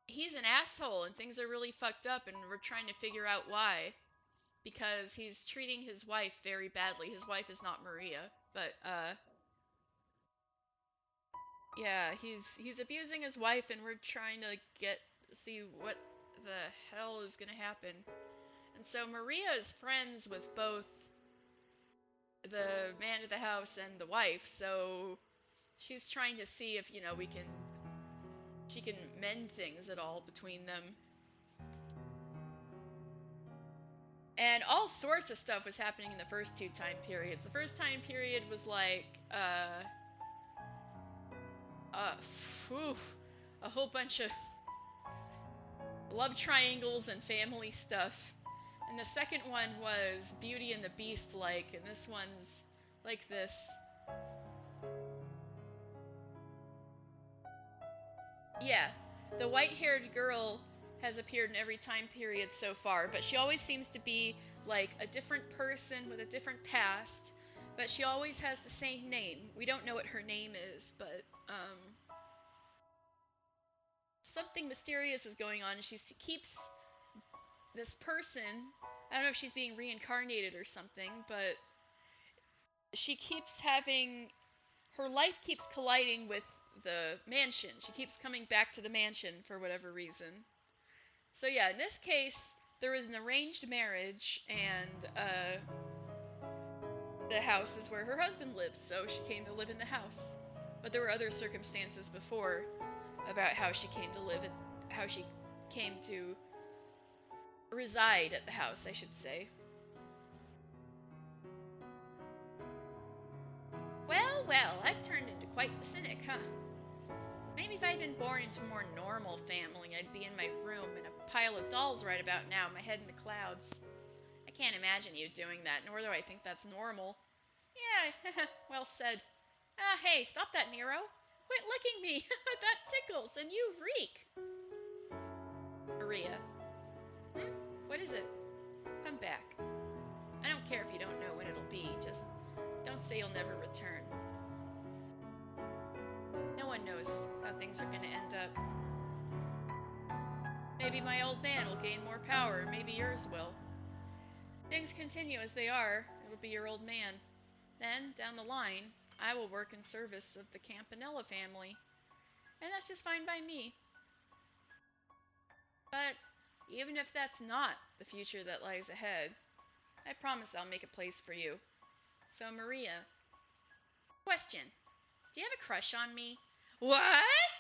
he's an asshole, and things are really fucked up, and we're trying to figure out why. because he's treating his wife very badly. His wife is not Maria, but yeah, he's abusing his wife, and we're trying to see what the hell is gonna happen. And so Maria is friends with both the man of the house and the wife, so she's trying to see if, she can mend things at all between them. And all sorts of stuff was happening in the first two time periods. The first time period was like, a whole bunch of love triangles and family stuff. And the second one was Beauty and the Beast-like, and this one's like this. Yeah, the white-haired girl has appeared in every time period so far, but she always seems to be like a different person with a different past, but she always has the same name. We don't know what her name is, but something mysterious is going on. She keeps this person, I don't know if she's being reincarnated or something, but she keeps having, her life keeps colliding with the mansion. She keeps coming back to the mansion for whatever reason. So yeah, in this case, there was an arranged marriage, and the house is where her husband lives, so she came to live in the house. But there were other circumstances before about how she came to reside at the house, I should say. Well, I've turned into quite the cynic, huh? Maybe if I'd been born into a more normal family, I'd be in my room in a pile of dolls right about now, my head in the clouds. I can't imagine you doing that, nor do I think that's normal. Yeah, well said. Ah, hey, stop that, Nero. Quit licking me. That tickles, and you reek. Maria. What is it? Come back. I don't care if you don't know when it'll be, just don't say you'll never return. No one knows how things are gonna end up. Maybe my old man will gain more power, maybe yours will. Things continue as they are, it'll be your old man. Then, down the line, I will work in service of the Campanella family. And that's just fine by me. But even if that's not the future that lies ahead, I promise I'll make a place for you. So, Maria. Question. Do you have a crush on me? What?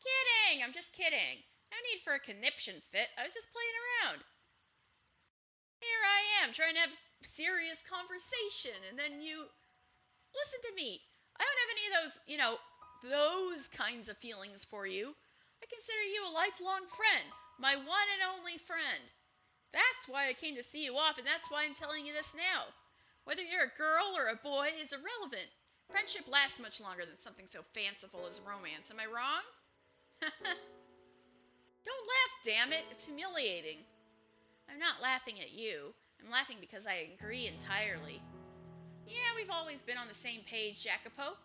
Kidding! I'm just kidding. No need for a conniption fit. I was just playing around. Here I am, trying to have a serious conversation, and then you... Listen to me. I don't have any of those, those kinds of feelings for you. I consider you a lifelong friend. My one and only friend. That's why I came to see you off, and that's why I'm telling you this now. Whether you're a girl or a boy is irrelevant. Friendship lasts much longer than something so fanciful as romance. Am I wrong? Don't laugh, damn it. It's humiliating. I'm not laughing at you. I'm laughing because I agree entirely. Yeah, we've always been on the same page, Jacopo.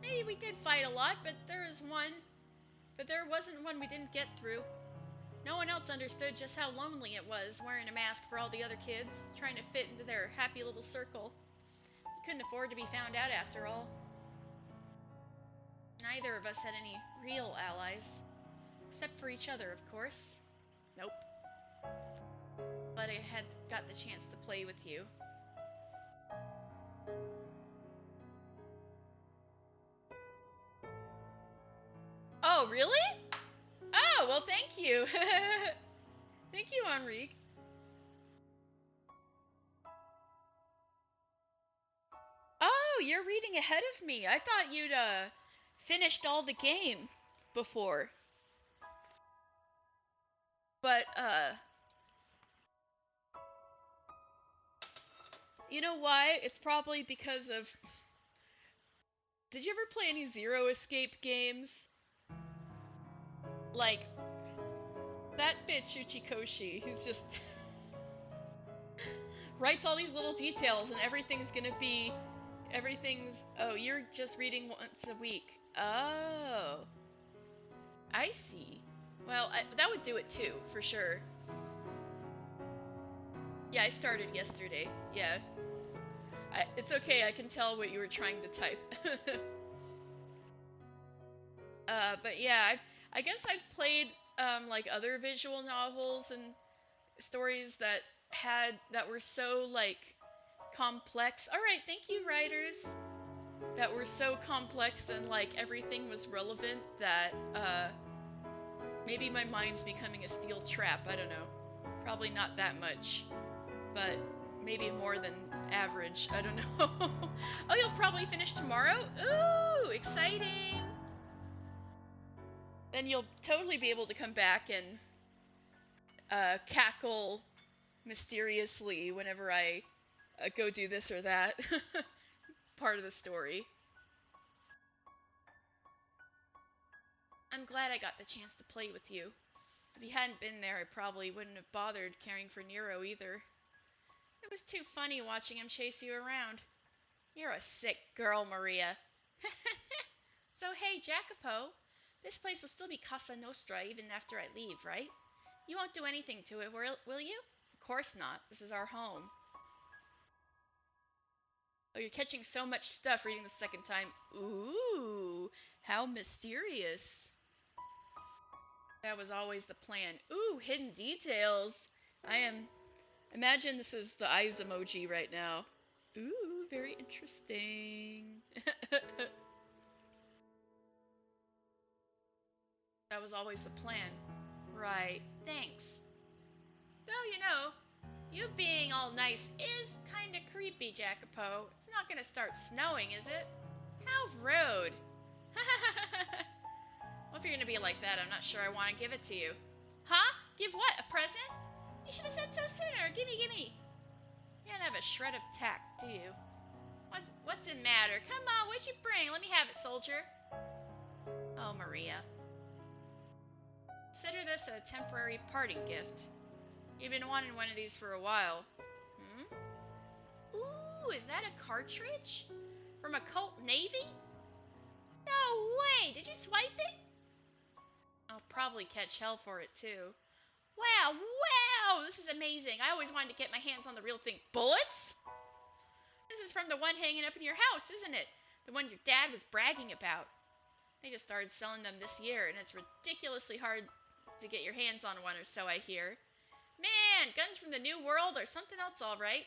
Maybe we did fight a lot, but there wasn't one we didn't get through. No one else understood just how lonely it was wearing a mask for all the other kids, trying to fit into their happy little circle. We couldn't afford to be found out after all. Neither of us had any real allies. Except for each other, of course. Nope. But I had got the chance to play with you. Oh, really? Oh, well, thank you. Thank you, Enrique. Oh, you're reading ahead of me. I thought you'd finished all the game before. But you know why? It's probably because of... Did you ever play any Zero Escape games? Like, that bitch Uchikoshi, he's just... writes all these little details, and everything's... Oh, you're just reading once a week. Oh. I see. Well, that would do it too, for sure. Yeah, I started yesterday. Yeah. It's okay, I can tell what you were trying to type. But yeah, I guess I've played like other visual novels and stories that were so like complex. All right, thank you, writers. That were so complex and like everything was relevant that maybe my mind's becoming a steel trap. I don't know. Probably not that much, but maybe more than average. I don't know. Oh, you'll probably finish tomorrow? Ooh, exciting! Then you'll totally be able to come back and cackle mysteriously whenever I go do this or that part of the story. I'm glad I got the chance to play with you. If you hadn't been there, I probably wouldn't have bothered caring for Nero either. It was too funny watching him chase you around. You're a sick girl, Maria. So hey, Jacopo, this place will still be Casa Nostra even after I leave, right? You won't do anything to it, will you? Of course not. This is our home. Oh, you're catching so much stuff reading the second time. Ooh, how mysterious. That was always the plan. Ooh, hidden details. I am... Imagine this is the eyes emoji right now. Ooh, very interesting. That was always the plan. Right, thanks. Though, you being all nice is kinda creepy, Jacopo. It's not gonna start snowing, is it? How rude. Well, if you're gonna be like that, I'm not sure I want to give it to you. Huh? Give what? A present? You should have said so sooner. Gimme, gimme. You don't have a shred of tact, do you? What's it matter? Come on, what'd you bring? Let me have it, soldier. Oh, Maria. Consider this a temporary parting gift. You've been wanting one of these for a while. Hmm? Ooh, is that a cartridge? From a cult navy? No way! Did you swipe it? I'll probably catch hell for it, too. Wow, wow! This is amazing. I always wanted to get my hands on the real thing. Bullets? This is from the one hanging up in your house, isn't it? The one your dad was bragging about. They just started selling them this year, and it's ridiculously hard to get your hands on one, or so I hear. Man, guns from the New World or something else, all right.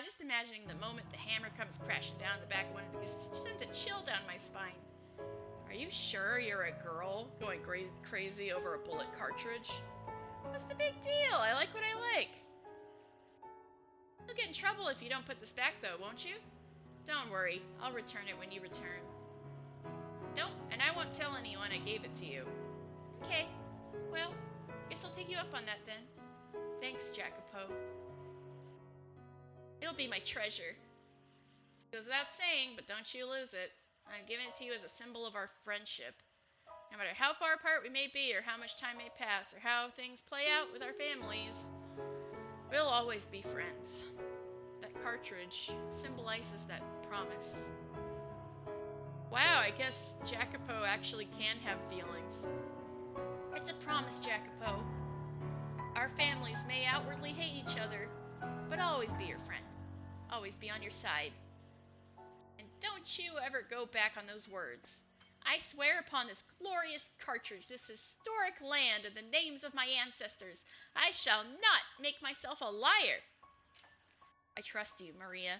Just imagining the moment the hammer comes crashing down the back of one of these sends a chill down my spine. Are you sure you're a girl going crazy over a bullet cartridge? What's the big deal? I like what I like. You'll get in trouble if you don't put this back, though, won't you? Don't worry. I'll return it when you return. Don't, and I won't tell anyone I gave it to you. Okay. Well, guess I'll take you up on that then. Thanks, Jacopo. It'll be my treasure. It goes without saying, but don't you lose it. I'm giving it to you as a symbol of our friendship. No matter how far apart we may be, or how much time may pass, or how things play out with our families, we'll always be friends. That cartridge symbolizes that promise. Wow, I guess Jacopo actually can have feelings. It's a promise, Jacopo. Our families may outwardly hate each other, but I'll always be your friend. Always be on your side. And don't you ever go back on those words. I swear upon this glorious cartridge, this historic land, and the names of my ancestors, I shall not make myself a liar. I trust you, Maria.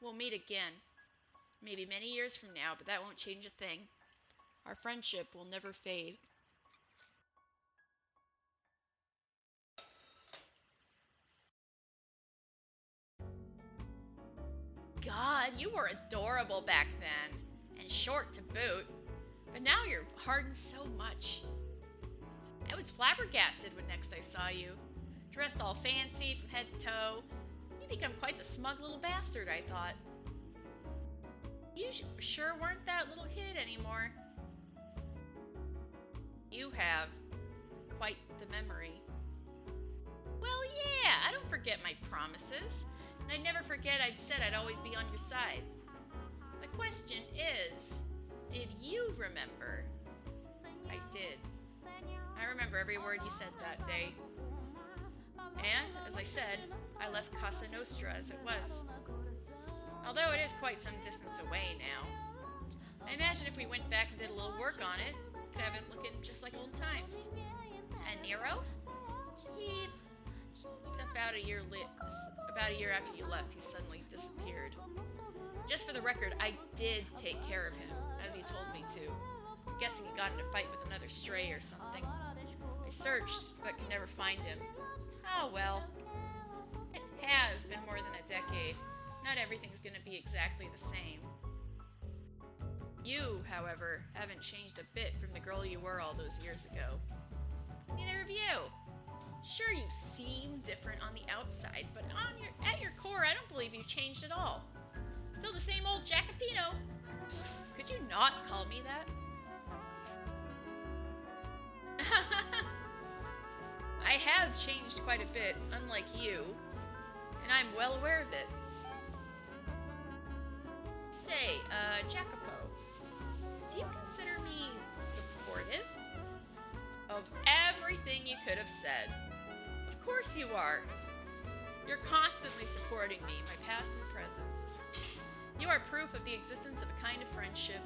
We'll meet again. Maybe many years from now, but that won't change a thing. Our friendship will never fade. God, you were adorable back then, and short to boot. But now you're hardened so much. I was flabbergasted when next I saw you. Dressed all fancy from head to toe. You become quite the smug little bastard, I thought. You sure weren't that little kid anymore. You have quite the memory. Well, yeah, I don't forget my promises. And I'd never forget I'd said I'd always be on your side. The question is, did you remember? I did. I remember every word you said that day. And, as I said, I left Casa Nostra as it was. Although it is quite some distance away now. I imagine if we went back and did a little work on it, we'd have it looking just like old times. And Nero? He... About a year after you left, he suddenly disappeared. Just for the record, I did take care of him, as he told me to. I'm guessing he got in a fight with another stray or something. I searched, but could never find him. Oh well. It has been more than a decade. Not everything's gonna be exactly the same. You, however, haven't changed a bit from the girl you were all those years ago. Neither of you. Sure, you seem different on the outside, but at your core, I don't believe you've changed at all. Still the same old Jacopino. Could you not call me that? I have changed quite a bit, unlike you, and I'm well aware of it. Say, Jacopo, do you consider me supportive? Of everything you could have said. Of course you are. You're constantly supporting me, my past and present. You are proof of the existence of a kind of friendship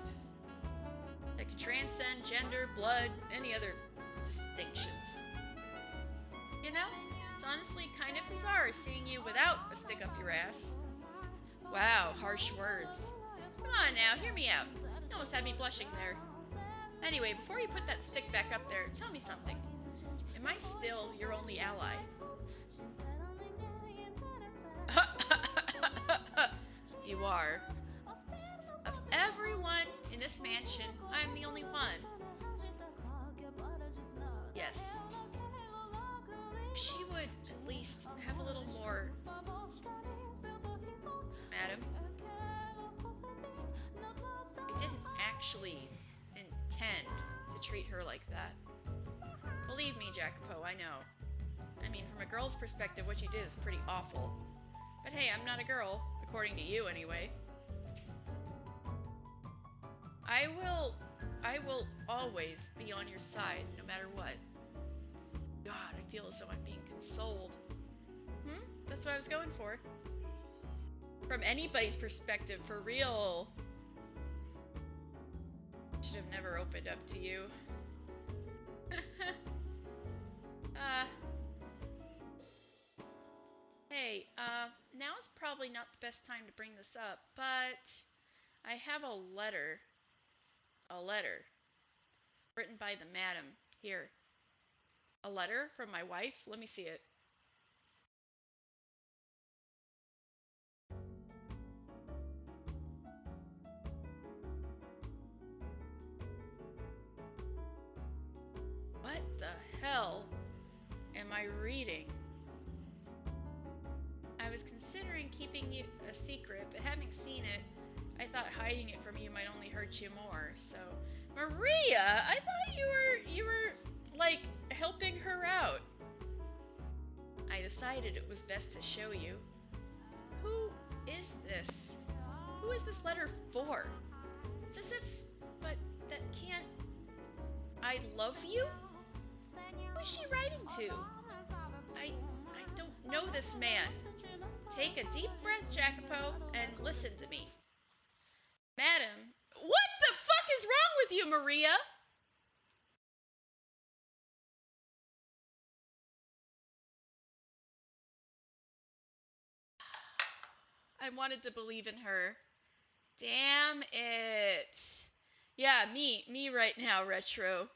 that can transcend gender, blood, any other distinctions. You know, it's honestly kind of bizarre seeing you without a stick up your ass. Wow, harsh words. Come on now, hear me out. You almost had me blushing there. Anyway, before you put that stick back up there, tell me something. Am I still your only ally? You are. Of everyone in this mansion, I'm the only one. Yes. If she would at least have a little more... Madam? I didn't actually intend to treat her like that. Believe me, Jacopo, I know. I mean, from a girl's perspective, what you did is pretty awful. But hey, I'm not a girl, according to you anyway. I will always be on your side, no matter what. God, I feel as though I'm being consoled. That's what I was going for. From anybody's perspective, for real. Should have never opened up to you. Hey, now's probably not the best time to bring this up, but I have a letter. A letter. Written by the madam. Here. A letter from my wife? Let me see it. What the hell am I reading? I was considering keeping it a secret, but having seen it, I thought hiding it from you might only hurt you more. So, Maria, I thought you were like helping her out. I decided it was best to show you. Who is this? Who is this letter for? It's as if, but that can't. I love you? Who is she writing to? I don't know this man. Take a deep breath, Jacopo, and listen to me. Madam, what the fuck is wrong with you, Maria? I wanted to believe in her. Damn it. Yeah, me right now, Retro.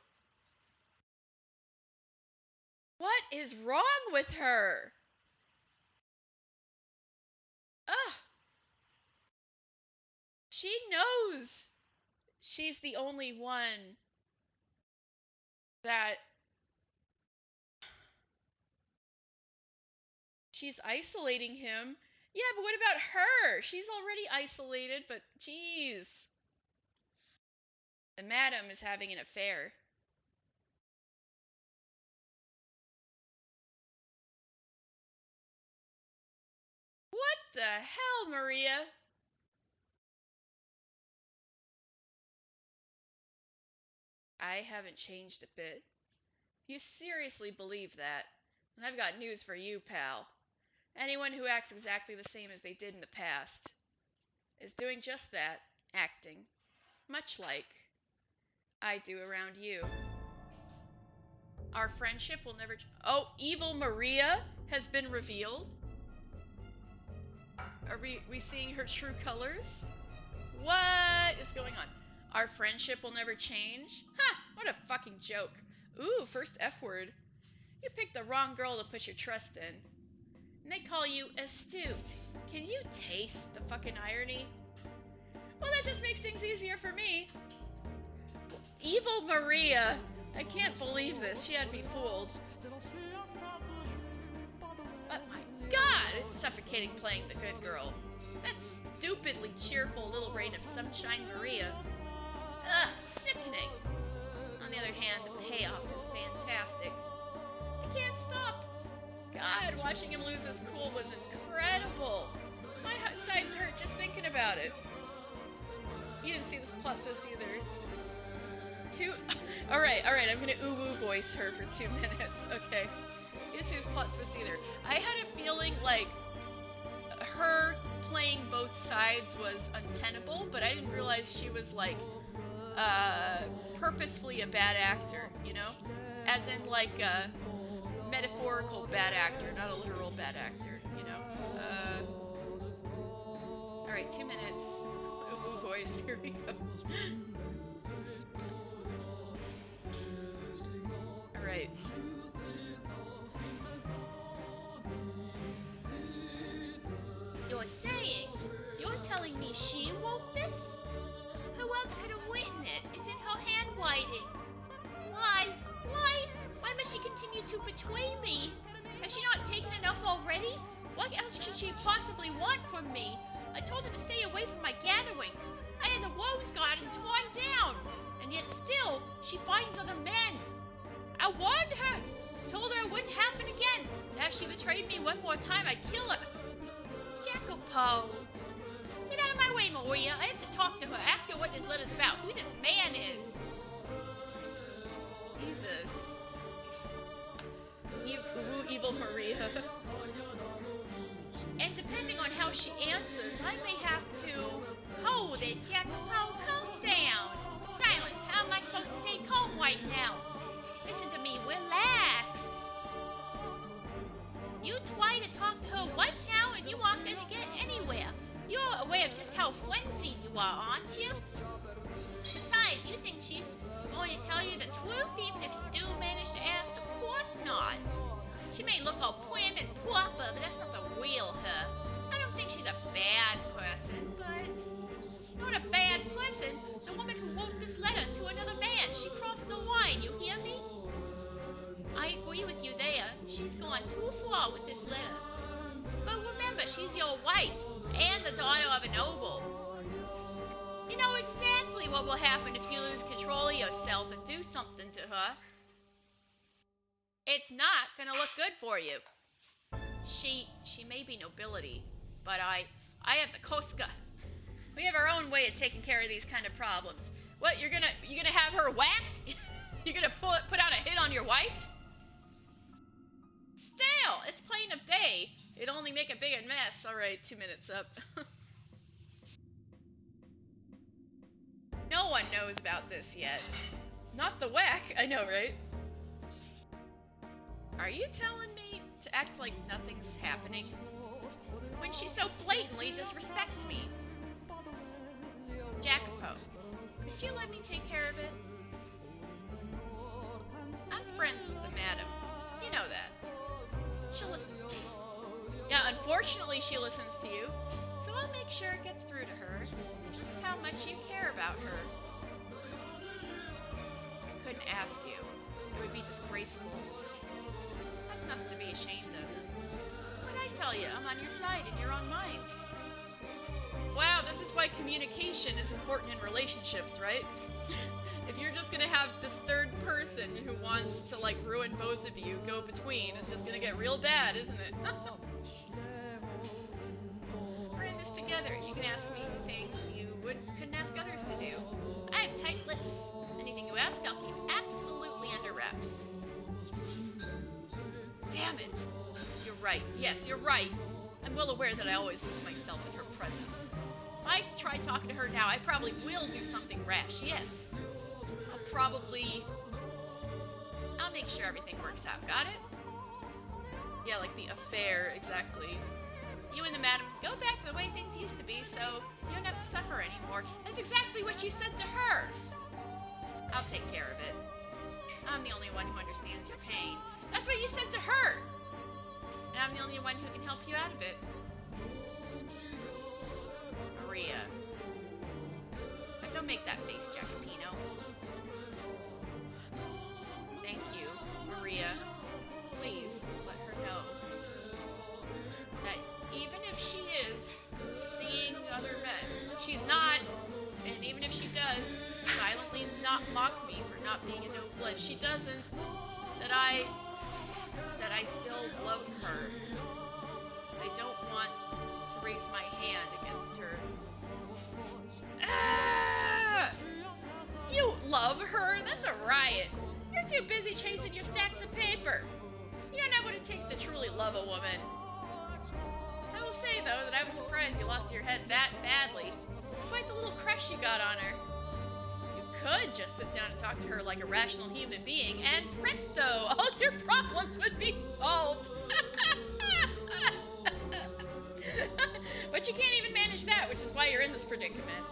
What is wrong with her? Ugh. She knows she's the only one that she's isolating him. Yeah, but what about her? She's already isolated, but geez. The madam is having an affair. What the hell, Maria? I haven't changed a bit. You seriously believe that? And I've got news for you, pal. Anyone who acts exactly the same as they did in the past is doing just that, acting, much like I do around you. Our friendship will never... Oh, Evil Maria has been revealed. Are we seeing her true colors? What is going on? Our friendship will never change? Ha! What a fucking joke. Ooh, first F word. You picked the wrong girl to put your trust in. And they call you astute. Can you taste the fucking irony? Well, that just makes things easier for me. Evil Maria. I can't believe this. She had me fooled. But my god, it's suffocating playing the good girl. That stupidly cheerful little rain of sunshine Maria. Ugh, sickening. On the other hand, the payoff is fantastic. I can't stop. God, watching him lose his cool was incredible. My sides hurt just thinking about it. You didn't see this plot twist either. Alright, I'm gonna ooh-woo voice her for 2 minutes. Okay. You didn't see this plot twist either. I had a feeling like her playing both sides was untenable, but I didn't realize she was like purposefully a bad actor, you know? As in like a metaphorical bad actor, not a literal bad actor, you know? Alright, 2 minutes. Ooh, voice, here we go. Alright. You're telling me she wrote this? Who else could have written it? Isn't her handwriting? Why must she continue to betray me? Has she not taken enough already? What else could she possibly want from me? I told her to stay away from my gatherings. I had the rose garden torn down, and yet still she finds other men. I warned her, told her it wouldn't happen again, that if she betrayed me one more time, I'd kill her. Jacopo. Get out of my way, Maria. I have to talk to her. Ask her what this letter's about, who this man is. Jesus. Evil Maria. And depending on how she answers, I may have to... Hold it, Jacopo. Calm down. Silence. How am I supposed to stay calm right now? Listen to me. Relax. You try to talk to her right now and you aren't going to get anywhere. You're aware of just how frenzied you are, aren't you? Besides, you think she's going to tell you the truth even if you do manage to ask? Of course not. She may look all prim and proper, but that's not the real her. I don't think she's a bad person, but not a bad person. The woman who wrote this letter to another man, she crossed the line, you hear me? I agree with you there. She's gone too far with this letter. But remember, she's your wife and the daughter of a noble. You know exactly what will happen if you lose control of yourself and do something to her. It's not gonna look good for you. She may be nobility, but I have the Koska. We have our own way of taking care of these kind of problems. What, you're gonna have her whacked? You're gonna put out a hit on your wife? Still, it's plain of day. It'd only make a bigger mess. Alright, 2 minutes up. No one knows about this yet. Not the whack, I know, right? Are you telling me to act like nothing's happening? When she so blatantly disrespects me? Jacopo, could you let me take care of it? I'm friends with the madam. You know that. She'll listen to me. Yeah, unfortunately she listens to you, so I'll make sure it gets through to her just how much you care about her. I couldn't ask you. It would be disgraceful. That's nothing to be ashamed of. But I tell you, I'm on your side and you're on mine. Wow, this is why communication is important in relationships, right? If you're just gonna have this third person who wants to like ruin both of you go between, it's just gonna get real bad, isn't it? We're in this together. You can ask me things you couldn't ask others to do. I have tight lips. Anything you ask, I'll keep absolutely under wraps. Damn it. You're right. Yes, you're right. I'm well aware that I always lose myself in her presence. If I try talking to her now, I probably will do something rash. Yes. I'll make sure everything works out. Got it? Yeah, like the affair, exactly. You and the madam go back to the way things used to be, so you don't have to suffer anymore. That's exactly what you said to her. I'll take care of it. I'm the only one who understands your pain. That's what you said to her. And I'm the only one who can help you out of it. Maria. But don't make that face, Jacopino. Thank you, Maria. Please let her know that even if she is seeing other men, she's not, and even if she does silently not mock me for not being a no blood, she doesn't, that I still love her. I don't want to raise my hand against her. Ah! You love her? That's a riot. You're too busy chasing your stacks of paper. You don't know what it takes to truly love a woman. I will say, though, that I was surprised you lost your head that badly. Quite the little crush you got on her. You could just sit down and talk to her like a rational human being, and presto, all your problems would be solved. But you can't even manage that, which is why you're in this predicament.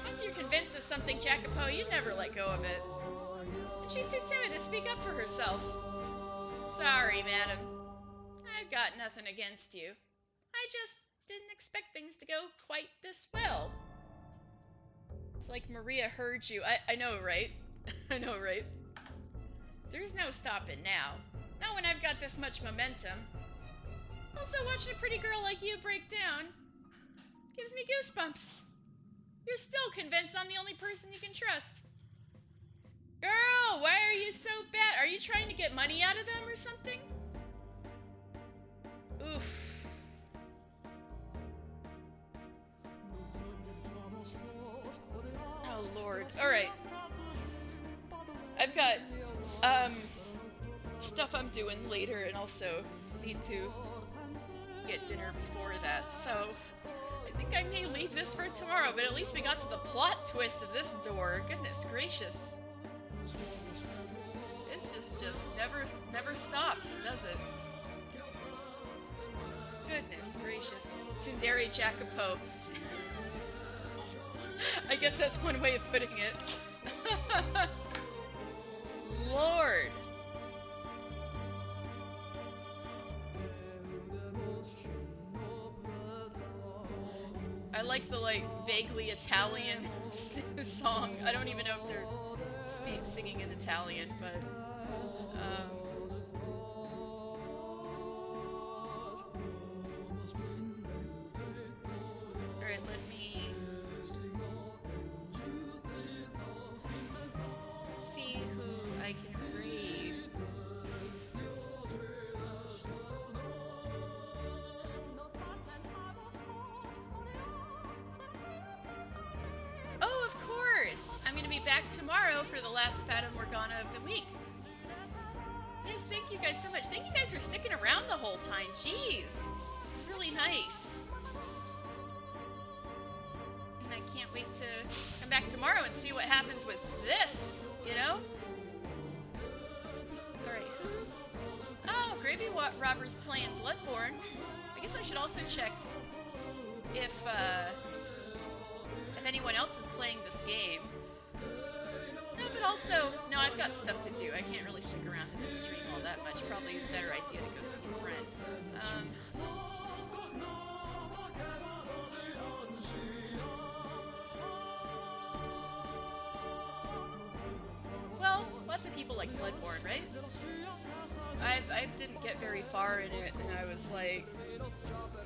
Once you're convinced of something, Jacopo, you never let go of it. And she's too timid to speak up for herself. Sorry, madam. I've got nothing against you. I just didn't expect things to go quite this well. It's like Maria heard you. I know, right? I know, right? There's no stopping now. Not when I've got this much momentum. Also, watching a pretty girl like you break down gives me goosebumps. You're still convinced I'm the only person you can trust. Girl, why are you so bad? Are you trying to get money out of them or something? Oof. Oh, Lord. Alright. I've got, stuff I'm doing later and also need to get dinner before that, so I think I may leave this for tomorrow, but at least we got to the plot twist of this door. Goodness gracious. It's just never stops, does it? Goodness gracious. Tsundere Jacopo. I guess that's one way of putting it. Lord. I like the, vaguely Italian song. I don't even know if they're singing in Italian, but, Alright, let me see who I can read. Oh, of course! I'm gonna be back tomorrow for the last Fata Morgana of the week. Yes, thank you guys so much. Thank you guys for sticking around the whole time. Jeez. It's really nice. And I can't wait to come back tomorrow and see what happens with this, you know? Alright, who's... Oh, Gravy Robber's playing Bloodborne. I guess I should also check if anyone else is playing this game. No, but also, no, I've got stuff to do. I can't really stick around in this stream all that much. Probably a better idea to go see a friend. Well, lots of people like Bloodborne, right? I didn't get very far in it, and I was like,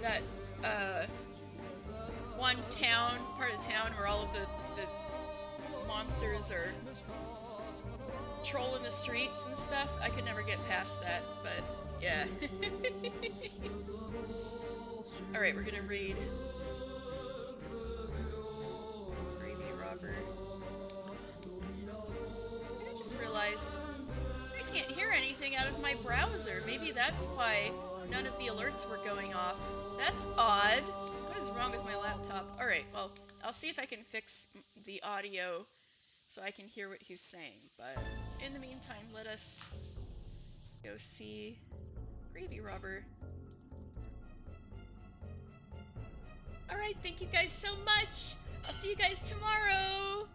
that, one part of town where all of the monsters are trolling the streets and stuff. I could never get past that, but yeah. Alright, we're gonna read Gravy Robber. I just realized I can't hear anything out of of my browser. Maybe that's why none of the alerts were going off. That's odd. What is wrong with my laptop? Alright, well, I'll see if I can fix the audio so I can hear what he's saying. But in the meantime, let us go see Gravy Robber. Alright, thank you guys so much! I'll see you guys tomorrow!